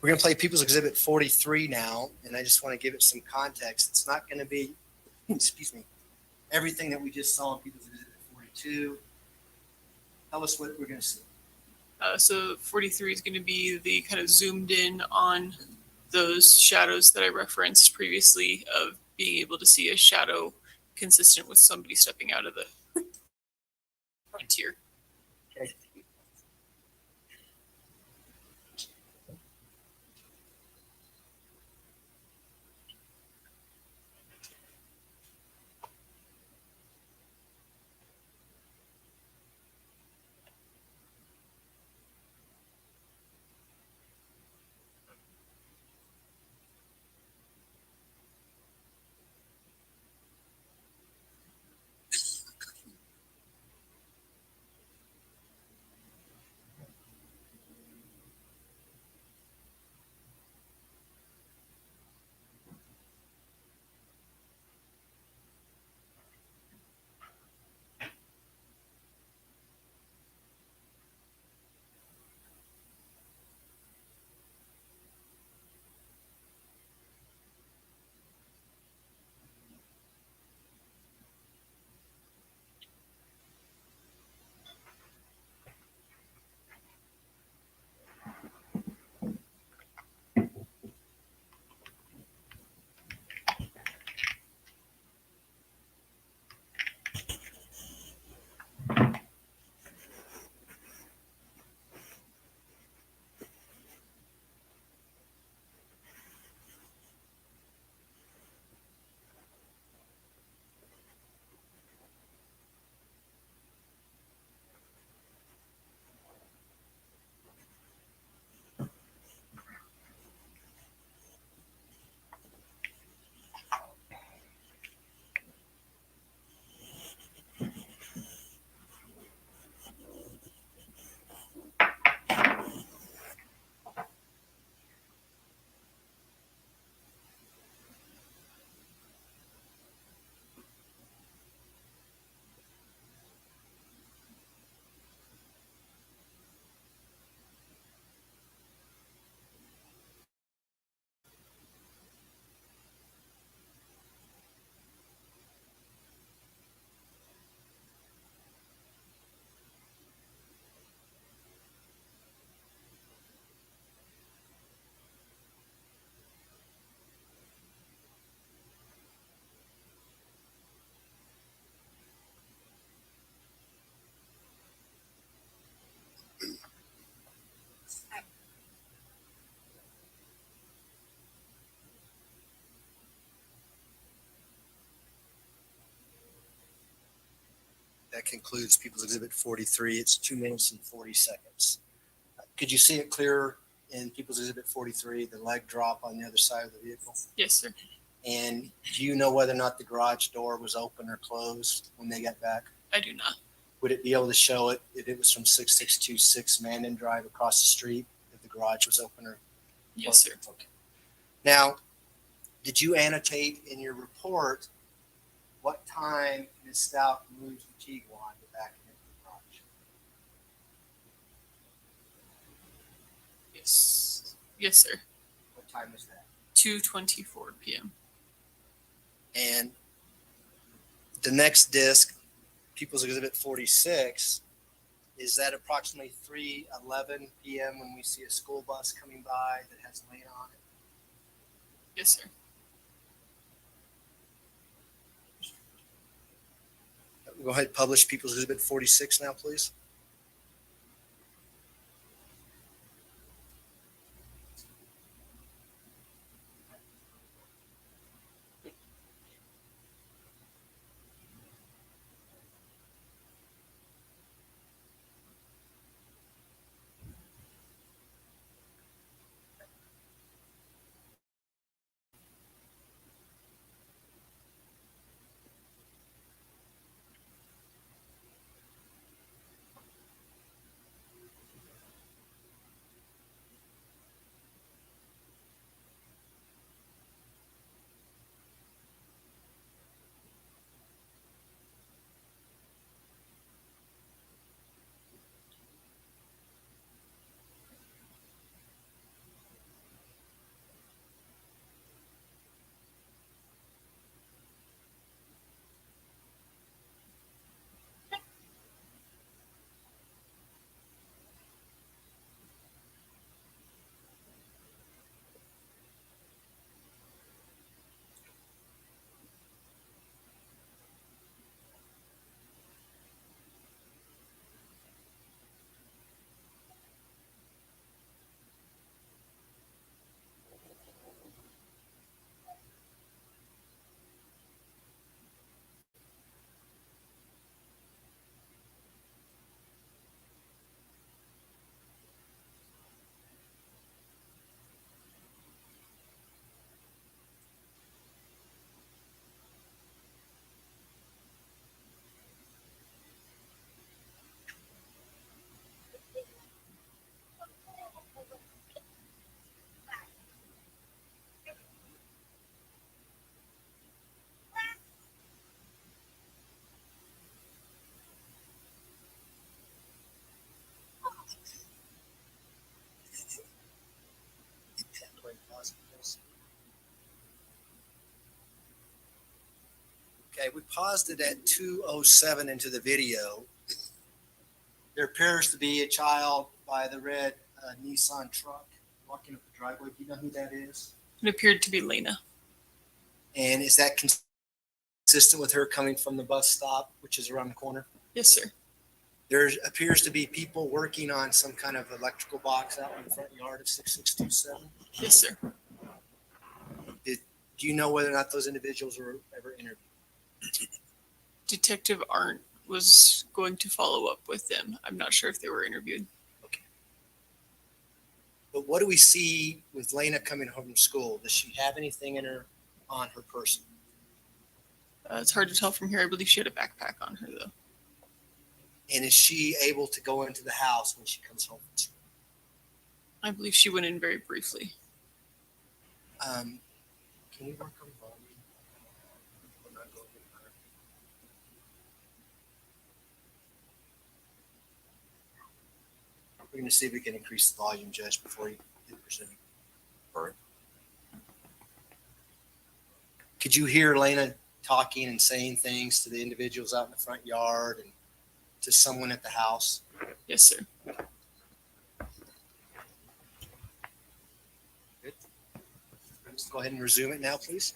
S15: We're going to play People's Exhibit 43 now, and I just want to give it some context. It's not going to be, excuse me, everything that we just saw in People's Exhibit 42. Tell us what we're going to see.
S16: So 43 is going to be the kind of zoomed in on those shadows that I referenced previously of being able to see a shadow consistent with somebody stepping out of the Frontier.
S15: Okay. That concludes People's Exhibit 43. It's 2 minutes and 40 seconds. Could you see it clearer in People's Exhibit 43, the leg drop on the other side of the vehicle?
S16: Yes, sir.
S15: And do you know whether or not the garage door was open or closed when they got back?
S16: I do not.
S15: Would it be able to show it if it was from 6626 Mandan Drive across the street, if the garage was open or?
S16: Yes, sir.
S15: Okay. Now, did you annotate in your report what time Ms. Stauch moved the Tiguan back into the garage?
S16: Yes. Yes, sir.
S15: What time was that?
S16: 2:24 p.m.
S15: And the next disc, People's Exhibit 46, is that approximately 3:11 p.m. when we see a school bus coming by that has Lena on it?
S16: Yes, sir.
S15: Go ahead and publish People's Exhibit 46 now, please. Okay, we paused it at 2:07 into the video. There appears to be a child by the red Nissan truck walking up the driveway. Do you know who that is?
S16: It appeared to be Lena.
S15: And is that consistent with her coming from the bus stop, which is around the corner?
S16: Yes, sir.
S15: There appears to be people working on some kind of electrical box out in the front yard of 6627.
S16: Yes, sir.
S15: Do you know whether or not those individuals were ever interviewed?
S16: Detective Arndt was going to follow up with them. I'm not sure if they were interviewed.
S15: But what do we see with Lena coming home from school? Does she have anything on her person?
S16: It's hard to tell from here. I believe she had a backpack on her, though.
S15: And is she able to go into the house when she comes home from school?
S16: I believe she went in very briefly.
S15: Can we work on volume? We're going to see if we can increase the volume, Judge, before you hit presenting. All right. Could you hear Lena talking and saying things to the individuals out in the front yard and to someone at the house?
S16: Yes, sir.
S15: Good. Let's go ahead and resume it now, please.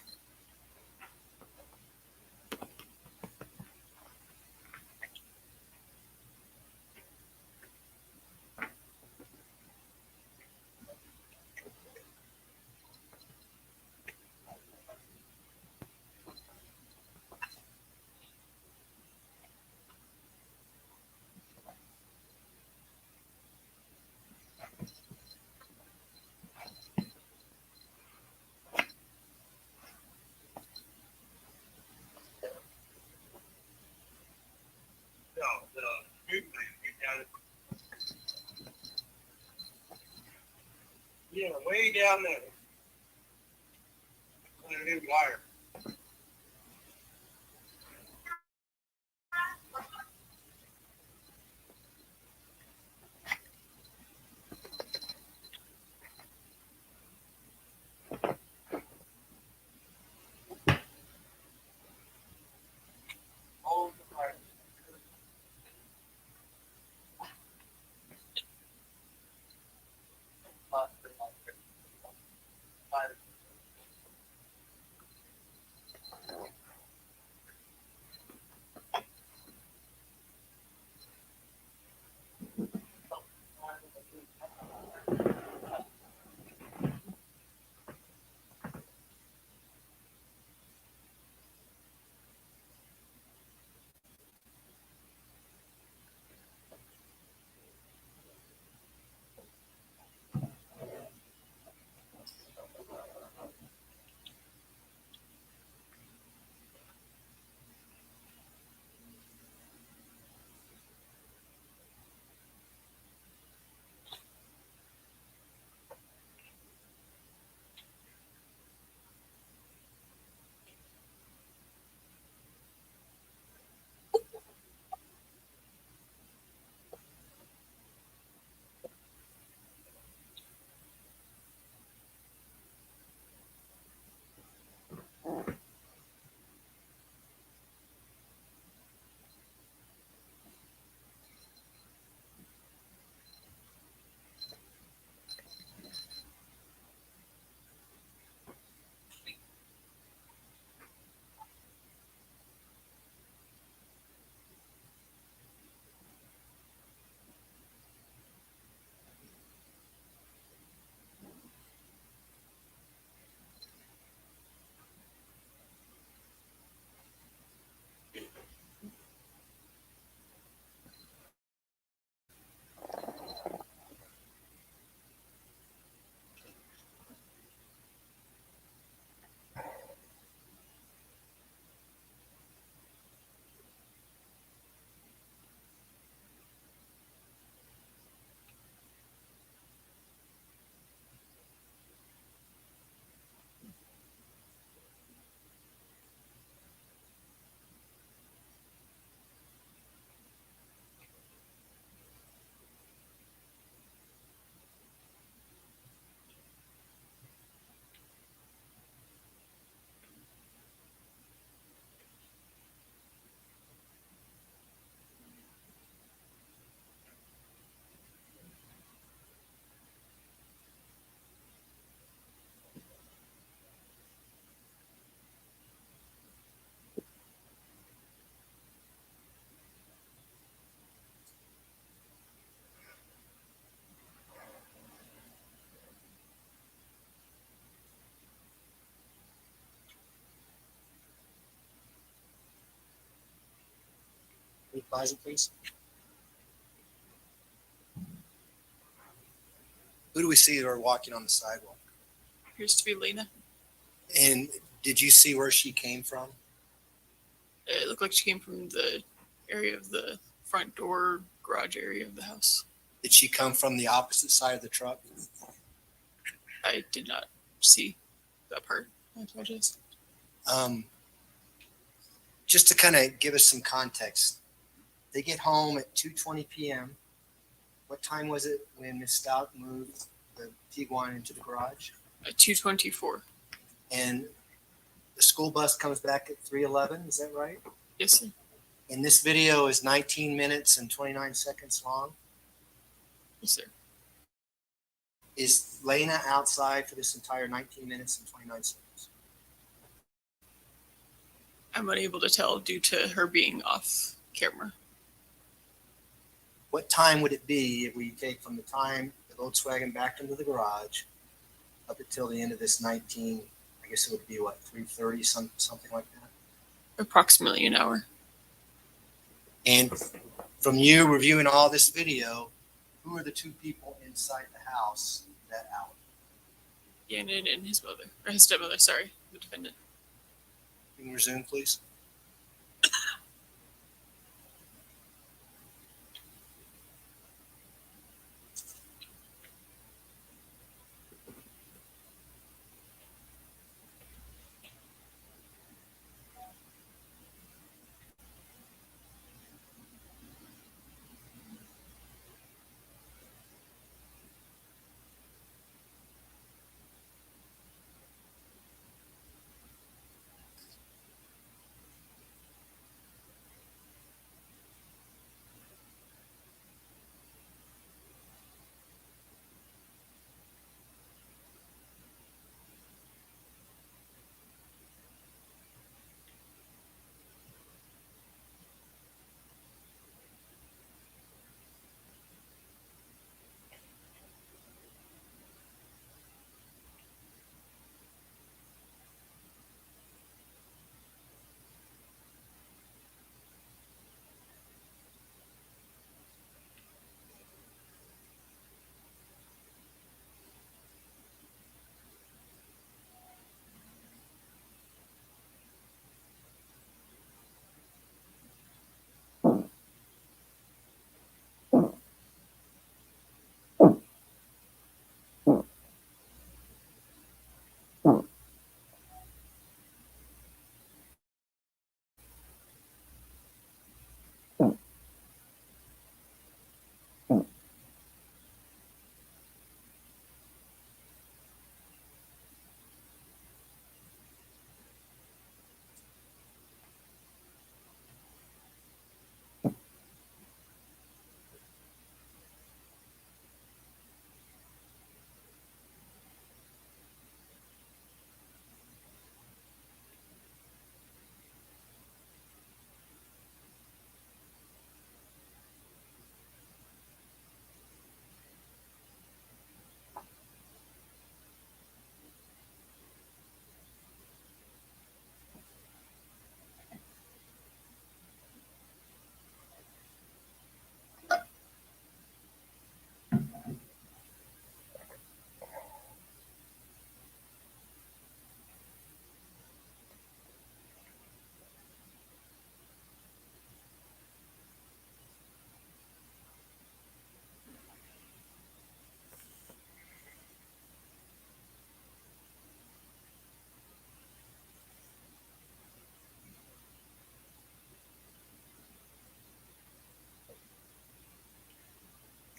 S2: Yeah, way down there. On a new wire.
S15: Liza, please. Who do we see her walking on the sidewalk?
S16: Appears to be Lena.
S15: And did you see where she came from?
S16: It looked like she came from the area of the front door garage area of the house.
S15: Did she come from the opposite side of the truck?
S16: I did not see that part. I apologize.
S15: Just to kind of give us some context, they get home at 2:20 p.m. What time was it when Miss Stauch moved the Tiguan into the garage?
S16: At 2:24.
S15: And the school bus comes back at 3:11. Is that right?
S16: Yes, sir.
S15: And this video is 19 minutes and 29 seconds long.
S16: Yes, sir.
S15: Is Lena outside for this entire 19 minutes and 29 seconds?
S16: I'm unable to tell due to her being off camera.
S15: What time would it be if we take from the time the Volkswagen backed into the garage up until the end of this 19, I guess it would be what, 3:30, something like that?
S16: Approximately an hour.
S15: And from you reviewing all this video, who are the two people inside the house that hour?
S16: Gannon and his mother, or his stepmother, sorry, the defendant.
S15: Can you resume, please?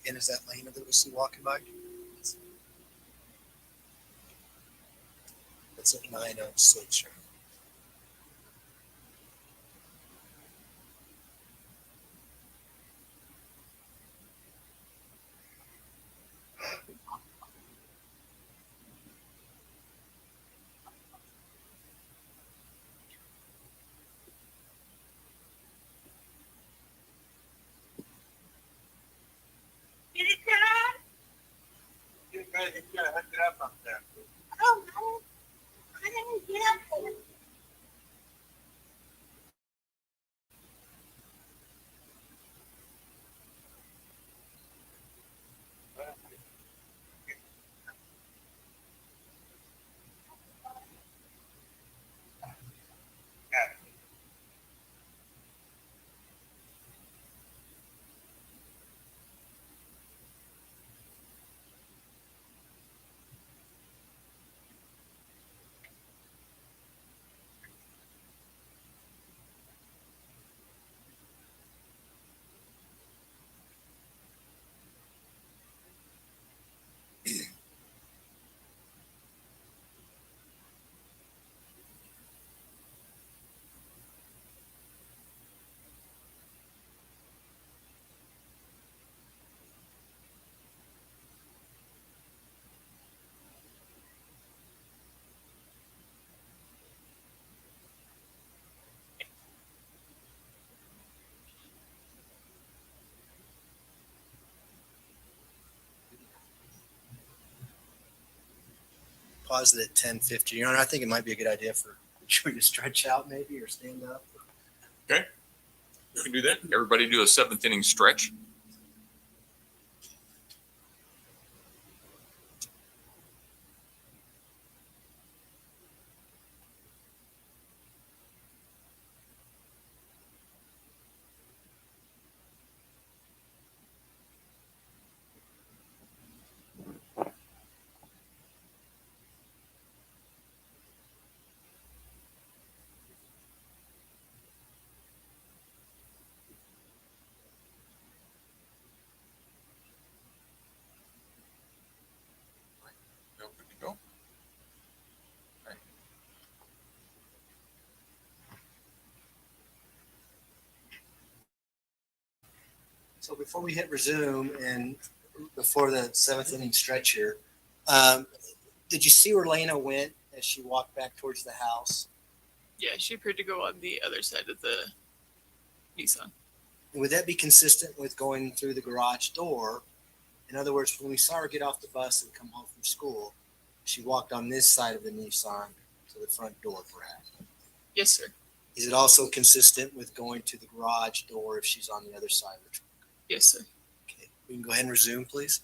S15: And is that Lena that we see walking by? It's at 9:06.
S2: You gotta hook it up there.
S17: Oh, no. I didn't get up there.
S15: pause it at 10:50. Your Honor, I think it might be a good idea for the jury to stretch out maybe or stand up.
S12: Okay. You can do that. Everybody do a seventh inning stretch. Good to go. Right.
S15: So before we hit resume and before the seventh inning stretch here, did you see where Lena went as she walked back towards the house?
S16: Yeah, she appeared to go on the other side of the Nissan.
S15: Would that be consistent with going through the garage door? In other words, when we saw her get off the bus and come home from school, she walked on this side of the Nissan to the front door, perhaps.
S16: Yes, sir.
S15: Is it also consistent with going to the garage door if she's on the other side of the truck?
S16: Yes, sir.
S15: Okay, we can go ahead and resume, please.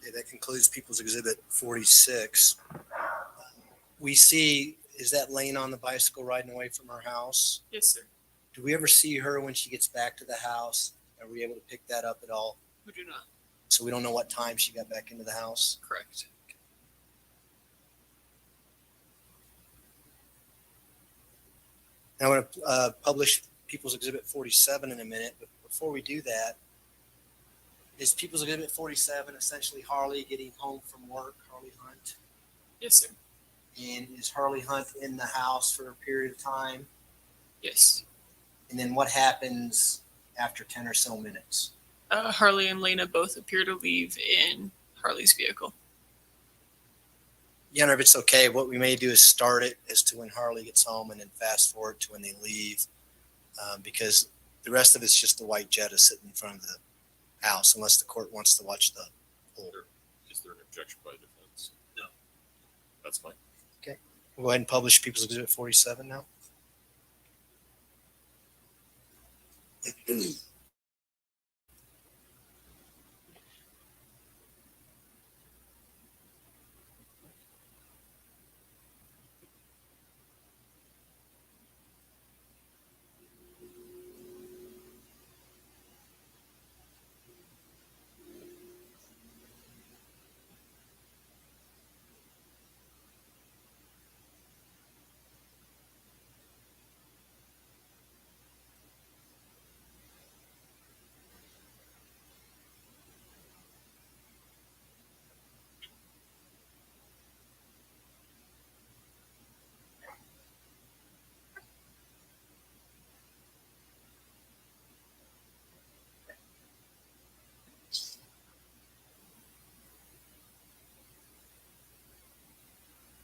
S15: Okay, that concludes People's Exhibit 46. We see, is that Lane on the bicycle riding away from her house?
S16: Yes, sir.
S15: Do we ever see her when she gets back to the house? Are we able to pick that up at all?
S16: We do not.
S15: So we don't know what time she got back into the house?
S16: Correct.
S15: Now, I'm going to publish People's Exhibit 47 in a minute, but before we do that, is People's Exhibit 47 essentially Harley getting home from work, Harley Hunt?
S16: Yes, sir.
S15: And is Harley Hunt in the house for a period of time?
S16: Yes.
S15: And then what happens after 10 or so minutes?
S16: Harley and Lena both appear to leave in Harley's vehicle.
S15: Yeah, if it's okay, what we may do is start it as to when Harley gets home and then fast forward to when they leave, because the rest of it's just the white Jetta sitting in front of the house, unless the court wants to watch the whole.
S12: Is there an objection by defense?
S15: No.
S12: That's fine.
S15: Okay. We'll go ahead and publish People's Exhibit 47 now.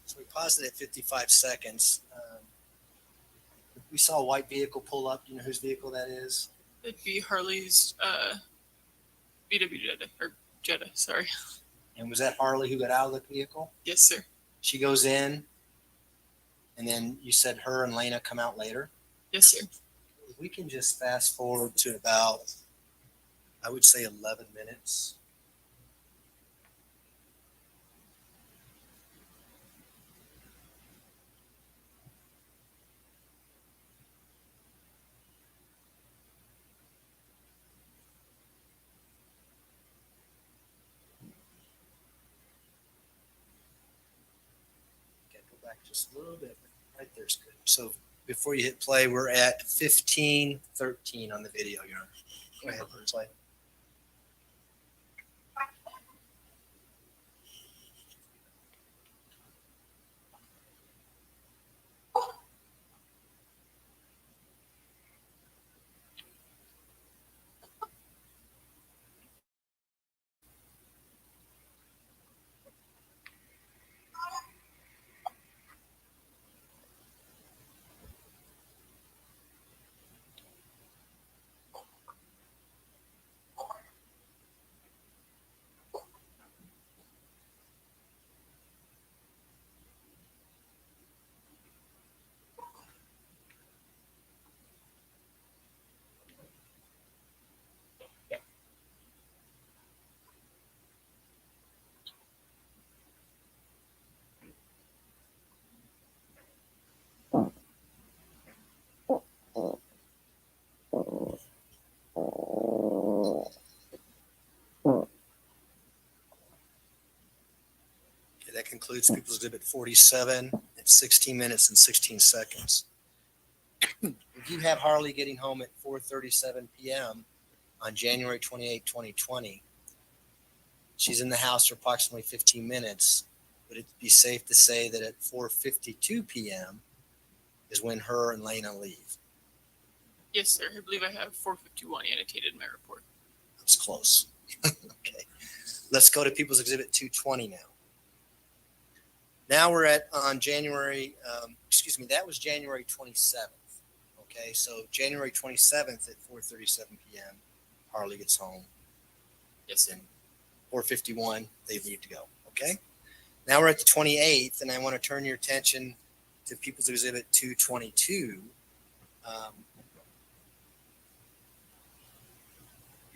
S15: So we paused it at 55 seconds. We saw a white vehicle pull up. Do you know whose vehicle that is?
S16: It'd be Harley's VW Jetta, or Jetta, sorry.
S15: And was that Harley who got out of the vehicle?
S16: Yes, sir.
S15: She goes in, and then you said her and Lena come out later?
S16: Yes, sir.
S15: We can just fast forward to about, I would say 11 minutes. Okay, go back just a little bit. Right there's good. So before you hit play, we're at 15:13 on the video, Your Honor. Go ahead, play. Okay, that concludes People's Exhibit 47 at 16 minutes and 16 seconds. If you have Harley getting home at 4:37 p.m. on January 28, 2020, she's in the house for approximately 15 minutes. Would it be safe to say that at 4:52 p.m. is when her and Lena leave?
S16: Yes, sir. I believe I have 451 annotated in my report.
S15: That's close. Okay. Let's go to People's Exhibit 220 now. Now we're on January, that was January 27th. Okay, so January 27th at 4:37 p.m., Harley gets home.
S16: Yes,
S15: and 4:51, they leave to go. Okay, now we're at the 28th, and I want to turn your attention to People's Exhibit 222.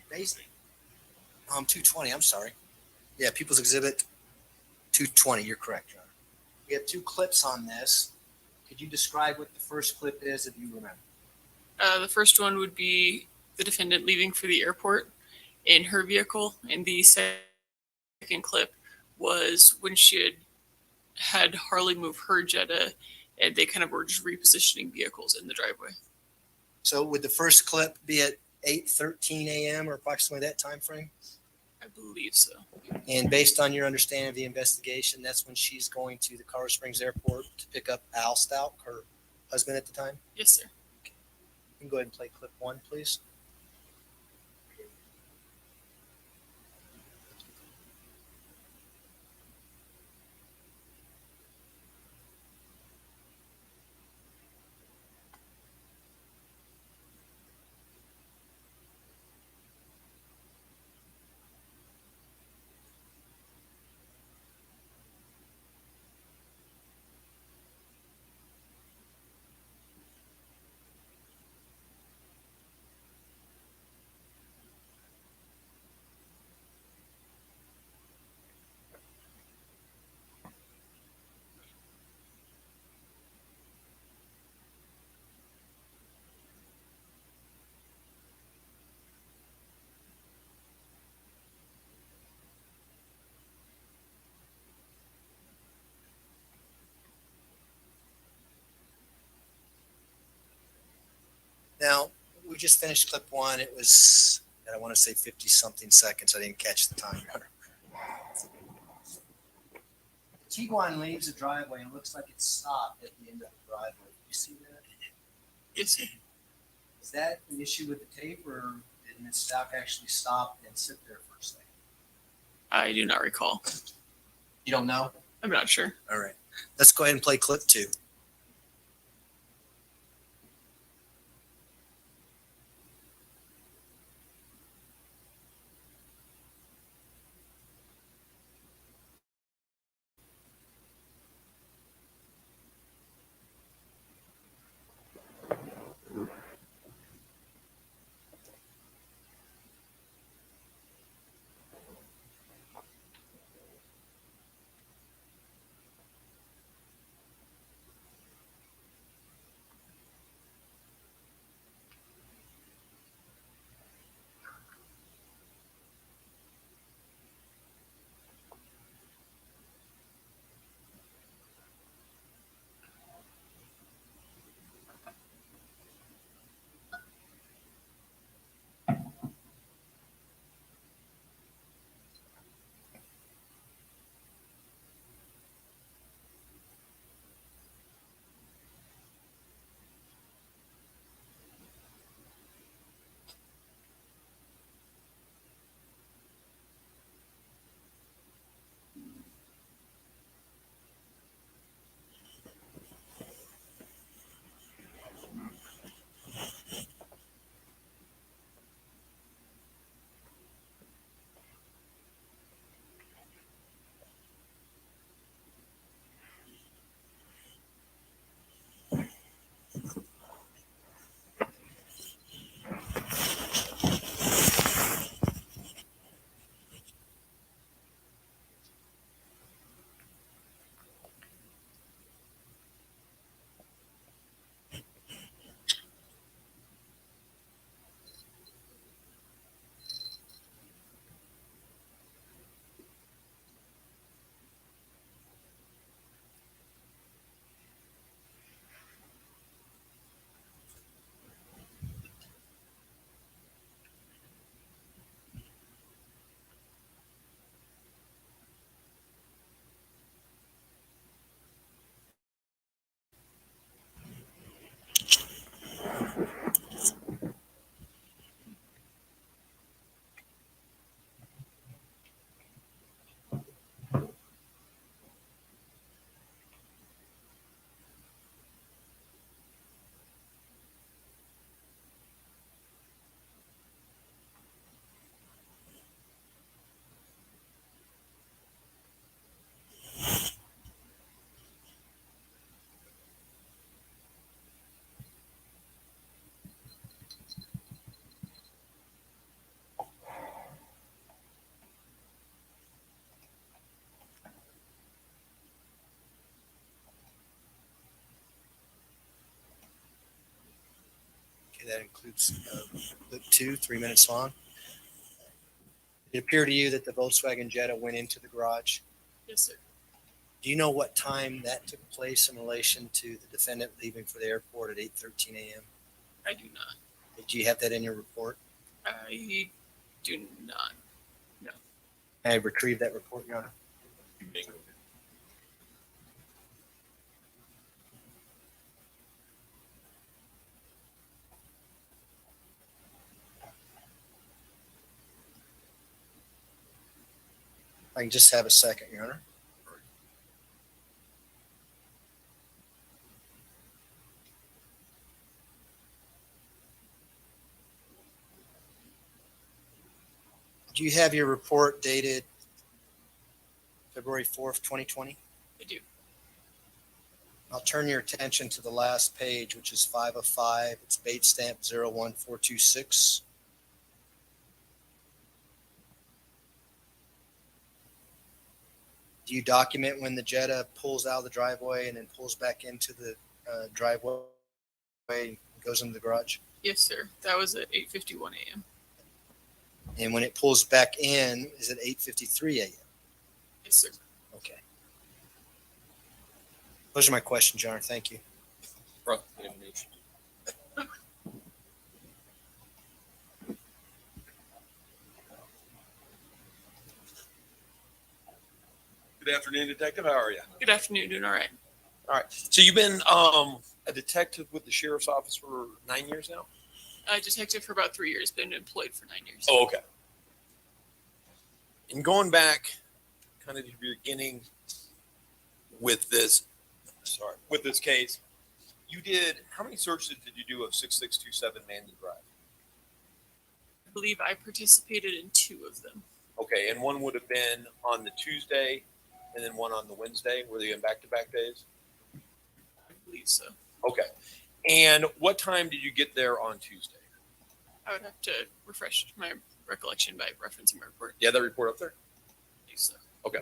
S15: Basically, 220. I'm sorry. Yeah, People's Exhibit 220. You're correct, Your Honor. We have two clips on this. Could you describe what the first clip is, if you remember?
S16: The first one would be the defendant leaving for the airport in her vehicle, and the second clip was when she had Harley move her Jetta, and they kind of were just repositioning vehicles in the driveway.
S15: So would the first clip be at 8:13 a.m. or approximately that time frame?
S16: I believe so.
S15: And based on your understanding of the investigation, that's when she's going to the Colorado Springs Airport to pick up Al Stauch, her husband at the time?
S16: Yes, sir.
S15: You can go ahead and play clip 1, please. Now, we just finished clip 1. It was, I want to say 50 something seconds. I didn't catch the time. Tiguan leaves the driveway and it looks like it's stopped at the end of the driveway. Did you see that?
S16: Yes, sir.
S15: Is that an issue with the tape, or did Ms. Stauch actually stop and sit there for a second?
S16: I do not recall.
S15: You don't know?
S16: I'm not sure.
S15: All right. Let's go ahead and play clip 2. Okay, that includes clip 2, 3 minutes long. It appeared to you that the Volkswagen Jetta went into the garage.
S16: Yes, sir.
S15: Do you know what time that took place in relation to the defendant leaving for the airport at 8:13 a.m.?
S16: I do not.
S15: Did you have that in your report?
S16: I do not. No.
S15: I retrieved that report, Your Honor. I can just have a second, Your Honor. Do you have your report dated February 4th, 2020?
S16: I do.
S15: I'll turn your attention to the last page, which is 5 of 5. It's bait stamp 01426. Do you document when the Jetta pulls out of the driveway and then pulls back into the driveway and goes into the garage?
S16: Yes, sir. That was at 8:51 a.m.
S15: And when it pulls back in, is it 8:53 a.m.?
S16: Yes, sir.
S15: Okay. Those are my questions, Your Honor. Thank you.
S3: Good afternoon, Detective. How are you?
S16: Good afternoon. Doing all right.
S3: All right. So you've been a detective with the sheriff's office for 9 years now?
S16: Detective for about 3 years. Been employed for 9 years.
S3: Oh, okay. And going back kind of to the beginning with this, with this case, you did, how many searches did you do of 6627 Mandan Drive?
S16: I believe I participated in 2 of them.
S3: Okay, and one would have been on the Tuesday and then one on the Wednesday. Were they in back-to-back days?
S16: I believe so.
S3: Okay. And what time did you get there on Tuesday?
S16: I would have to refresh my recollection by referencing my report.
S3: Yeah, that report up there?
S16: I think so.
S3: Okay.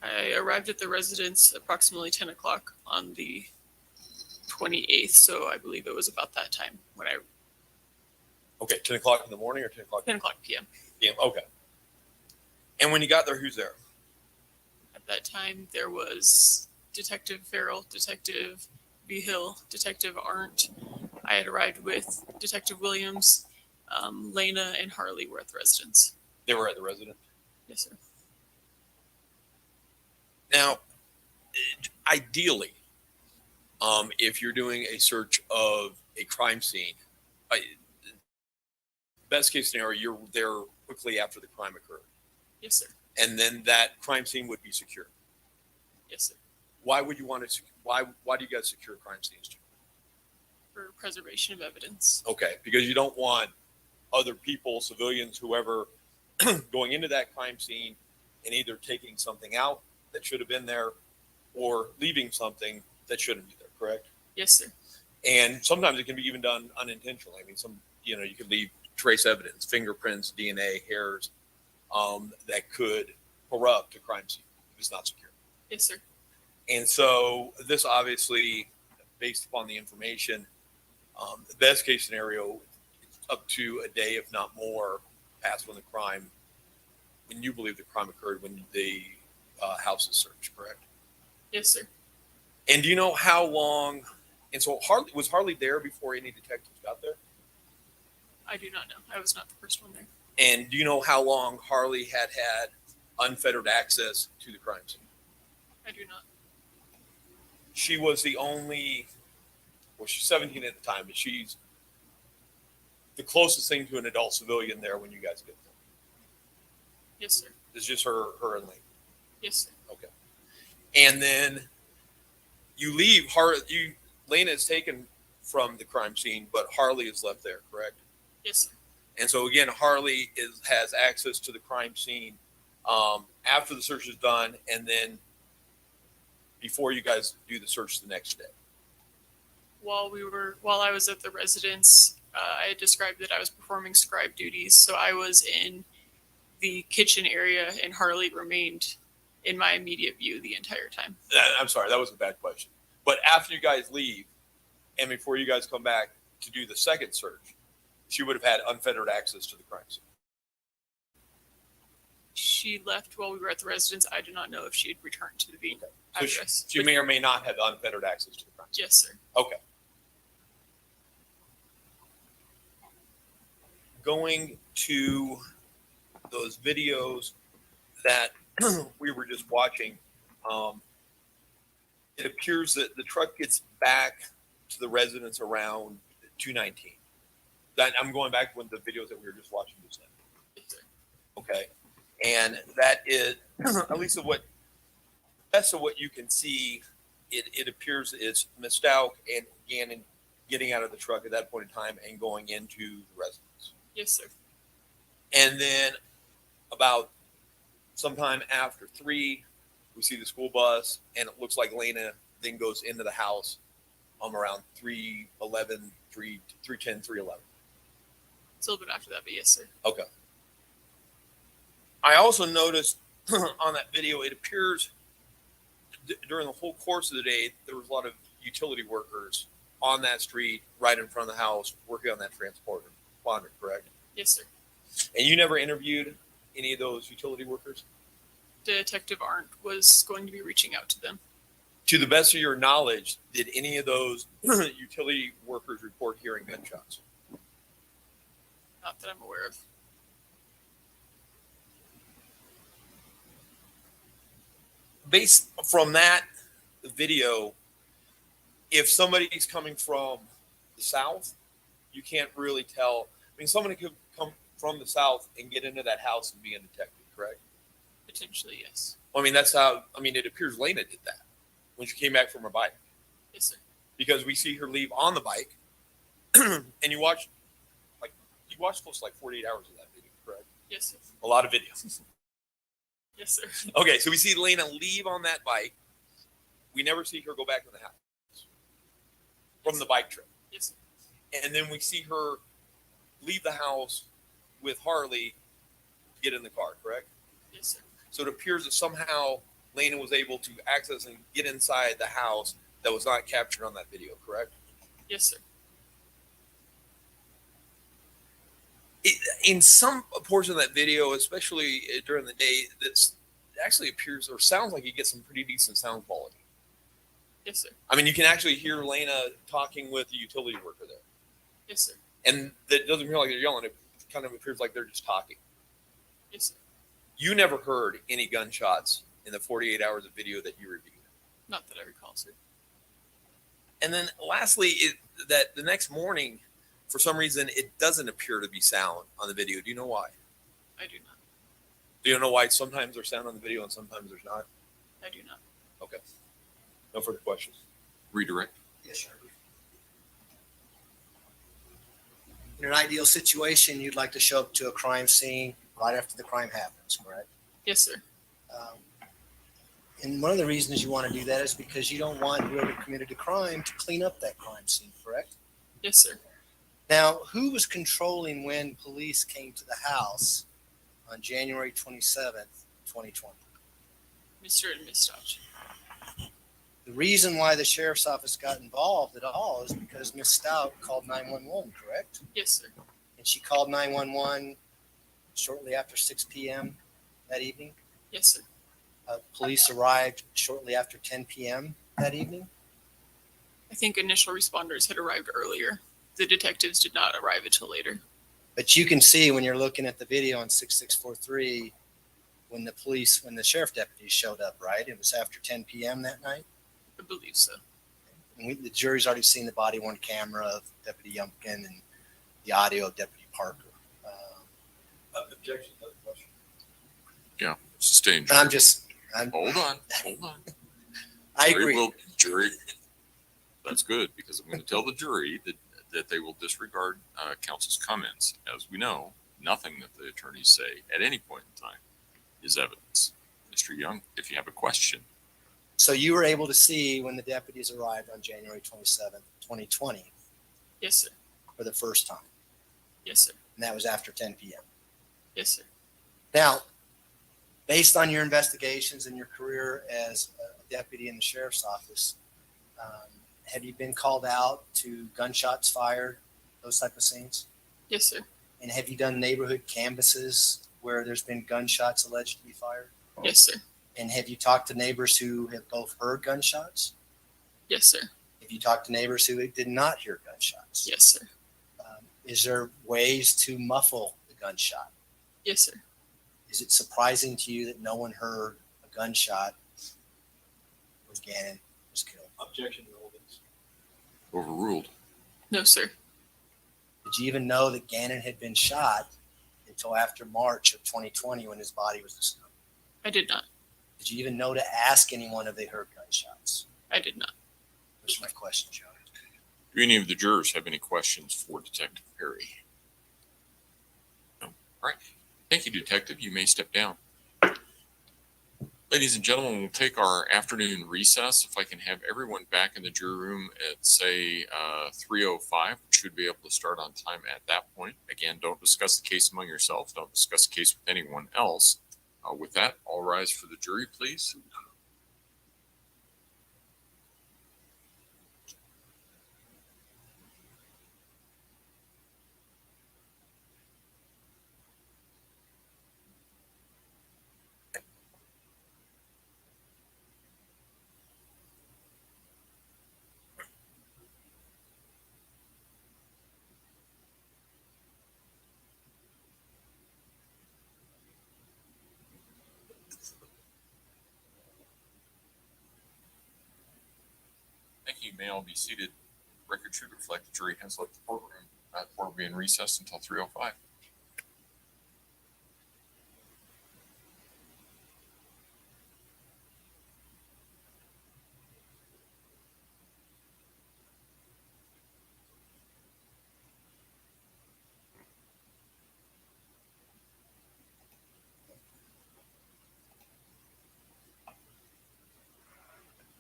S16: I arrived at the residence approximately 10 o'clock on the 28th, so I believe it was about that time when I.
S3: Okay, 10 o'clock in the morning or 10 o'clock?
S16: 10 o'clock p.m.
S3: PM. Okay. And when you got there, who's there?
S16: At that time, there was Detective Farrell, Detective B. Hill, Detective Arndt. I had arrived with Detective Williams, Lena, and Harley were at the residence.
S3: They were at the residence?
S16: Yes, sir.
S3: Now, ideally, if you're doing a search of a crime scene, best case scenario, you're there quickly after the crime occurred.
S16: Yes, sir.
S3: And then that crime scene would be secure.
S16: Yes, sir.
S3: Why would you want to? Why do you guys secure crime scenes?
S16: For preservation of evidence.
S3: Okay, because you don't want other people, civilians, whoever, going into that crime scene and either taking something out that should have been there or leaving something that shouldn't be there, correct?
S16: Yes, sir.
S3: And sometimes it can be even done unintentionally. I mean, you could leave trace evidence, fingerprints, DNA, hairs, that could corrupt a crime scene if it's not secure.
S16: Yes, sir.
S3: And so this obviously, based upon the information, the best case scenario, up to a day, if not more, past when you believe the crime occurred, when the house is searched, correct?
S16: Yes, sir.
S3: And do you know how long? And so was Harley there before any detectives got there?
S16: I do not know. I was not the first one there.
S3: And do you know how long Harley had unfettered access to the crime scene?
S16: I do not.
S3: She was the only, well, she's 17 at the time, but she's the closest thing to an adult civilian there when you guys get there.
S16: Yes, sir.
S3: It's just her and Lane.
S16: Yes, sir.
S3: Okay. And then you leave, Lena is taken from the crime scene, but Harley is left there, correct?
S16: Yes, sir.
S3: And so again, Harley has access to the crime scene after the search is done, and then before you guys do the search the next day.
S16: While I was at the residence, I had described that I was performing scribe duties, so I was in the kitchen area, and Harley remained in my immediate view the entire time.
S3: I'm sorry, that was a bad question. But after you guys leave, and before you guys come back to do the second search, she would have had unfettered access to the crime scene.
S16: She left while we were at the residence. I do not know if she had returned to the
S3: So
S16: address.
S3: she may or may not have unfettered access to the crime scene.
S16: Yes, sir.
S3: Okay. Going to those videos that we were just watching, it appears that the truck gets back to the residence around 2:19. I'm going back to the videos that we were just watching just then.
S16: Yes, sir.
S3: Okay. And that is, at least of what, best of what you can see, it appears is Ms. Stauch and Gannon getting out of the truck at that point in time and going into the residence.
S16: Yes, sir.
S3: And then about sometime after 3, we see the school bus, and it looks like Lena then goes into the house around 3:11, 3:10, 3:11.
S16: It's a little bit after that, but yes, sir.
S3: Okay. I also noticed on that video, it appears during the whole course of the day, there was a lot of utility workers on that street right in front of the house working on that transponder, correct?
S16: Yes, sir.
S3: And you never interviewed any of those utility workers?
S16: Detective Arndt was going to be reaching out to them.
S3: To the best of your knowledge, did any of those utility workers report hearing gunshots?
S16: Not that I'm aware of.
S3: Based from that video, if somebody's coming from the south, you can't really tell. I mean, somebody could come from the south and get into that house and be undetected, correct?
S16: Potentially, yes.
S3: Well, I mean, that's how, I mean, it appears Lena did that when she came back from her bike.
S16: Yes, sir.
S3: Because we see her leave on the bike, and you watched close to like 48 hours of that video, correct?
S16: Yes, sir.
S3: A lot of videos.
S16: Yes, sir.
S3: Okay, so we see Lena leave on that bike. We never see her go back to the house from the bike trip.
S16: Yes, sir.
S3: And then we see her leave the house with Harley, get in the car, correct?
S16: Yes, sir.
S3: So it appears that somehow Lena was able to access and get inside the house that was not captured on that video, correct?
S16: Yes, sir.
S3: In some portion of that video, especially during the day, that actually appears or sounds like you get some pretty decent sound quality.
S16: Yes, sir.
S3: I mean, you can actually hear Lena talking with the utility worker there.
S16: Yes, sir.
S3: And that doesn't feel like they're yelling. It kind of appears like they're just talking.
S16: Yes, sir.
S3: You never heard any gunshots in the 48 hours of video that you reviewed.
S16: Not that I recall, sir.
S3: And then lastly, that the next morning, for some reason, it doesn't appear to be sound on the video. Do you know why?
S16: I do not.
S3: Do you know why sometimes there's sound on the video and sometimes there's not?
S16: I do not.
S3: Okay. No further questions.
S12: Redirect.
S15: Yes, sir. In an ideal situation, you'd like to show up to a crime scene right after the crime happens, correct?
S16: Yes, sir.
S15: And one of the reasons you want to do that is because you don't want whoever committed a crime to clean up that crime scene, correct?
S16: Yes, sir.
S15: Now, who was controlling when police came to the house on January 27th, 2020?
S16: Mr. and Ms. Stauch.
S15: The reason why the sheriff's office got involved at all is because Ms. Stauch called 911, correct?
S16: Yes, sir.
S15: And she called 911 shortly after 6 p.m. that evening.
S16: Yes, sir.
S15: Police arrived shortly after 10 p.m. that evening.
S16: I think initial responders had arrived earlier. The detectives did not arrive until later.
S15: But you can see when you're looking at the video on 6643 when the sheriff deputies showed up, right? It was after 10 p.m. that night.
S16: I believe so.
S15: And the jury's already seen the body-worn camera of Deputy Yumpkin and the audio of Deputy Parker.
S3: Objection to the question.
S12: Yeah, sustained.
S15: I'm
S12: Hold on.
S15: I agree.
S12: Jury. That's good because I'm going to tell the jury that they will disregard counsel's comments. As we know, nothing that the attorneys say at any point in time is evidence. Mr. Young, if you have a question.
S15: So you were able to see when the deputies arrived on January 27th, 2020.
S16: Yes, sir.
S15: for the first time,
S16: Yes, sir.
S15: and that was after 10 p.m.
S16: Yes, sir.
S15: Now, based on your investigations and your career as a deputy in the sheriff's office, have you been called out to gunshots fired, those type of scenes?
S16: Yes, sir.
S15: And have you done neighborhood canvasses where there's been gunshots alleged to be fired?
S16: Yes, sir.
S15: And have you talked to neighbors who have both heard gunshots?
S16: Yes, sir.
S15: Have you talked to neighbors who did not hear gunshots?
S16: Yes, sir.
S15: Is there ways to muffle the gunshot?
S16: Yes, sir.
S15: Is it surprising to you that no one heard a gunshot when Gannon was killed?
S3: Objection, relevance.
S12: Overruled.
S16: No, sir.
S15: Did you even know that Gannon had been shot until after March of 2020 when his body was discovered?
S16: I did not.
S15: Did you even know to ask anyone if they heard gunshots?
S16: I did not.
S15: Those are my questions, Joe.
S12: Do any of the jurors have any questions for Detective Perry? No. All right. Thank you, Detective. You may step down. Ladies and gentlemen, we'll take our afternoon recess. If I can have everyone back in the jury room at, say, 3:05, we should be able to start on time at that point. Again, don't discuss the case among yourselves. Don't discuss the case with anyone else. With that, all rise for the jury, please. Thank you. You may all be seated. Record should reflect the jury has left the courtroom. Court will be in recess until 3:05.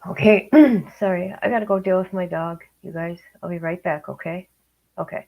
S11: Okay, sorry. I gotta go deal with my dog, you guys. I'll be right back, okay? Okay.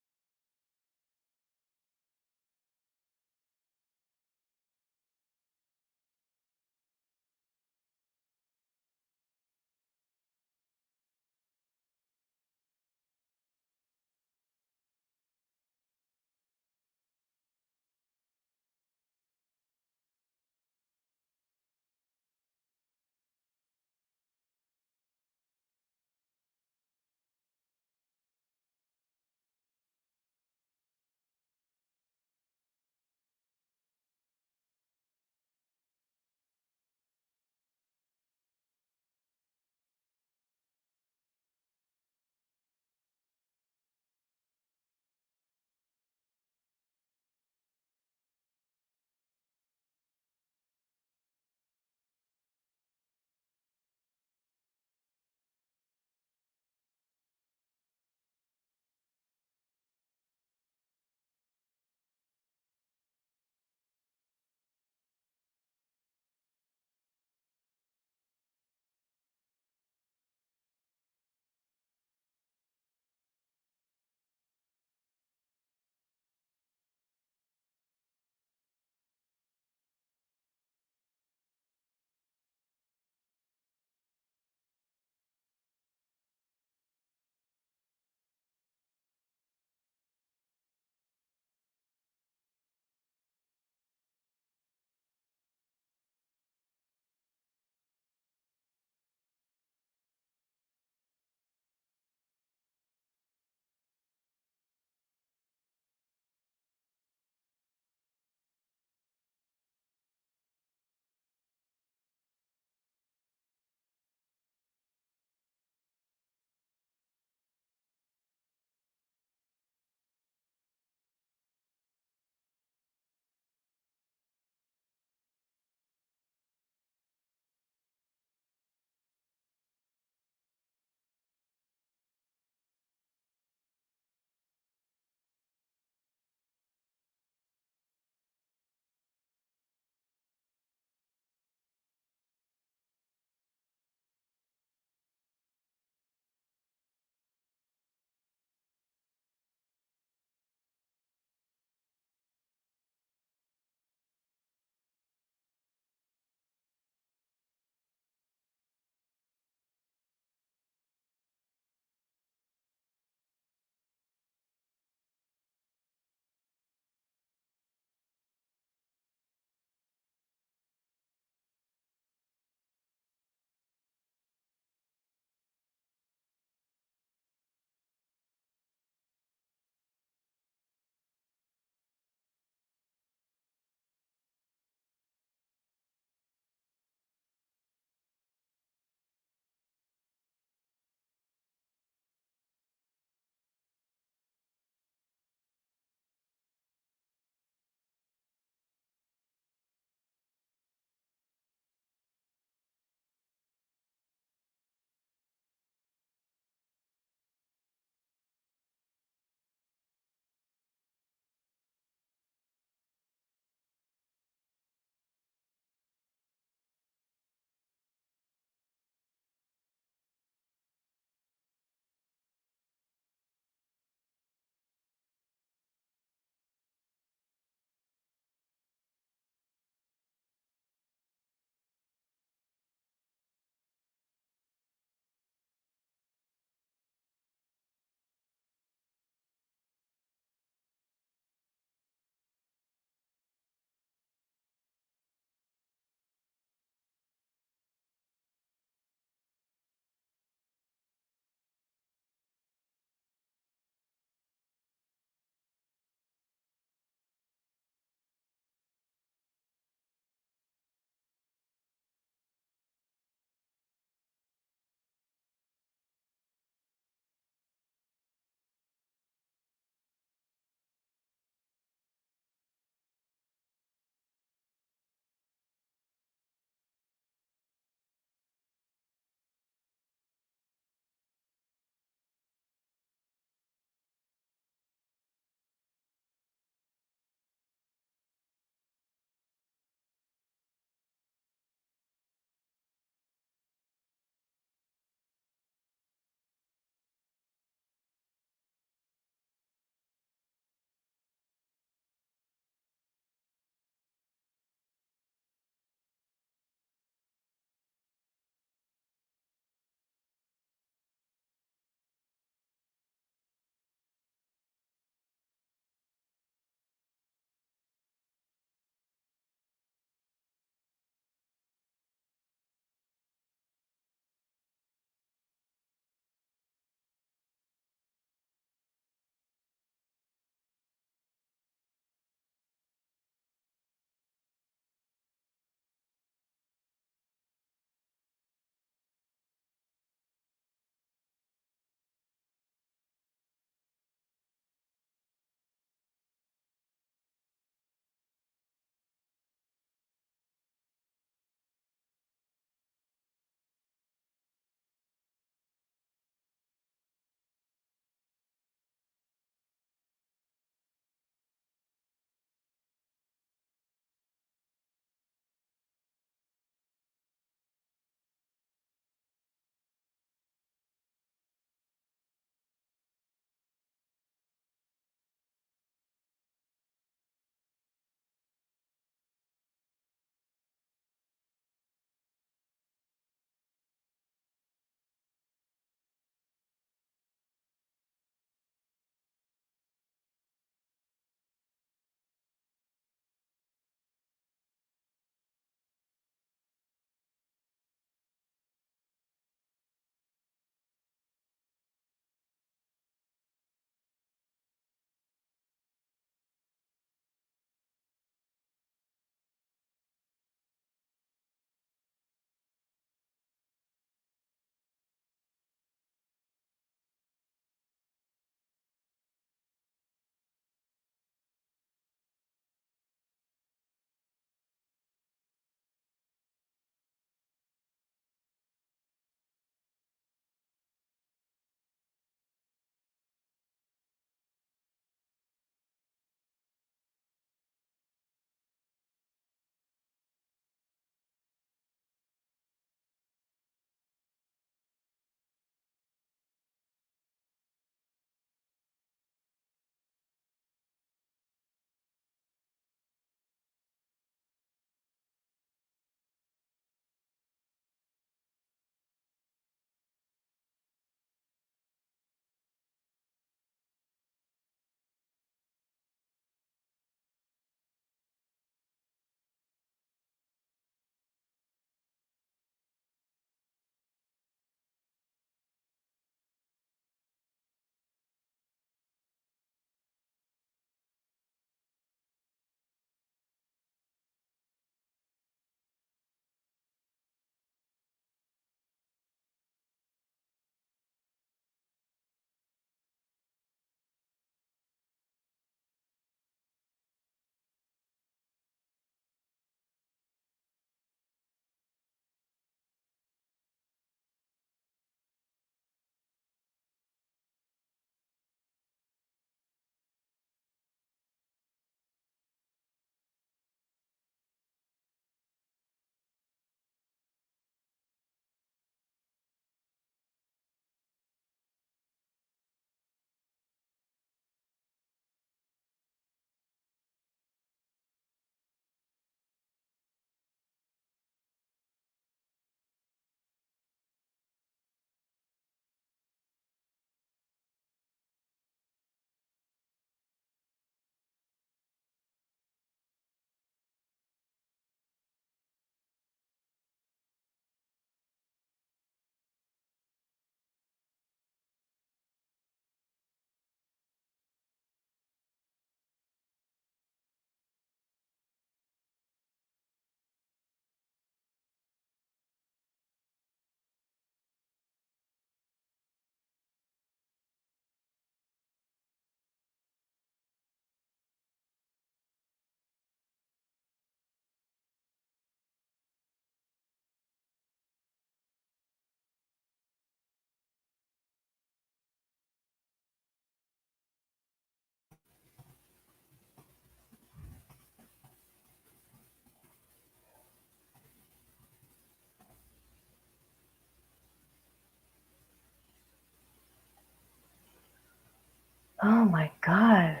S11: Oh my God.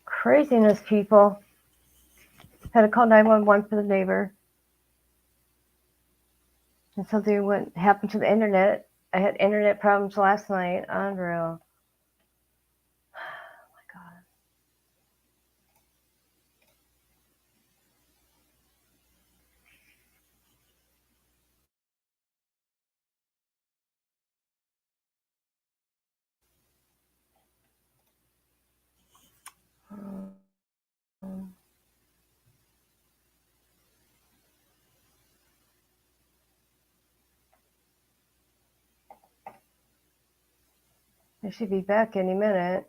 S11: Craziness, people. Had to call 911 for the neighbor. And something happened to the internet. I had internet problems last night. Unreal. Oh my God. I should be back any minute.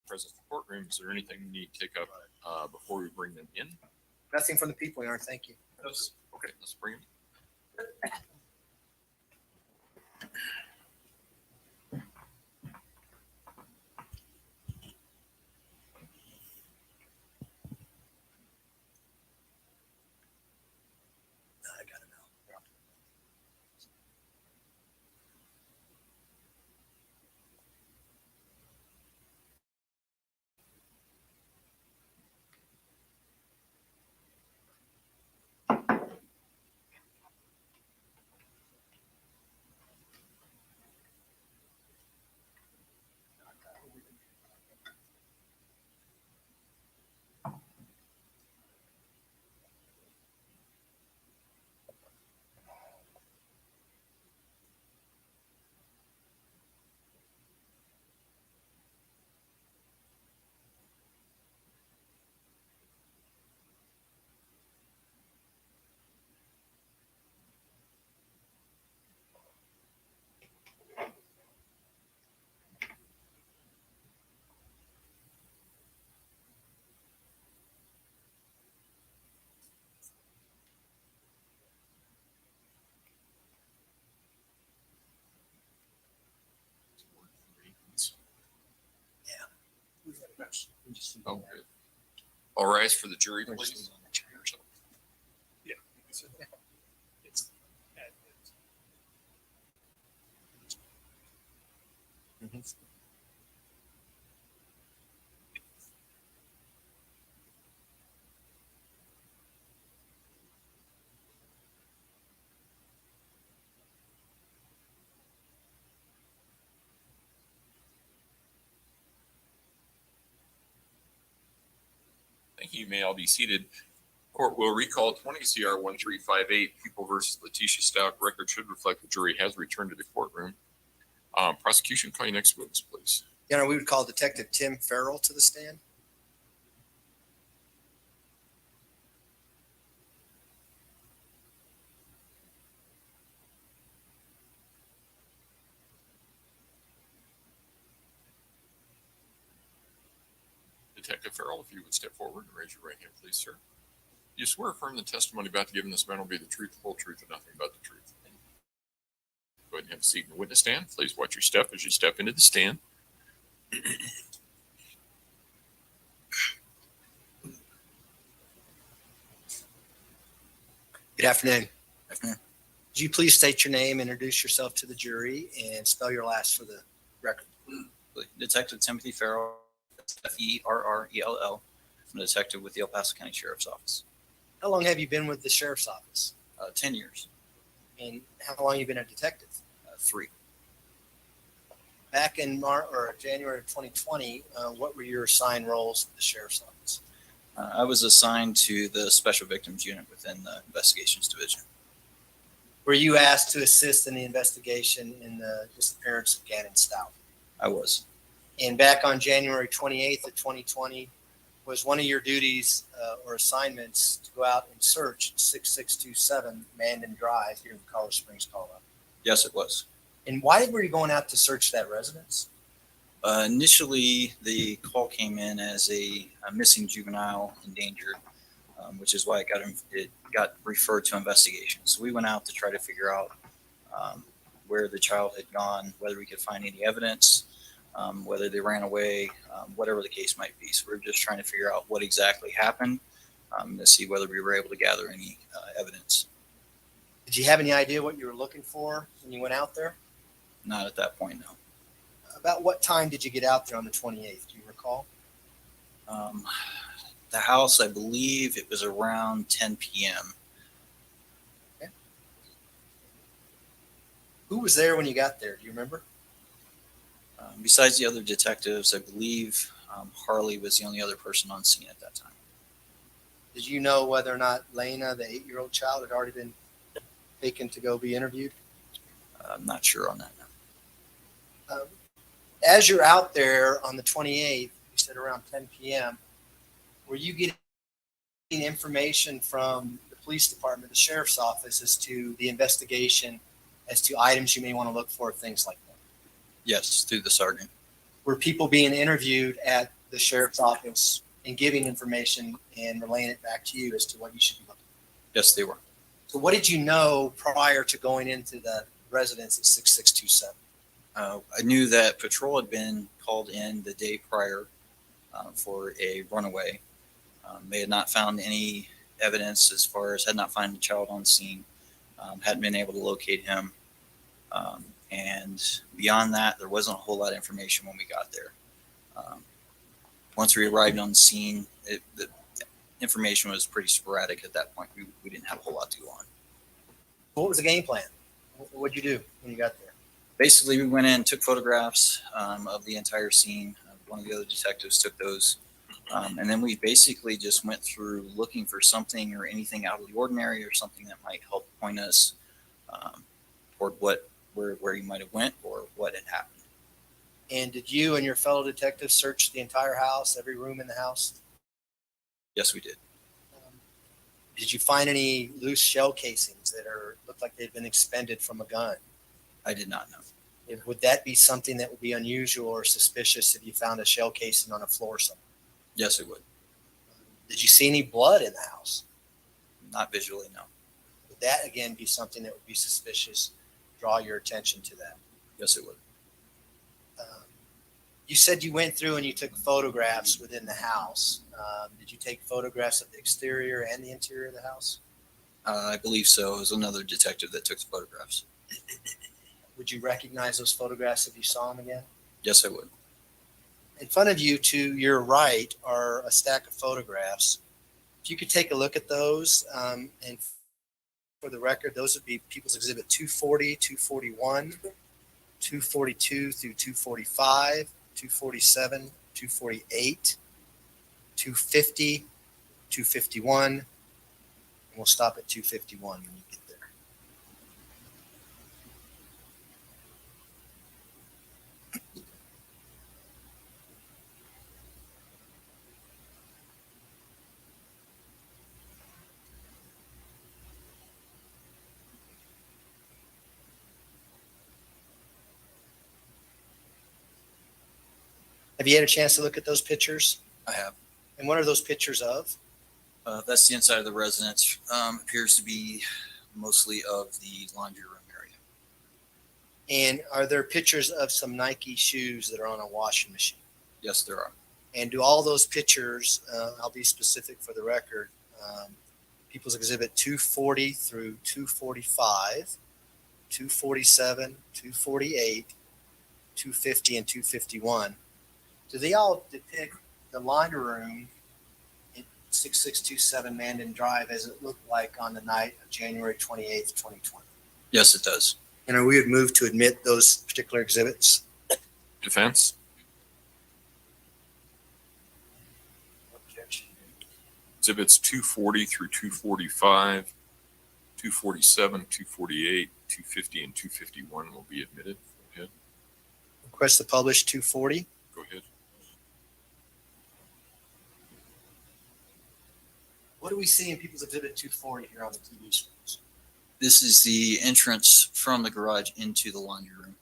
S12: Present in the courtroom. Is there anything we need to take up before we bring them in?
S15: Nothing from the people, Your Honor. Thank you.
S12: Okay, let's bring them.
S15: I gotta know.
S12: Oh, good. All rise for the jury, please.
S3: Yeah.
S12: Thank you. You may all be seated. Court will recall 20 CR 1358, People versus Letecia Stauch. Record should reflect the jury has returned to the courtroom. Prosecution, call your next witness, please.
S15: Your Honor, we would call Detective Tim Farrell to the stand.
S12: Detective Farrell, if you would step forward and raise your right hand, please, sir. You swear affirm the testimony about to give in this matter will be the truth, the whole truth, and nothing but the truth. Go ahead and have a seat in the witness stand. Please watch your step as you step into the stand.
S15: Good afternoon. Afternoon. Could you please state your name, introduce yourself to the jury, and spell your last for the record?
S4: Detective Timothy Farrell, Ferrell. I'm a detective with the El Paso County Sheriff's Office.
S15: How long have you been with the Sheriff's Office?
S4: 10 years.
S15: And how long have you been a detective?
S4: 3.
S15: Back in January of 2020, what were your assigned roles at the Sheriff's Office?
S4: I was assigned to the Special Victims Unit within the Investigations Division.
S15: Were you asked to assist in the investigation in the disappearance of Gannon Stauch?
S4: I was.
S15: And back on January 28th of 2020, was one of your duties or assignments to go out and search 6627 Mandan Drive here in Colorado Springs, Colorado?
S4: Yes, it was.
S15: And why were you going out to search that residence?
S4: Initially, the call came in as a missing juvenile endangered, which is why it got referred to investigation. So we went out to try to figure out where the child had gone, whether we could find any evidence, whether they ran away, whatever the case might be. So we were just trying to figure out what exactly happened to see whether we were able to gather any evidence.
S15: Did you have any idea what you were looking for when you went out there?
S4: Not at that point, no.
S15: About what time did you get out there on the 28th? Do you recall?
S4: The house, I believe it was around 10 p.m.
S15: Okay. Who was there when you got there? Do you remember?
S4: Besides the other detectives, I believe Harley was the only other person on scene at that time.
S15: Did you know whether or not Lena, the 8-year-old child, had already been taken to go be interviewed?
S4: I'm not sure on that now.
S15: As you're out there on the 28th, you said around 10 p.m., were you getting information from the police department, the sheriff's office, as to the investigation, as to items you may want to look for, things like that?
S4: Yes, through the sergeant.
S15: Were people being interviewed at the sheriff's office and giving information and relaying it back to you as to what you should be looking for?
S4: Yes, they were.
S15: So what did you know prior to going into the residence at 6627?
S4: I knew that patrol had been called in the day prior for a runaway. They had not found any evidence as far as had not found the child on scene, hadn't been able to locate him. And beyond that, there wasn't a whole lot of information when we got there. Once we arrived on the scene, the information was pretty sporadic at that point. We didn't have a whole lot to go on.
S15: What was the game plan? What did you do when you got there?
S4: Basically, we went in, took photographs of the entire scene. One of the other detectives took those. And then we basically just went through looking for something or anything out of the ordinary or something that might help point us toward where you might have went or what had happened.
S15: And did you and your fellow detectives search the entire house, every room in the house?
S4: Yes, we did.
S15: Did you find any loose shell casings that looked like they'd been expended from a gun?
S4: I did not know.
S15: Would that be something that would be unusual or suspicious if you found a shell casing on a floor somewhere?
S4: Yes, it would.
S15: Did you see any blood in the house?
S4: Not visually, no.
S15: Would that again be something that would be suspicious? Draw your attention to that.
S4: Yes, it would.
S15: You said you went through and you took photographs within the house. Did you take photographs of the exterior and the interior of the house?
S4: I believe so. It was another detective that took the photographs.
S15: Would you recognize those photographs if you saw them again?
S4: Yes, I would.
S15: In front of you to your right are a stack of photographs. If you could take a look at those, and for the record, those would be People's Exhibit 240, 241, 242 through 245, 247, 248, 250, 251, and we'll stop at 251 when you get there. Have you had a chance to look at those pictures?
S4: I have.
S15: And what are those pictures of?
S4: That's the inside of the residence. Appears to be mostly of the laundry room area.
S15: And are there pictures of some Nike shoes that are on a washing machine?
S4: Yes, there are.
S15: And do all those pictures, I'll be specific for the record, People's Exhibit 240 through 245, 247, 248, 250, and 251, do they all depict the laundry room at 6627 Mandan Drive as it looked like on the night of January 28th, 2020?
S4: Yes, it does.
S15: And are we moved to admit those particular exhibits?
S12: Defense?
S15: Objection.
S12: Exhibits 240 through 245, 247, 248, 250, and 251 will be admitted. Go ahead.
S15: Request to publish 240.
S12: Go ahead.
S15: What do we see in People's Exhibit 240 here on the TV screens?
S4: This is the entrance from the garage into the laundry room.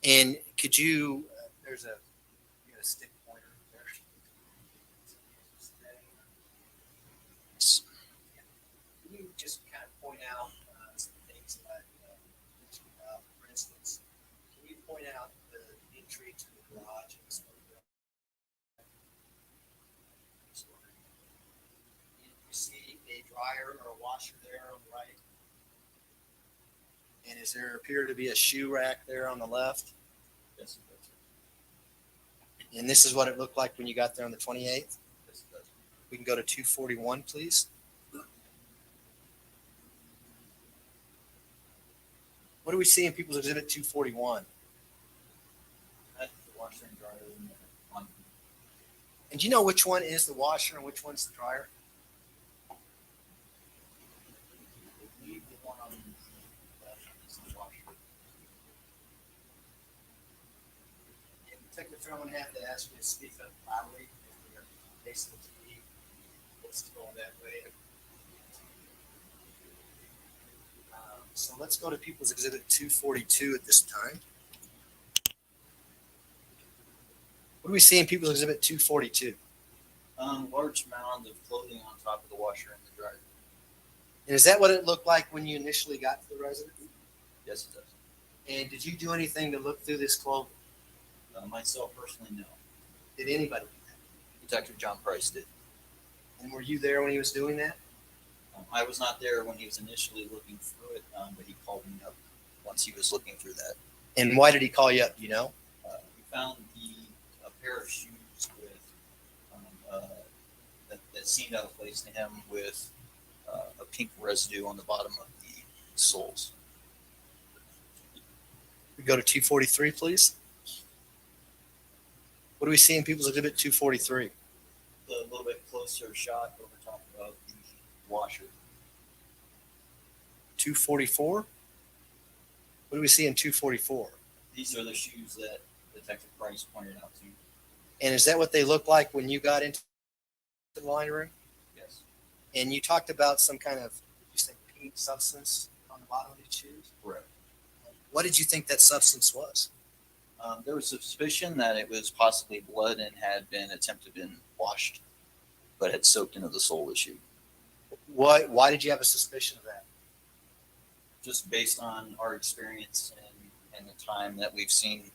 S15: And could you, you got a stick pointer there. Can you just kind of point out some things that I mentioned about? For instance, can you point out the entry to the garage in this photograph? You see a dryer or a washer there on the right? And is there appear to be a shoe rack there on the left?
S4: Yes, it does.
S15: And this is what it looked like when you got there on the 28th?
S4: Yes, it does.
S15: We can go to 241, please. What do we see in People's Exhibit 241?
S4: That's the washer and dryer in the laundry room.
S15: And do you know which one is the washer and which one's the dryer?
S4: I believe the one on the left is the washer.
S15: And Detective, I'm going to have to ask you to speak up loudly if we are facing the TV. Let's go that way. So let's go to People's Exhibit 242 at this time. What do we see in People's Exhibit 242?
S4: Large mound of clothing on top of the washer and the dryer.
S15: And is that what it looked like when you initially got to the residence?
S4: Yes, it does.
S15: And did you do anything to look through this clothing?
S4: Myself personally, no.
S15: Did anybody do that?
S4: Detective John Price did.
S15: And were you there when he was doing that?
S4: I was not there when he was initially looking through it, but he called me up once he was looking through that.
S15: And why did he call you up? Do you know?
S4: We found a pair of shoes with that seemed out of place to him with a pink residue on the bottom of the soles.
S15: We go to 243, please. What do we see in People's Exhibit 243?
S4: A little bit closer shot over top of the washer.
S15: 244? What do we see in 244?
S4: These are the shoes that Detective Price pointed out to you.
S15: And is that what they look like when you got into the laundry room?
S4: Yes.
S15: And you talked about some kind of, you say, pink substance on the bottom of these shoes?
S4: Correct.
S15: What did you think that substance was?
S4: There was suspicion that it was possibly blood and had been washed, but had soaked into the sole of the shoe.
S15: Why did you have a suspicion of that?
S4: Just based on our experience and the time that we've seen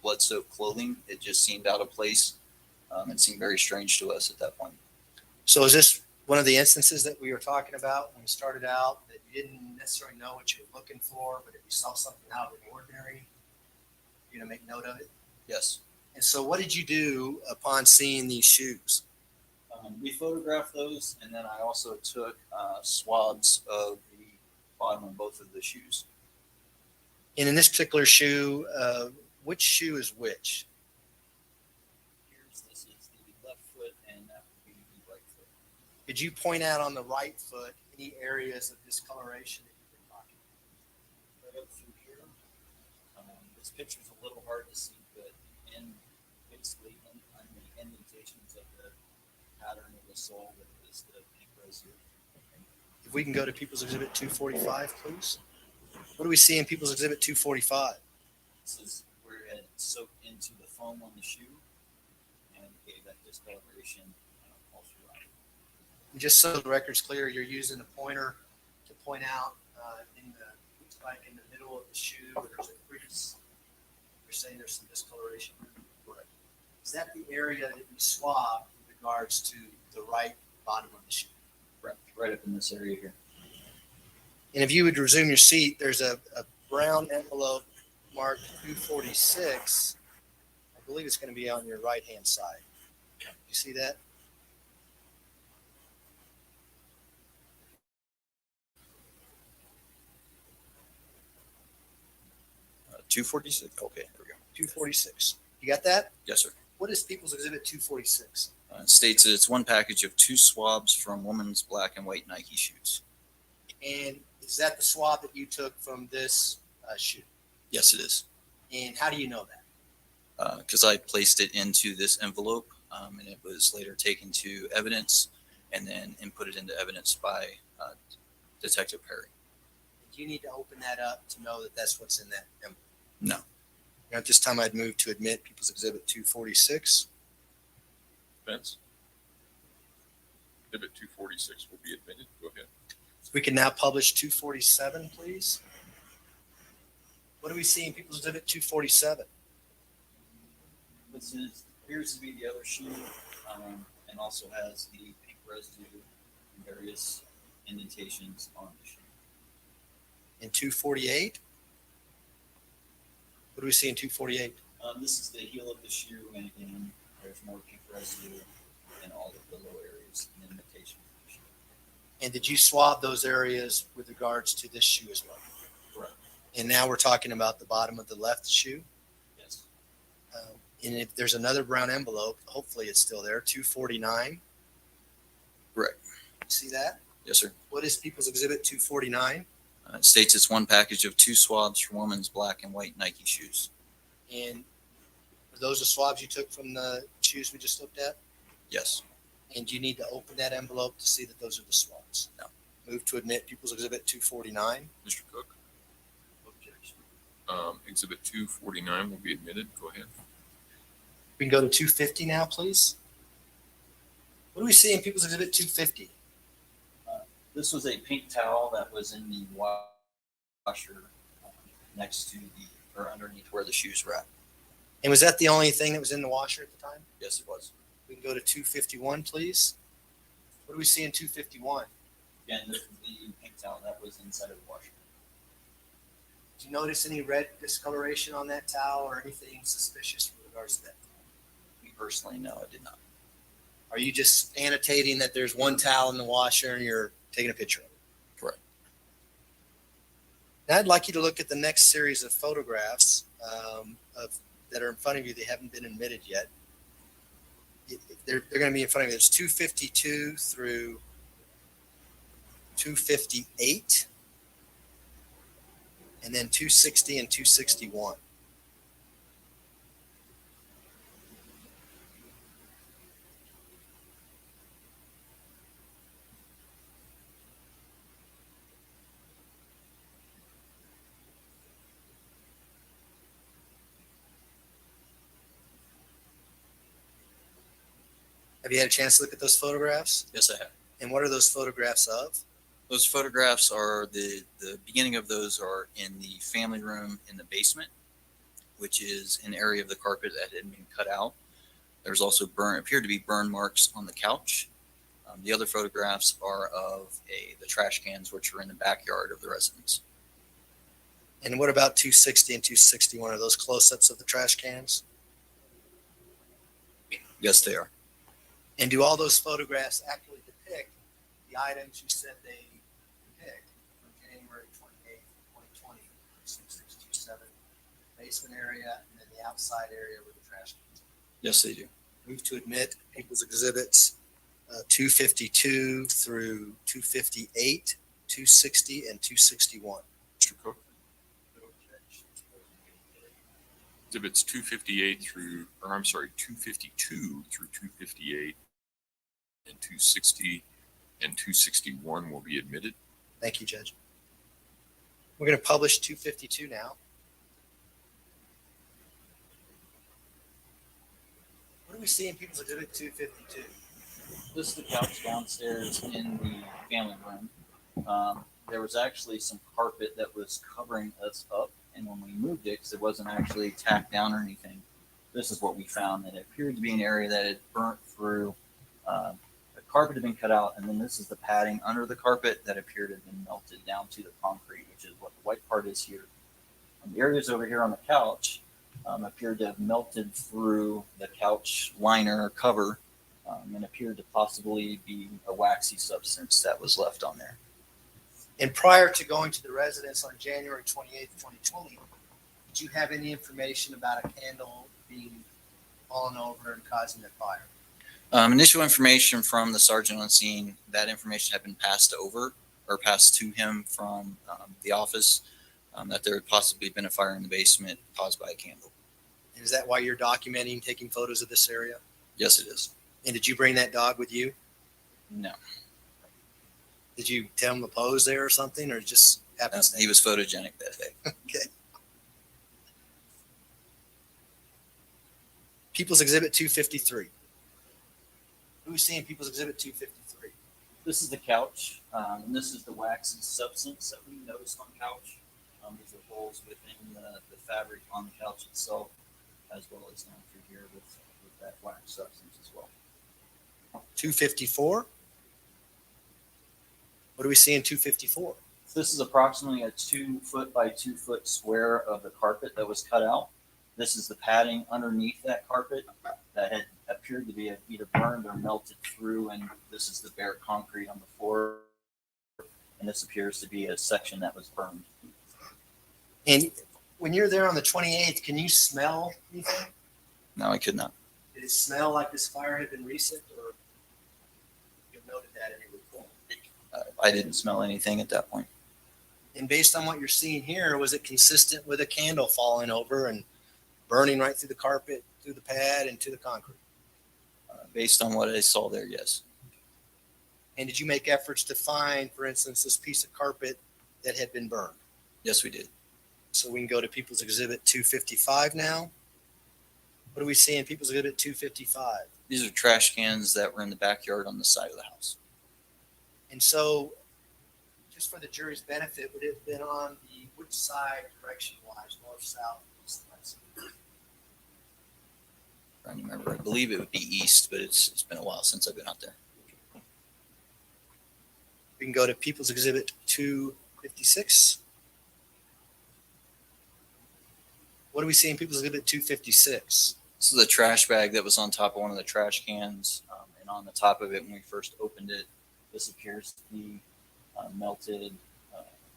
S4: blood-soaked clothing, it just seemed out of place. It seemed very strange to us at that point.
S15: So is this one of the instances that we were talking about when we started out, that you didn't necessarily know what you were looking for, but if you saw something out of the ordinary, you're going to make note of it?
S4: Yes.
S15: And so what did you do upon seeing these shoes?
S4: We photographed those, and then I also took swabs of the bottom of both of the shoes.
S15: And in this particular shoe, which shoe is which?
S4: This is the left foot, and that would be the right foot.
S15: Could you point out on the right foot any areas of discoloration that you've been talking about?
S4: Right up through here. This picture's a little hard to see, but basically on the indentations of the pattern of the sole, that is the pink residue.
S15: If we can go to People's Exhibit 245, please. What do we see in People's Exhibit 245?
S4: This is where it had soaked into the foam on the shoe and gave that discoloration also right.
S15: Just so the record's clear, you're using a pointer to point out in the middle of the shoe where there's a crease. You're saying there's some discoloration.
S4: Correct.
S15: Is that the area that you swabbed with regards to the right bottom of the shoe?
S4: Right up in this area here.
S15: And if you would resume your seat, there's a brown envelope marked 246. I believe it's going to be on your right-hand side. You see that?
S4: Uh, 246. Okay, there we go.
S15: 246. You got that?
S4: Yes, sir.
S15: What is People's Exhibit 246?
S4: It states that it's one package of 2 swabs from women's black and white Nike shoes.
S15: And is that the swab that you took from this shoe?
S4: Yes, it is.
S15: And how do you know that?
S4: Because I placed it into this envelope, and it was later taken to evidence and then inputted into evidence by Detective Perry.
S15: Do you need to open that up to know that that's what's in that envelope?
S4: No.
S15: Now, at this time, I'd move to admit People's Exhibit 246.
S12: Spence? Exhibit 246 will be admitted. Go ahead.
S15: We can now publish 247, please. What do we see in People's Exhibit 247?
S4: This appears to be the other shoe, and also has the pink residue and various indentations on the shoe.
S15: In 248? What do we see in 248?
S4: This is the heel of the shoe, and again, there's more pink residue in all of the low areas and indentations of the shoe.
S15: And did you swab those areas with regards to this shoe as well?
S4: Correct.
S15: And now we're talking about the bottom of the left shoe.
S4: Yes.
S15: And if there's another brown envelope, hopefully it's still there, 249.
S4: Correct.
S15: See that?
S4: Yes, sir.
S15: What is People's Exhibit 249?
S4: It states it's one package of 2 swabs for women's black and white Nike shoes.
S15: And are those the swabs you took from the shoes we just looked at?
S4: Yes.
S15: And do you need to open that envelope to see that those are the swabs?
S4: No.
S15: Move to admit People's Exhibit 249.
S12: Mr. Cook? Objection. Exhibit 249 will be admitted. Go ahead.
S15: We can go to 250 now, please. What do we see in People's Exhibit 250?
S4: This was a pink towel that was in the washer next to or underneath where the shoes were at.
S15: And was that the only thing that was in the washer at the time?
S4: Yes, it was.
S15: We can go to 251, please. What do we see in 251?
S4: Again, this was the pink towel that was inside of the washer.
S15: Do you notice any red discoloration on that towel or anything suspicious with regards to that?
S4: Me personally, no, I did not.
S15: Are you just annotating that there's one towel in the washer and you're taking a picture of it?
S4: Correct.
S15: Now I'd like you to look at the next series of photographs that are in front of you. They haven't been admitted yet. They're going to be in front of you. There's 252 through 258, and then 260 and 261. Have you had a chance to look at those photographs?
S4: Yes, I have.
S15: And what are those photographs of?
S4: Those photographs are the beginning of those are in the family room in the basement, which is an area of the carpet that had been cut out. There's also appeared to be burn marks on the couch. The other photographs are of the trash cans, which are in the backyard of the residence.
S15: And what about 260 and 261? Are those close-ups of the trash cans?
S4: Yes, they are.
S15: And do all those photographs accurately depict the items you said they depict from January 28th, 2020, 6627, basement area, and then the outside area with the trash cans?
S4: Yes, they do.
S15: Move to admit People's Exhibits 252 through 258, 260, and 261.
S12: Mr. Cook? Exhibits 258 through, or I'm sorry, 252 through 258 and 260 and 261 will be admitted.
S15: Thank you, Judge. We're going to publish 252 now. What do we see in People's Exhibit 252?
S4: This is the couch downstairs in the family room. There was actually some carpet that was covering us up, and when we moved it, because it wasn't actually tacked down or anything, this is what we found. That it appeared to be an area that had burnt through. The carpet had been cut out, and then this is the padding under the carpet that appeared to have been melted down to the concrete, which is what the white part is here. And the areas over here on the couch appeared to have melted through the couch liner or cover, and appeared to possibly be a waxy substance that was left on there.
S15: And prior to going to the residence on January 28th, 2020, did you have any information about a candle being fallen over and causing the fire?
S4: Initial information from the sergeant on scene, that information had been passed over or passed to him from the office, that there had possibly been a fire in the basement caused by a candle.
S15: And is that why you're documenting, taking photos of this area?
S4: Yes, it is.
S15: And did you bring that dog with you?
S4: No.
S15: Did you tell him to pose there or something, or just happenstance?
S4: He was photogenic that day.
S15: Okay. People's Exhibit 253. Who's seeing People's Exhibit 253?
S4: This is the couch, and this is the waxy substance that we noticed on the couch. These are holes within the fabric on the couch itself, as well as down through here with that wax substance as well.
S15: 254. What do we see in 254?
S4: This is approximately a 2 foot by 2 foot square of the carpet that was cut out. This is the padding underneath that carpet that had appeared to be either burned or melted through, and this is the bare concrete on the floor. And this appears to be a section that was burned.
S15: And when you're there on the 28th, can you smell anything?
S4: No, I could not.
S15: Did it smell like this fire had been recent, or you noted that in your report?
S4: I didn't smell anything at that point.
S15: And based on what you're seeing here, was it consistent with a candle falling over and burning right through the carpet, through the pad, and to the concrete?
S4: Based on what I saw there, yes.
S15: And did you make efforts to find, for instance, this piece of carpet that had been burned?
S4: Yes, we did.
S15: So we can go to People's Exhibit 255 now. What do we see in People's Exhibit 255?
S4: These are trash cans that were in the backyard on the side of the house.
S15: And so, just for the jury's benefit, would it have been on the which side, direction-wise, north, south, east, west?
S4: I don't remember. I believe it would be east, but it's been a while since I've been out there.
S15: We can go to People's Exhibit 256. What do we see in People's Exhibit 256?
S4: This is a trash bag that was on top of one of the trash cans, and on the top of it, when we first opened it, this appears to be melted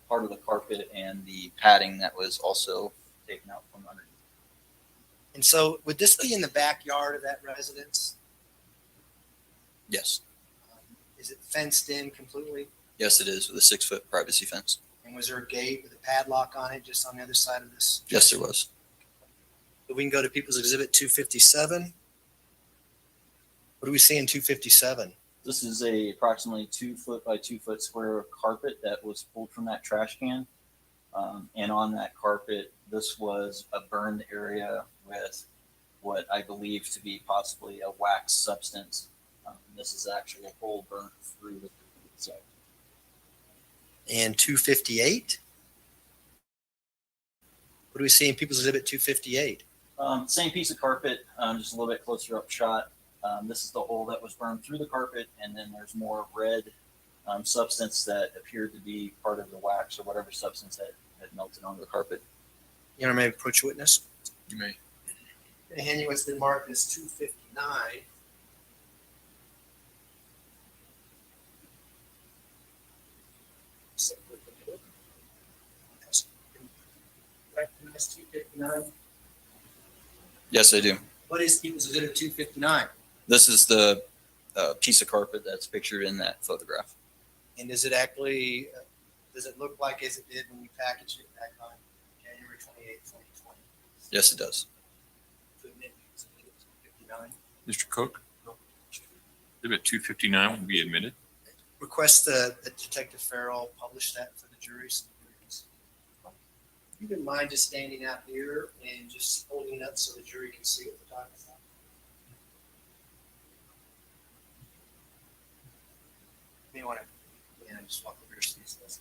S4: part of the carpet and the padding that was also taken out from underneath.
S15: And so, would this be in the backyard of that residence?
S4: Yes.
S15: Is it fenced in completely?
S4: Yes, it is, with a 6 foot privacy fence.
S15: And was there a gate with a padlock on it just on the other side of this?
S4: Yes, there was.
S15: We can go to People's Exhibit 257. What do we see in 257?
S4: This is a approximately 2 foot by 2 foot square of carpet that was pulled from that trash can. And on that carpet, this was a burned area with what I believe to be possibly a wax substance. This is actually a hole burnt through the side.
S15: And 258? What do we see in People's Exhibit 258?
S4: Same piece of carpet, just a little bit closer up shot. This is the hole that was burned through the carpet, and then there's more red substance that appeared to be part of the wax or whatever substance that had melted onto the carpet.
S15: You want to maybe approach a witness?
S4: You may.
S15: I'm going to hand you what's been marked as 259. Recognize 259.
S4: Yes, I do.
S15: What is People's Exhibit 259?
S4: This is the piece of carpet that's pictured in that photograph.
S15: And does it actually, does it look like as it did when we packaged it back on January 28, 2020?
S4: Yes, it does.
S15: To admit People's Exhibit 259.
S12: Mr. Cook? Exhibit 259 will be admitted.
S15: Request that Detective Farrell publish that for the jury. So you wouldn't mind just standing out here and just holding it up so the jury can see what we're talking about? You may want to, just walk over here so you see this.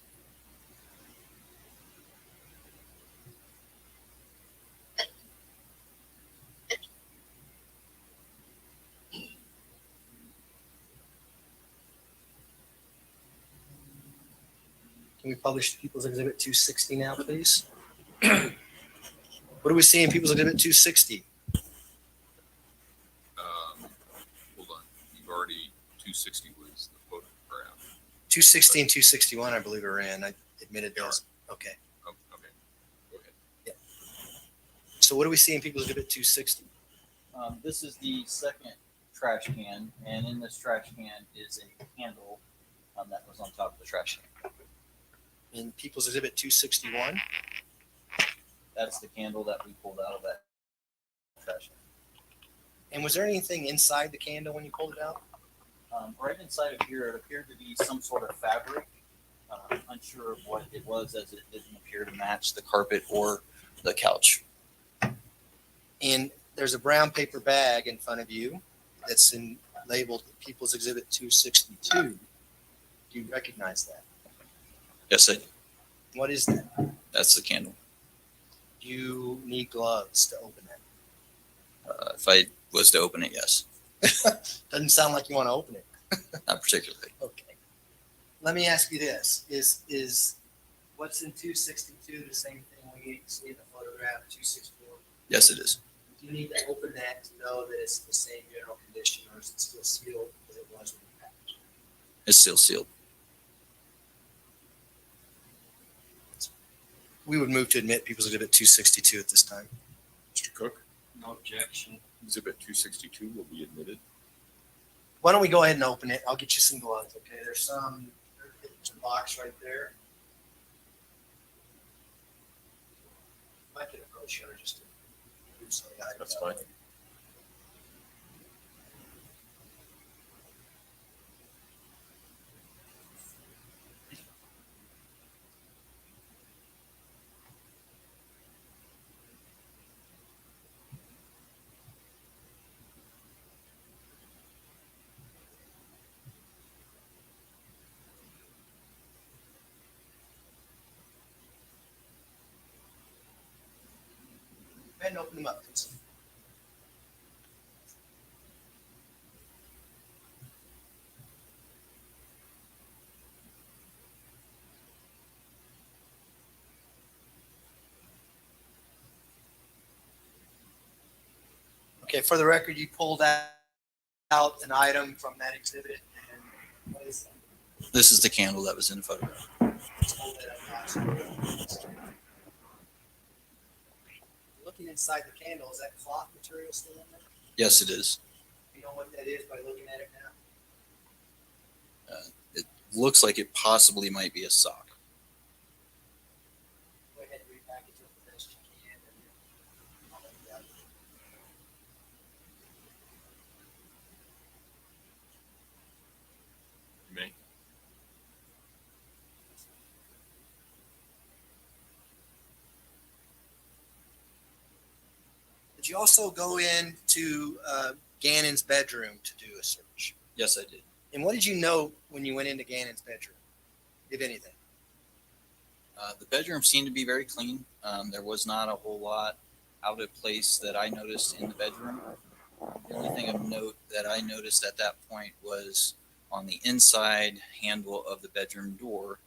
S15: Can we publish People's Exhibit 260 now, please? What do we see in People's Exhibit 260?
S12: Hold on. You've already, 260 was the photograph.
S15: 260 and 261, I believe, are in. I admitted those. Okay.
S12: Oh, okay. Go ahead.
S15: Yeah. So what do we see in People's Exhibit 260?
S4: This is the second trash can, and in this trash can is a candle that was on top of the trash can.
S15: In People's Exhibit 261?
S4: That's the candle that we pulled out of that trash can.
S15: And was there anything inside the candle when you pulled it out?
S4: Right inside of here, it appeared to be some sort of fabric. Unsure of what it was, as it didn't appear to match the carpet or the couch.
S15: And there's a brown paper bag in front of you that's labeled People's Exhibit 262. Do you recognize that?
S4: Yes, I do.
S15: What is that?
S4: That's the candle.
S15: Do you need gloves to open that?
S4: If I was to open it, yes.
S15: Doesn't sound like you want to open it.
S4: Not particularly.
S15: Okay. Let me ask you this. Is what's in 262 the same thing we see in the photograph 264?
S4: Yes, it is.
S15: Do you need to open that to know that it's the same general condition, or is it still sealed as it was when you packaged it?
S4: It's still sealed.
S15: We would move to admit People's Exhibit 262 at this time.
S12: Mr. Cook,
S15: No objection.
S12: Exhibit 262 will be admitted.
S15: Why don't we go ahead and open it? I'll get you some gloves, okay? There's a box right there. Might get a brochure just to do some of the items.
S12: That's fine.
S15: Go ahead and open them up, please. Okay, for the record, you pulled out an item from that exhibit. And what is that?
S4: This is the candle that was in the photograph.
S15: Let's hold that up. Looking inside the candle, is that cloth material still in there?
S4: Yes, it is.
S15: You know what that is by looking at it now?
S4: It looks like it possibly might be a sock.
S15: Go ahead and repackage it the best you can. And I'll let you out.
S12: You may.
S15: Did you also go into Gannon's bedroom to do a search?
S4: Yes, I did.
S15: And what did you note when you went into Gannon's bedroom, if anything?
S4: The bedroom seemed to be very clean. There was not a whole lot out of place that I noticed in the bedroom. The only thing of note that I noticed at that point was on the inside handle of the bedroom door,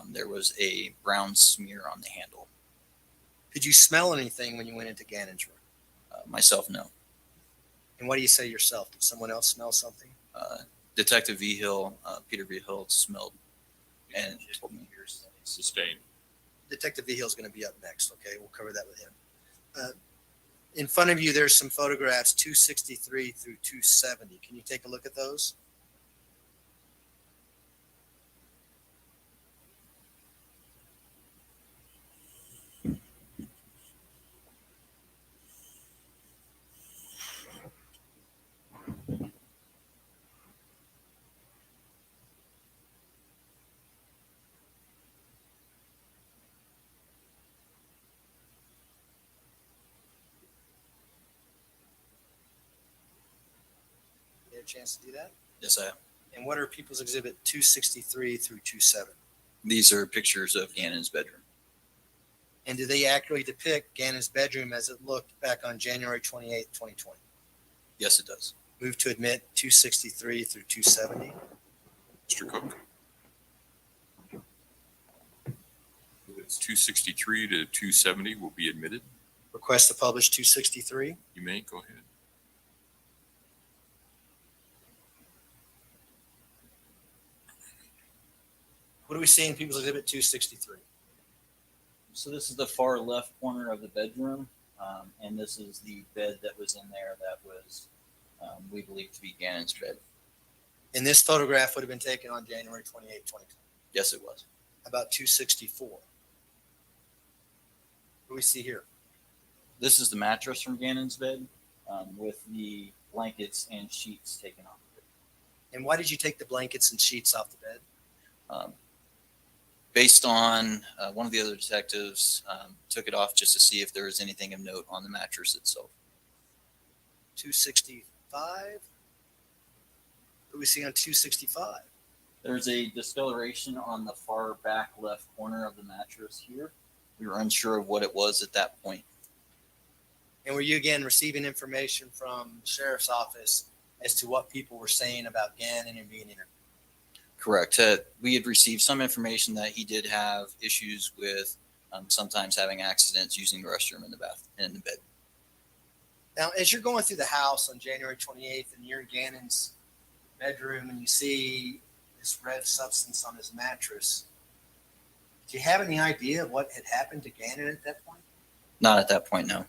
S4: there was a brown smear on the handle.
S15: Did you smell anything when you went into Gannon's room?
S4: Myself, no.
S15: And what do you say yourself? Did someone else smell something?
S4: Detective V. Hill, Peter V. Hill, smelled and told me.
S12: Sustained.
S15: Detective V. Hill is going to be up next. Okay, we'll cover that with him. In front of you, there's some photographs, 263 through 270. Can you take a look at those? You had a chance to do that?
S4: Yes, I am.
S15: And what are People's Exhibit 263 through 27?
S4: These are pictures of Gannon's bedroom.
S15: And do they accurately depict Gannon's bedroom as it looked back on January 28th, 2020?
S4: Yes, it does.
S15: Move to admit 263 through 270.
S12: Mr. Cook? It's 263 to 270 will be admitted.
S15: Request to publish 263.
S12: You may go ahead.
S15: What do we see in People's Exhibit 263?
S4: So this is the far left corner of the bedroom, and this is the bed that was in there that was, we believe to be Gannon's bed.
S15: And this photograph would have been taken on January 28th, 2020.
S4: Yes, it was.
S15: About 264. What do we see here?
S4: This is the mattress from Gannon's bed with the blankets and sheets taken off of it.
S15: And why did you take the blankets and sheets off the bed?
S4: Based on one of the other detectives took it off just to see if there was anything of note on the mattress itself.
S15: 265. What do we see on 265?
S4: There's a discoloration on the far back left corner of the mattress here. We were unsure of what it was at that point.
S15: And were you again receiving information from the sheriff's office as to what people were saying about Gannon and being interviewed?
S4: Correct. We had received some information that he did have issues with sometimes having accidents using the restroom in the bed.
S15: Now, as you're going through the house on January 28th and you're in Gannon's bedroom and you see this red substance on his mattress, do you have any idea of what had happened to Gannon at that point?
S4: Not at that point, no.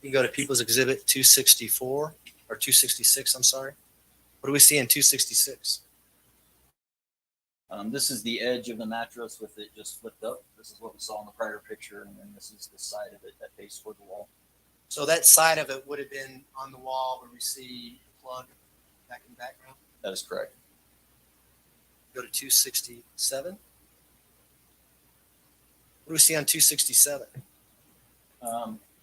S15: You can go to People's Exhibit 264 or 266, I'm sorry. What do we see in 266?
S4: This is the edge of the mattress with it just flipped up. This is what we saw in the prior picture, and then this is the side of it that faced toward the wall.
S15: So that side of it would have been on the wall where we see the plug back in the background?
S4: That is correct.
S15: Go to 267. What do we see on 267?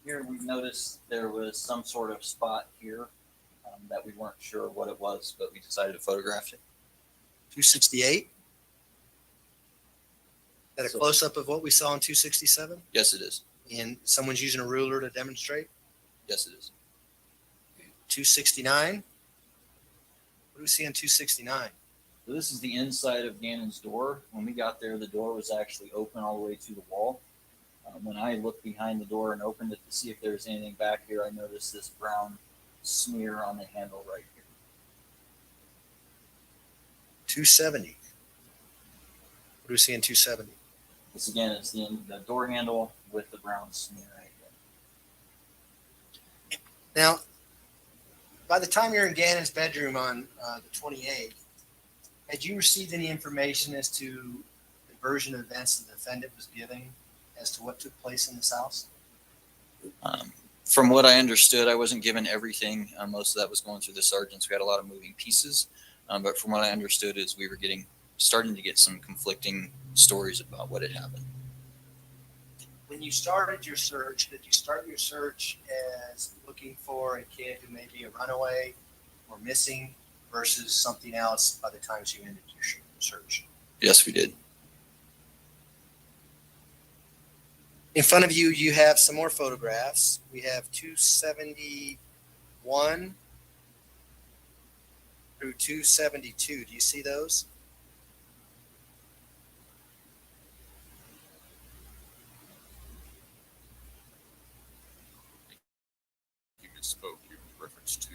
S4: Here we noticed there was some sort of spot here that we weren't sure what it was, but we decided to photograph it.
S15: 268? Is that a close-up of what we saw in 267?
S4: Yes, it is.
S15: And someone's using a ruler to demonstrate?
S4: Yes, it is.
S15: 269? What do we see in 269?
S4: So this is the inside of Gannon's door. When we got there, the door was actually open all the way to the wall. When I looked behind the door and opened it to see if there was anything back here, I noticed this brown smear on the handle right here.
S15: 270. What do we see in 270?
S4: This again is the door handle with the brown smear right here.
S15: Now, by the time you're in Gannon's bedroom on the 28th, had you received any information as to the version of events the defendant was giving as to what took place in this house?
S4: From what I understood, I wasn't given everything. Most of that was going through the sergeants. We had a lot of moving pieces. But from what I understood is we were starting to get some conflicting stories about what had happened.
S15: When you started your search, did you start your search as looking for a kid who may be a runaway or missing versus something else by the time you ended your search?
S4: Yes, we did.
S15: In front of you, you have some more photographs. We have 271 through 272. Do you see those?
S12: You misspoke. You referenced to.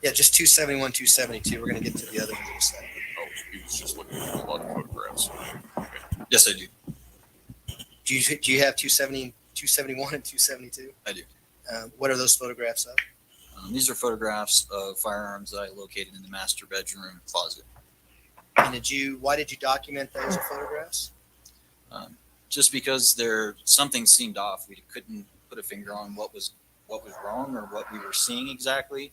S15: Yeah, just 271, 272. We're going to get to the other ones in a second.
S12: Oh, he was just looking at a lot of photographs. Okay.
S4: Yes, I do.
S15: Do you have 270, 271 and 272?
S4: I do.
S15: What are those photographs of?
S4: These are photographs of firearms that I located in the master bedroom closet.
S15: And why did you document those photographs?
S4: Just because something seemed off. We couldn't put a finger on what was wrong or what we were seeing exactly,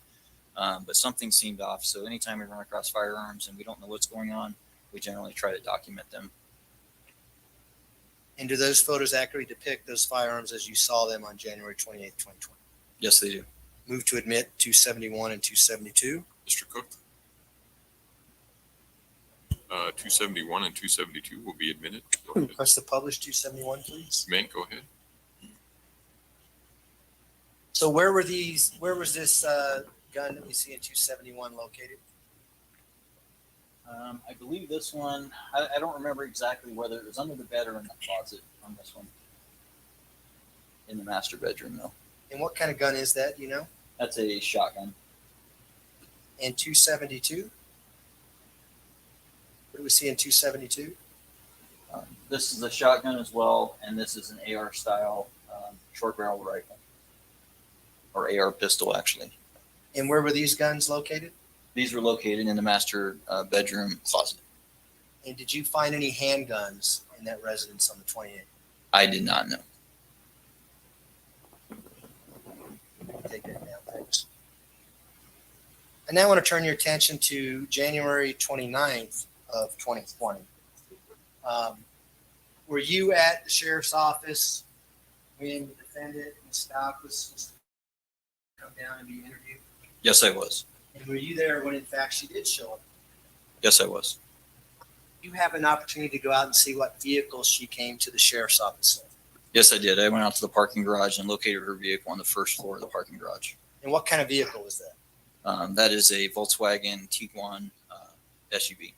S4: but something seemed off. So anytime we run across firearms and we don't know what's going on, we generally try to document them.
S15: And do those photos accurately depict those firearms as you saw them on January 28, 2020?
S4: Yes, they do.
S15: Move to admit 271 and 272.
S12: Mr. Cook? 271 and 272 will be admitted. Go ahead.
S15: Press the publish 271, please.
S12: Mant, go ahead.
S15: So where was this gun that we see in 271 located?
S4: I believe this one, I don't remember exactly whether it was under the bed or in the closet on this one. In the master bedroom, though.
S15: And what kind of gun is that, do you know?
S4: That's a shotgun.
S15: And 272? What do we see in 272?
S4: This is a shotgun as well, and this is an AR style short barrel rifle. Or AR pistol, actually.
S15: And where were these guns located?
S4: These were located in the master bedroom closet.
S15: And did you find any handguns in that residence on the 28th?
S4: I did not know.
S15: Take that down, thanks. I now want to turn your attention to January 29th of 2020. Were you at the sheriff's office when the defendant, Ms. Stauch, was to come down and be interviewed?
S4: Yes, I was.
S15: And were you there when in fact she did show up?
S4: Yes, I was.
S15: You have an opportunity to go out and see what vehicle she came to the sheriff's office in.
S4: Yes, I did. I went out to the parking garage and located her vehicle on the first floor of the parking garage.
S15: And what kind of vehicle was that?
S4: That is a Volkswagen Tiguan SUV.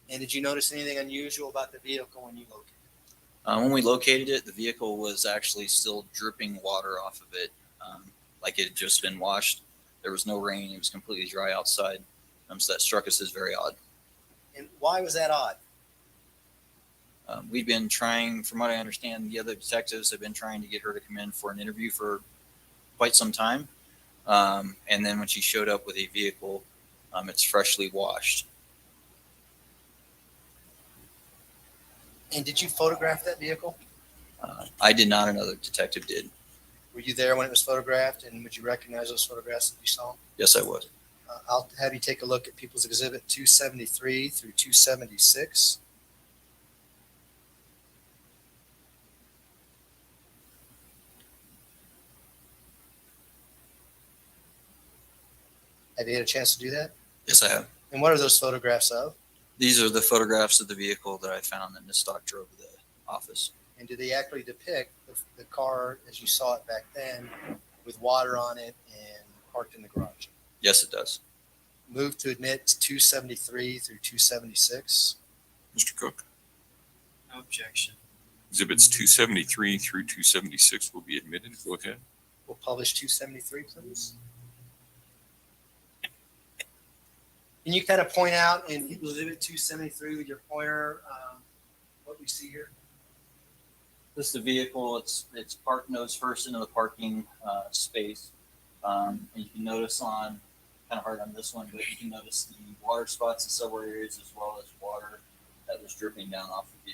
S15: And did you notice anything unusual about the vehicle when you located it?
S4: When we located it, the vehicle was actually still dripping water off of it, like it had just been washed. There was no rain. It was completely dry outside. So that struck us as very odd.
S15: And why was that odd?
S4: We've been trying, from what I understand, the other detectives have been trying to get her to come in for an interview for quite some time. And then when she showed up with a vehicle, it's freshly washed.
S15: And did you photograph that vehicle?
S4: I did not. Another detective did.
S15: Were you there when it was photographed, and would you recognize those photographs that you saw?
S4: Yes, I was.
S15: I'll have you take a look at People's Exhibit 273 through 276. Have you had a chance to do that?
S4: Yes, I have.
S15: And what are those photographs of?
S4: These are the photographs of the vehicle that I found that Ms. Stauch drove to the office.
S15: And do they actually depict the car as you saw it back then with water on it and parked in the garage?
S4: Yes, it does.
S15: Move to admit 273 through 276.
S12: Mr. Cook?
S15: No objection.
S12: Exhibits 273 through 276 will be admitted. Go ahead.
S15: We'll publish 273, please. Can you kind of point out in People's Exhibit 273 with your pointer what we see here?
S4: This is the vehicle. It's parked nose first into the parking space. And you can notice on, kind of hard on this one, but you can notice the water spots in several areas as well as water that was dripping down off the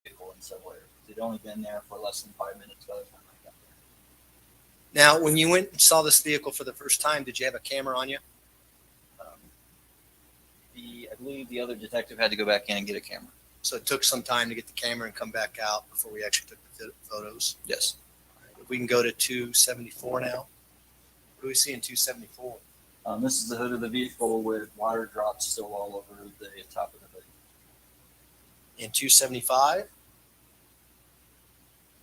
S4: vehicle in several areas. It had only been there for less than 5 minutes by the time I got there.
S15: Now, when you went and saw this vehicle for the first time, did you have a camera on you?
S4: I believe the other detective had to go back in and get a camera.
S15: So it took some time to get the camera and come back out before we actually took the photos?
S4: Yes.
S15: If we can go to 274 now. What do we see in 274?
S4: This is the hood of the vehicle with water drops still all over the top of the hood.
S15: In 275?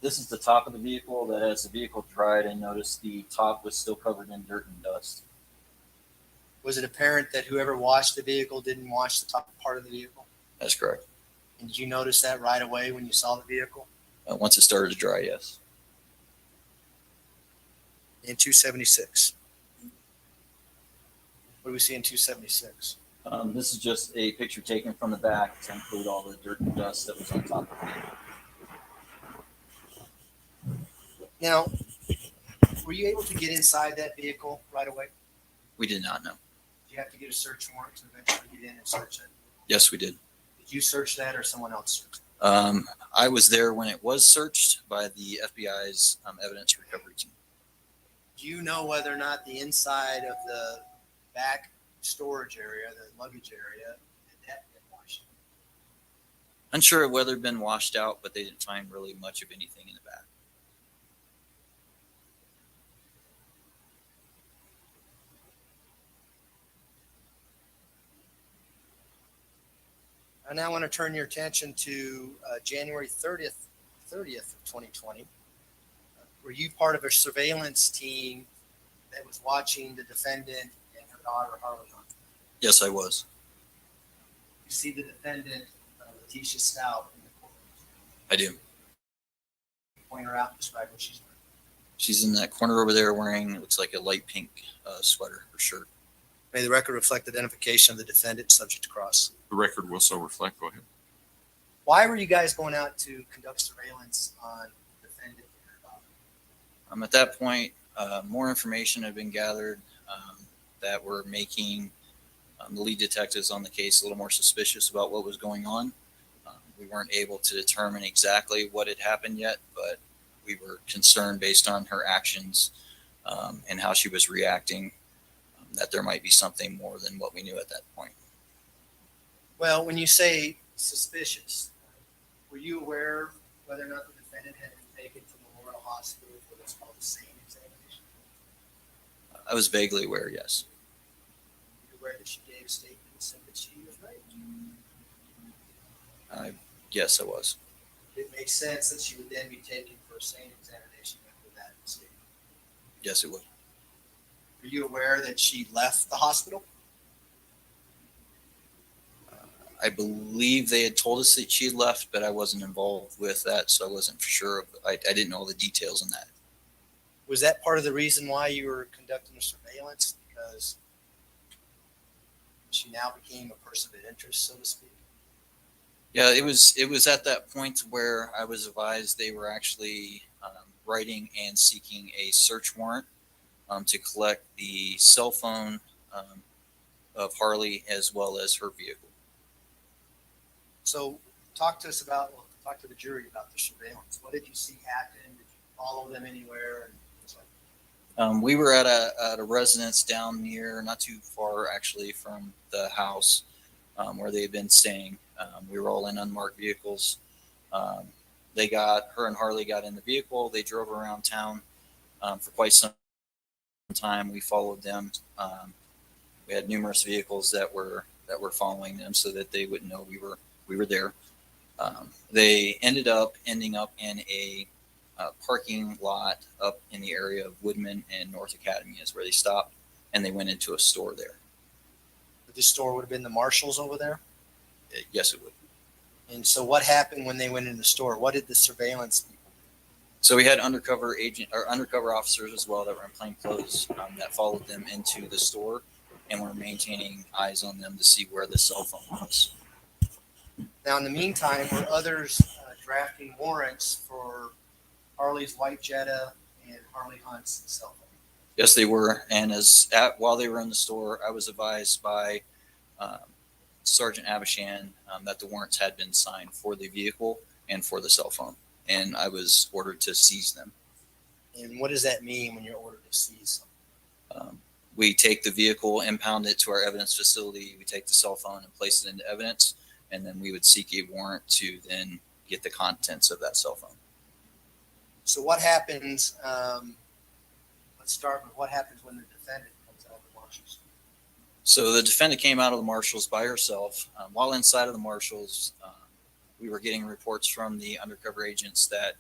S4: This is the top of the vehicle that as the vehicle dried, I noticed the top was still covered in dirt and dust.
S15: Was it apparent that whoever washed the vehicle didn't wash the top part of the vehicle?
S4: That's correct.
S15: And did you notice that right away when you saw the vehicle?
S4: Once it started to dry, yes.
S15: In 276? What do we see in 276?
S4: This is just a picture taken from the back to include all the dirt and dust that was on top of the vehicle.
S15: Now, were you able to get inside that vehicle right away?
S4: We did not know.
S15: Did you have to get a search warrant to eventually get in and search it?
S4: Yes, we did.
S15: Did you search that or someone else searched it?
S4: I was there when it was searched by the FBI's evidence recovery team.
S15: Do you know whether or not the inside of the back storage area, the luggage area, did that get washed?
S4: Unsure whether it had been washed out, but they didn't find really much of anything in the back.
S15: I now want to turn your attention to January 30th of 2020. Were you part of a surveillance team that was watching the defendant and her daughter, Harley Hunt?
S4: Yes, I was.
S15: You see the defendant, Letecia Stauch, in the courtroom.
S4: I do.
S15: Point her out and describe what she's wearing.
S4: She's in that corner over there wearing, it looks like a light pink sweater or shirt.
S15: May the record reflect identification of the defendant subject to cross.
S12: The record will so reflect. Go ahead.
S15: Why were you guys going out to conduct surveillance on the defendant and her daughter?
S4: At that point, more information had been gathered that were making the lead detectives on the case a little more suspicious about what was going on. We weren't able to determine exactly what had happened yet, but we were concerned based on her actions and how she was reacting that there might be something more than what we knew at that point.
S15: Well, when you say suspicious, were you aware whether or not the defendant had been taken to Memorial Hospital for what's called the same examination?
S4: I was vaguely aware, yes.
S15: Were you aware that she gave a statement and said that she was raped?
S4: Yes, I was.
S15: It makes sense that she would then be taken for a same examination after that statement.
S4: Yes, it would.
S15: Were you aware that she left the hospital?
S4: I believe they had told us that she had left, but I wasn't involved with that, so I wasn't for sure. I didn't know all the details on that.
S15: Was that part of the reason why you were conducting the surveillance? Because she now became a person of interest, so to speak?
S4: Yeah, it was at that point where I was advised they were actually writing and seeking a search warrant to collect the cell phone of Harley as well as her vehicle.
S15: So talk to the jury about the surveillance. What did you see happen? Did you follow them anywhere? And things like that?
S4: We were at a residence down near, not too far actually from the house where they had been staying. We were all in unmarked vehicles. Her and Harley got in the vehicle. They drove around town for quite some time. We followed them. We had numerous vehicles that were following them so that they wouldn't know we were there. They ending up in a parking lot up in the area of Woodman and North Academy is where they stopped, and they went into a store there.
S15: This store would have been the Marshalls over there?
S4: Yes, it would.
S15: And so what happened when they went in the store? What did the surveillance people do?
S4: So we had undercover officers as well that were in plain clothes that followed them into the store and were maintaining eyes on them to see where the cell phone was.
S15: Now, in the meantime, were others drafting warrants for Harley's white Jetta and Harley Hunt's cell phone?
S4: Yes, they were. And while they were in the store, I was advised by Sergeant Abishan that the warrants had been signed for the vehicle and for the cell phone, and I was ordered to seize them.
S15: And what does that mean when you're ordered to seize them?
S4: We take the vehicle, impound it to our evidence facility. We take the cell phone and place it into evidence, and then we would seek a warrant to then get the contents of that cell phone.
S15: So what happens? Let's start with what happens when the defendant comes out of the Marshalls.
S4: So the defendant came out of the Marshalls by herself. While inside of the Marshalls, we were getting reports from the undercover agents that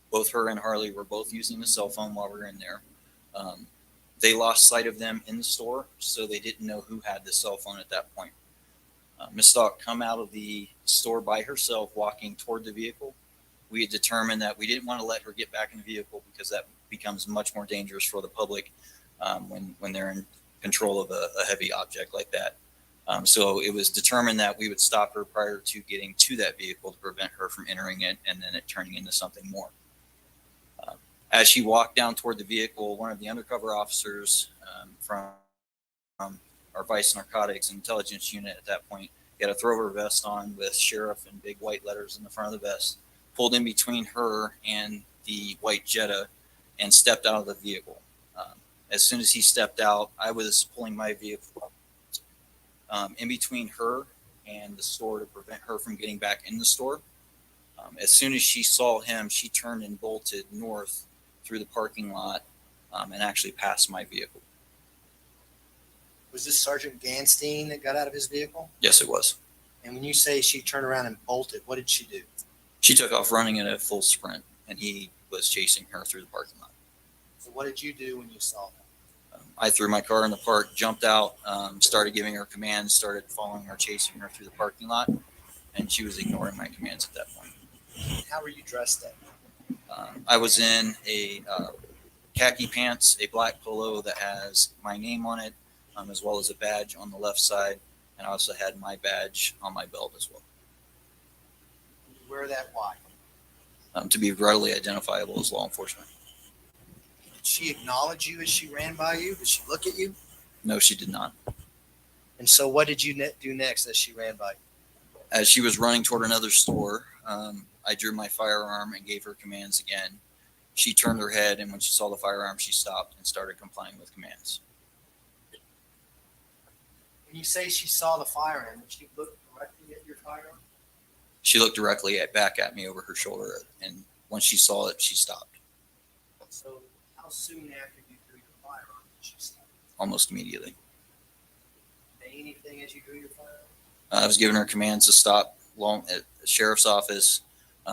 S4: both her and Harley were both using the cell phone while we were in there. They lost sight of them in the store, so they didn't know who had the cell phone at that point. Ms. Stauch come out of the store by herself, walking toward the vehicle. We had determined that we didn't want to let her get back in the vehicle because that becomes much more dangerous for the public when they're in control of a heavy object like that. So it was determined that we would stop her prior to getting to that vehicle to prevent her from entering it and then it turning into something more. As she walked down toward the vehicle, one of the undercover officers from our Vice Narcotics and Intelligence Unit at that point had a thrower vest on with sheriff in big white letters in the front of the vest, pulled in between her and the white Jetta and stepped out of the vehicle. As soon as he stepped out, I was pulling my vehicle in between her and the store to prevent her from getting back in the store. As soon as she saw him, she turned and bolted north through the parking lot and actually passed my vehicle.
S15: Was this Sergeant Ganstein that got out of his vehicle?
S4: Yes, it was.
S15: And when you say she turned around and bolted, what did she do?
S4: She took off running at a full sprint, and he was chasing her through the parking lot.
S15: So what did you do when you saw that?
S4: I threw my car in the park, jumped out, started giving her commands, started following her, chasing her through the parking lot, and she was ignoring my commands at that point.
S15: How were you dressed then?
S4: I was in a khaki pants, a black polo that has my name on it, as well as a badge on the left side, and I also had my badge on my belt as well.
S15: You wear that why?
S4: To be readily identifiable as law enforcement.
S15: Did she acknowledge you as she ran by you? Did she look at you?
S4: No, she did not.
S15: And so what did you do next as she ran by you?
S4: As she was running toward another store, I drew my firearm and gave her commands again. She turned her head, and when she saw the firearm, she stopped and started complying with commands.
S15: When you say she saw the firearm, did she look directly at your firearm?
S4: She looked directly back at me over her shoulder, and once she saw it, she stopped.
S15: So how soon after you drew your firearm did she stop?
S4: Almost immediately.
S15: Say anything as you drew your firearm?
S4: I was giving her commands to stop at the sheriff's office.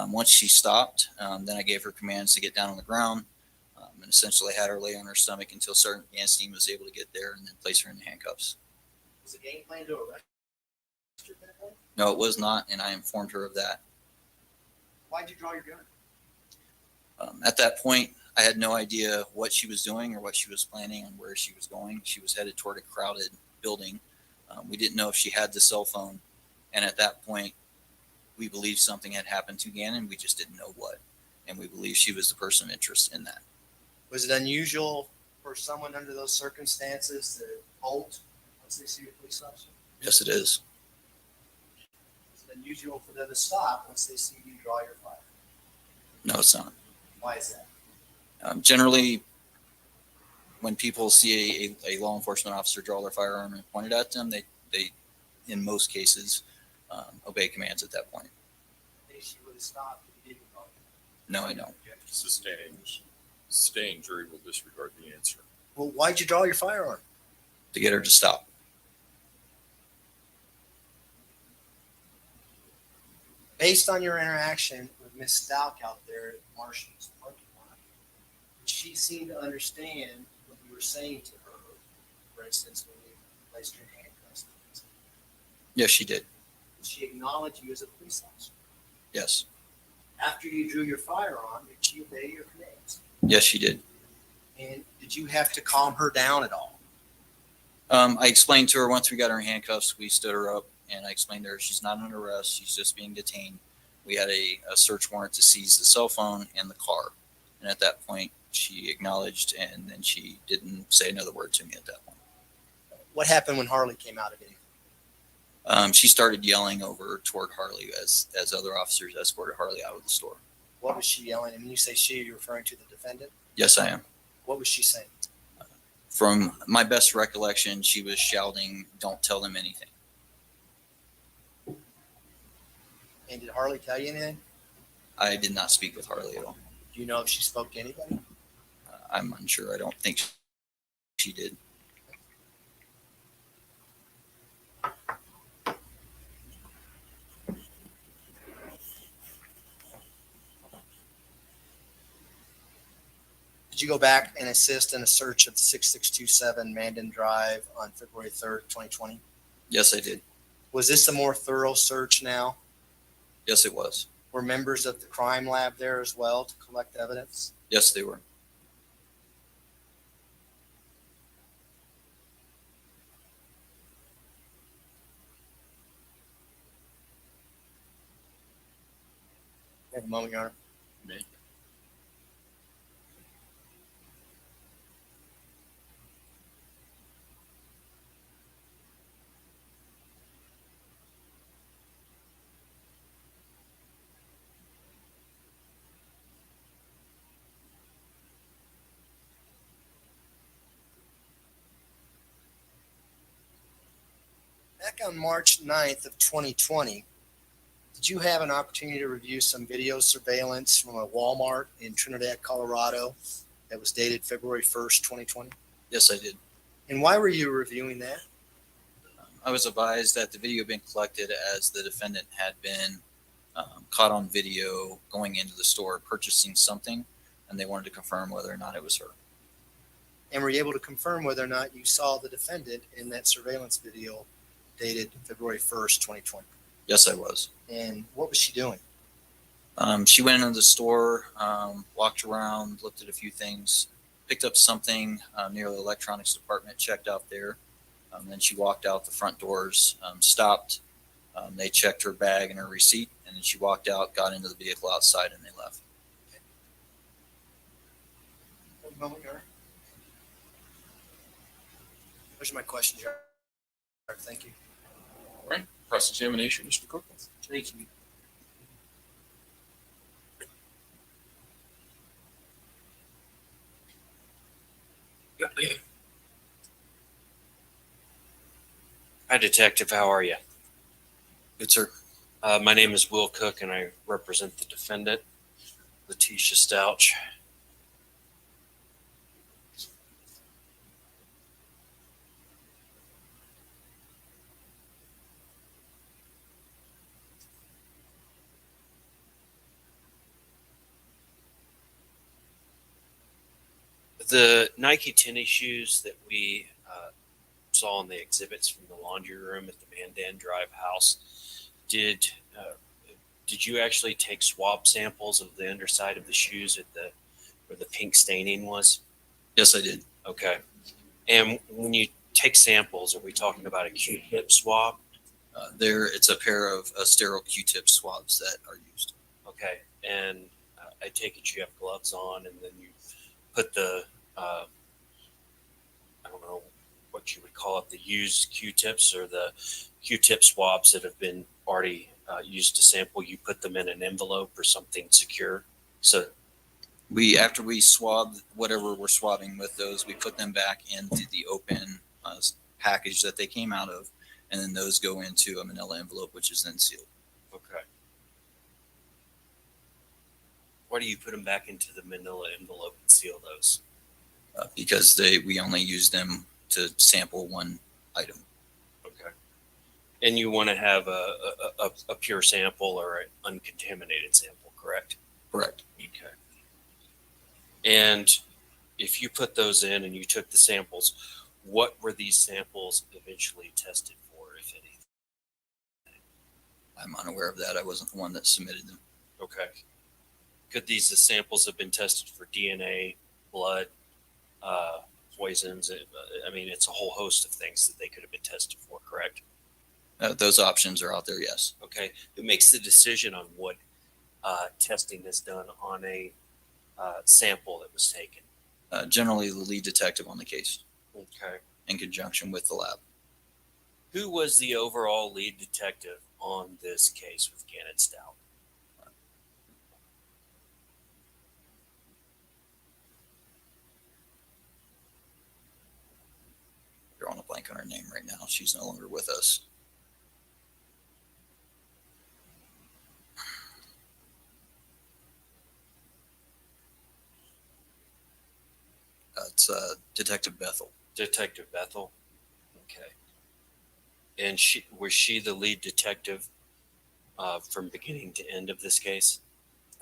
S4: Once she stopped, then I gave her commands to get down on the ground, and essentially had her lay on her stomach until Sergeant Ganstein was able to get there and then place her in handcuffs.
S15: Was the game plan to arrest her at that point?
S4: No, it was not, and I informed her of that.
S15: Why'd you draw your gun?
S4: At that point, I had no idea what she was doing or what she was planning and where she was going. She was headed toward a crowded building. We didn't know if she had the cell phone, and at that point, we believed something had happened to Gannon. We just didn't know what, and we believed she was the person of interest in that.
S15: Was it unusual for someone under those circumstances to bolt once they see a police officer?
S4: Yes, it is.
S15: Is it unusual for them to stop once they see you draw your fire?
S4: No, it's not.
S15: Why is that?
S4: Generally, when people see a law enforcement officer draw their firearm and point it at them, they in most cases, obey commands at that point.
S15: They she would have stopped if you didn't draw.
S4: No, I don't.
S12: Sustained jury will disregard the answer.
S15: Well, why'd you draw your firearm?
S4: To get her to stop.
S15: Based on your interaction with Miss Stauch out there at Marshall's parking lot, did she seem to understand what you were saying to her? For instance, when you placed her in handcuffs.
S4: Yes, she did.
S15: Did she acknowledge you as a police officer?
S4: Yes.
S15: After you drew your firearm, did she obey your commands?
S4: Yes, she did.
S15: And did you have to calm her down at all?
S4: I explained to her once we got her in handcuffs, we stood her up, and I explained to her she's not under arrest. She's just being detained. We had a search warrant to seize the cell phone and the car. And at that point, she acknowledged, and then she didn't say another word to me at that point.
S15: What happened when Harley came out of it?
S4: She started yelling over toward Harley as other officers escorted Harley out of the store.
S15: What was she yelling? And when you say she, you're referring to the defendant?
S4: Yes, I am.
S15: What was she saying?
S4: From my best recollection, she was shouting, "Don't tell them anything."
S15: And did Harley tell you anything?
S4: I did not speak with Harley at all.
S15: Do you know if she spoke to anybody?
S4: I'm unsure. I don't think she did.
S15: Did you go back and assist in a search of 6627 Mandan Drive on February 3rd, 2020?
S4: Yes, I did.
S15: Was this a more thorough search now?
S4: Yes, it was.
S15: Were members of the crime lab there as well to collect evidence?
S4: Yes, they were.
S15: Have a moment, Your Honor.
S12: Me.
S15: Back on March 9th of 2020, did you have an opportunity to review some video surveillance from a Walmart in Trinidad, Colorado that was dated February 1st, 2020?
S4: Yes, I did.
S15: And why were you reviewing that?
S4: I was advised that the video had been collected as the defendant had been caught on video going into the store purchasing something, and they wanted to confirm whether or not it was her.
S15: And were you able to confirm whether or not you saw the defendant in that surveillance video dated February 1st, 2020?
S4: Yes, I was.
S15: And what was she doing?
S4: She went into the store, walked around, looked at a few things, picked up something near the electronics department, checked out there. Then she walked out the front doors, stopped. They checked her bag and her receipt, and then she walked out, got into the vehicle outside, and they left.
S15: One moment, Your Honor. Those are my questions, Your Honor. Thank you.
S12: All right. Cross-examination, Mr. Cook.
S15: Thank you.
S18: Hi, Detective. How are you?
S4: Good, sir.
S18: My name is Will Cook, and I represent the defendant, Letecia Stauch. The Nike tennis shoes that we saw in the exhibits from the laundry room at the Mandan Drive house, did you actually take swab samples of the underside of the shoes at where the pink staining was?
S4: Yes, I did.
S18: Okay. And when you take samples, are we talking about a Q-tip swab?
S4: It's a pair of sterile Q-tip swabs that are used.
S18: Okay. And I take it you have gloves on, and then you put the I don't know what you would call it, the used Q-tips or the Q-tip swabs that have been already used to sample. You put them in an envelope or something secure. So
S4: After we swab whatever we're swabbing with those, we put them back into the open package that they came out of, and then those go into a manila envelope, which is then sealed.
S18: Okay. Why do you put them back into the manila envelope and seal those?
S4: Because we only use them to sample one item.
S18: Okay. And you want to have a pure sample or an uncontaminated sample, correct?
S4: Correct.
S18: Okay. And if you put those in and you took the samples, what were these samples eventually tested for, if anything?
S4: I'm unaware of that. I wasn't the one that submitted them.
S18: Okay. Could these samples have been tested for DNA, blood, poisons? I mean, it's a whole host of things that they could have been tested for, correct?
S4: Those options are out there, yes.
S18: Okay. Who makes the decision on what testing is done on a sample that was taken?
S4: Generally, the lead detective on the case.
S18: Okay.
S4: In conjunction with the lab.
S18: Who was the overall lead detective on this case with Gannon Stauch?
S4: Drawing a blank on her name right now. She's no longer with us. It's Detective Bethel.
S18: Detective Bethel. Okay. And was she the lead detective from beginning to end of this case?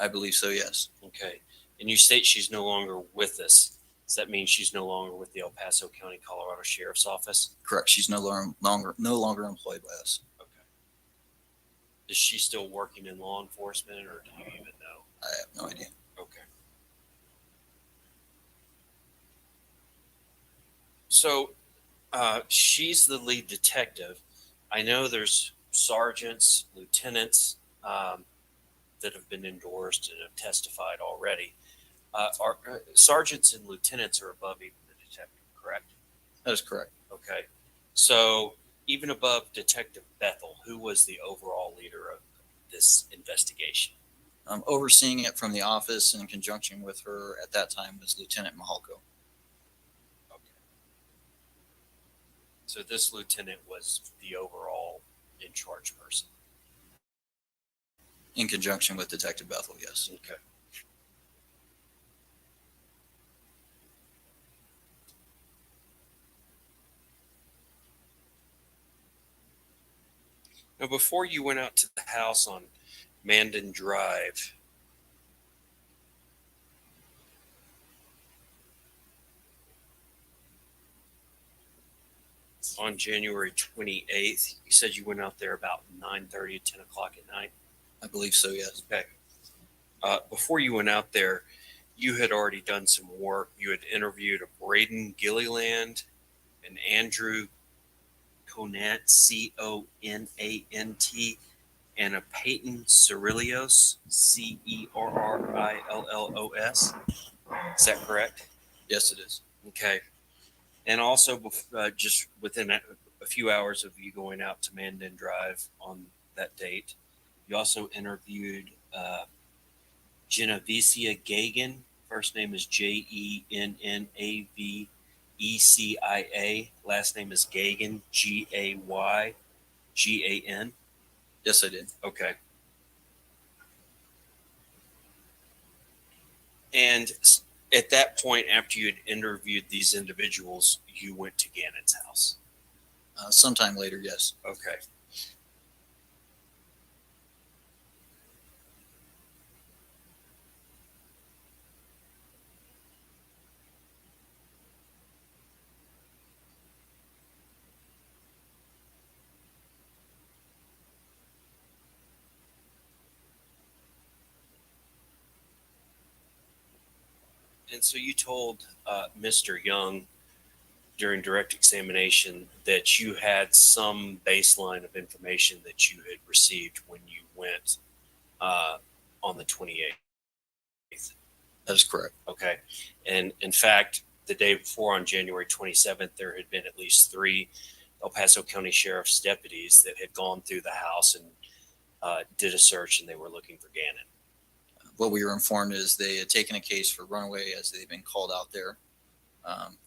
S4: I believe so, yes.
S18: Okay. And you state she's no longer with us. Does that mean she's no longer with the El Paso County, Colorado Sheriff's Office?
S4: Correct. She's no longer employed by us.
S18: Okay. Is she still working in law enforcement, or do you even know?
S4: I have no idea.
S18: Okay. So she's the lead detective. I know there's sergeants, lieutenants that have been endorsed and have testified already. Sergeants and lieutenants are above even the detective, correct?
S4: That is correct.
S18: Okay. So even above Detective Bethel, who was the overall leader of this investigation?
S4: Overseeing it from the office in conjunction with her at that time was Lieutenant Mahalko.
S18: Okay. So this lieutenant was the overall in charge person?
S4: In conjunction with Detective Bethel, yes.
S18: Okay. Now, before you went out to the house on Mandan Drive, on January 28th, you said you went out there about 9:30, 10 o'clock at night.
S4: I believe so, yes.
S18: Okay. Before you went out there, you had already done some work. You had interviewed a Braden Gilliland, an Andrew Conant, Conant, and a Peyton Cerrillos, Cerrillos. Is that correct?
S4: Yes, it is.
S18: Okay. And also, just within a few hours of you going out to Mandan Drive on that date, you also interviewed Genevicia Gagan. First name is Jennavecia. Last name is Gagan, Gaygan.
S4: Yes, I did.
S18: Okay. And at that point, after you had interviewed these individuals, you went to Gannon's house.
S4: Sometime later, yes.
S18: Okay. And so you told Mr. Young during direct examination that you had some baseline of information that you had received when you went on the 28th.
S4: That is correct.
S18: Okay. And in fact, the day before on January 27th, there had been at least 3 El Paso County Sheriff's deputies that had gone through the house and did a search, and they were looking for Gannon.
S4: What we were informed is they had taken a case for runaway as they've been called out there.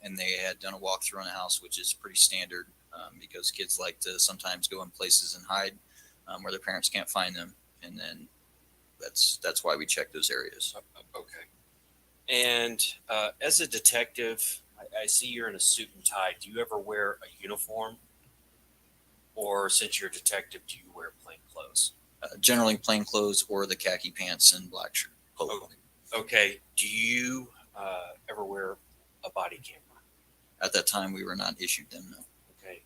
S4: And they had done a walkthrough on the house, which is pretty standard because kids like to sometimes go in places and hide where their parents can't find them. And then that's why we check those areas.
S18: Okay. And as a detective, I see you're in a suit and tie. Do you ever wear a uniform? Or since you're a detective, do you wear plain clothes?
S4: Generally plain clothes or the khaki pants and black shirt. Polo.
S18: Okay. Do you ever wear a body camera?
S4: At that time, we were not issued them, no.
S18: Okay.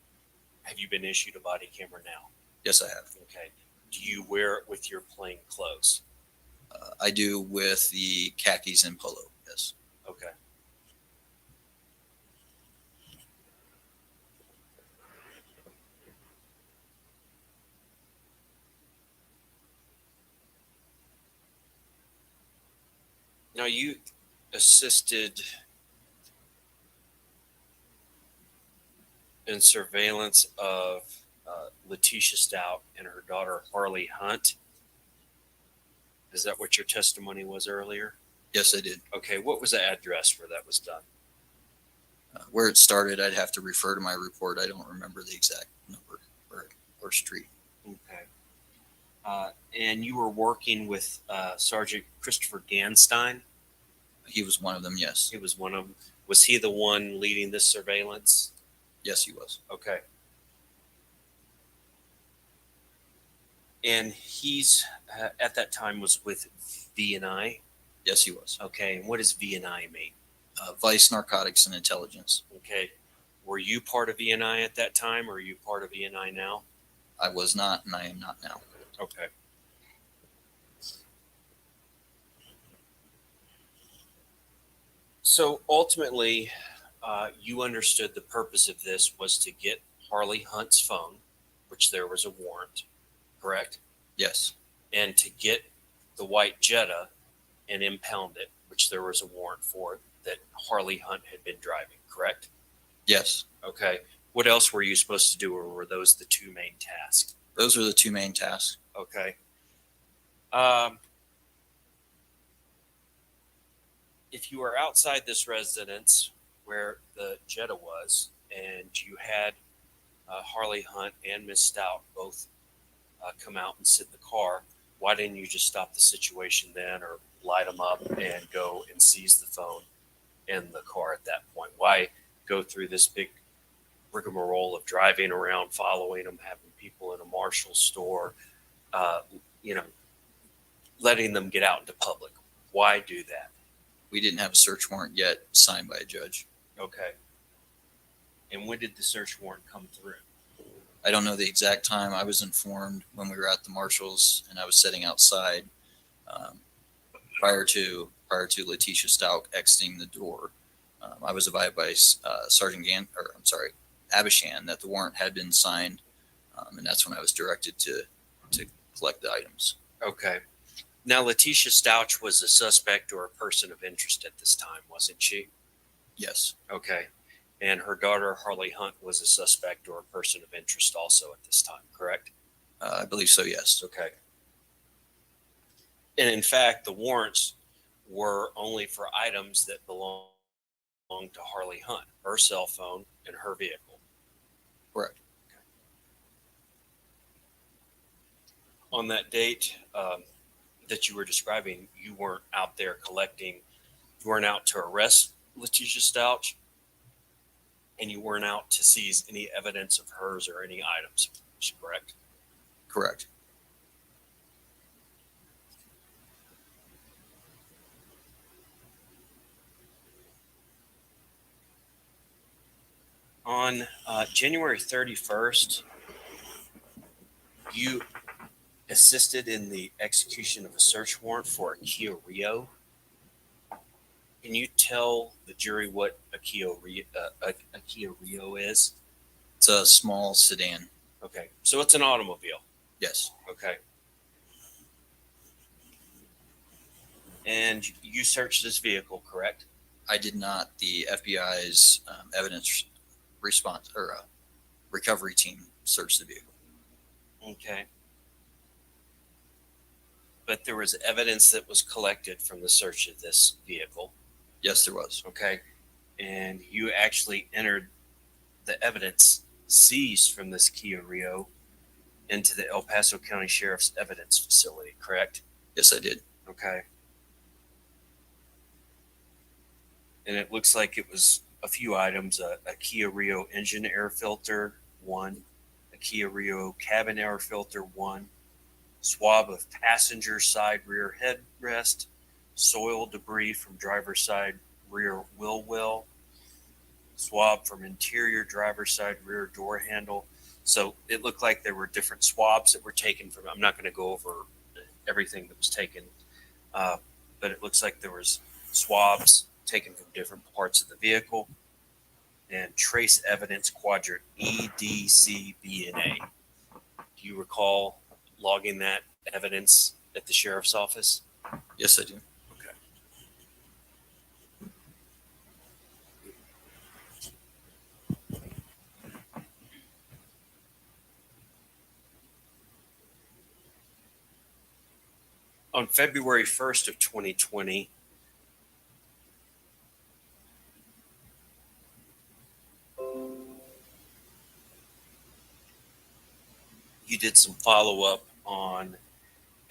S18: Have you been issued a body camera now?
S4: Yes, I have.
S18: Okay. Do you wear it with your plain clothes?
S4: I do with the khakis and polo, yes.
S18: Okay. Now you assisted in surveillance of Letecia Stauch and her daughter Harley Hunt. Is that what your testimony was earlier?
S4: Yes, I did.
S18: Okay, what was the address where that was done?
S4: Where it started, I'd have to refer to my report. I don't remember the exact number or street.
S18: Okay. And you were working with Sergeant Christopher Ganstein?
S4: He was one of them, yes.
S18: He was one of them. Was he the one leading this surveillance?
S4: Yes, he was.
S18: Okay. And he's at that time was with V&I?
S4: Yes, he was.
S18: Okay. And what does V&I mean?
S4: Vice, Narcotics, and Intelligence.
S18: Okay. Were you part of V&I at that time, or are you part of V&I now?
S4: I was not, and I am not now.
S18: Okay. So ultimately, you understood the purpose of this was to get Harley Hunt's phone, which there was a warrant, correct?
S4: Yes.
S18: And to get the white Jetta and impound it, which there was a warrant for that Harley Hunt had been driving, correct?
S4: Yes.
S18: Okay. What else were you supposed to do, or were those the 2 main tasks?
S4: Those are the 2 main tasks.
S18: Okay. If you were outside this residence where the Jetta was, and you had Harley Hunt and Miss Stauch both come out and sit in the car, why didn't you just stop the situation then, or light them up and go and seize the phone in the car at that point? Why go through this big rigmarole of driving around, following them, having people in a Marshall store, you know, letting them get out into public. Why do that?
S4: We didn't have a search warrant yet signed by a judge.
S18: Okay. And when did the search warrant come through?
S4: I don't know the exact time. I was informed when we were at the Marshalls and I was sitting outside prior to Letecia Stauch exiting the door. I was advised by Abishan that the warrant had been signed, and that's when I was directed to collect the items.
S18: Okay. Now, Letecia Stauch was a suspect or a person of interest at this time, wasn't she?
S4: Yes.
S18: Okay. And her daughter, Harley Hunt, was a suspect or a person of interest also at this time, correct?
S4: I believe so, yes.
S18: Okay. And in fact, the warrants were only for items that belonged to Harley Hunt, her cell phone and her vehicle.
S4: Correct.
S18: Okay. On that date that you were describing, you weren't out there collecting, you weren't out to arrest Letecia Stauch, and you weren't out to seize any evidence of hers or any items, correct?
S4: Correct.
S18: On January 31st, you assisted in the execution of a search warrant for a Kia Rio. Can you tell the jury what a Kia Rio is?
S4: It's a small sedan.
S18: Okay, so it's an automobile.
S4: Yes.
S18: Okay. And you searched this vehicle, correct?
S4: I did not. The FBI's evidence response or recovery team searched the vehicle.
S18: Okay. But there was evidence that was collected from the search of this vehicle.
S4: Yes, there was.
S18: Okay. And you actually entered the evidence seized from this Kia Rio into the El Paso County Sheriff's evidence facility, correct?
S4: Yes, I did.
S18: Okay. And it looks like it was a few items, a Kia Rio engine air filter, one, a Kia Rio cabin air filter, one, swab of passenger side rear headrest, soil debris from driver's side rear wheel well, swab from interior driver's side rear door handle. So it looked like there were different swabs that were taken from, I'm not going to go over everything that was taken, but it looks like there was swabs taken from different parts of the vehicle and trace evidence quadrant E, D, C, B, and A. Do you recall logging that evidence at the sheriff's office?
S4: Yes, I do.
S18: Okay. On February 1st of 2020, you did some follow-up on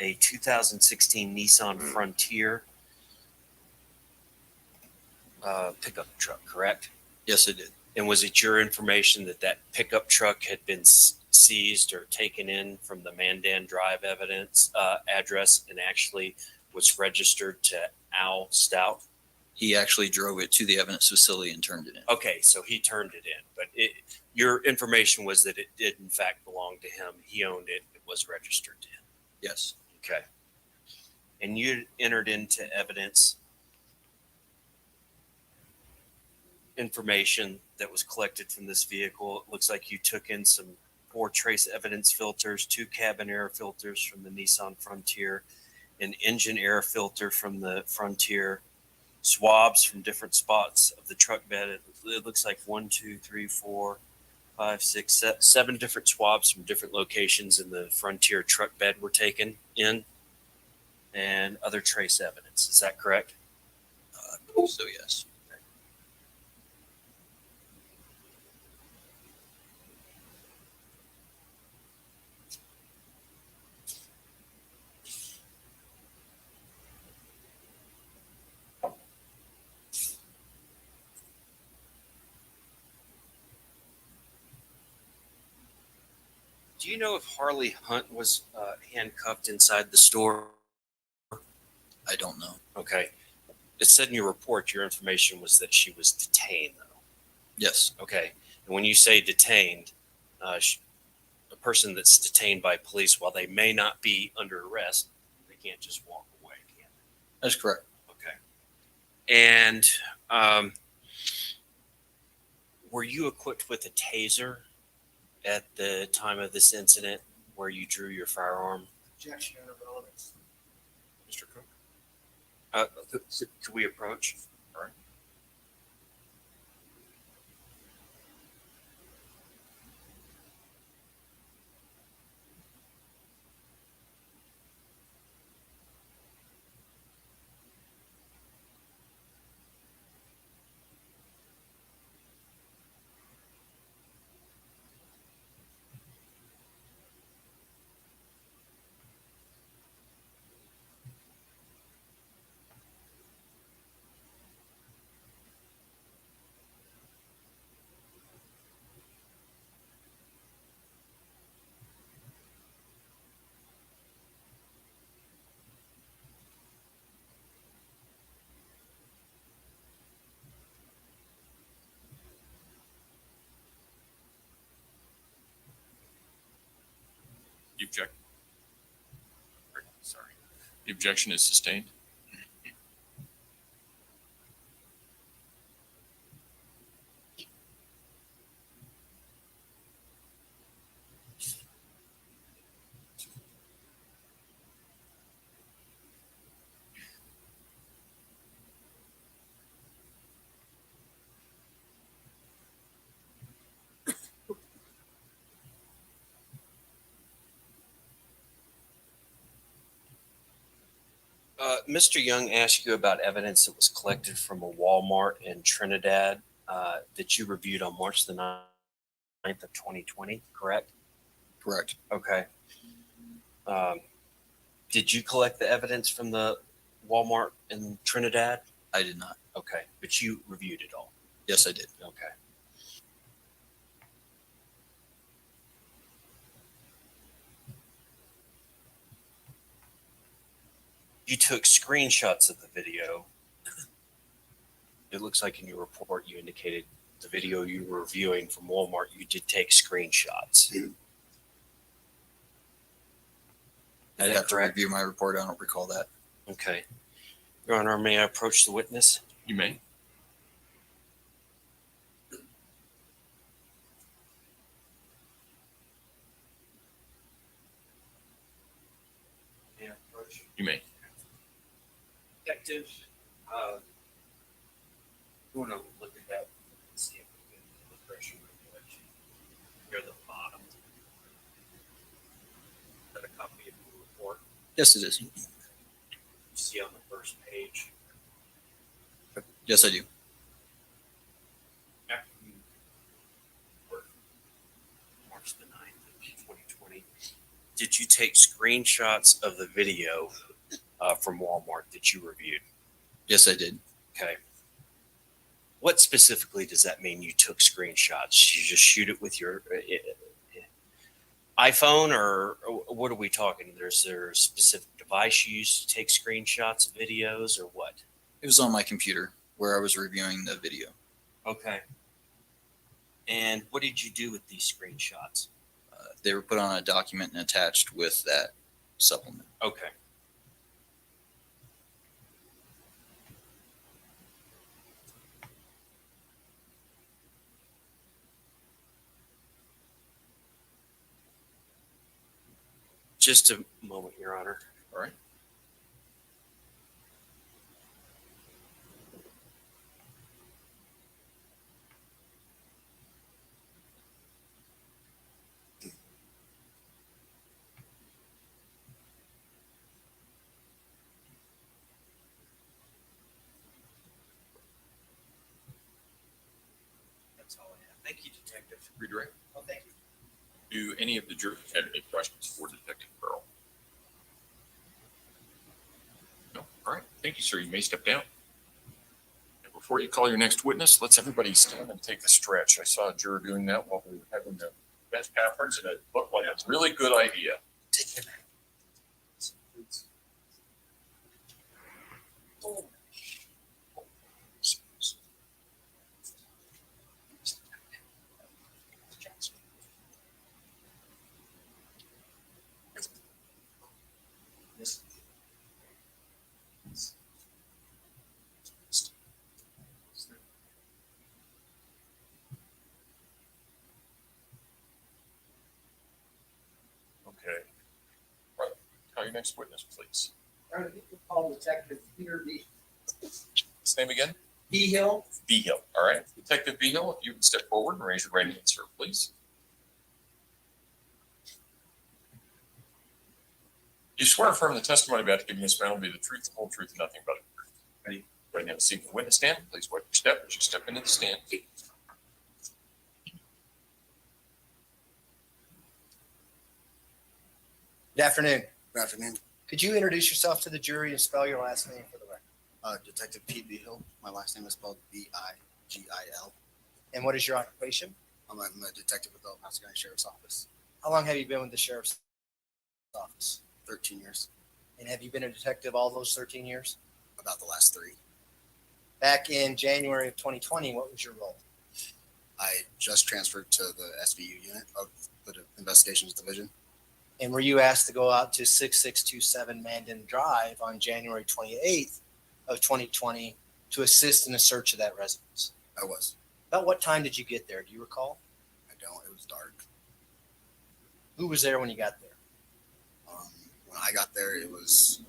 S18: a 2016 Nissan Frontier pickup truck, correct?
S4: Yes, I did.
S18: And was it your information that that pickup truck had been seized or taken in from the Mandan Drive evidence address and actually was registered to Al Stauch?
S4: He actually drove it to the evidence facility and turned it in.
S18: Okay, so he turned it in, but your information was that it did in fact belong to him. He owned it. It was registered to him.
S4: Yes.
S18: Okay. And you entered into evidence information that was collected from this vehicle. It looks like you took in some 4 trace evidence filters, 2 cabin air filters from the Nissan Frontier, an engine air filter from the Frontier, swabs from different spots of the truck bed. It looks like 1, 2, 3, 4, 5, 6, 7 different swabs from different locations in the Frontier truck bed were taken in, and other trace evidence. Is that correct?
S4: So yes.
S18: Do you know if Harley Hunt was handcuffed inside the store?
S4: I don't know.
S18: Okay. It said in your report, your information was that she was detained, though.
S4: Yes.
S18: Okay. And when you say detained, a person that's detained by police, while they may not be under arrest, they can't just walk away, can they?
S4: That's correct.
S18: Okay. And were you equipped with a taser at the time of this incident where you drew your firearm?
S15: Objection under relevance.
S18: Mr. Cook? Could we approach? All right.
S12: You object? Sorry. The objection is sustained.
S18: Mr. Young asked you about evidence that was collected from a Walmart in Trinidad that you reviewed on March the 9th of 2020, correct?
S4: Correct.
S18: Okay. Did you collect the evidence from the Walmart in Trinidad?
S4: I did not.
S18: Okay. But you reviewed it all?
S4: Yes, I did.
S18: Okay. You took screenshots of the video. It looks like in your report you indicated the video you were reviewing from Walmart, you did take screenshots.
S4: I'd have to review my report. I don't recall that.
S18: Okay. Your Honor, may I approach the witness?
S12: You may.
S18: May I approach?
S12: You may.
S18: Detective, you want to look at that and see if we can refresh your recollection. Near the bottom. Is that a copy of the report?
S4: Yes, it is.
S18: You see on the first page.
S4: Yes, I do.
S18: After you worked March the 9th of 2020, did you take screenshots of the video from Walmart that you reviewed?
S4: Yes, I did.
S18: Okay. What specifically does that mean you took screenshots? You just shoot it with your iPhone, or what are we talking? Is there a specific device you use to take screenshots of videos, or what?
S4: It was on my computer where I was reviewing the video.
S18: Okay. And what did you do with these screenshots?
S4: They were put on a document and attached with that supplement.
S18: Okay. Just a moment, Your Honor.
S12: All right.
S18: That's all I have. Thank you, Detective.
S12: Redirect.
S18: Oh, thank you.
S12: Do any of the jurors have any questions for Detective Burrow? No. All right. Thank you, sir. You may step down. And before you call your next witness, let's everybody stand and take the stretch. I saw a juror doing that while we were having the best conference, and it looked like a really good idea. Okay. Right. Call your next witness, please.
S15: Call Detective Peter B.
S12: His name again?
S15: Hill.
S12: Behill. All right. Detective Behill, if you would step forward and raise your right hand, sir, please. You swear affirm the testimony about to give you this man will be the truth, the whole truth, and nothing but the truth. Ready? Right now, seeing the witness stand. Please wait your step as you step into the stand.
S15: Good afternoon. Good afternoon. Could you introduce yourself to the jury and spell your last name for the record?
S20: Detective Pete Behill. My last name is spelled Bigil.
S15: And what is your occupation?
S20: I'm a detective with the El Paso County Sheriff's Office.
S15: How long have you been with the sheriff's office?
S20: 13 years.
S15: And have you been a detective all those 13 years?
S20: About the last 3.
S15: Back in January of 2020, what was your role?
S20: I just transferred to the SVU unit of the Investigations Division.
S15: And were you asked to go out to 6627 Mandan Drive on January 28th of 2020 to assist in a search of that residence?
S20: I was.
S15: About what time did you get there? Do you recall?
S20: I don't. It was dark.
S15: Who was there when you got there?
S20: When I got there, it was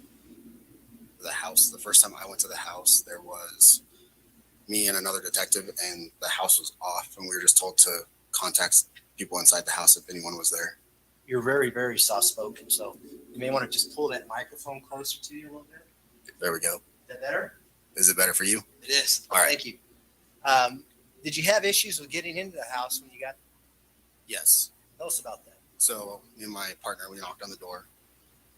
S20: the house. The first time I went to the house, there was me and another detective, and the house was off, and we were just told to contact people inside the house if anyone was there.
S15: You're very, very soft-spoken, so you may want to just pull that microphone closer to you a little bit.
S20: There we go.
S15: Is that better?
S20: Is it better for you?
S15: It is.
S20: All right.
S15: Thank you. Did you have issues with getting into the house when you got there?
S20: Yes.
S15: Tell us about that.
S20: So me and my partner, we knocked on the door,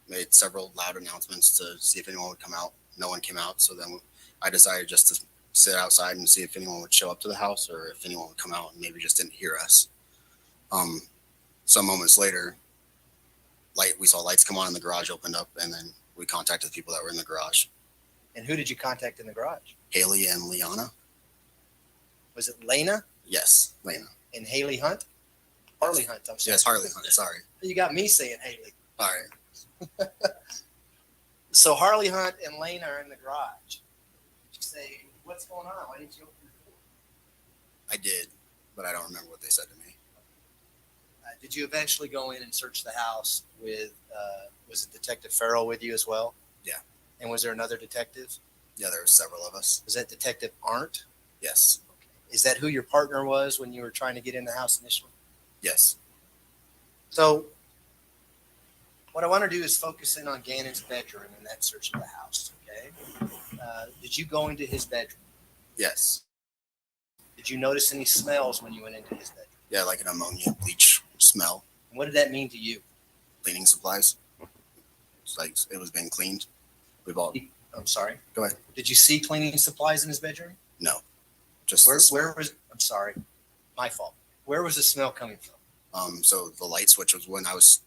S20: made several loud announcements to see if anyone would come out. No one came out. So then I decided just to sit outside and see if anyone would show up to the house or if anyone would come out and maybe just didn't hear us. Some moments later, we saw lights come on and the garage opened up, and then we contacted the people that were in the garage.
S15: And who did you contact in the garage?
S20: Haley and Liana.
S15: Was it Lena?
S20: Yes, Lena.
S15: And Haley Hunt? Harley Hunt, I'm sorry.
S20: Yes, Harley Hunt, sorry.
S15: You got me saying Haley.
S20: All right.
S15: So Harley Hunt and Lena are in the garage. You say, what's going on? Why didn't you open the door?
S20: I did, but I don't remember what they said to me.
S15: Did you eventually go in and search the house with, was it Detective Farrell with you as well?
S20: Yeah.
S15: And was there another detective?
S20: Yeah, there were several of us.
S15: Was that Detective Arndt?
S20: Yes.
S15: Is that who your partner was when you were trying to get in the house initially?
S20: Yes.
S15: So what I want to do is focus in on Gannon's bedroom in that search of the house, okay? Did you go into his bedroom?
S20: Yes.
S15: Did you notice any smells when you went into his bedroom?
S20: Yeah, like an ammonia bleach smell.
S15: And what did that mean to you?
S20: Cleaning supplies. It's like it was being cleaned.
S15: I'm sorry.
S20: Go ahead.
S15: Did you see cleaning supplies in his bedroom?
S20: No. Just
S15: where was? I'm sorry, my fault. Where was the smell coming from?
S20: So the light switch was when I was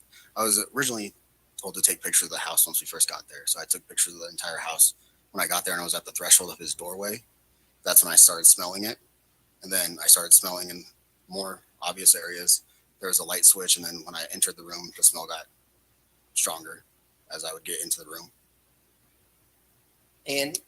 S20: originally told to take pictures of the house once we first got there. So I took pictures of the entire house. When I got there and I was at the threshold of his doorway, that's when I started smelling it. And then I started smelling in more obvious areas. There was a light switch, and then when I entered the room, the smell got stronger as I would get into the room.
S15: And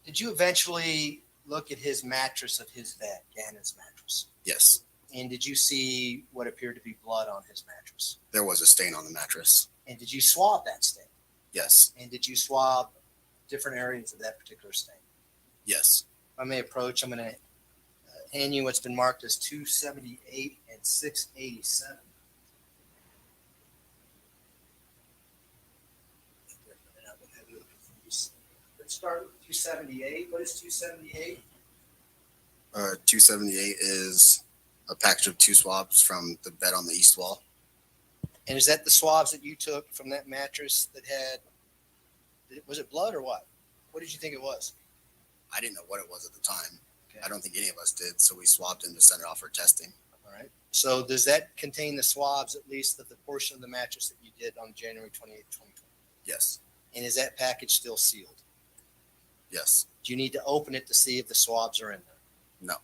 S15: did you eventually look at his mattress of his bed, Gannon's mattress?
S20: Yes.
S15: And did you see what appeared to be blood on his mattress?
S20: There was a stain on the mattress.
S15: And did you swab that stain?
S20: Yes.
S15: And did you swab different areas of that particular stain?
S20: Yes.
S15: If I may approach, I'm going to hand you what's been marked as 278 and 687. Let's start with 278. What is 278?
S20: 278 is a package of 2 swabs from the bed on the east wall.
S15: And is that the swabs that you took from that mattress that had, was it blood or what? What did you think it was?
S20: I didn't know what it was at the time.
S15: Okay.
S20: I don't think any of us did. So we swabbed him to send it off for testing.
S15: All right. So does that contain the swabs, at least of the portion of the mattress that you did on January 28th, 2020?
S20: Yes.
S15: And is that package still sealed?
S20: Yes.
S15: Do you need to open it to see if the swabs are in there?
S20: No.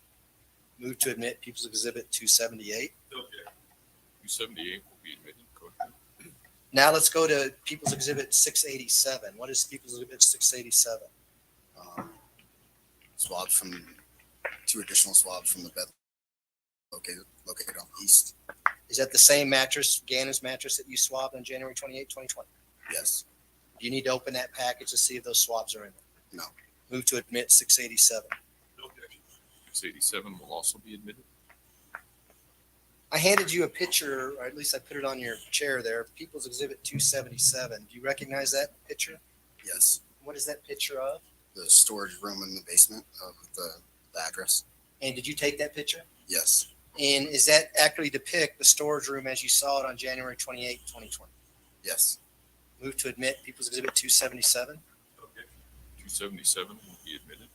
S15: Move to admit People's Exhibit 278.
S12: Okay. 278 will be admitted. Go ahead.
S15: Now let's go to People's Exhibit 687. What is People's Exhibit 687?
S20: Swabs from 2 additional swabs from the bed located on the east.
S15: Is that the same mattress, Gannon's mattress that you swabbed on January 28, 2020?
S20: Yes.
S15: Do you need to open that package to see if those swabs are in there?
S20: No.
S15: Move to admit 687.
S12: No objection. 687 will also be admitted.
S15: I handed you a picture, or at least I put it on your chair there, People's Exhibit 277. Do you recognize that picture?
S20: Yes.
S15: What is that picture of?
S20: The storage room in the basement of the address.
S15: And did you take that picture?
S20: Yes.
S15: And is that accurately depict the storage room as you saw it on January 28, 2020?
S20: Yes.
S15: Move to admit People's Exhibit 277.
S12: Okay. 277 will be admitted.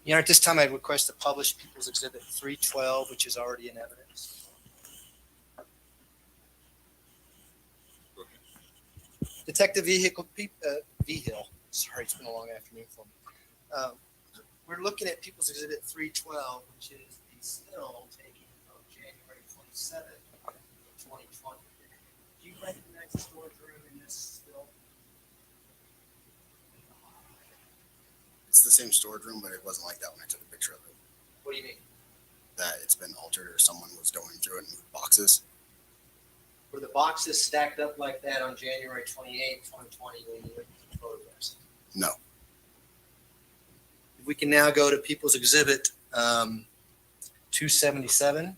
S15: Your Honor, at this time, I request to publish People's Exhibit 312, which is already in evidence.
S12: Go ahead.
S15: Detective Vigil, sorry, it's been a long afternoon for me. We're looking at People's Exhibit 312, which is the still taken of January 27, 2020. Do you recognize the storage room in this still?
S20: It's the same storage room, but it wasn't like that when I took a picture of it.
S15: What do you mean?
S20: That it's been altered or someone was going through it and moved boxes.
S15: Were the boxes stacked up like that on January 28, 2020 when you went to the photographs?
S20: No.
S15: We can now go to People's Exhibit 277.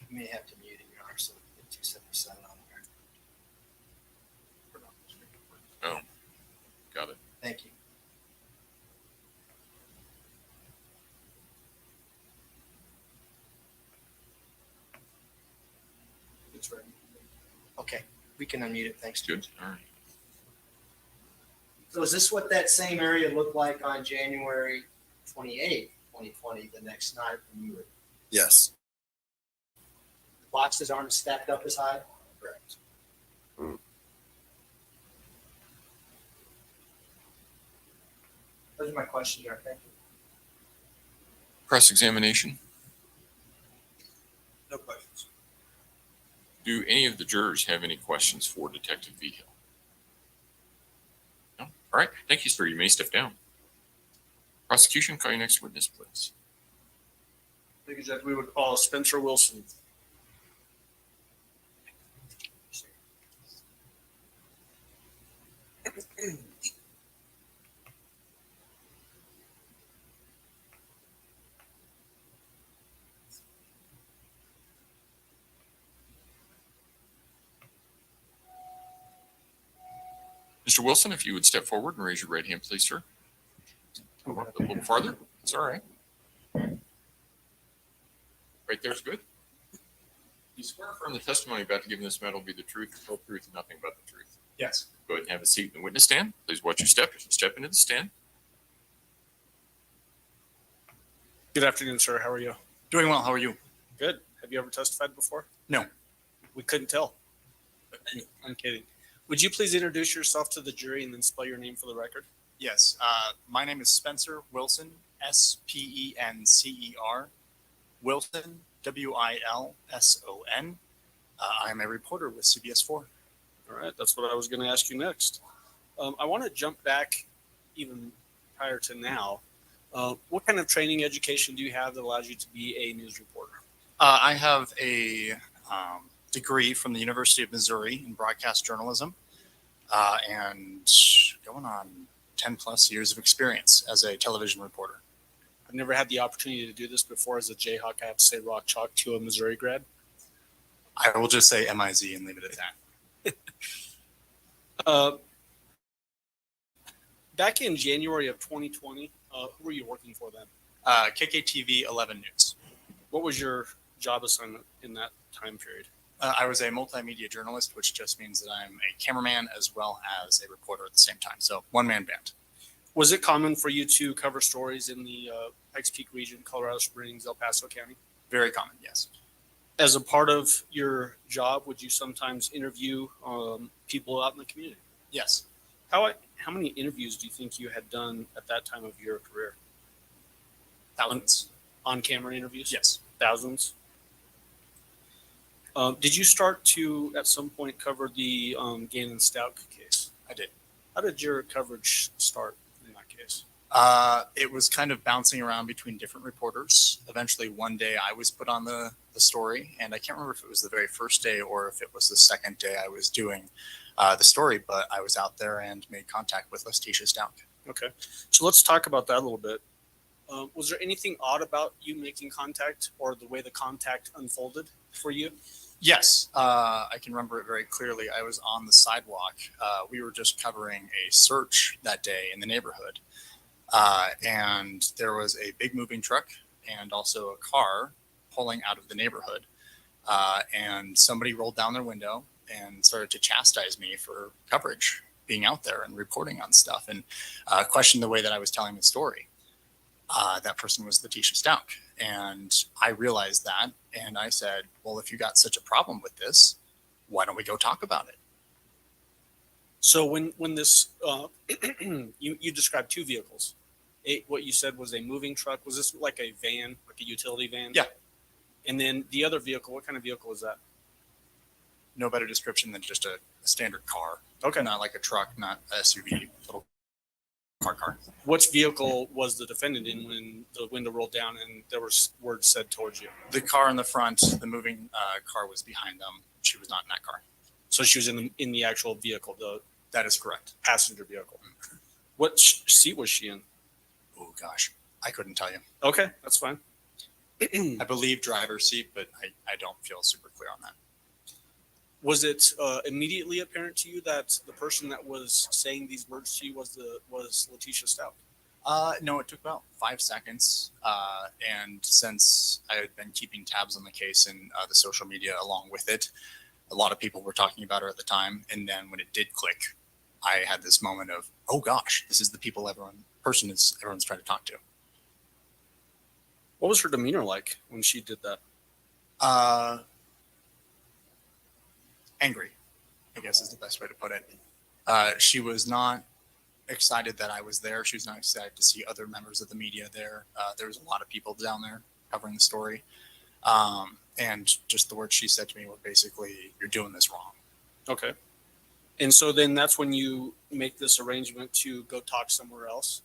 S15: You may have to mute it, Your Honor, so we can get 277 on there.
S12: Oh, got it.
S15: Thank you. It's ready. Okay, we can unmute it. Thanks.
S12: Good. All right.
S15: So is this what that same area looked like on January 28, 2020, the next night when you were?
S20: Yes.
S15: The boxes aren't stacked up as high?
S20: Correct.
S15: Those are my questions, Your Honor. Thank you.
S12: Cross-examination.
S15: No questions.
S12: Do any of the jurors have any questions for Detective Vigil? No? All right. Thank you, sir. You may step down. Prosecution, call your next witness, please.
S7: Thank you, Judge. We would call Spencer Wilson.
S12: Mr. Wilson, if you would step forward and raise your right hand, please, sir. Come up a little farther. It's all right. Right there's good. You swear affirm the testimony about to give in this matter will be the truth, the whole truth, and nothing but the truth.
S19: Yes.
S12: Go ahead and have a seat in the witness stand. Please watch your step as you step into the stand.
S7: Good afternoon, sir. How are you?
S19: Doing well. How are you?
S7: Good. Have you ever testified before?
S19: No.
S7: We couldn't tell. I'm kidding. Would you please introduce yourself to the jury and then spell your name for the record?
S19: Yes. My name is Spencer Wilson, Spencer. Wilson, Wilson. I am a reporter with CBS 4.
S7: All right. That's what I was going to ask you next. I want to jump back even prior to now. What kind of training education do you have that allows you to be a news reporter?
S19: I have a degree from the University of Missouri in broadcast journalism and going on 10 plus years of experience as a television reporter.
S7: I've never had the opportunity to do this before as a Jayhawk. I have to say rock chalk to a Missouri grad.
S19: I will just say MIZ and leave it at that.
S7: Back in January of 2020, who were you working for then?
S19: KKTV 11 News.
S7: What was your job assignment in that time period?
S19: I was a multimedia journalist, which just means that I'm a cameraman as well as a reporter at the same time. So one-man band.
S7: Was it common for you to cover stories in the Pikes Peak region, Colorado Springs, El Paso County?
S19: Very common, yes.
S7: As a part of your job, would you sometimes interview people out in the community?
S19: Yes.
S7: How many interviews do you think you had done at that time of your career?
S19: Thousands.
S7: On-camera interviews?
S19: Yes.
S7: Thousands. Did you start to, at some point, cover the Gannon Stauch case?
S19: I did.
S7: How did your coverage start in that case?
S19: It was kind of bouncing around between different reporters. Eventually, one day I was put on the story, and I can't remember if it was the very first day or if it was the second day I was doing the story, but I was out there and made contact with Letecia Stauch.
S7: Okay. So let's talk about that a little bit. Was there anything odd about you making contact or the way the contact unfolded for you?
S19: Yes, I can remember it very clearly. I was on the sidewalk. We were just covering a search that day in the neighborhood. And there was a big moving truck and also a car pulling out of the neighborhood. And somebody rolled down their window and started to chastise me for coverage, being out there and reporting on stuff, and questioned the way that I was telling the story. That person was Letecia Stauch. And I realized that, and I said, well, if you got such a problem with this, why don't we go talk about it?
S7: So when this, you described two vehicles. What you said was a moving truck. Was this like a van, like a utility van?
S19: Yeah.
S7: And then the other vehicle, what kind of vehicle was that?
S19: No better description than just a standard car.
S7: Okay.
S19: Not like a truck, not a SUV, little car.
S7: Which vehicle was the defendant in when the window rolled down and there were words said towards you?
S19: The car in the front, the moving car was behind them. She was not in that car.
S7: So she was in the actual vehicle,
S19: That is correct.
S7: passenger vehicle. What seat was she in?
S19: Oh gosh, I couldn't tell you.
S7: Okay, that's fine.
S19: I believe driver's seat, but I don't feel super clear on that.
S7: Was it immediately apparent to you that the person that was saying these words to you was Letecia Stauch?
S19: No, it took about 5 seconds. And since I had been keeping tabs on the case and the social media along with it, a lot of people were talking about her at the time. And then when it did click, I had this moment of, oh gosh, this is the people everyone's trying to talk to.
S7: What was her demeanor like when she did that?
S19: Angry, I guess is the best way to put it. She was not excited that I was there. She was not excited to see other members of the media there. There was a lot of people down there covering the story. And just the words she said to me were basically, you're doing this wrong.
S7: Okay. And so then that's when you make this arrangement to go talk somewhere else.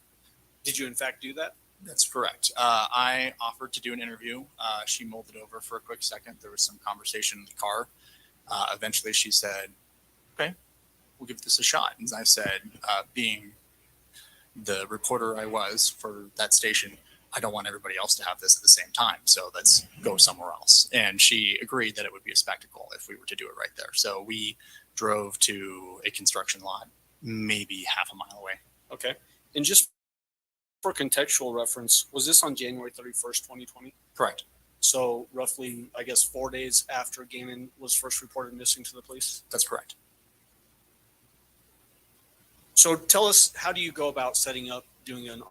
S7: Did you in fact do that?
S19: That's correct. I offered to do an interview. She mulled it over for a quick second. There was some conversation in the car. Eventually she said, okay, we'll give this a shot. And I said, being the reporter I was for that station, I don't want everybody else to have this at the same time. So let's go somewhere else. And she agreed that it would be a spectacle if we were to do it right there. So we drove to a construction lot, maybe half a mile away.
S7: Okay. And just for contextual reference, was this on January 31st, 2020?
S19: Correct.
S7: So roughly, I guess, 4 days after Gannon was first reported missing to the police?
S19: That's correct.
S7: So tell us, how do you go about setting up doing an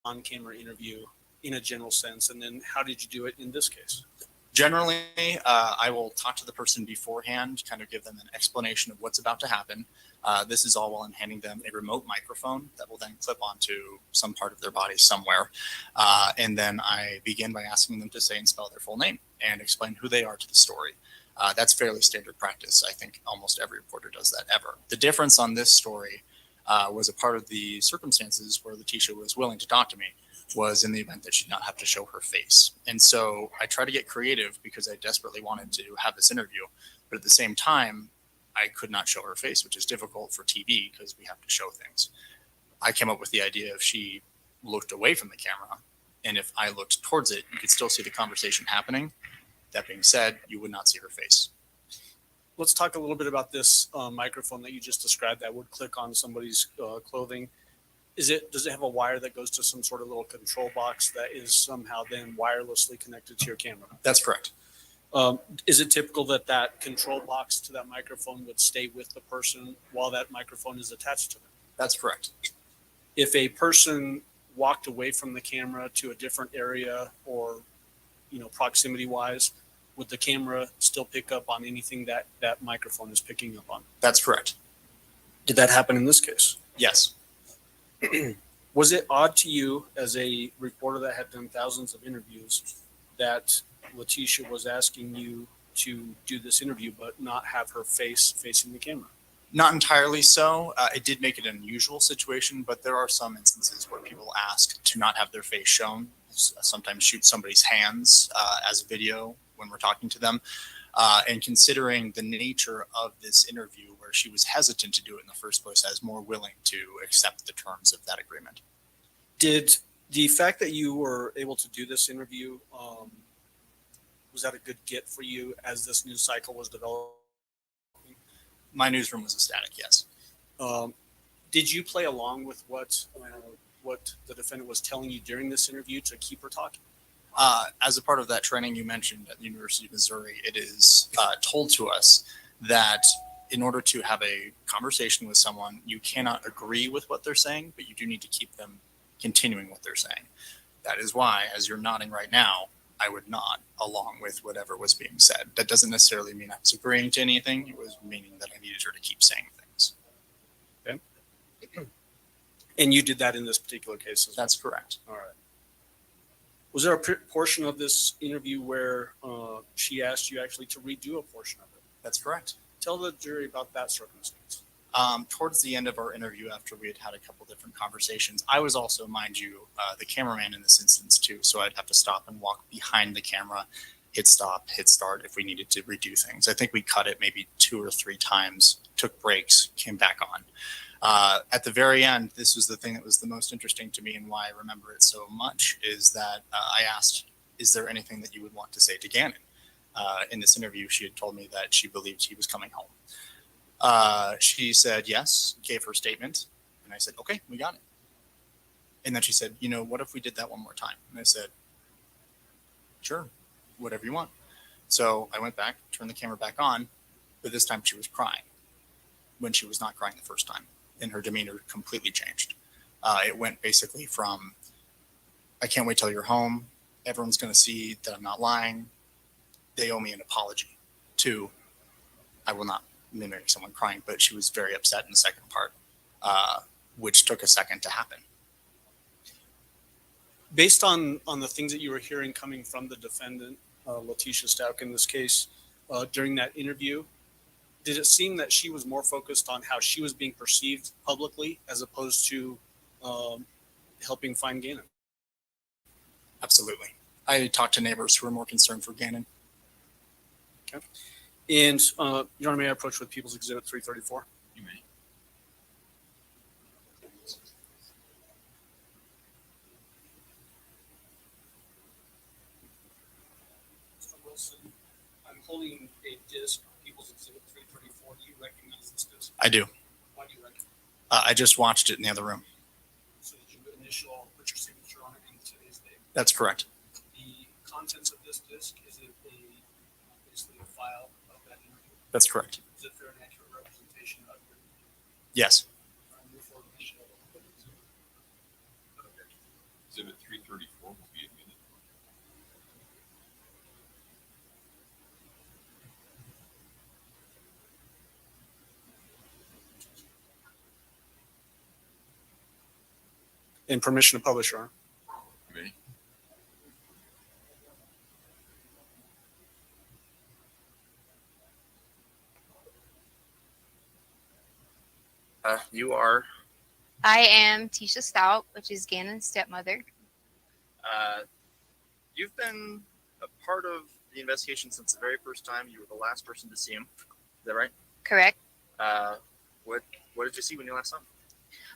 S7: on-camera interview in a general sense? And then how did you do it in this case?
S19: Generally, I will talk to the person beforehand, kind of give them an explanation of what's about to happen. This is all while I'm handing them a remote microphone that will then clip onto some part of their body somewhere. And then I begin by asking them to say and spell their full name and explain who they are to the story. That's fairly standard practice. I think almost every reporter does that ever. The difference on this story was a part of the circumstances where Letecia was willing to talk to me was in the event that she did not have to show her face. And so I tried to get creative because I desperately wanted to have this interview. But at the same time, I could not show her face, which is difficult for TV because we have to show things. I came up with the idea if she looked away from the camera and if I looked towards it, you could still see the conversation happening. That being said, you would not see her face.
S7: Let's talk a little bit about this microphone that you just described that would click on somebody's clothing. Does it have a wire that goes to some sort of little control box that is somehow then wirelessly connected to your camera?
S19: That's correct.
S7: Is it typical that control box to that microphone would stay with the person while that microphone is attached to them?
S19: That's correct.
S7: if a person walked away from the camera to a different area or, proximity wise, would the camera still pick up on anything that microphone is picking up on?
S19: That's correct.
S7: Did that happen in this case?
S19: Yes.
S7: Was it odd to you as a reporter that had done thousands of interviews that Letecia was asking you to do this interview but not have her face facing the camera?
S19: Not entirely so. It did make it an unusual situation, but there are some instances where people ask to not have their face shown. Sometimes shoot somebody's hands as video when we're talking to them. And considering the nature of this interview where she was hesitant to do it in the first place, I was more willing to accept the terms of that agreement.
S7: Did the fact that you were able to do this interview, was that a good get for you as this news cycle was developing?
S19: My newsroom was ecstatic, yes.
S7: Did you play along with what the defendant was telling you during this interview to keep her talking?
S19: As a part of that training you mentioned at the University of Missouri, it is told to us that in order to have a conversation with someone, you cannot agree with what they're saying, but you do need to keep them continuing what they're saying. That is why, as you're nodding right now, I would nod along with whatever was being said. That doesn't necessarily mean I was agreeing to anything. It was meaning that I needed her to keep saying things.
S7: Okay. And you did that in this particular case as well?
S19: That's correct.
S7: All right. Was there a portion of this interview where she asked you actually to redo a portion of it?
S19: That's correct.
S7: Tell the jury about that circumstance.
S19: Towards the end of our interview, after we had a couple different conversations, I was also, mind you, the cameraman in this instance too. So I'd have to stop and walk behind the camera, hit stop, hit start if we needed to redo things. I think we cut it maybe 2 or 3 times, took breaks, came back on. At the very end, this was the thing that was the most interesting to me and why I remember it so much, is that I asked, is there anything that you would want to say to Gannon? In this interview, she had told me that she believed he was coming home. She said yes, gave her statement, and I said, okay, we got it. And then she said, what if we did that one more time? And I said, sure, whatever you want. So I went back, turned the camera back on, but this time she was crying when she was not crying the first time, and her demeanor completely changed. It went basically from, I can't wait till you're home, everyone's going to see that I'm not lying, they owe me an apology, to, I will not mimic someone crying, but she was very upset in the second part, which took a second to happen.
S7: Based on the things that you were hearing coming from the defendant, Letecia Stauch in this case, during that interview, did it seem that she was more focused on how she was being perceived publicly as opposed to helping find Gannon?
S19: Absolutely. I talked to neighbors who were more concerned for Gannon.
S7: Okay. And Your Honor, may I approach with People's Exhibit 334?
S12: You may.
S7: Mr. Wilson, I'm holding a disc, People's Exhibit 334. Do you recognize this disc?
S19: I do.
S7: Why do you recognize it?
S19: I just watched it in the other room.
S7: So did you put your signature on it in today's date?
S19: That's correct.
S7: The contents of this disc, is it basically a file of that interview?
S19: That's correct.
S7: Is it fair and accurate representation of your
S19: Yes.
S12: Exhibit 334 will be admitted.
S7: And permission to publish, Your Honor.
S12: You may.
S1: You are.
S21: I am Tisha Stauch, which is Gannon's stepmother.
S1: You've been a part of the investigation since the very first time. You were the last person to see him. Is that right?
S21: Correct.
S1: What did you see when you last saw him?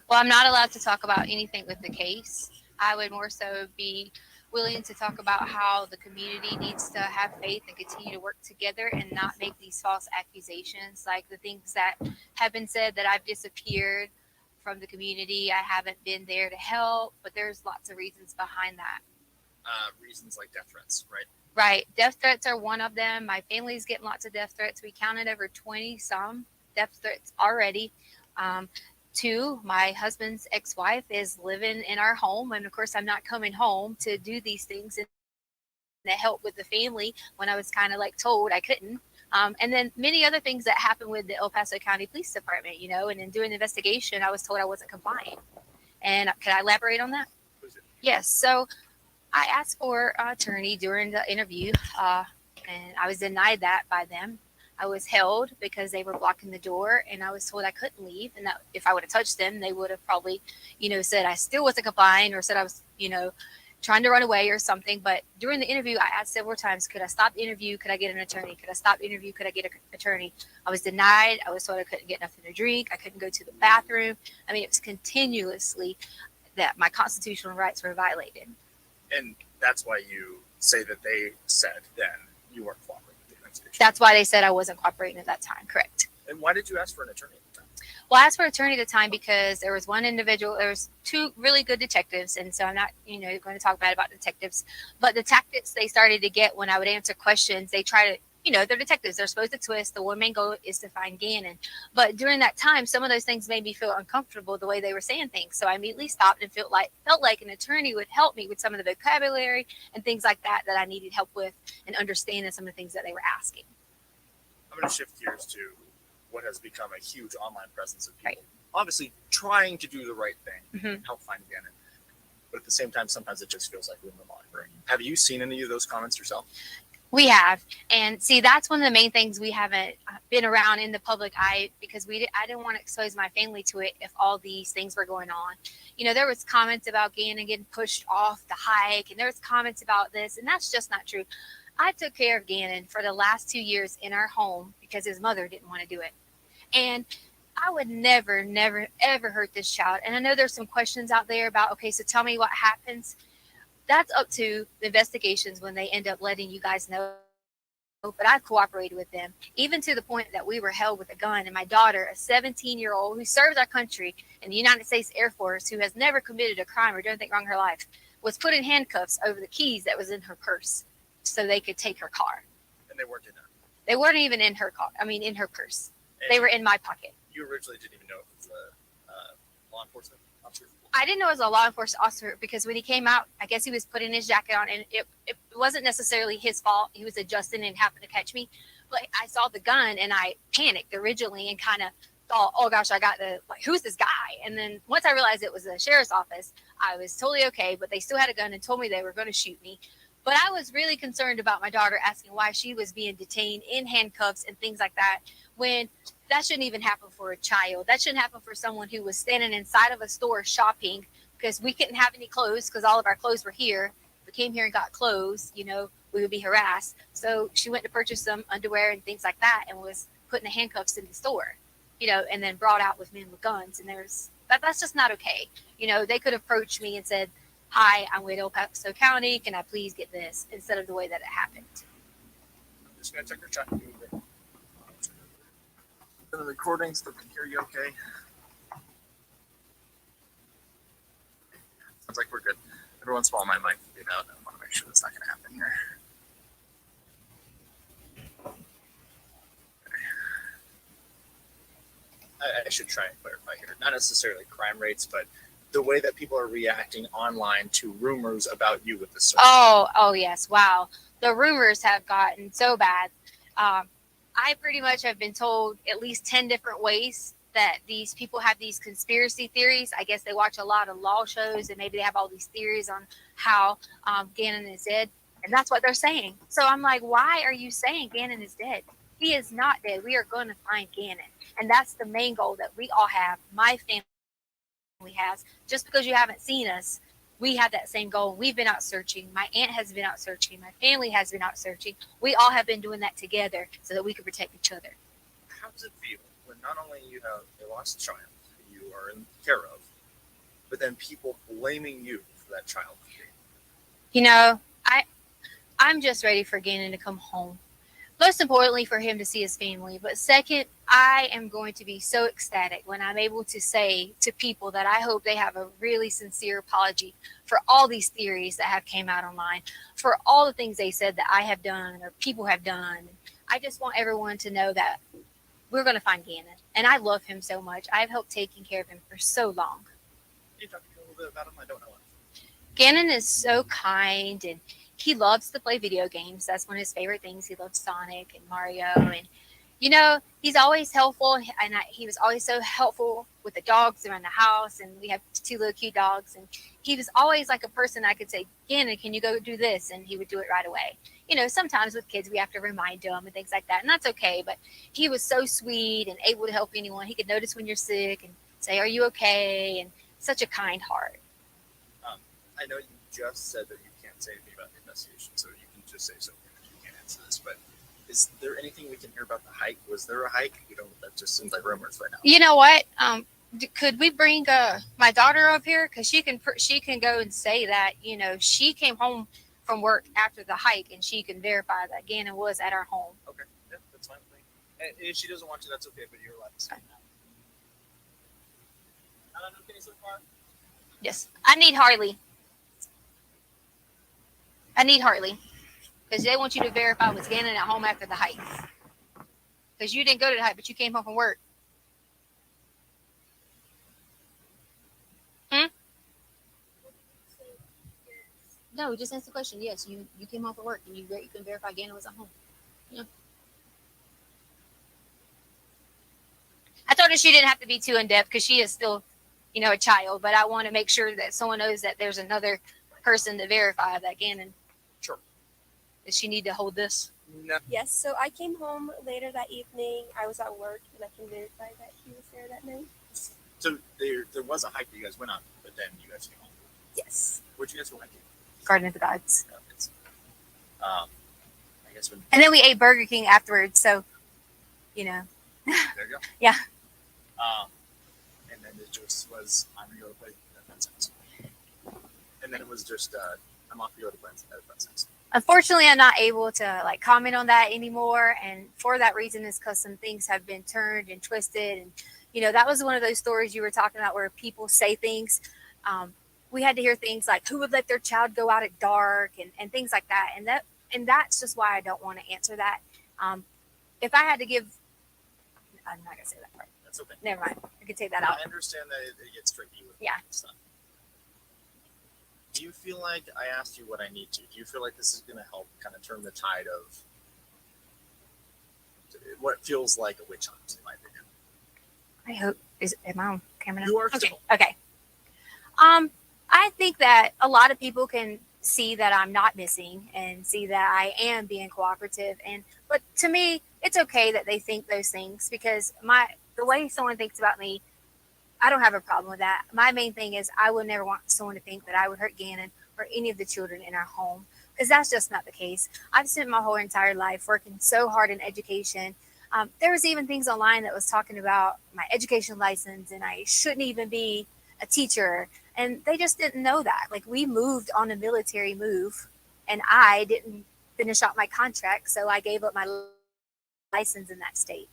S21: Well, I'm not allowed to talk about anything with the case. I would more so be willing to talk about how the community needs to have faith and continue to work together and not make these false accusations, like the things that have been said that I've disappeared from the community. I haven't been there to help, but there's lots of reasons behind that.
S1: Reasons like death threats, right?
S21: Right. Death threats are one of them. My family's getting lots of death threats. We counted over 20 some death threats already. Two, my husband's ex-wife is living in our home, and of course I'm not coming home to do these things and to help with the family when I was kind of like told I couldn't. And then many other things that happened with the El Paso County Police Department, you know, and in doing the investigation, I was told I wasn't compliant. And can I elaborate on that? Yes. So I asked for an attorney during the interview, and I was denied that by them. I was held because they were blocking the door, and I was told I couldn't leave, and that if I would have touched them, they would have probably, you know, said I still wasn't complying or said I was, you know, trying to run away or something. But during the interview, I asked several times, could I stop the interview? Could I get an attorney? Could I stop the interview? Could I get an attorney? I was denied. I was told I couldn't get nothing to drink. I couldn't go to the bathroom. I mean, it was continuously that my constitutional rights were violated.
S1: And that's why you say that they said then you weren't cooperating with the investigation.
S21: That's why they said I wasn't cooperating at that time. Correct.
S1: And why did you ask for an attorney at the time?
S21: Well, I asked for an attorney at the time because there was one individual, there was two really good detectives. And so I'm not, you know, going to talk bad about detectives, but the tactics they started to get when I would answer questions, they try to, you know, they're detectives. They're supposed to twist. The one main goal is to find Gannon. But during that time, some of those things made me feel uncomfortable the way they were saying things. So I immediately stopped and felt like an attorney would help me with some of the vocabulary and things like that I needed help with and understanding some of the things that they were asking.
S1: I'm going to shift gears to what has become a huge online presence of people obviously trying to do the right thing, help find Gannon. But at the same time, sometimes it just feels like room monitoring. Have you seen any of those comments yourself?
S21: We have. And see, that's one of the main things we haven't been around in the public eye because I didn't want to expose my family to it if all these things were going on. You know, there was comments about Gannon getting pushed off the hike, and there was comments about this, and that's just not true. I took care of Gannon for the last 2 years in our home because his mother didn't want to do it. And I would never, never, ever hurt this child. And I know there's some questions out there about, okay, so tell me what happens. That's up to the investigations when they end up letting you guys know. But I cooperated with them, even to the point that we were held with a gun. And my daughter, a 17-year-old who serves our country in the United States Air Force, who has never committed a crime or done anything wrong in her life, was put in handcuffs over the keys that was in her purse so they could take her car.
S1: And they weren't in there.
S21: They weren't even in her car. I mean, in her purse. They were in my pocket.
S1: You originally didn't even know it was a law enforcement officer?
S21: I didn't know it was a law enforcement officer because when he came out, I guess he was putting his jacket on, and it wasn't necessarily his fault. He was adjusting and happened to catch me. But I saw the gun and I panicked originally and kind of thought, oh gosh, who's this guy? And then once I realized it was the sheriff's office, I was totally okay, but they still had a gun and told me they were going to shoot me. But I was really concerned about my daughter, asking why she was being detained in handcuffs and things like that, when that shouldn't even happen for a child. That shouldn't happen for someone who was standing inside of a store shopping because we couldn't have any clothes because all of our clothes were here. If we came here and got clothes, you know, we would be harassed. So she went to purchase some underwear and things like that and was put in the handcuffs in the store, you know, and then brought out with men with guns. And that's just not okay. You know, they could approach me and said, hi, I'm with El Paso County. Can I please get this? Instead of the way that it happened.
S1: I'm just going to take a shot. The recordings, they can hear you okay. Sounds like we're good. Every once in a while, my mic will be out. I want to make sure that's not going to happen here. I should try and clarify here. Not necessarily crime rates, but the way that people are reacting online to rumors about you with the search.
S21: Oh yes. Wow. The rumors have gotten so bad. I pretty much have been told at least 10 different ways that these people have these conspiracy theories. I guess they watch a lot of law shows and maybe they have all these theories on how Gannon is dead. And that's what they're saying. So I'm like, why are you saying Gannon is dead? He is not dead. We are going to find Gannon. And that's the main goal that we all have. My family has. Just because you haven't seen us, we have that same goal. We've been out searching. My aunt has been out searching. My family has been out searching. We all have been doing that together so that we can protect each other.
S1: How does it feel when not only you have a lost child you are in care of, but then people blaming you for that child?
S21: You know, I'm just ready for Gannon to come home. Most importantly, for him to see his family. But second, I am going to be so ecstatic when I'm able to say to people that I hope they have a really sincere apology for all these theories that have came out online, for all the things they said that I have done or people have done. I just want everyone to know that we're going to find Gannon. And I love him so much. I've helped taking care of him for so long.
S1: Can you talk to me a little bit about him? I don't know him.
S21: Gannon is so kind, and he loves to play video games. That's one of his favorite things. He loves Sonic and Mario, and he's always helpful, and he was always so helpful with the dogs around the house, and we have 2 little cute dogs, and he was always like a person I could say, Gannon, can you go do this? And he would do it right away. Sometimes with kids, we have to remind them and things like that, and that's okay, but he was so sweet and able to help anyone. He could notice when you're sick and say, are you okay? And such a kind heart.
S1: I know you just said that you can't say anything about the investigation, so you can just say so. You can't answer this, but is there anything we can hear about the hike? Was there a hike? That just seems like rumors right now.
S21: You know what? Could we bring my daughter up here? Because she can go and say that, she came home from work after the hike, and she can verify that Gannon was at our home.
S1: Okay, yeah, that's fine with me. And if she doesn't want to, that's okay, but you're allowed to say that. Okay so far?
S21: Yes. I need Harley. Because they want you to verify was Gannon at home after the hike. Because you didn't go to the hike, but you came home from work. No, just answer the question. Yes, you came home from work, and you can verify Gannon was at home. Yeah. I told her she didn't have to be too in-depth because she is still, a child. But I want to make sure that someone knows that there's another person to verify that Gannon.
S1: Sure.
S21: Does she need to hold this?
S1: No.
S8: Yes, so I came home later that evening. I was at work, and I can verify that he was there that night.
S1: So there was a hike that you guys went on, but then you guys came home.
S8: Yes.
S1: Where'd you guys go hiking?
S21: Garden of the Gods.
S1: I guess when.
S21: And then we ate Burger King afterwards, so,
S1: There you go.
S21: Yeah.
S1: And then it just was, I'm going to go to play at friend's house. And then it was just, I'm off to go to friend's house.
S21: Unfortunately, I'm not able to comment on that anymore, and for that reason is because some things have been turned and twisted, and that was one of those stories you were talking about where people say things. We had to hear things like who would let their child go out at dark and things like that, and that's just why I don't want to answer that. If I had to give, I'm not gonna say that part.
S1: That's okay.
S21: Never mind. I can take that out.
S1: I understand that it gets tricky with stuff. Do you feel like I asked you what I need to? Do you feel like this is going to help kind of turn the tide of what feels like a witch hunt, in my opinion?
S21: I hope. Am I on camera now?
S1: You are
S21: okay.
S1: still.
S21: Okay. I think that a lot of people can see that I'm not missing and see that I am being cooperative. But to me, it's okay that they think those things because the way someone thinks about me, I don't have a problem with that. My main thing is I would never want someone to think that I would hurt Gannon or any of the children in our home because that's just not the case. I've spent my whole entire life working so hard in education. There was even things online that was talking about my education license and I shouldn't even be a teacher. And they just didn't know that. We moved on a military move and I didn't finish out my contract. So I gave up my license in that state.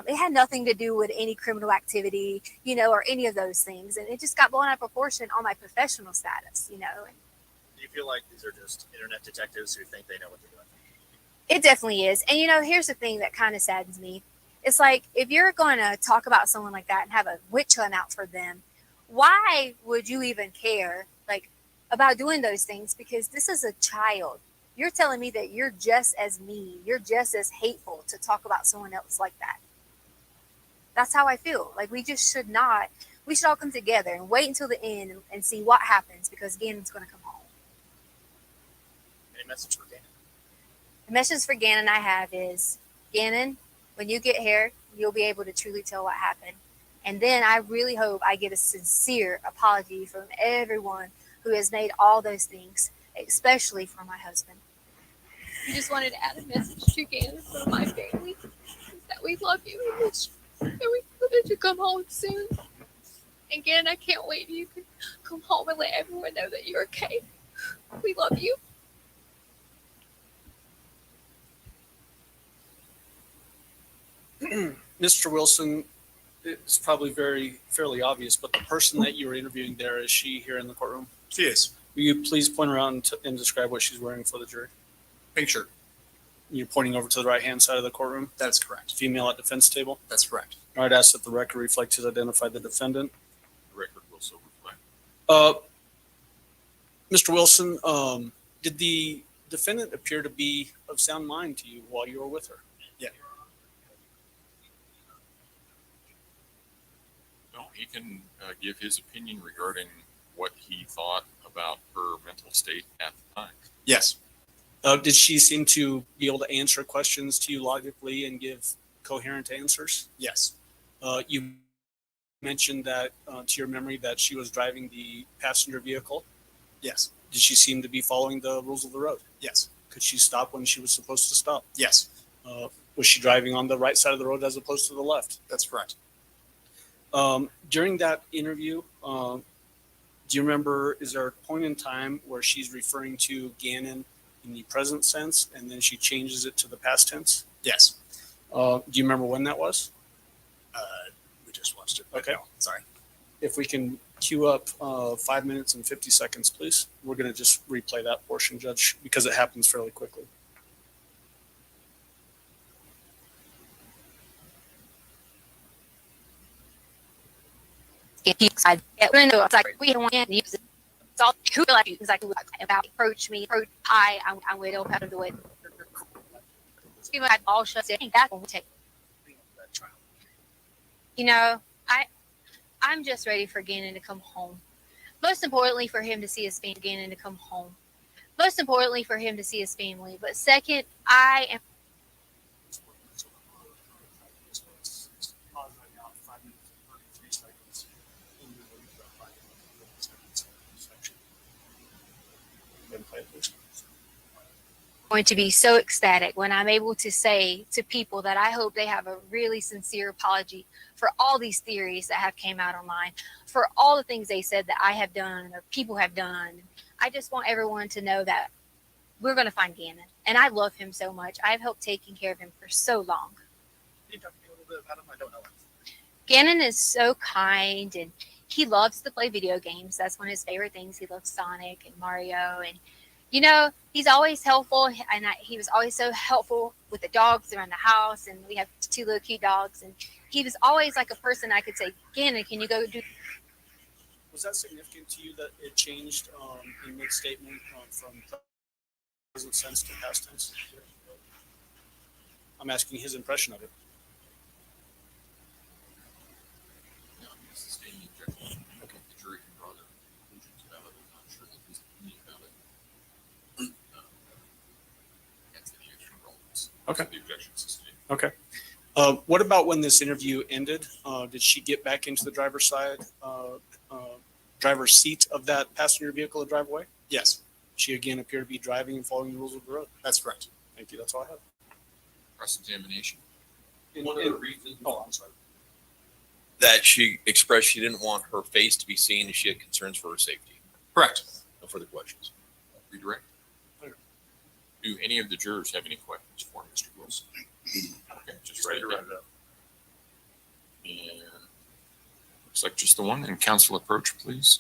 S21: It had nothing to do with any criminal activity, or any of those things. And it just got blown out of proportion on my professional status,
S1: Do you feel like these are just internet detectives who think they know what they're doing?
S21: It definitely is. And, here's the thing that kind of saddens me. It's like, if you're going to talk about someone like that and have a witch hunt out for them, why would you even care, about doing those things? Because this is a child. You're telling me that you're just as mean. You're just as hateful to talk about someone else like that. That's how I feel. We just should not. We should all come together and wait until the end and see what happens because Gannon's going to come home.
S1: Any message for Gannon?
S21: The message for Gannon I have is, Gannon, when you get here, you'll be able to truly tell what happened. And then I really hope I get a sincere apology from everyone who has made all those things, especially from my husband.
S16: We just wanted to add a message to Gannon from my family that we love you and we hope that you come home soon. And Gannon, I can't wait till you can come home and let everyone know that you're okay. We love you.
S7: Mr. Wilson, it's probably fairly obvious, but the person that you were interviewing there, is she here in the courtroom?
S1: She is.
S7: Will you please point around and describe what she's wearing for the jury?
S1: Pink shirt.
S7: You're pointing over to the right-hand side of the courtroom?
S19: That is correct.
S7: Female at defense table?
S19: That's correct.
S7: All right, ask that the record reflect has identified the defendant.
S12: The record will so reflect.
S7: Mr. Wilson, did the defendant appear to be of sound mind to you while you were with her?
S19: Yeah.
S12: No, he can give his opinion regarding what he thought about her mental state at the time.
S19: Yes.
S7: Did she seem to be able to answer questions to you logically and give coherent answers?
S19: Yes.
S7: You mentioned that, to your memory, that she was driving the passenger vehicle.
S19: Yes.
S7: Did she seem to be following the rules of the road?
S19: Yes.
S7: Could she stop when she was supposed to stop?
S19: Yes.
S7: Was she driving on the right side of the road as opposed to the left?
S19: That's correct.
S7: During that interview, do you remember, is there a point in time where she's referring to Gannon in the present sense and then she changes it to the past tense?
S19: Yes.
S7: Do you remember when that was?
S19: We just watched it.
S7: Okay.
S19: No, sorry.
S7: If we can queue up 5 minutes and 50 seconds, please. We're going to just replay that portion, Judge, because it happens fairly quickly.
S21: We don't want to use it. It's all who like exactly about approach me, approach hi, I'm with open out of the way. People had all shut in. That's what we take. You know, I'm just ready for Gannon to come home. Most importantly, for him to see his family. Gannon to come home. Most importantly, for him to see his family. But second, I am. Going to be so ecstatic when I'm able to say to people that I hope they have a really sincere apology for all these theories that have came out online, for all the things they said that I have done or people have done. I just want everyone to know that we're going to find Gannon, and I love him so much. I've helped taking care of him for so long.
S1: Can you talk to me a little bit about him? I don't know him.
S21: Gannon is so kind, and he loves to play video games. That's one of his favorite things. He loves Sonic and Mario, and you know, he's always helpful, and he was always so helpful with the dogs around the house, and we have 2 little cute dogs, and he was always like a person I could say, Gannon, can you go do...
S7: Was that significant to you that it changed in mid-statement from present sense to past tense? I'm asking his impression of it.
S12: No, it's the statement objection. Okay. The jury can draw their conclusions about it. I'm not sure that his opinion about it.
S7: Okay.
S12: The objection sustained.
S7: Okay. What about when this interview ended? Did she get back into the driver's seat of that passenger vehicle to drive away?
S19: Yes.
S7: She again appeared to be driving and following the rules of the road.
S19: That's correct.
S7: Thank you. That's all I have.
S12: Cross-examination.
S7: I'm sorry.
S3: That she expressed she didn't want her face to be seen and she had concerns for her safety.
S19: Correct.
S3: No further questions.
S12: Redirect. Do any of the jurors have any questions for Mr. Wilson? Okay, just write it down. And looks like just the one. And counsel approach, please.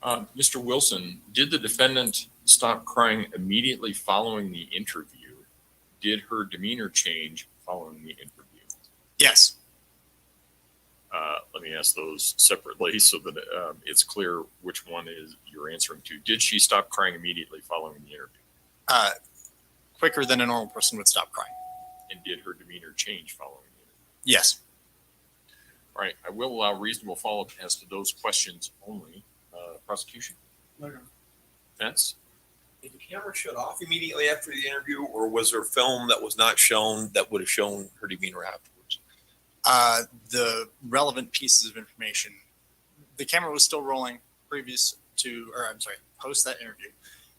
S12: Mr. Wilson, did the defendant stop crying immediately following the interview? Did her demeanor change following the interview?
S19: Yes.
S12: Let me ask those separately so that it's clear which one is you're answering to. Did she stop crying immediately following the interview?
S19: Quicker than a normal person would stop crying.
S12: And did her demeanor change following the interview?
S19: Yes.
S12: All right. I will allow reasonable follow-up as to those questions only. Prosecution? Defense?
S3: Did the camera shut off immediately after the interview, or was there film that was not shown that would have shown her demeanor afterwards?
S19: The relevant pieces of information. The camera was still rolling post that interview.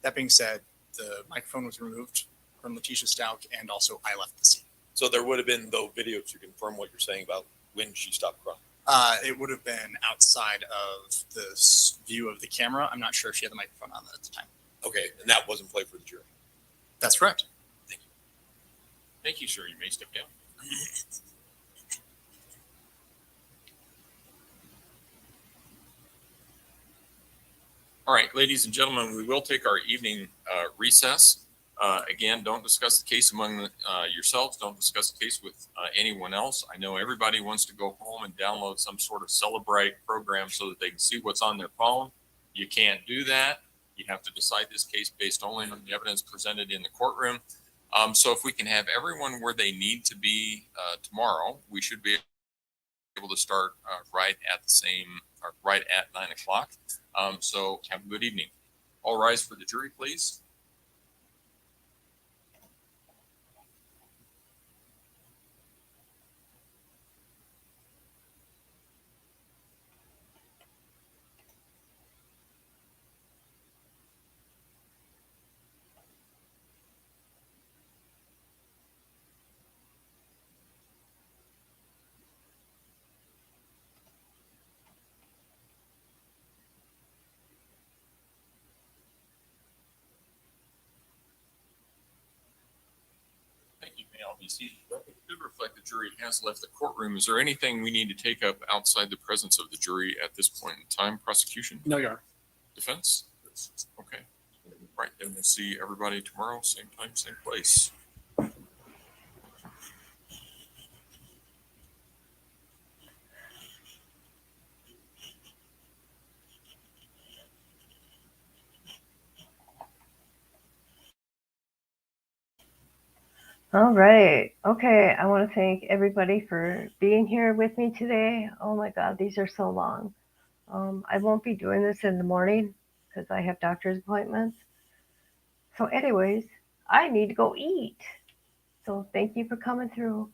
S19: That being said, the microphone was removed from Letecia Stauch, and also I left the scene.
S3: So there would have been no video to confirm what you're saying about when she stopped crying.
S19: It would have been outside of the view of the camera. I'm not sure if she had the microphone on at the time.
S3: Okay, and that wasn't played for the jury.
S19: That's correct.
S12: Thank you, sir. You may step down. All right, ladies and gentlemen, we will take our evening recess. Again, don't discuss the case among yourselves. Don't discuss the case with anyone else. I know everybody wants to go home and download some sort of Celebrate program so that they can see what's on their phone. You can't do that. You have to decide this case based only on the evidence presented in the courtroom. So if we can have everyone where they need to be tomorrow, we should be able to start right at 9 o'clock. So have a good evening. All rise for the jury, please. Thank you. May all be seated. It should reflect the jury has left the courtroom. Is there anything we need to take up outside the presence of the jury at this point in time? Prosecution?
S7: No, Your Honor.
S12: Defense? Okay. Right. Then we'll see everybody tomorrow, same time, same place.
S11: All right. Okay. I want to thank everybody for being here with me today. Oh my God, these are so long. I won't be doing this in the morning because I have doctor's appointments. So anyways, I need to go eat. So thank you for coming through.